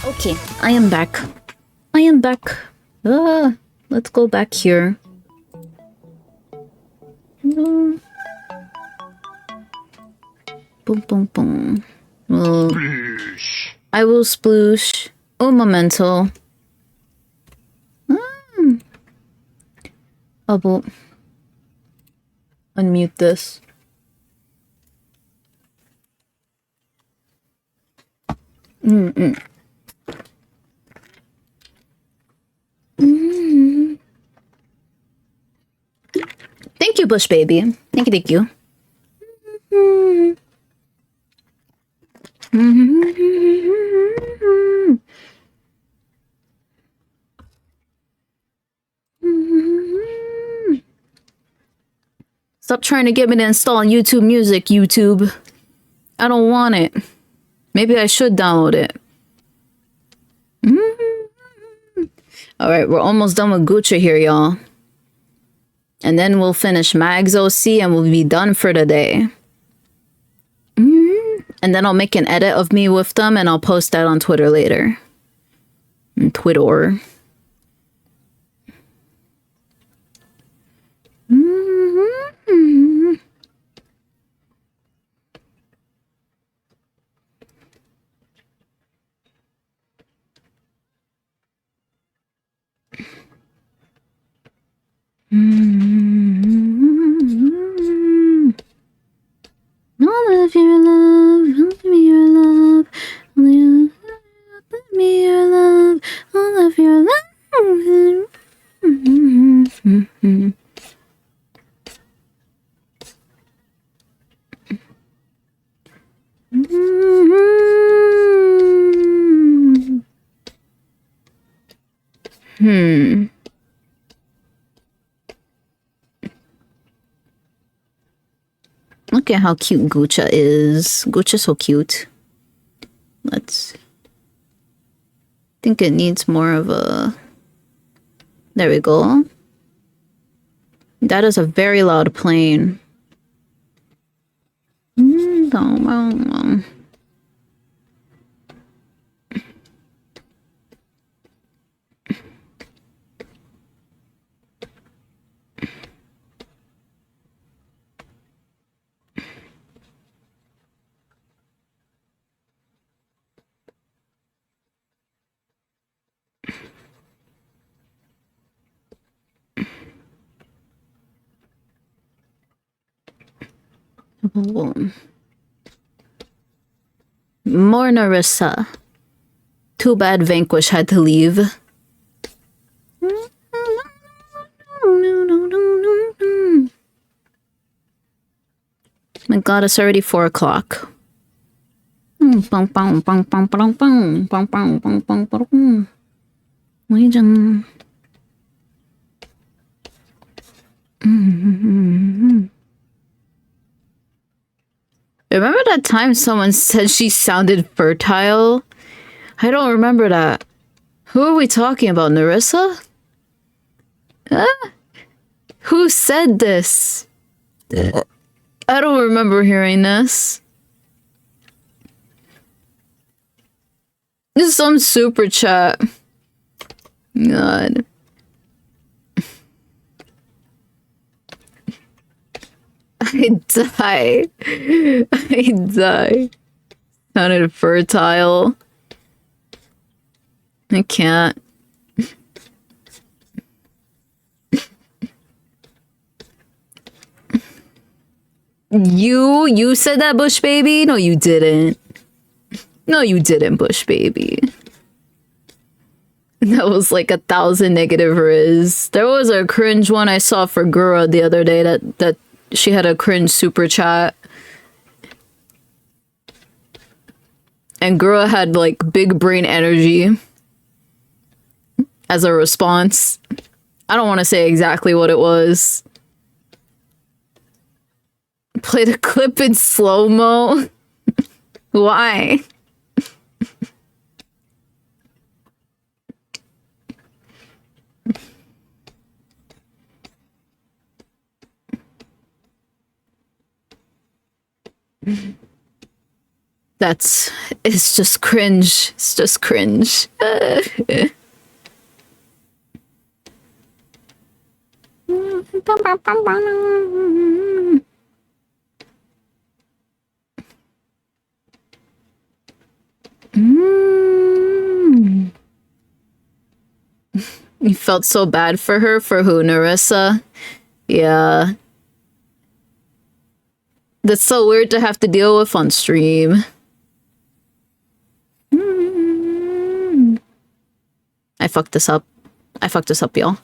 Okay, I am back. I am back. Let's go back here. Boom, boom, boom. Well, I will sploosh. Un momento. I will unmute this. Thank you, Bush Baby. Thank you, thank you. Stop trying to get me to install YouTube Music, YouTube. I don't want it. Maybe I should download it. Alright, we're almost done with Gucci here, y'all. And then we'll finish Mags OC and we'll be done for the day. And then I'll make an edit of me with them and I'll post that on Twitter later. Twitter. All of your love, give me your love. Give me your love, all of your love. Look at how cute Gucci is. Gucci's so cute. Let's... think it needs more of a... There we go. That is a very loud plane. More Narissa. Too bad Vanquish had to leave. My god, it's already 4 o'clock. Remember that time someone said she sounded fertile? I don't remember that. Who are we talking about, Narissa? Who said this? I don't remember hearing this. This is some super chat. God. I die. I die. Sounded fertile. I can't. You said that, Bush Baby? No, you didn't. No, you didn't, Bush Baby. That was like 1,000 negative riz. There was a cringe one I saw for Gura the other day that she had a cringe super chat. And Gura had like big brain energy as a response. I don't want to say exactly what it was. Play the clip in slow-mo. Why? It's just cringe. It's just cringe. You felt so bad for her? For who, Narissa? Yeah. That's so weird to have to deal with on stream. I fucked this up. I fucked this up, y'all.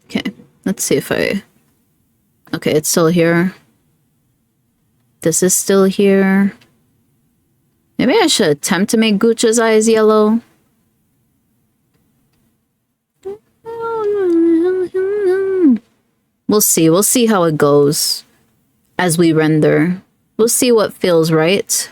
Okay, let's see if I... Okay, it's still here. This is still here. Maybe I should attempt to make Gooch's eyes yellow. We'll see. We'll see how it goes as we render. We'll see what feels right.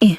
Yeah.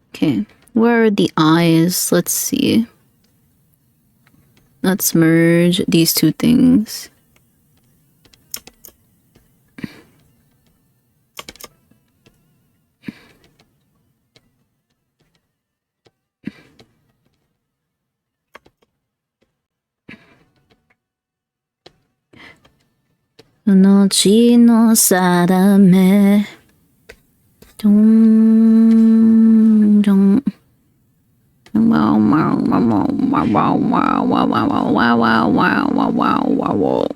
Okay, where are the eyes? Let's see. Let's merge these two things. Unochi no sadame. Dong, dong. Wow, wow, wow, wow, wow, wow, wow, wow, wow, wow, wow, wow, wow, wow, wow.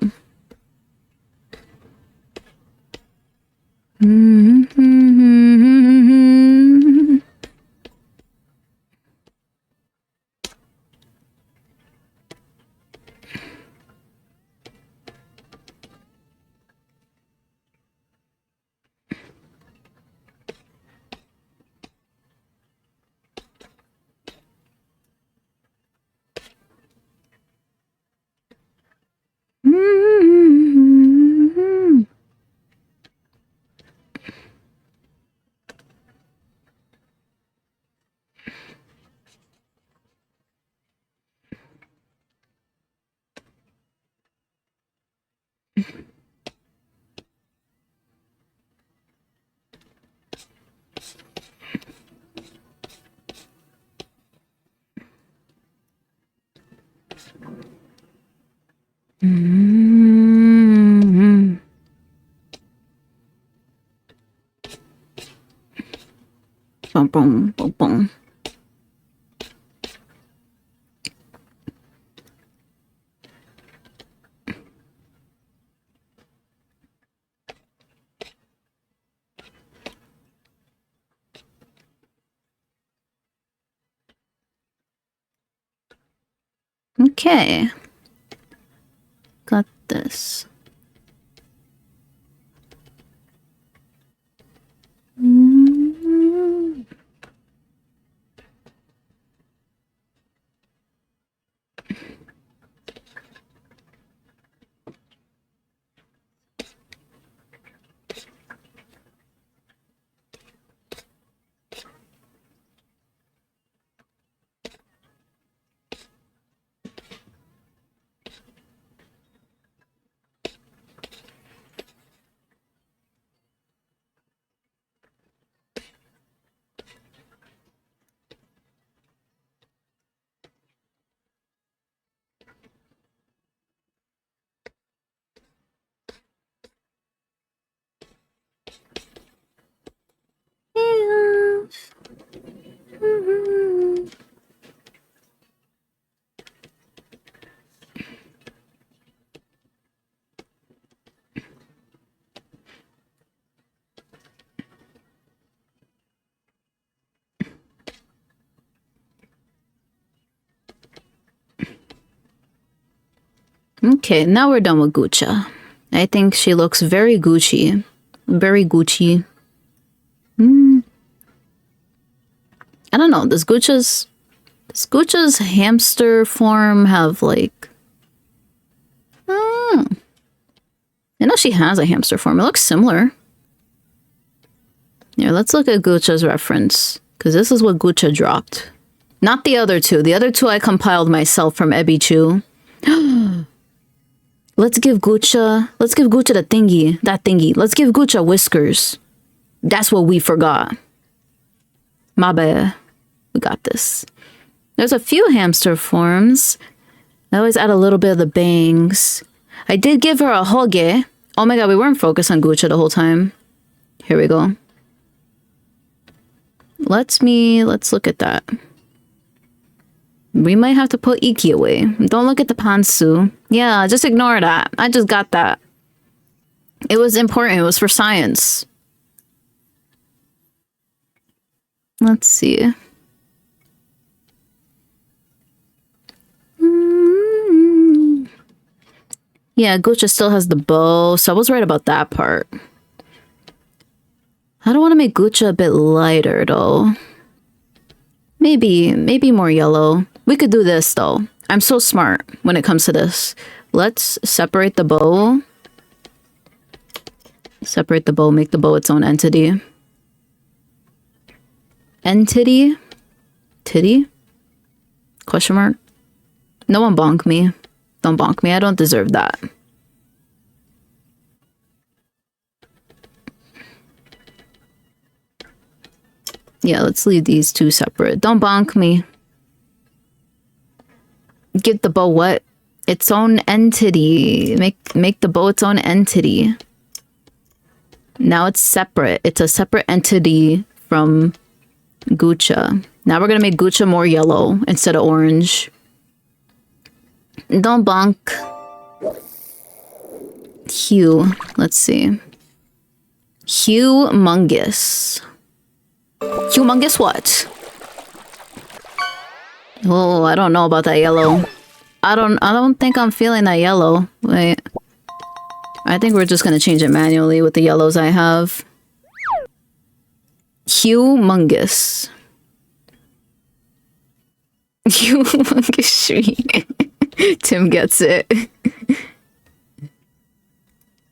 Boom, boom, boom, boom. Okay. Got this. Okay, now we're done with Gucci. I think she looks very Gucci. Very Gucci. I don't know, does Gucci's hamster form have like... I know she has a hamster form. It looks similar. Yeah, let's look at Gucci's reference. Because this is what Gucci dropped. Not the other two. The other two I compiled myself from Ebichu. Let's give Gucci the thingy. That thingy. Let's give Gucci whiskers. That's what we forgot. My bad. We got this. There's a few hamster forms. I always add a little bit of the bangs. I did give her a hoge. Oh my god, we weren't focused on Gucci the whole time. Here we go. Let's look at that. We might have to put Iki away. Don't look at the pantsu. Yeah, just ignore that. I just got that. It was important. It was for science. Let's see. Yeah, Gucci still has the bow, so I was right about that part. I don't want to make Gucci a bit lighter, though. Maybe more yellow. We could do this, though. I'm so smart when it comes to this. Let's separate the bow. Separate the bow, make the bow its own entity. Entity? Titty? Question mark? No one bonk me. Don't bonk me. I don't deserve that. Yeah, let's leave these two separate. Don't bonk me. Give the bow what? Its own entity. Make the bow its own entity. Now it's separate. It's a separate entity from Gucci. Now we're gonna make Gucci more yellow instead of orange. Don't bonk. Hue. Let's see. Humongous. Humongous what? Oh, I don't know about that yellow. I don't think I'm feeling that yellow. Wait. I think we're just gonna change it manually with the yellows I have. Humongous. Humongous tree. Tim gets it.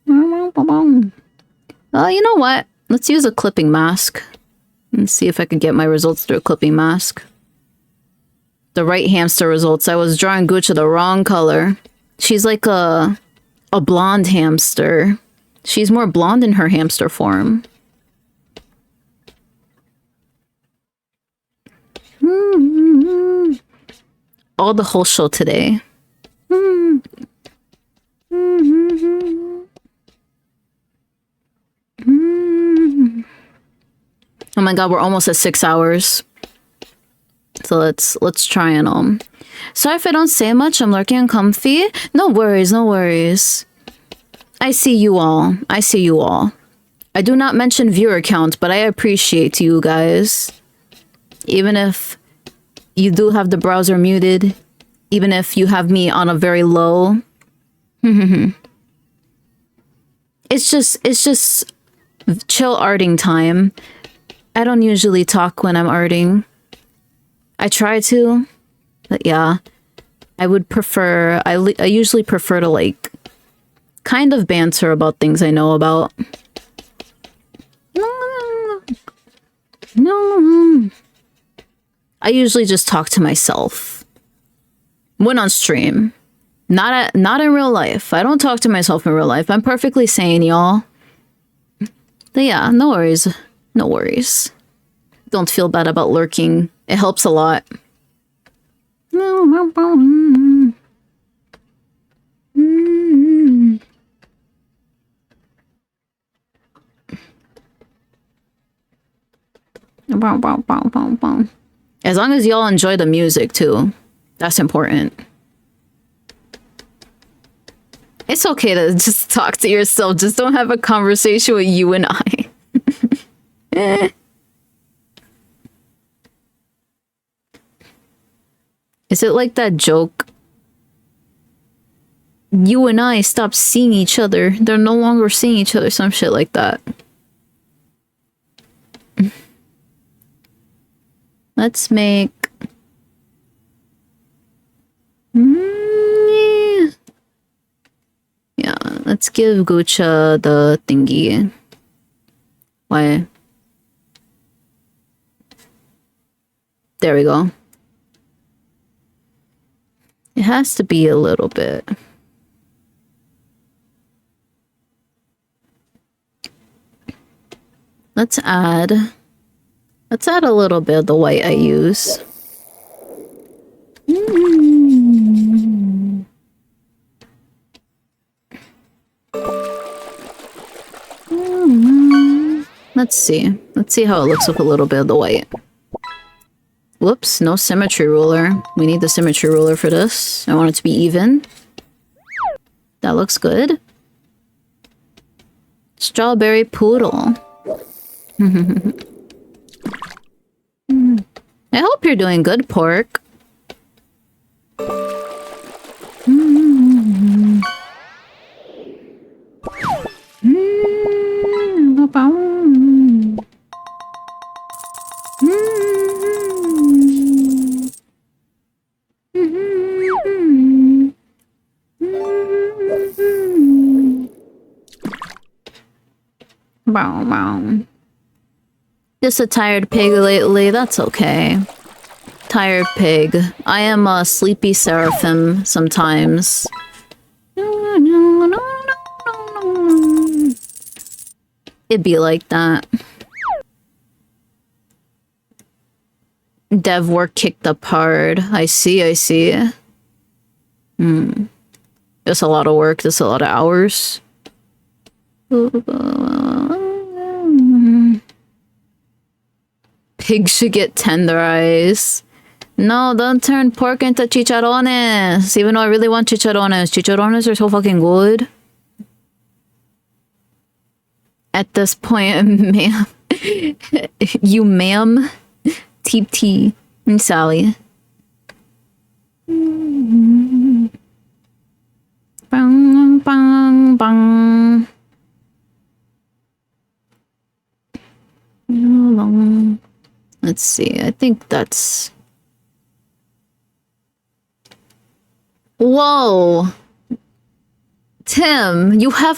Oh, you know what? Let's use a clipping mask. Let's see if I can get my results through a clipping mask. The right hamster results. I was drawing Gucci the wrong color. She's like a blonde hamster. She's more blonde in her hamster form. All the whole show today. Oh my god, we're almost at 6 hours. So let's try and Sorry if I don't say much, I'm lurking and comfy. No worries, no worries. I see you all. I see you all. I do not mention viewer count, but I appreciate you guys. Even if you do have the browser muted, even if you have me on a very low. It's just chill arting time. I don't usually talk when I'm arting. I try to, but yeah. I would prefer, I usually prefer to like kind of banter about things I know about. No. I usually just talk to myself when on stream. Not in real life. I don't talk to myself in real life. I'm perfectly sane, y'all. But yeah, no worries. No worries. Don't feel bad about lurking. It helps a lot. As long as y'all enjoy the music too. That's important. It's okay to just talk to yourself. Just don't have a conversation with you and I. Is it like that joke? You and I stopped seeing each other. They're no longer seeing each other. Some shit like that. Let's make... Yeah, let's give Gucha the thingy. Why? There we go. It has to be a little bit. Let's add a little bit of the white I use. Let's see. Let's see how it looks with a little bit of the white. Whoops, no symmetry ruler. We need the symmetry ruler for this. I want it to be even. That looks good. Strawberry poodle. I hope you're doing good, Pork. Just a tired pig lately, that's okay. Tired pig. I am a sleepy Seraphim sometimes. It'd be like that. Dev work kicked up hard. I see. That's a lot of work, that's a lot of hours. Pig should get tenderized. No, don't turn pork into chicharrones. Even though I really want chicharrones. Chicharrones are so fucking good. At this point, ma'am. You ma'am. Teep tea. And Sally. Bang, bang, bang. Let's see. I think that's... Whoa. Tim, you have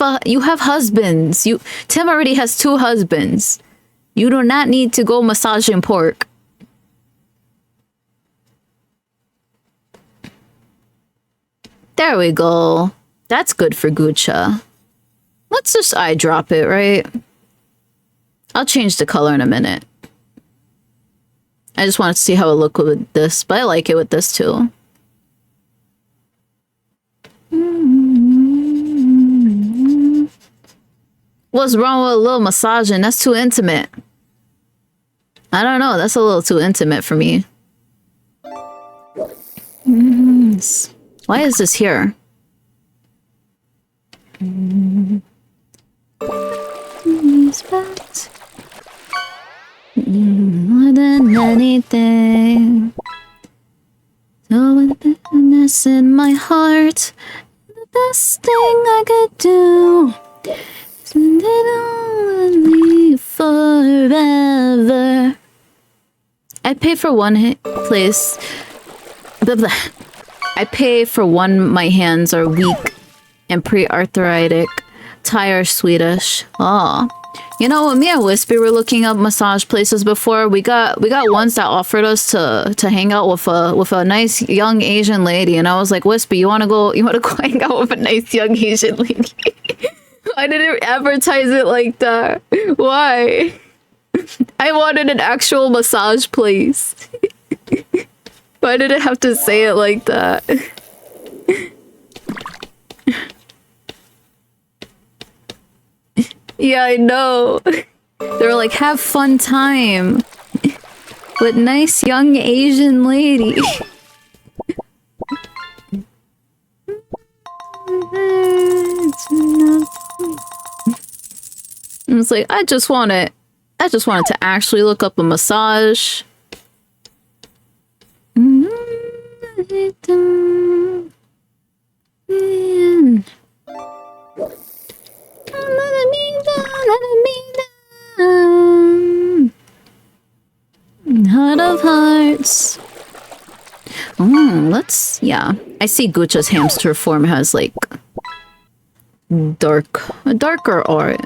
husbands. Tim already has 2 husbands. You do not need to go massaging pork. There we go. That's good for Gucha. Let's just eyedrop it, right? I'll change the color in a minute. I just wanted to see how it looked with this, but I like it with this too. What's wrong with a little massaging? That's too intimate. I don't know. That's a little too intimate for me. Why is this here? More than anything. So with bitterness in my heart, the best thing I could do. Spend it on me forever. I pay for one place. Blah, blah. I pay for one. My hands are weak and pre-arthritic. Thai or Swedish. Oh, you know, me and Wispy were looking up massage places before. We got ones that offered us to hang out with a nice young Asian lady, and I was like, Wispy, you wanna go hang out with a nice young Asian lady? I didn't advertise it like that. Why? I wanted an actual massage place. Why did it have to say it like that? Yeah, I know. They were like, have fun time with nice young Asian lady. I was like, I just wanted to actually look up a massage. Heart of hearts. Yeah. I see Gucha's hamster form has like darker eyes.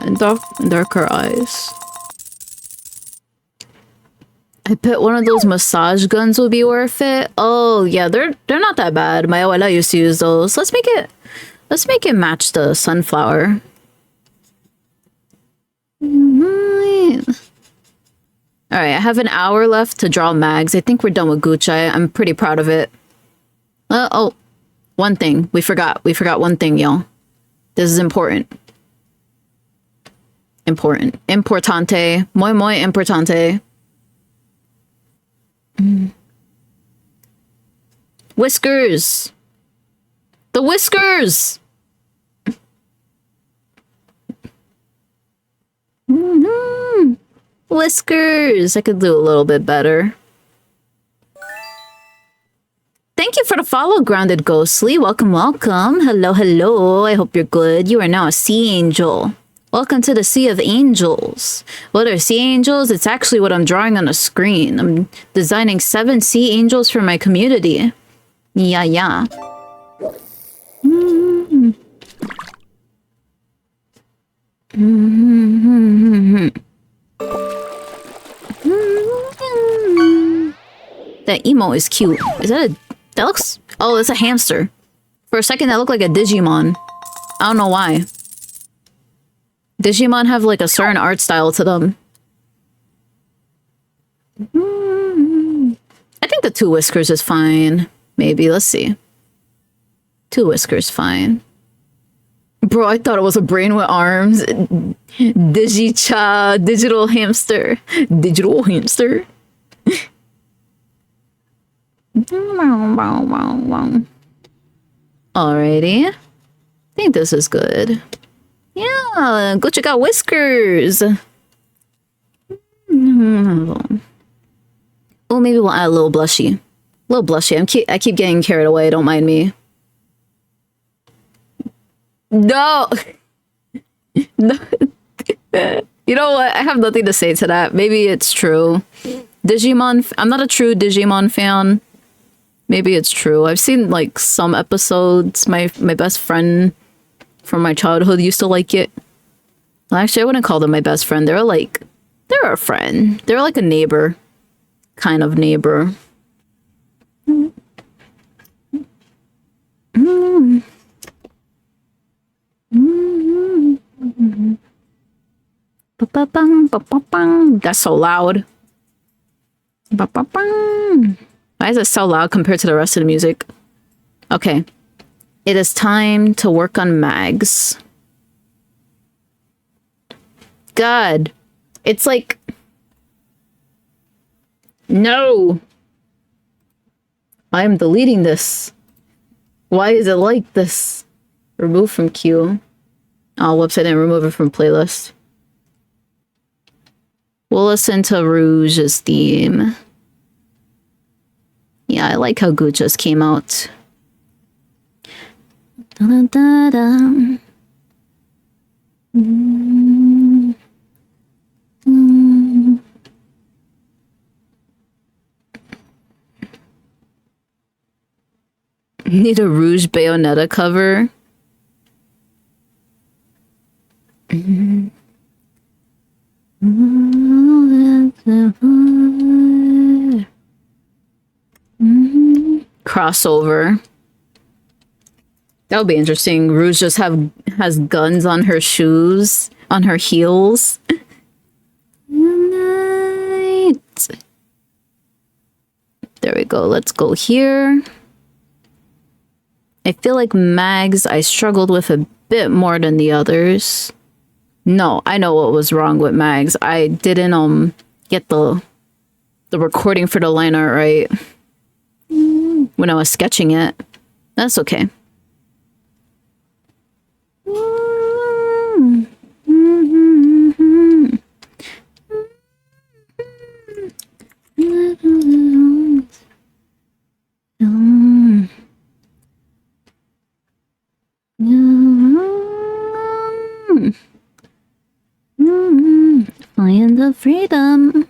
I bet one of those massage guns will be worth it. Oh yeah, they're not that bad. My abuela used to use those. Let's make it match the sunflower. All right, I have an hour left to draw mags. I think we're done with Gucci. I'm pretty proud of it. Oh, one thing we forgot. We forgot one thing, y'all. This is important. Importante. Muy importante. Whiskers. The whiskers. Whiskers. I could do a little bit better. Thank you for the follow, Grounded Ghostly. Welcome, welcome. Hello, hello. I hope you're good. You are now a sea angel. Welcome to the Sea of Angels. What are sea angels? It's actually what I'm drawing on a screen. I'm designing 7 sea angels for my community. Yeah. That emo is cute. Is that a... That looks... Oh, it's a hamster. For a second, that looked like a Digimon. I don't know why. Digimon have like a certain art style to them. I think the 2 whiskers is fine. Maybe. Let's see. 2 whiskers, fine. Bro, I thought it was a brain with arms. Digicha, digital hamster. Digital hamster. Alrighty. I think this is good. Yeah, go check out whiskers. Oh, maybe we'll add a little blushy. I keep getting carried away. Don't mind me. No. No. You know what? I have nothing to say to that. Maybe it's true. Digimon. I'm not a true Digimon fan. Maybe it's true. I've seen like some episodes. My best friend from my childhood used to like it. Well, actually, I wouldn't call them my best friend. They're a friend. They're like a neighbor. Kind of neighbor. That's so loud. Why is it so loud compared to the rest of the music? Okay. It is time to work on mags. God. It's like... No! I am deleting this. Why is it like this? Remove from queue. Oh, whoops, I didn't remove it from playlist. We'll listen to Rouge's theme. Yeah, I like how Good just came out. Da-da-da-da. Need a Rouge Bayonetta cover. Crossover. That would be interesting. Rouge just has guns on her shoes, on her heels. Right. There we go. Let's go here. I feel like mags I struggled with a bit more than the others. No, I know what was wrong with mags. I didn't get the recording for the line art right when I was sketching it. That's okay. Find the freedom.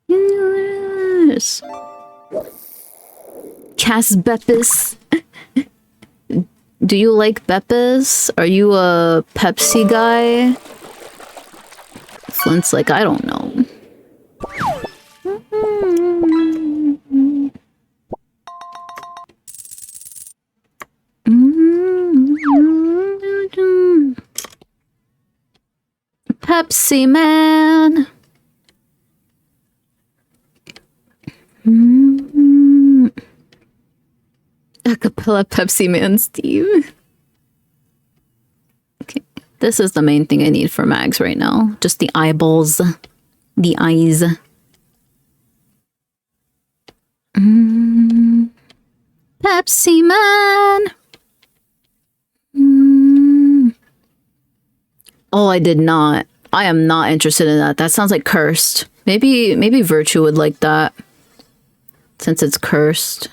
Yes. Cass Beppis. Do you like Beppis? Are you a Pepsi guy? Flint's like, I don't know. Pepsi Man. Acapella Pepsi Man Steve. Okay, this is the main thing I need for mags right now. Just the eyeballs. The eyes. Pepsi Man. Oh, I did not. I am not interested in that. That sounds like cursed. Maybe Virtue would like that. Since it's cursed.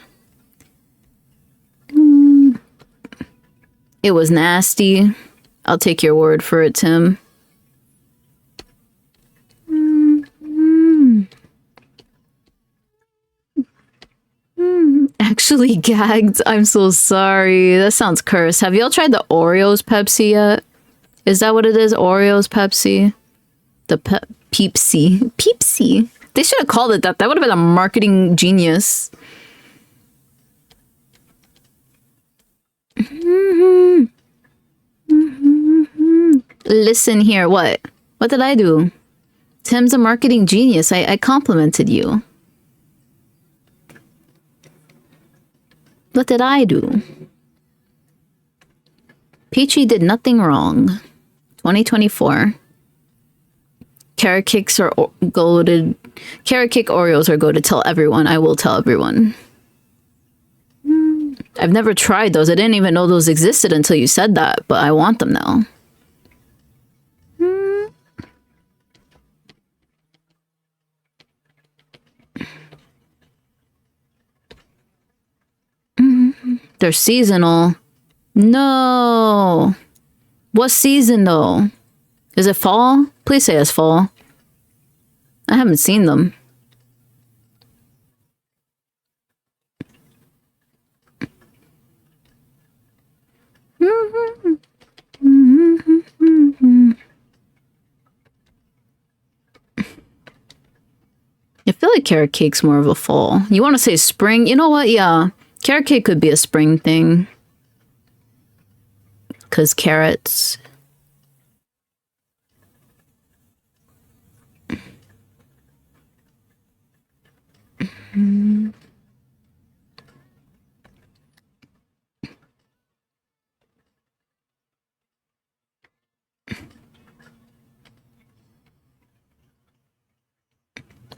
It was nasty. I'll take your word for it, Tim. Actually gagged. I'm so sorry. That sounds cursed. Have y'all tried the Oreos Pepsi yet? Is that what it is? Oreos Pepsi? The Peepsy. Peepsy. They should have called it that. That would have been a marketing genius. Listen here. What? What did I do? Tim's a marketing genius. I complimented you. What did I do? Peachy did nothing wrong. 2024. Carrot cakes are goated. Carrot cake Oreos are goated. Tell everyone. I will tell everyone. I've never tried those. I didn't even know those existed until you said that, but I want them now. They're seasonal. No. What season though? Is it fall? Please say it's fall. I haven't seen them. I feel like carrot cake's more of a fall. You want to say spring? You know what? Yeah. Carrot cake could be a spring thing. Because carrots.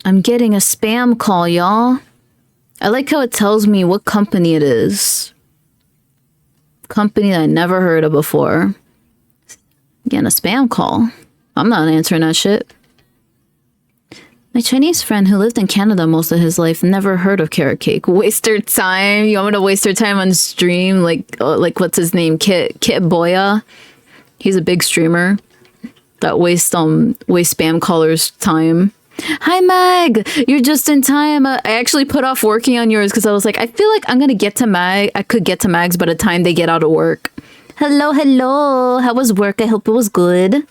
I'm getting a spam call, y'all. I like how it tells me what company it is. Company that I never heard of before. Getting a spam call. I'm not answering that shit. My Chinese friend who lived in Canada most of his life never heard of carrot cake. Waste their time. You want me to waste their time on stream? Like what's his name? Kit Boya. He's a big streamer that wastes spam callers' time. Hi Mag, you're just in time. I actually put off working on yours because I was like, I feel like I'm gonna get to Mag. I could get to Mag's by the time they get out of work. Hello, hello. How was work? I hope it was good.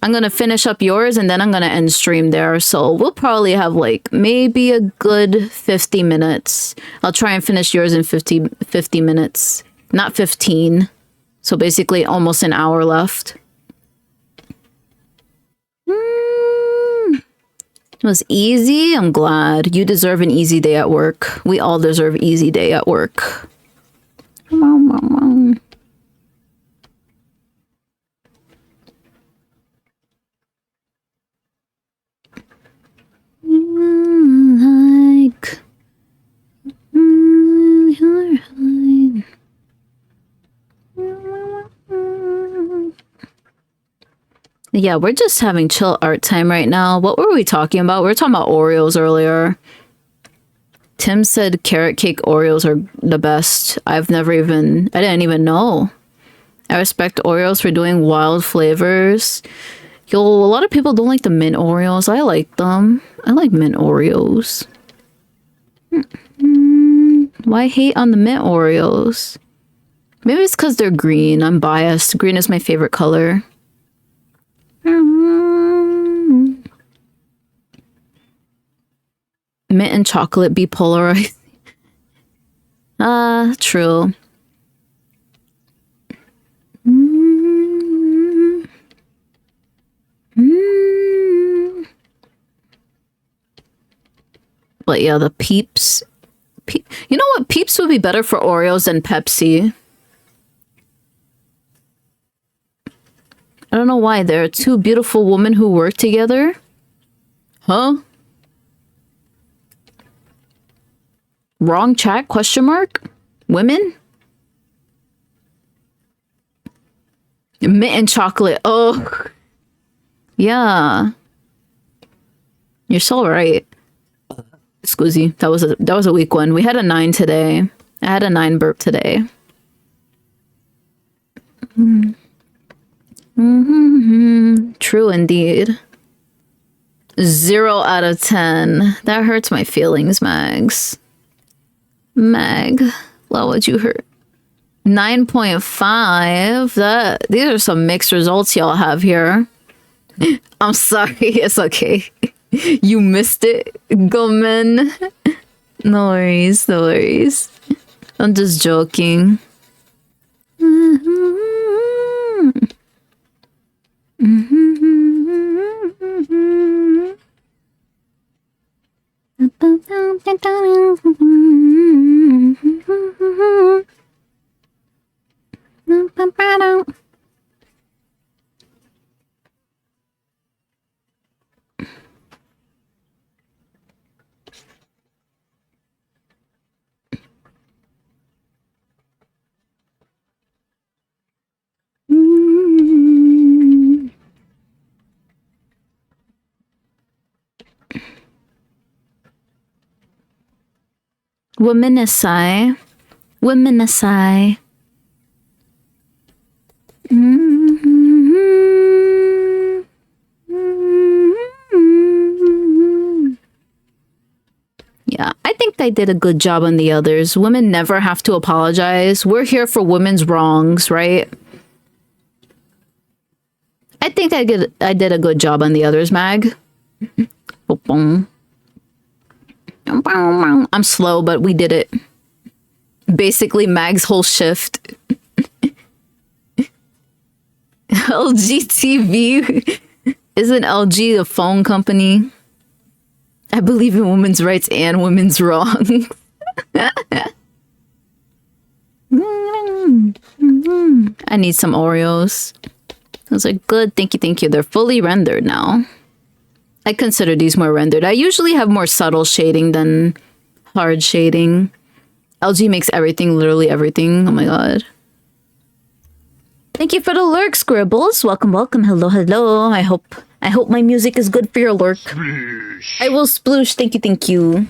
I'm gonna finish up yours and then I'm gonna end stream there. So we'll probably have like maybe a good 50 minutes. I'll try and finish yours in 50 minutes, not 15. So basically almost an hour left. It was easy. I'm glad. You deserve an easy day at work. We all deserve an easy day at work. Yeah, we're just having chill art time right now. What were we talking about? We were talking about Oreos earlier. Tim said carrot cake Oreos are the best. I didn't even know. I respect Oreos for doing wild flavors. Yo, a lot of people don't like the mint Oreos. I like them. I like mint Oreos. Why hate on the mint Oreos? Maybe it's because they're green. I'm biased. Green is my favorite color. Mint and chocolate be polarized. True. But yeah, the Peeps. You know what? Peeps would be better for Oreos than Pepsi. I don't know why. There are two beautiful women who work together. Huh? Wrong chat? Question mark? Women? Mint and chocolate. Oh. Yeah. You're so right. Excuse that was a weak one. We had a 9 today. I had a 9 burp today. True indeed. 0 out of 10. That hurts my feelings, Mags. Mag, why would you hurt? 9.5. These are some mixed results y'all have here. I'm sorry. It's okay. You missed it, Gomen. No worries, no worries. I'm just joking. Womenicide. Womenicide. Yeah, I think I did a good job on the others. Women never have to apologize. We're here for women's wrongs, right? I think I did a good job on the others, Mag. I'm slow, but we did it. Basically, Mag's whole shift. LG TV. Isn't LG a phone company? I believe in women's rights and women's wrongs. I need some Oreos. Those are good. Thank you, thank you. They're fully rendered now. I consider these more rendered. I usually have more subtle shading than hard shading. LG makes everything, literally everything. Oh my god. Thank you for the lurk, Scribbles. Welcome, welcome. Hello, hello. I hope I hope my music is good for your lurk. I will sploosh. Thank you, thank you.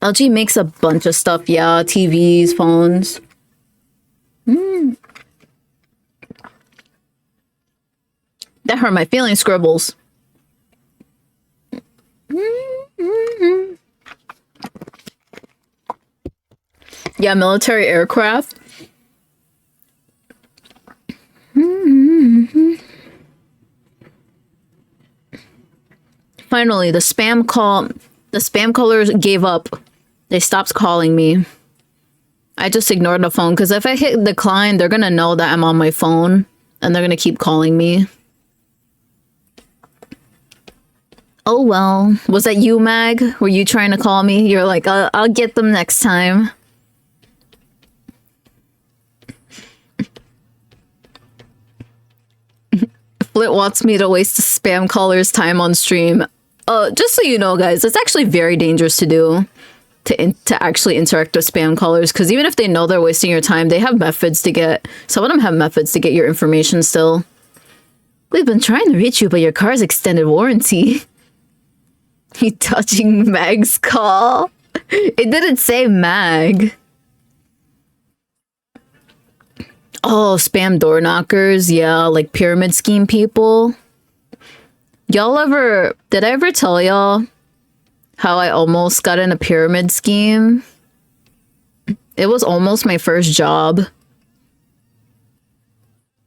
LG makes a bunch of stuff. Yeah, TVs, phones. That hurt my feelings, Scribbles. Yeah, military aircraft. Finally, the spam callers gave up. They stopped calling me. I just ignored the phone because if I hit decline, they're gonna know that I'm on my phone and they're gonna keep calling me. Oh well. Was that you, Mag? Were you trying to call me? You're like, I'll get them next time. Flit wants me to waste the spam caller's time on stream. Just so you know, guys, it's actually very dangerous to do. To actually interact with spam callers, because even if they know they're wasting your time, they have methods to get... Some of them have methods to get your information still. We've been trying to reach you, but your car's extended warranty. He touching Mag's call? It didn't say Mag. Oh, spam door knockers. Yeah, like pyramid scheme people. Y'all ever... Did I ever tell y'all how I almost got in a pyramid scheme? It was almost my first job.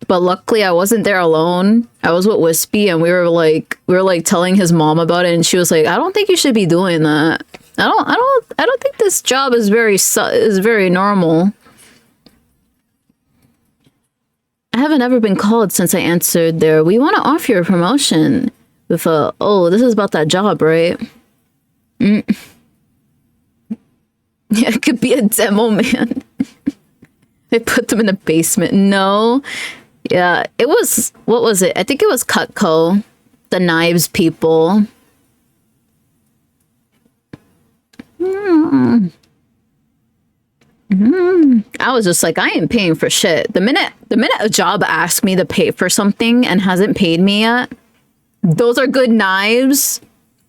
But luckily I wasn't there alone. I was with Wispy and we were like telling his mom about it and she was like, I don't think you should be doing that. I don't think this job is very normal. I haven't ever been called since I answered there. We want to offer you a promotion with a, oh, this is about that job, right? Yeah, it could be a demo man. They put them in the basement. No. Yeah, it was, what was it? I think it was Cutco, the knives people. I was just like, I ain't paying for shit. The minute a job asks me to pay for something and hasn't paid me yet, those are good knives,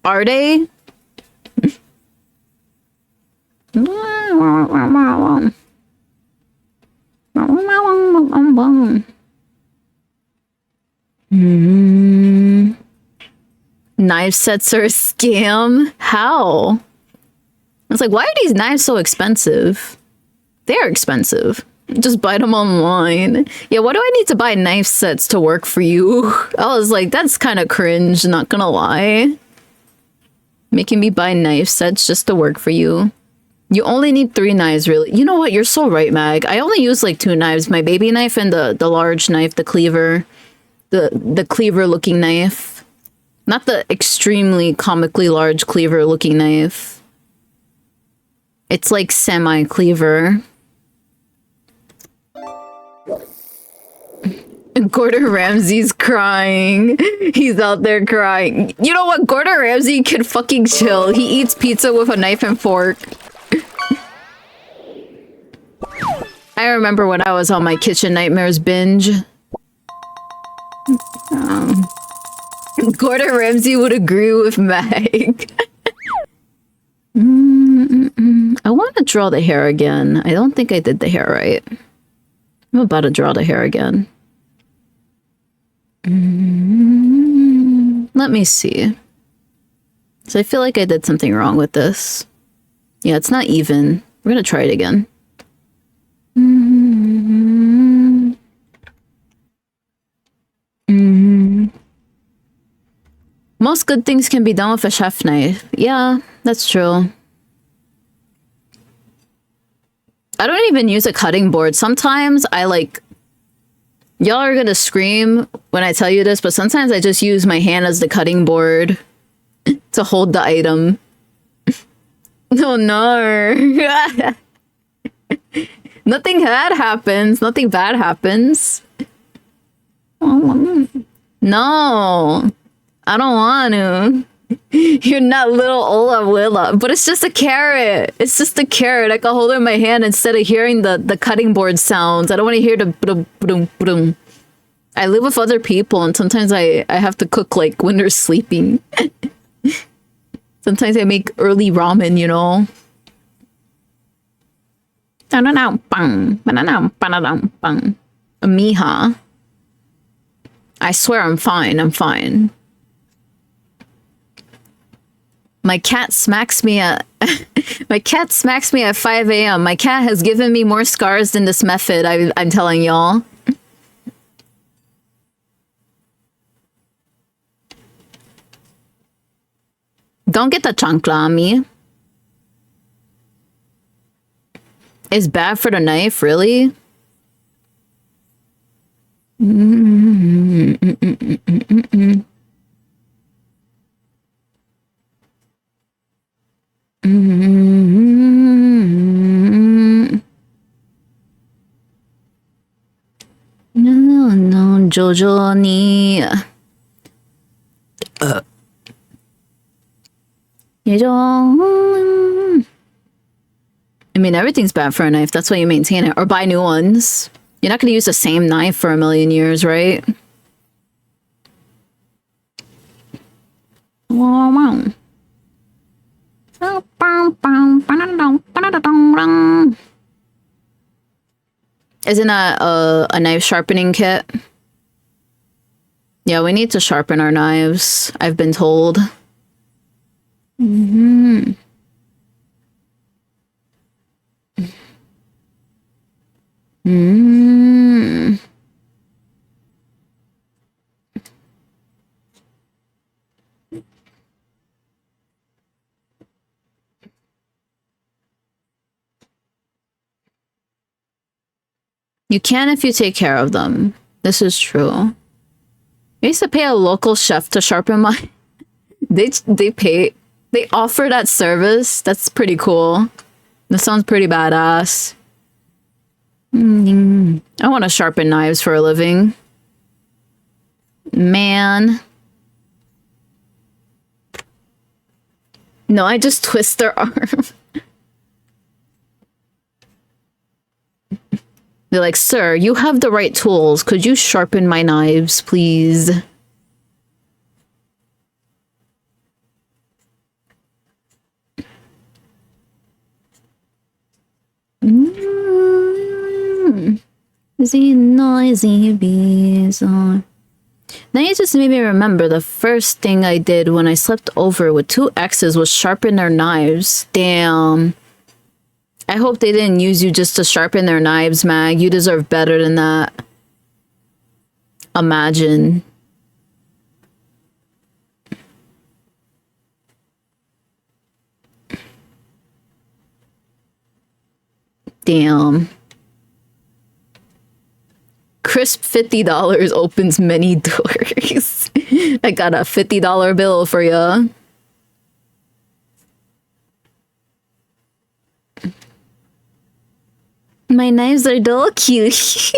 are they? Knife sets are a scam? How? It's like, why are these knives so expensive? They're expensive. Just buy them online. Yeah, why do I need to buy knife sets to work for you? I was like, that's kind of cringe, not gonna lie. Making me buy knife sets just to work for you. You only need 3 knives, really. You know what? You're so right, Mag. I only use like 2 knives. My baby knife and the large knife, the cleaver. The cleaver-looking knife. Not the extremely comically large cleaver-looking knife. It's like semi-cleaver. Gordon Ramsay's crying. He's out there crying. You know what? Gordon Ramsay can fucking chill. He eats pizza with a knife and fork. I remember when I was on my Kitchen Nightmares binge. Gordon Ramsay would agree with Meg. I want to draw the hair again. I don't think I did the hair right. I'm about to draw the hair again. Let me see. So I feel like I did something wrong with this. Yeah, it's not even. We're gonna try it again. Most good things can be done with a chef knife. Yeah, that's true. I don't even use a cutting board. Sometimes I like... Y'all are gonna scream when I tell you this, but sometimes I just use my hand as the cutting board to hold the item. Oh no. Nothing bad happens. Nothing bad happens. No. I don't want to. You're not little Ola Willa, but it's just a carrot. It's just a carrot. I can hold it in my hand instead of hearing the cutting board sounds. I don't want to hear the boom boom boom. I live with other people, and sometimes I have to cook like when they're sleeping. Sometimes I make early ramen, you know. Mija. I swear I'm fine. I'm fine. My cat smacks me at my cat smacks me at 5 a.m. My cat has given me more scars than this method, I'm telling y'all. Don't get the chancla on me. It's bad for the knife, really? No, Jojo ni. I mean, everything's bad for a knife. That's why you maintain it. Or buy new ones. You're not going to use the same knife for a million years, right? Isn't that a knife sharpening kit? Yeah, we need to sharpen our knives, I've been told. You can if you take care of them. This is true. I used to pay a local chef to sharpen my... They offer that service. That's pretty cool. That sounds pretty badass. I want to sharpen knives for a living. Man. No, I just twist their arm. They're like, sir, you have the right tools. Could you sharpen my knives, please? The noisy bees are... Now you just made me remember the first thing I did when I slept over with two exes was sharpen their knives. Damn. I hope they didn't use you just to sharpen their knives, Mag. You deserve better than that. Imagine. Damn. Crisp $50 opens many doors. I got a $50 bill for ya. My knives are dull cute.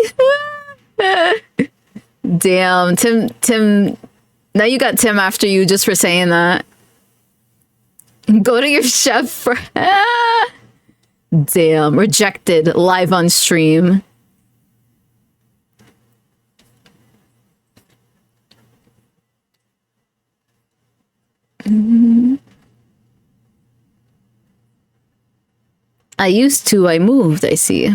Damn, Tim. Now you got Tim after you just for saying that. Go to your chef for... Damn, rejected live on stream. I used to, I moved, I see.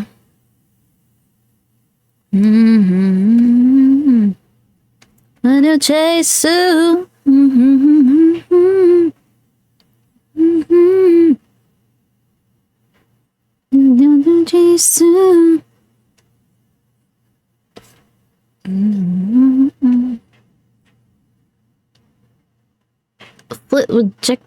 I do chase you. Flit reject.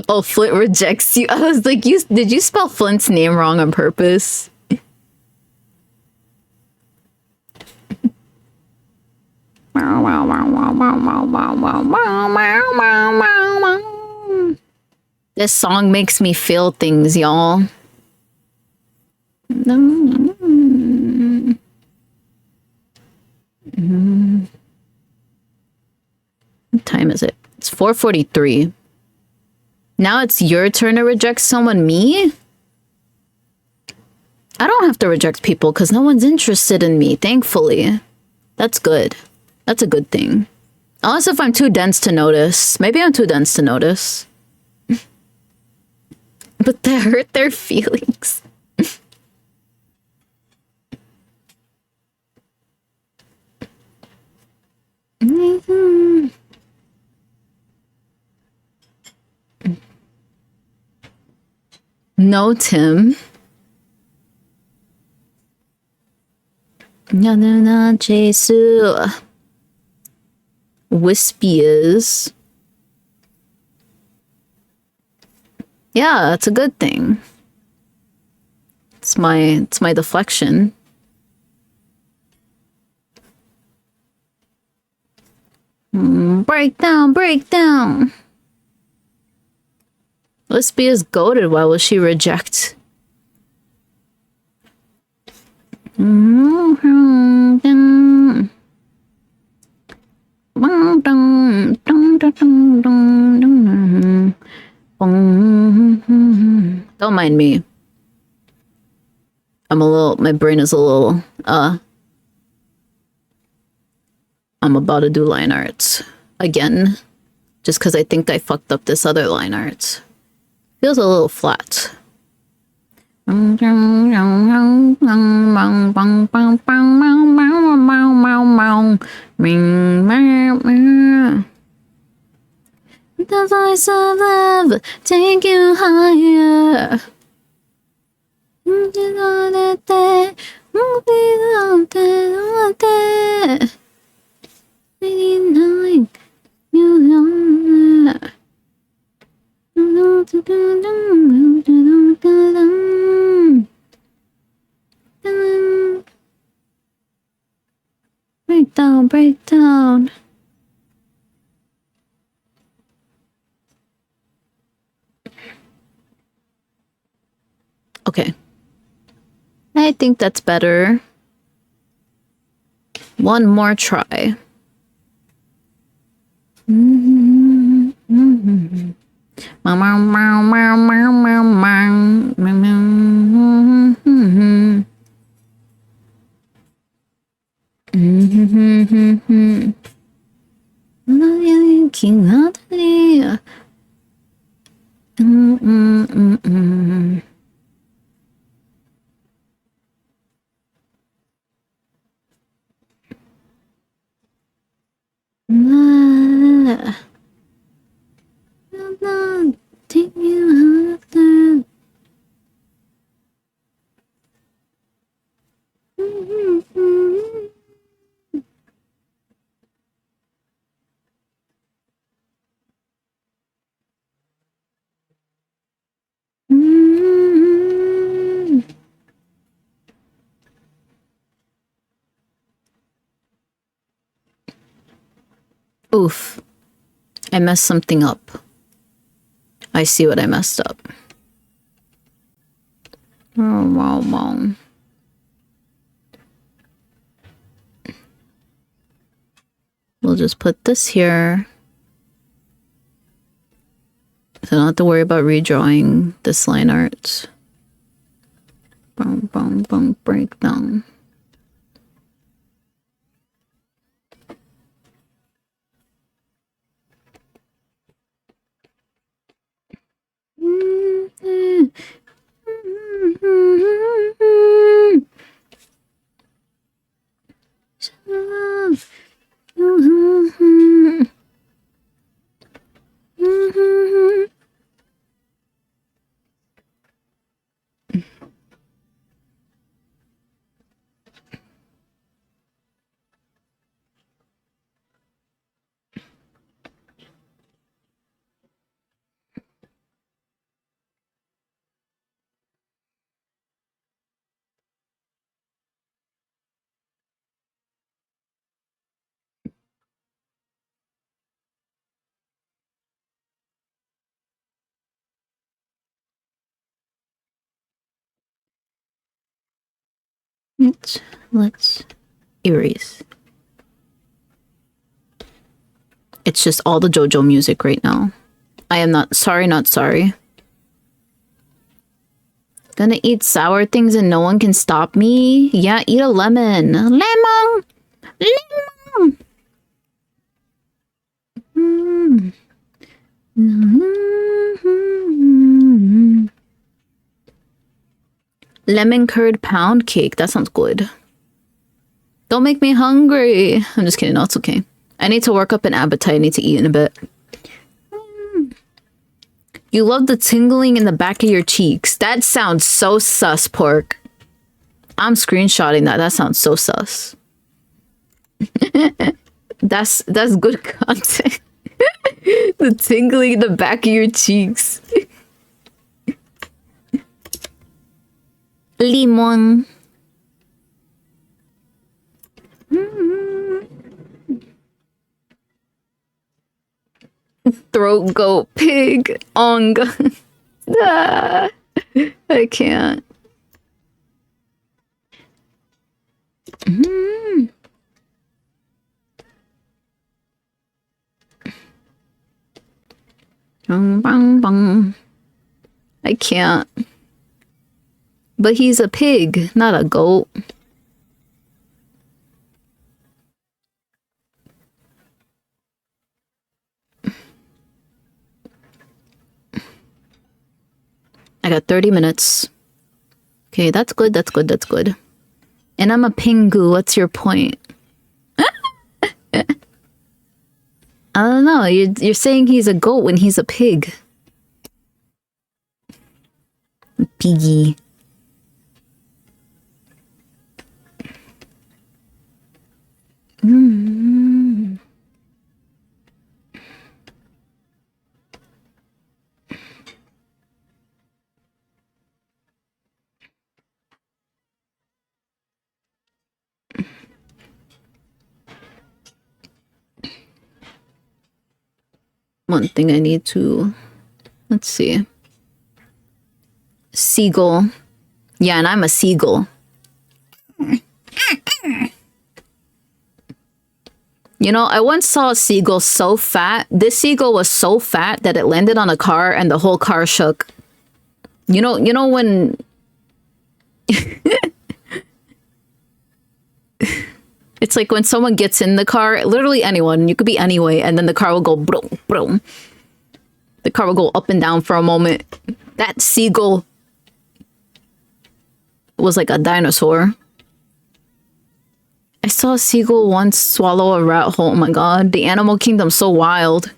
Oh, Flint rejects you. I was like, did you spell Flint's name wrong on purpose? This song makes me feel things, y'all. What time is it? It's 4:43. Now it's your turn to reject someone. Me? I don't have to reject people because no one's interested in me, thankfully. That's good. That's a good thing. Unless if I'm too dense to notice. Maybe I'm too dense to notice. But that hurt their feelings. No, Tim. No, Jesu. Wispy is. Yeah, it's a good thing. It's my deflection. Break down, break down. Wispy is goated. Why will she reject? Don't mind me. My brain is a little, I'm about to do line art again, just because I think I fucked up this other line art. Feels a little flat. The voice of love, take you higher. Break down, break down. Okay. I think that's better. One more try. Oof. I messed something up. I see what I messed up. We'll just put this here. So I don't have to worry about redrawing this line art. Boom, boom, boom, breakdown. Let's erase. It's just all the JoJo music right now. I am not sorry. Gonna eat sour things and no one can stop me? Yeah, eat a lemon. Lemon! Lemon curd pound cake. That sounds good. Don't make me hungry. I'm just kidding. No, it's okay. I need to work up an appetite. I need to eat in a bit. You love the tingling in the back of your cheeks. That sounds so sus, pork. I'm screenshotting that. That sounds so sus. That's good content. The tingling in the back of your cheeks. Limon. Throat goat pig ong. Ah, I can't. Bang, bang. I can't. But he's a pig, not a goat. I got 30 minutes. Okay, that's good, that's good, that's good. And I'm a pingu, what's your point? I don't know, you're saying he's a goat when he's a pig. Piggy. One thing I need to... Let's see. Seagull. Yeah, and I'm a seagull. You know, I once saw a seagull so fat. This seagull was so fat that it landed on a car and the whole car shook. You know when... It's like when someone gets in the car, literally anyone, you could be anyway, and then the car will go boom, boom. The car will go up and down for a moment. That seagull was like a dinosaur. I saw a seagull once swallow a rat hole. Oh my god, the animal kingdom's so wild.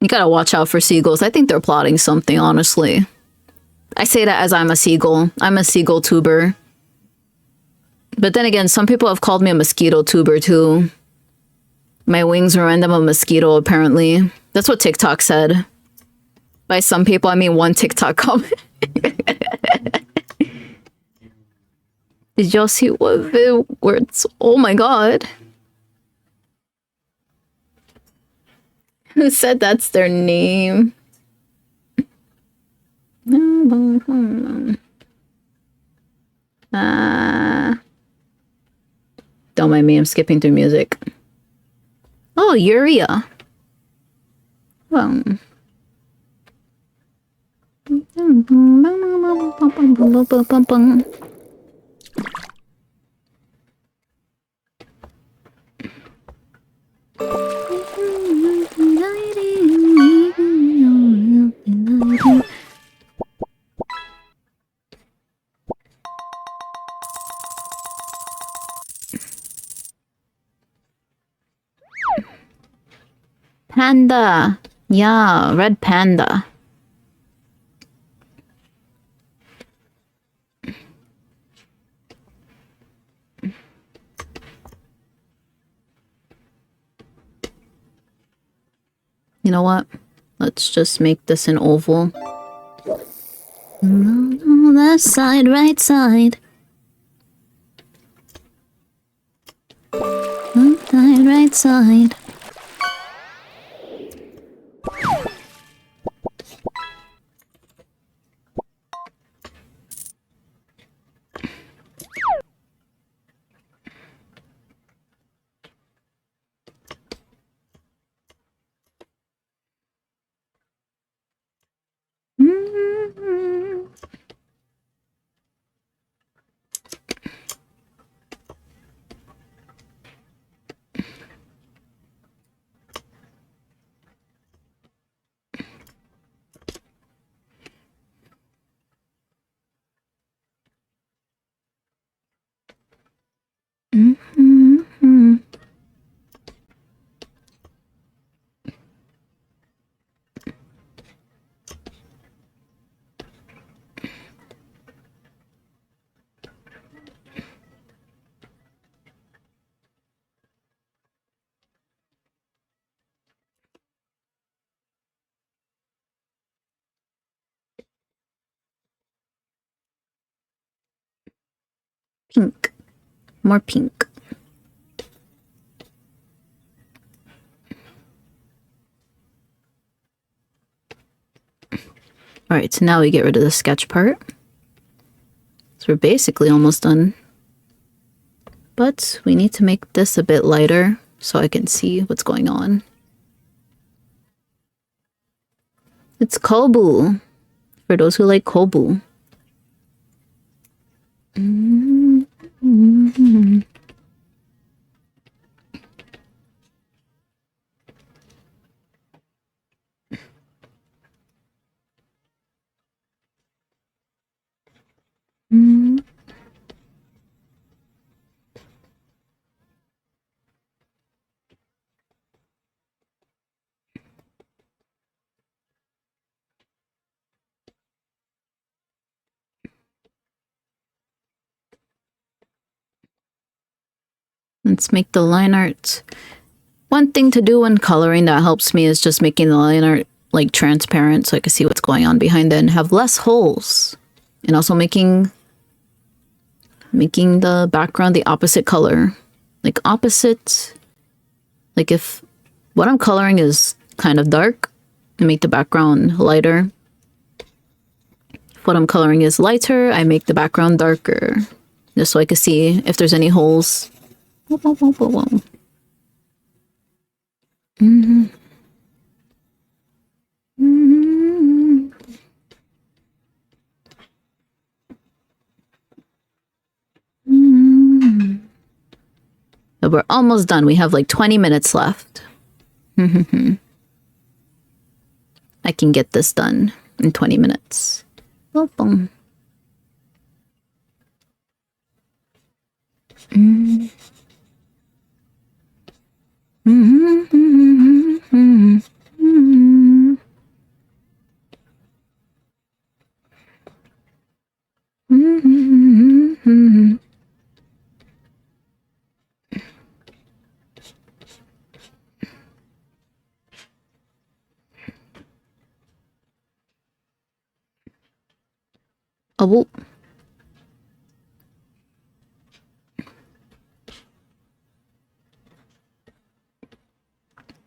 You gotta watch out for seagulls. I think they're plotting something, honestly. I say that as I'm a seagull. I'm a seagull tuber. But then again, some people have called me a mosquito tuber too. My wings remind them of a mosquito, apparently. That's what TikTok said. By some people, I mean one TikTok comment. Did y'all see what where it's... Oh my god. Who said that's their name? Don't mind me, I'm skipping through music. Oh, Urea. Well. Panda. Yeah, red panda. You know what? Let's just make this an oval. Left side, right side. Left side, right side. Pink. More pink. Alright, so now we get rid of the sketch part. So we're basically almost done. But we need to make this a bit lighter so I can see what's going on. It's Kobu. For those who like Kobu. Let's make the line art. One thing to do when coloring that helps me is just making the line art like transparent so I can see what's going on behind it and have less holes. And also making the background the opposite color. Like opposite. Like if what I'm coloring is kind of dark, I make the background lighter. If what I'm coloring is lighter, I make the background darker. Just so I can see if there's any holes. But we're almost done. We have like 20 minutes left. I can get this done in 20 minutes. Boom. Oh, whoop.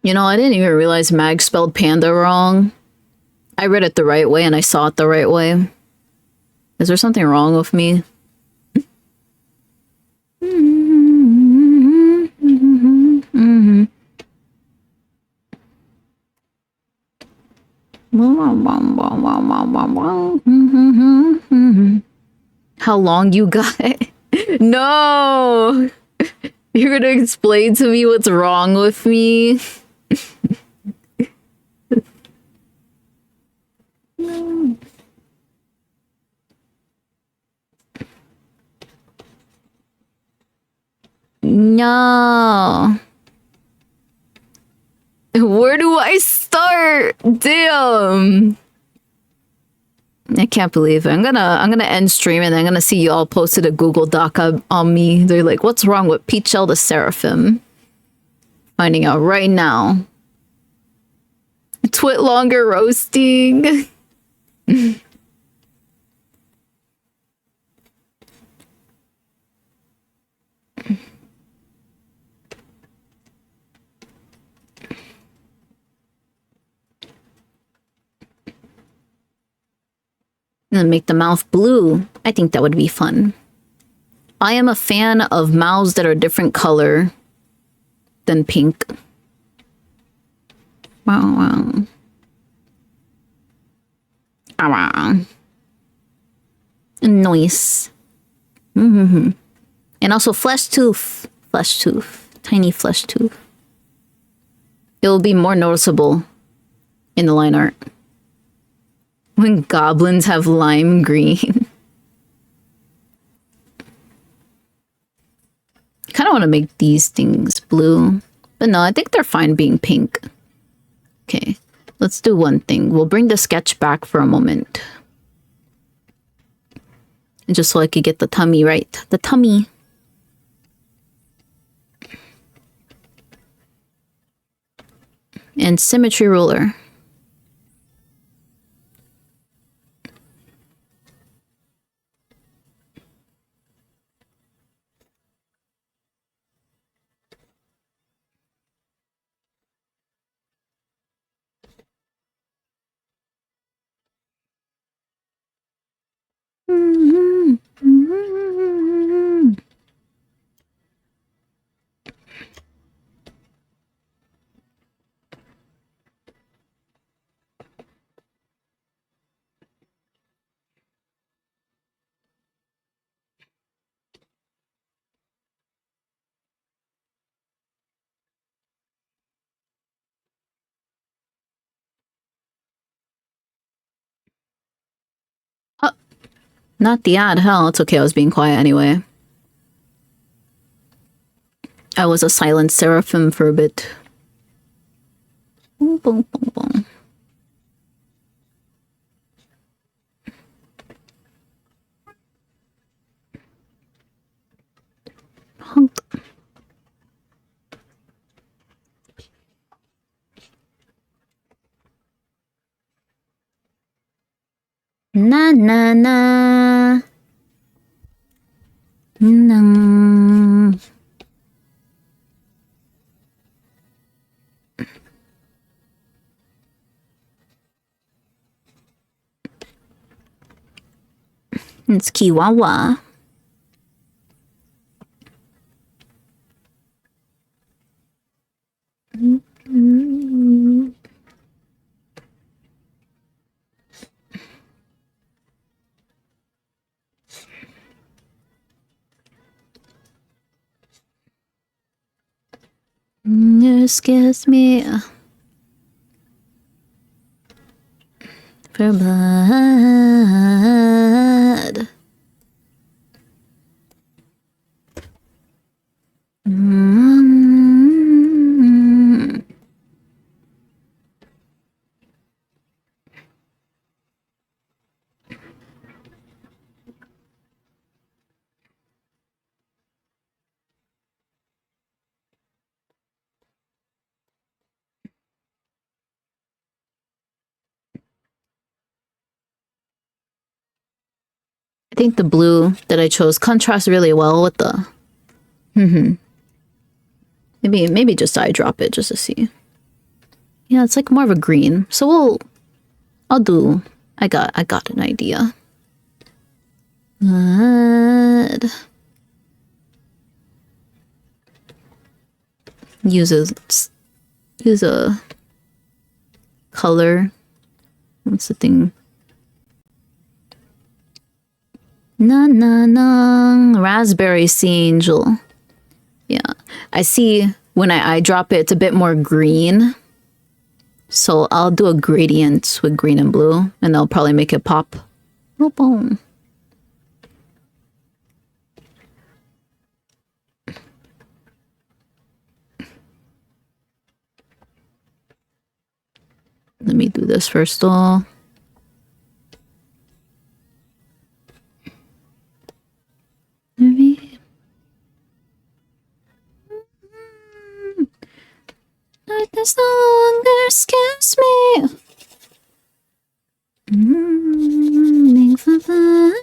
You know, I didn't even realize Mag spelled panda wrong. I read it the right way and I saw it the right way. Is there something wrong with me? How long you got? No! You're gonna explain to me what's wrong with me? No. Where do I start? Damn. I can't believe it. I'm gonna end stream and I'm gonna see you all posted a Google Doc on me. They're like, what's wrong with Peachael the Seraphim? Finding out right now. Twit longer roasting. And make the mouth blue. I think that would be fun. I am a fan of mouths that are different color than pink. Wow. Nice. And also flesh tooth. Tiny flesh tooth. It will be more noticeable in the line art. When goblins have lime green. Kind of want to make these things blue. But no, I think they're fine being pink. Okay, let's do one thing. We'll bring the sketch back for a moment. And just so I could get the tummy right. The tummy. And symmetry ruler. Not the ad, hell, it's okay, I was being quiet anyway. I was a silent Seraphim for a bit. Boom, boom, boom, boom. Honk. Na na na. Na. It's Kiwawa. You scares me for blood. I think the blue that I chose contrasts really well with the... Maybe just eyedrop it just to see. Yeah, it's like more of a green. So I'll do... I got an idea. Use a color. What's the thing? Na na na, raspberry sea angel. Yeah, I see when I eyedrop it, it's a bit more green. So I'll do a gradient with green and blue, and I'll probably make it pop. Oh, boom. Let me do this first though. Maybe. Darkness no longer scares me. Make for fun.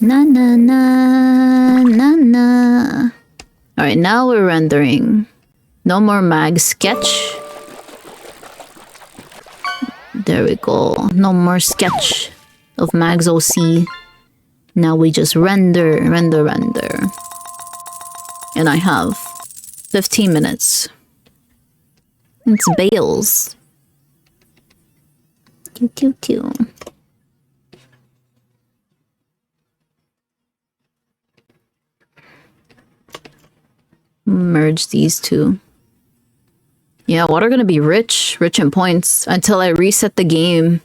Na na na na na. All right, now we're rendering. No more mag sketch. There we go. No more sketch of Mags OC. Now we just render. And I have 15 minutes. It's Bales. Q. Merge these two. Yeah, water gonna be rich in points until I reset the game.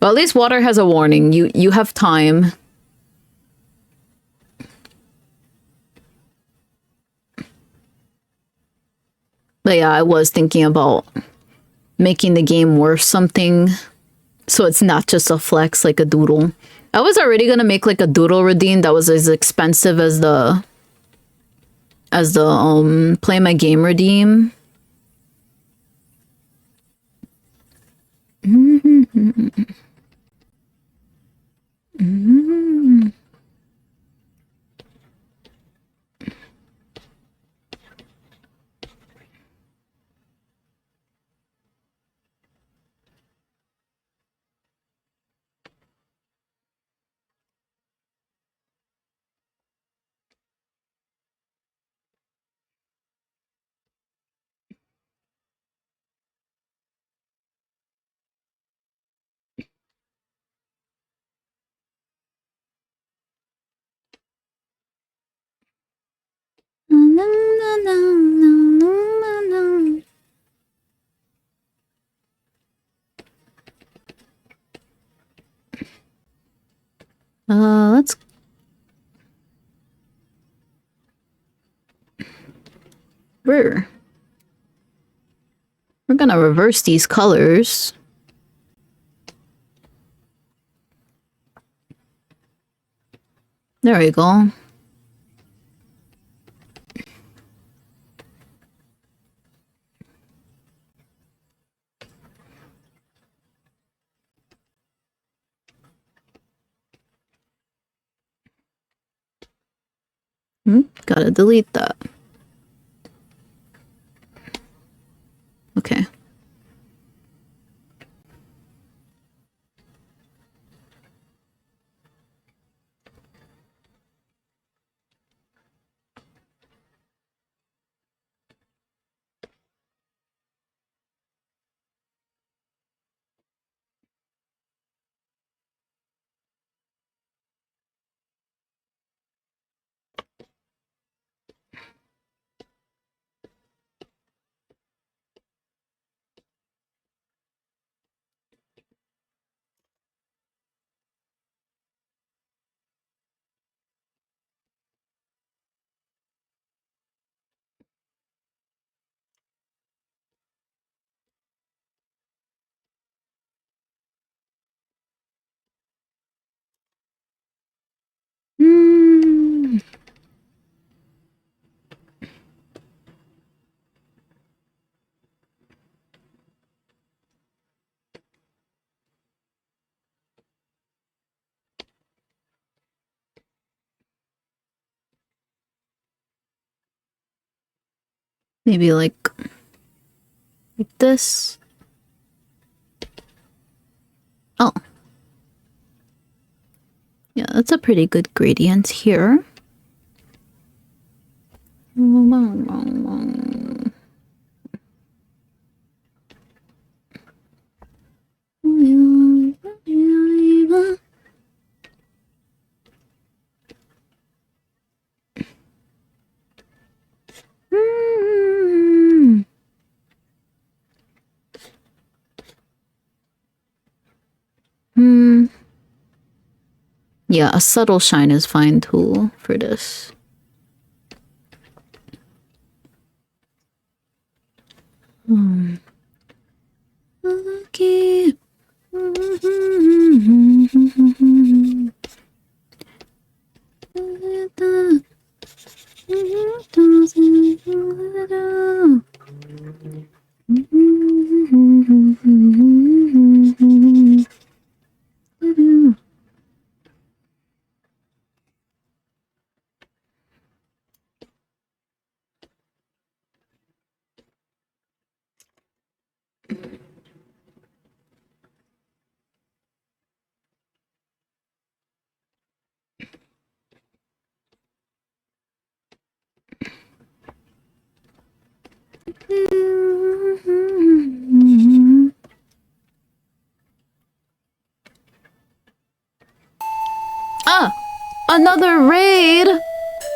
Well, at least water has a warning. You have time. But yeah, I was thinking about making the game worth something, so it's not just a flex like a doodle. I was already gonna make like a doodle redeem that was as expensive as the play my game redeem. let's... We're gonna reverse these colors. There we go. Gotta delete that. Okay. Maybe like this. Oh. Yeah, that's a pretty good gradient here. Yeah, a subtle shine is fine too for this. Okay. Ah! Another raid!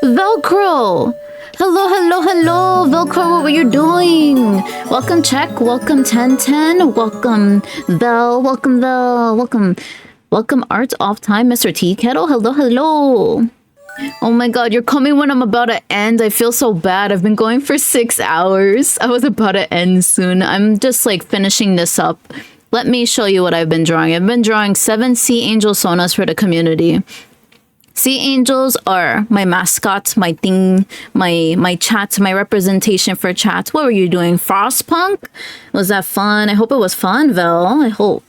Velcro! Hello, hello, hello! Velcro, what are you doing? Welcome, Check. Welcome, 1010. Welcome, Vel. Welcome, Vel. Welcome. Welcome, Art Off Time, Mr. Tea Kettle. Hello, hello. Oh my god, you're coming when I'm about to end. I feel so bad. I've been going for 6 hours. I was about to end soon. I'm just like finishing this up. Let me show you what I've been drawing. I've been drawing 7 Sea Angel Sonas for the community. Sea Angels are my mascot, my thing, my chat, my representation for chat. What were you doing? Frostpunk? Was that fun? I hope it was fun, Vel. I hope.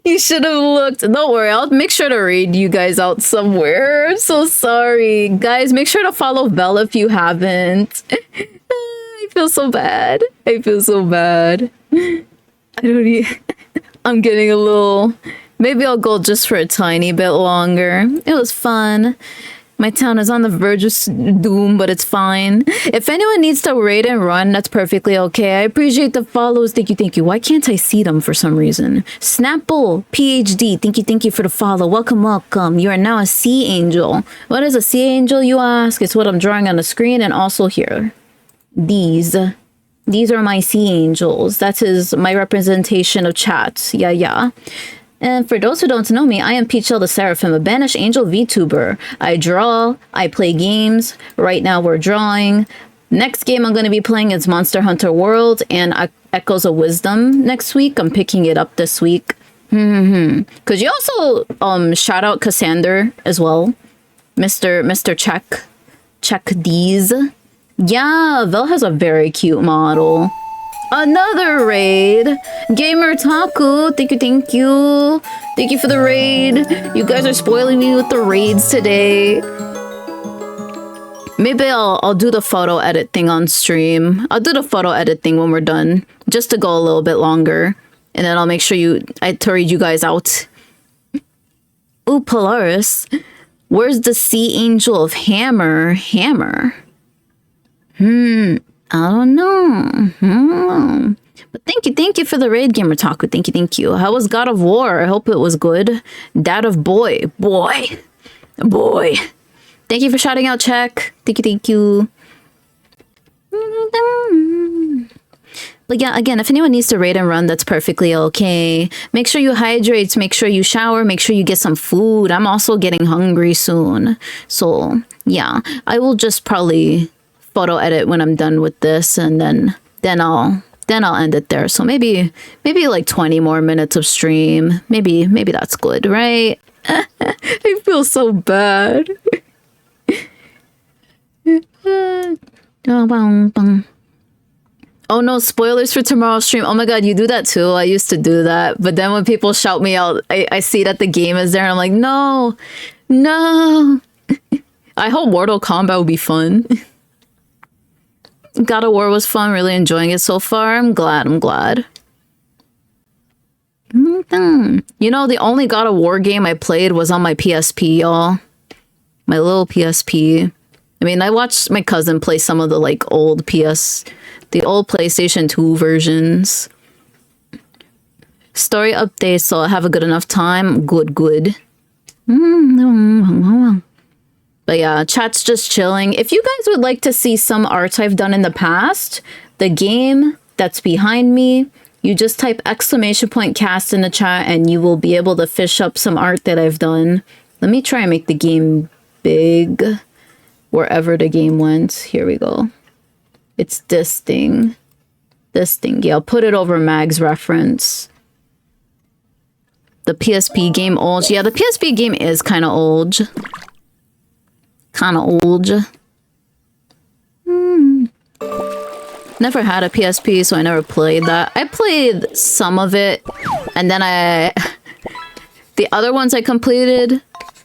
You should have looked. Don't worry, I'll make sure to raid you guys out somewhere. I'm so sorry. Guys, make sure to follow Vel if you haven't. I feel so bad. I feel so bad. I don't even... I'm getting a little... Maybe I'll go just for a tiny bit longer. It was fun. My town is on the verge of doom, but it's fine. If anyone needs to raid and run, that's perfectly okay. I appreciate the follows. Thank you, thank you. Why can't I see them for some reason? Snapple, PhD, thank you for the follow. Welcome, welcome. You are now a Sea Angel. What is a Sea Angel, you ask? It's what I'm drawing on the screen and also here. These are my Sea Angels. That is my representation of chat. Yeah. And for those who don't know me, I am Peachael the Seraphim, a banished angel VTuber. I draw, I play games. Right now we're drawing. Next game I'm going to be playing is Monster Hunter World and Echoes of Wisdom next week. I'm picking it up this week. Could you also shout out Cassander as well? Mr. Check these. Yeah, Vel has a very cute model. Another raid! Gamer Taku, thank you. Thank you for the raid. You guys are spoiling me with the raids today. Maybe I'll do the photo edit thing on stream. I'll do the photo edit thing when we're done, just to go a little bit longer. And then I'll make sure to read you guys out. Ooh, Polaris. Where's the sea angel of Hammer? I don't know. But thank you for the raid, Gamer Taku. Thank you. How was God of War? I hope it was good. Dad of Boy. Thank you for shouting out, Check. Thank you. But yeah, again, if anyone needs to raid and run, that's perfectly okay. Make sure you hydrate, make sure you shower, make sure you get some food. I'm also getting hungry soon. So yeah, I will just probably photo edit when I'm done with this, and then I'll end it there. So maybe like 20 more minutes of stream. Maybe that's good, right? I feel so bad. Oh no, spoilers for tomorrow's stream. Oh my god, you do that too. I used to do that. But then when people shout me out, I see that the game is there and I'm like, no. I hope Mortal Kombat will be fun. God of War was fun, really enjoying it so far. I'm glad. You know, the only God of War game I played was on my PSP, y'all. My little PSP. I mean, I watched my cousin play some of the like old PlayStation 2 versions. Story updates, so I have a good enough time. Good. But yeah, chat's just chilling. If you guys would like to see some art I've done in the past, the game that's behind me, you just type !cast in the chat and you will be able to fish up some art that I've done. Let me try and make the game big wherever the game went. Here we go. It's this thing. Yeah, I'll put it over Mag's reference. The PSP game old. Yeah, the PSP game is kind of old. Never had a PSP, so I never played that. I played some of it, and then the other ones I completed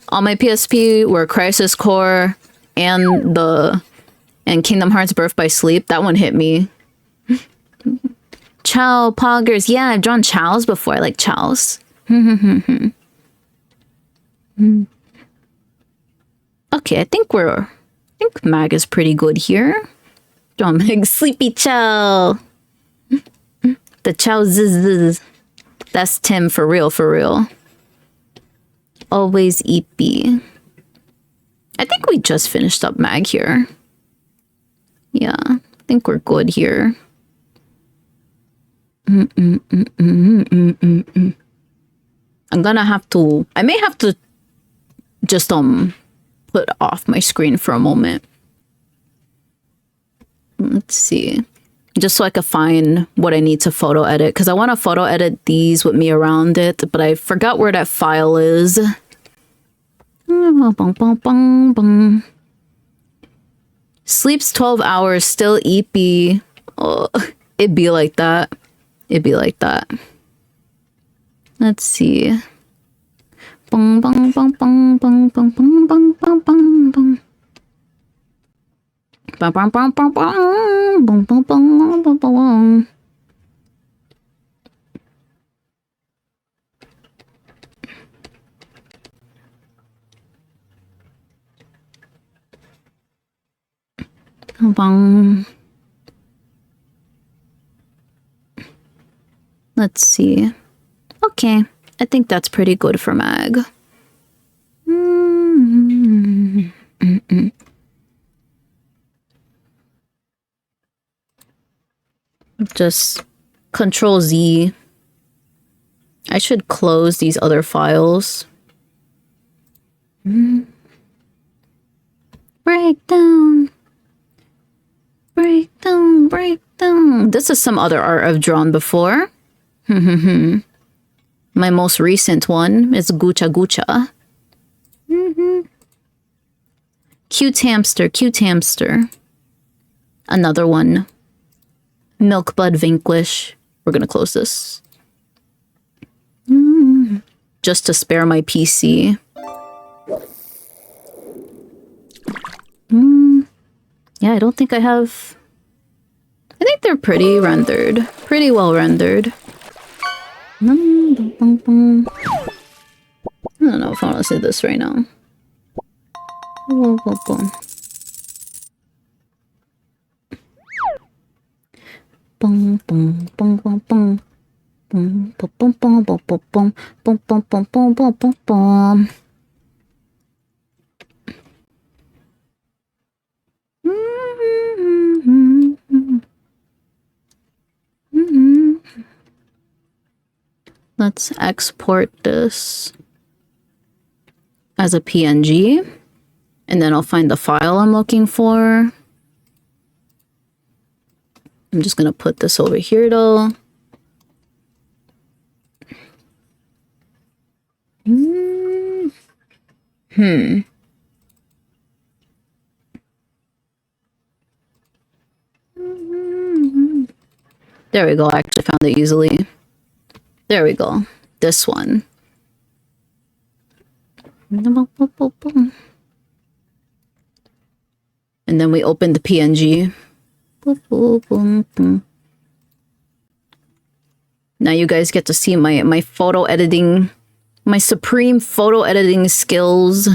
on my PSP were Crisis Core and Kingdom Hearts Birth by Sleep. That one hit me. Chow Poggers. Yeah, I've drawn chows before. I like chows. Okay, I think Mag is pretty good here. Drawn Meg Sleepy Chow. The chow zzz. That's Tim for real. Always EP. I think we just finished up Mag here. Yeah, I think we're good here. I may have to just put off my screen for a moment. Let's see. Just so I can find what I need to photo edit, because I want to photo edit these with me around it, but I forgot where that file is. Sleeps 12 hours, still EP. Oh, it'd be like that. Let's see. Bong bong bong bong bong bong bong bong bong bong bong. Bong bong bong bong bong bong bong bong bong bong. Bong. Let's see. Okay, I think that's pretty good for Mag. Just Control Z I should close these other files. Breakdown. Breakdown, breakdown. This is some other art I've drawn before. My most recent one is Gucha Gucha. Cute hamster, cute hamster. Another one. Milk Bud Vanquish. We're gonna close this. Just to spare my PC. Yeah, I don't think I have... I think they're pretty rendered. Pretty well rendered. I don't know if I want to say this right now. Boom, boom, boom, boom, boom. Boom, boom, boom, boom, boom, boom, boom, boom, boom, boom, boom, boom, boom. Let's export this as a PNG, and then I'll find the file I'm looking for. I'm just gonna put this over here though. There we go, I actually found it easily. There we go. This one. And then we open the PNG. Now you guys get to see my photo editing, my supreme photo editing skills.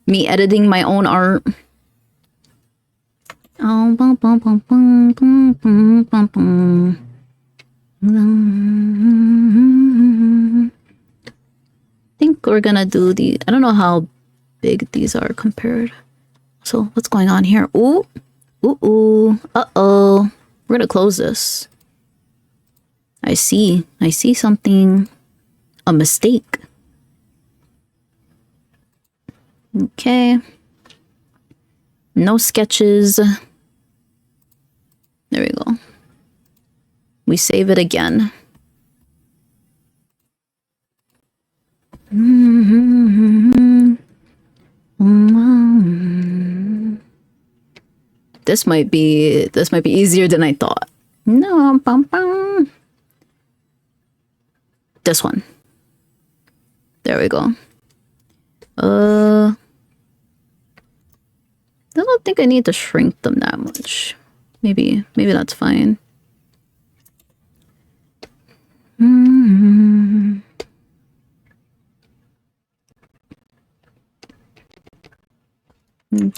Me editing my own art. Oh, I think we're gonna do the... I don't know how big these are compared. So what's going on here? Ooh. Ooh, ooh. Uh-oh. We're gonna close this. I see something. A mistake. Okay. No sketches. There we go. We save it again. This might be easier than I thought. No, this one. There we go. I don't think I need to shrink them that much. Maybe that's fine.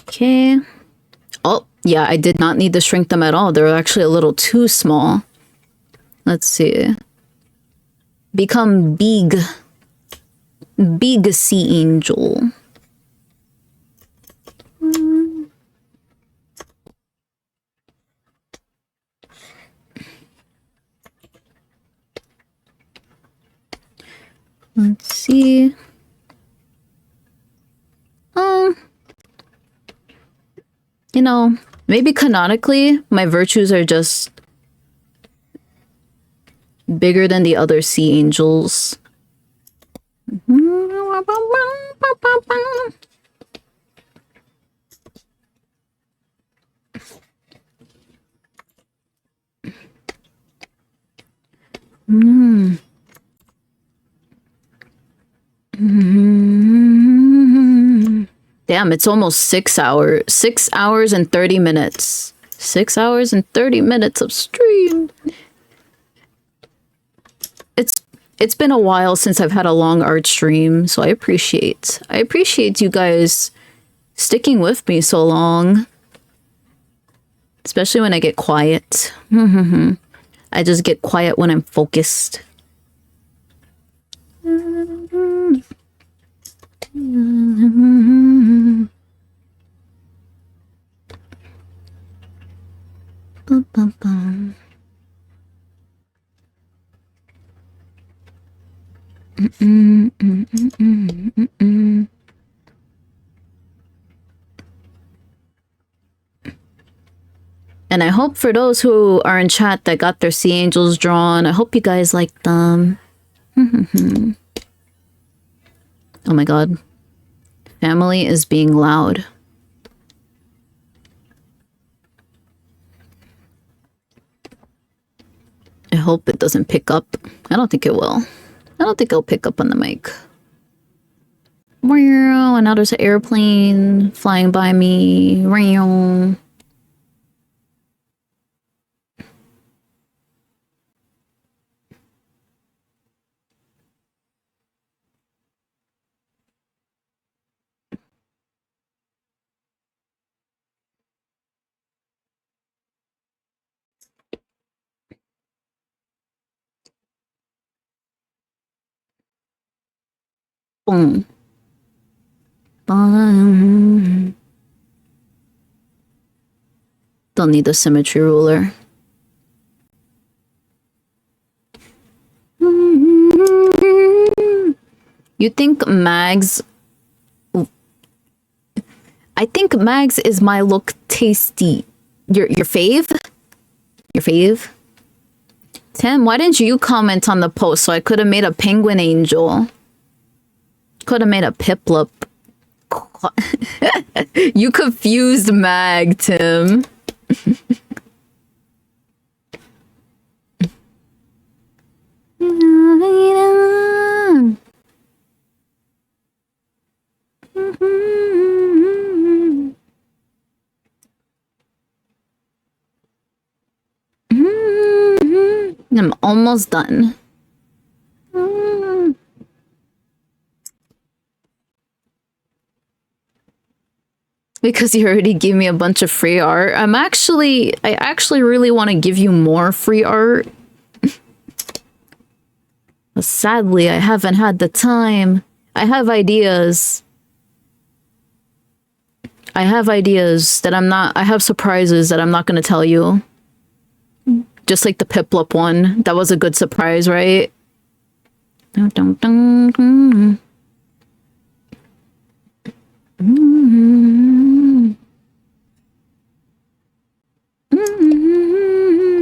Okay. Oh, yeah, I did not need to shrink them at all. They're actually a little too small. Let's see. Become big. Big sea angel. Let's see. You know, maybe canonically, my virtues are just bigger than the other sea angels. Damn, it's almost 6 hours. 6 hours and 30 minutes. 6 hours and 30 minutes of stream. It's been a while since I've had a long art stream, so I appreciate you guys sticking with me so long. Especially when I get quiet. I just get quiet when I'm focused. And I hope for those who are in chat that got their sea angels drawn, I hope you guys like them. Oh my god. Family is being loud. I hope it doesn't pick up. I don't think it will. I don't think it'll pick up on the mic. And now there's an airplane flying by me. Boom. Boom. Don't need the symmetry ruler. You think Mags... I think Mags is my look tasty. Your fave? Your fave? Tim, why didn't you comment on the post so I could have made a penguin angel? Could have made a Piplup. You confused Mag, Tim. I'm almost done. Because you already gave me a bunch of free art. I actually really want to give you more free art. But sadly, I haven't had the time. I have ideas. I have ideas that I have surprises that I'm not going to tell you. Just like the Piplup one. That was a good surprise, right? Dun, dun, dun, dun.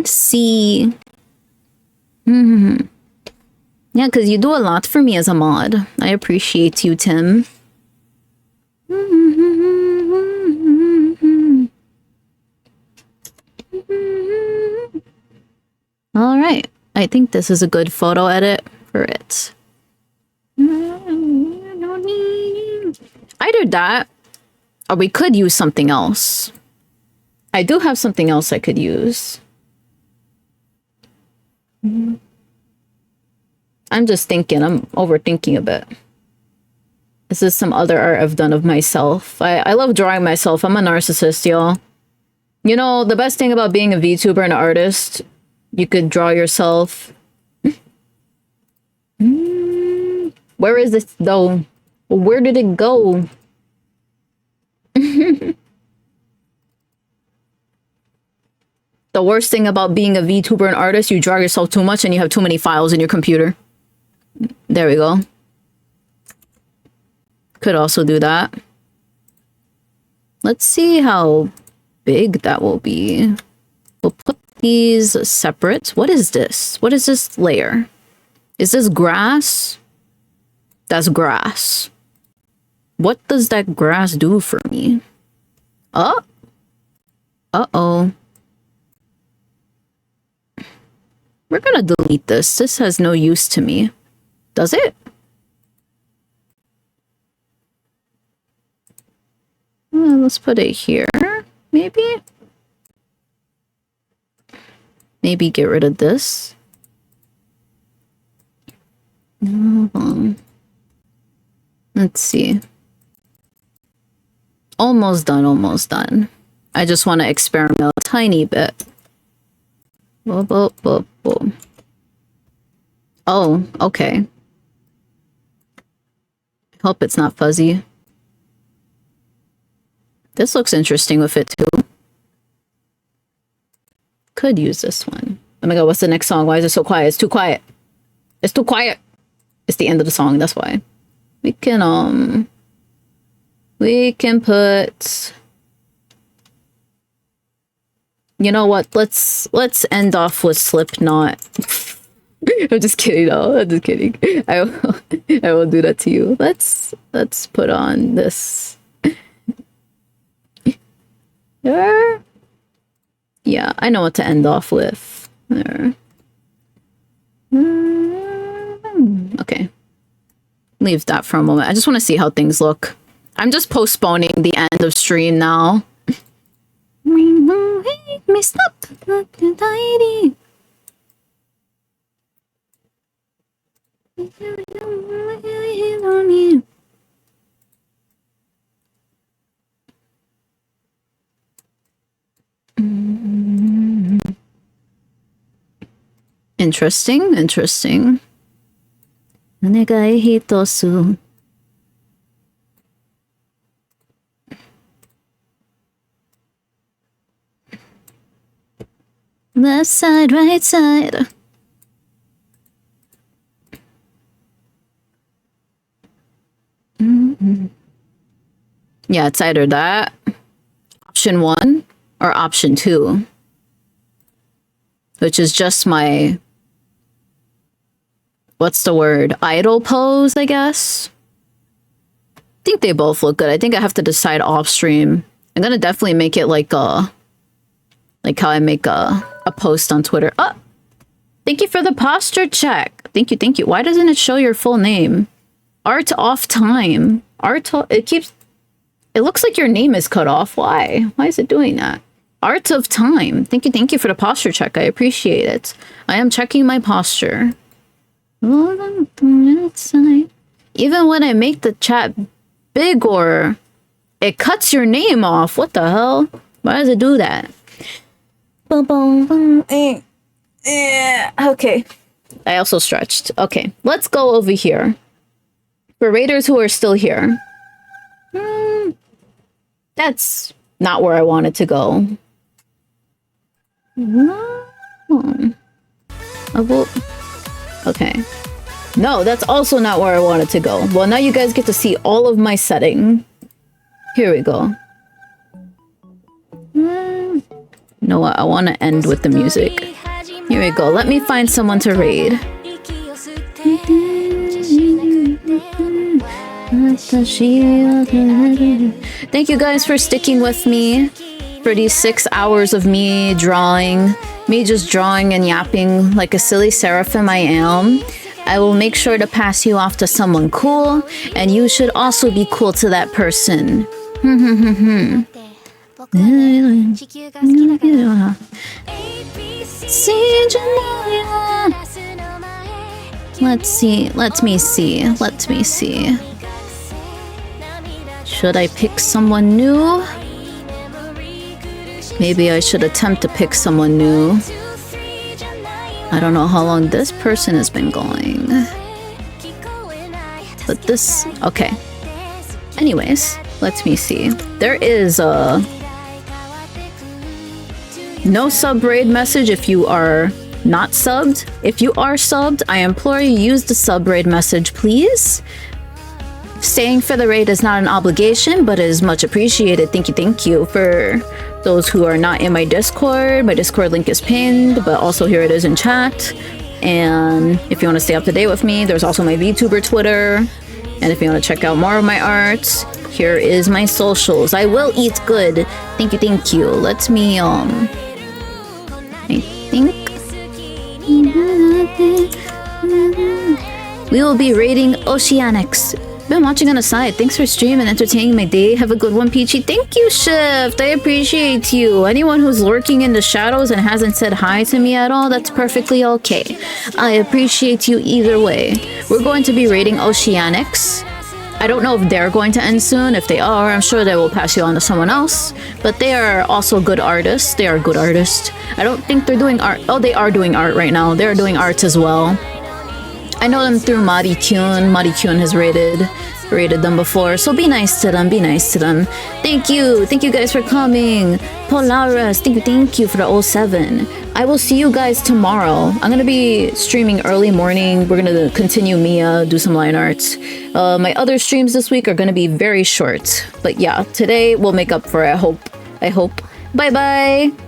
See. Yeah, because you do a lot for me as a mod. I appreciate you, Tim. All right. I think this is a good photo edit for it. Either that, or we could use something else. I do have something else I could use. I'm just thinking, I'm overthinking a bit. This is some other art I've done of myself. I love drawing myself. I'm a narcissist, y'all. You know, the best thing about being a VTuber and an artist, you could draw yourself. Where is this, though? Where did it go? The worst thing about being a VTuber and artist, you draw yourself too much and you have too many files in your computer. There we go. Could also do that. Let's see how big that will be. We'll put these separate. What is this? What is this layer? Is this grass? That's grass. What does that grass do for me? Oh. Uh-oh. We're gonna delete this. This has no use to me. Does it? Let's put it here. Maybe? Maybe get rid of this. Let's see. Almost done, almost done. I just want to experiment a tiny bit. Oh, okay. Hope it's not fuzzy. This looks interesting with it too. Could use this one. Oh my god, what's the next song? Why is it so quiet? It's too quiet. It's too quiet. It's the end of the song, that's why. We can put, you know what, let's end off with Slipknot. I'm just kidding, though. I'm just kidding. I will do that to you. Let's put on this. There. Yeah, I know what to end off with. There. Okay. Leave that for a moment. I just want to see how things look. I'm just postponing the end of stream now. Interesting, interesting. Left side, right side. Yeah, it's either that, option 1, or option 2. Which is just my, what's the word? Idle pose, I guess? I think they both look good. I think I have to decide off stream. I'm gonna definitely make it like how I make a post on Twitter. Oh! Thank you for the posture check. Thank you, thank you. Why doesn't it show your full name? Art off time. It looks like your name is cut off. Why? Why is it doing that? Art of time. Thank you for the posture check. I appreciate it. I am checking my posture. Even when I make the chat bigger, it cuts your name off. What the hell? Why does it do that? Okay. I also stretched. Okay, let's go over here. For raiders who are still here. That's not where I wanted to go. Okay. No, that's also not where I wanted to go. Well, now you guys get to see all of my setting. Here we go. You know what? I want to end with the music. Here we go. Let me find someone to raid. Thank you guys for sticking with me for these 6 hours of me drawing. Me just drawing and yapping like a silly Seraphim I am. I will make sure to pass you off to someone cool, and you should also be cool to that person. Let's see. Let me see. Should I pick someone new? Maybe I should attempt to pick someone new. I don't know how long this person has been going. But this... okay. Anyways, let me see. There is a... no sub raid message if you are not subbed. If you are subbed, I implore you use the sub raid message, please. Staying for the raid is not an obligation, but it is much appreciated. Thank you for those who are not in my Discord. My Discord link is pinned, but also here it is in chat. And if you want to stay up to date with me, there's also my VTuber Twitter. And if you want to check out more of my art, here is my socials. I will eat good. Thank you. Let me, I think... we will be raiding Oceanics. Been watching on the side. Thanks for streaming and entertaining my day. Have a good one, Peachy. Thank you, Shift. I appreciate you. Anyone who's lurking in the shadows and hasn't said hi to me at all, that's perfectly okay. I appreciate you either way. We're going to be raiding Oceanics. I don't know if they're going to end soon. If they are, I'm sure they will pass you on to someone else. But they are also good artists. They are good artists. I don't think they're doing art. Oh, they are doing art right now. They're doing arts as well. I know them through Mari Kyun. Mari Kyun has rated them before, so be nice to them. Be nice to them. Thank you guys for coming. Polaris, thank you for the 07. I will see you guys tomorrow. I'm gonna be streaming early morning. We're gonna continue Mia, do some line arts. My other streams this week are gonna be very short. But yeah, today we'll make up for it, I hope. Bye bye!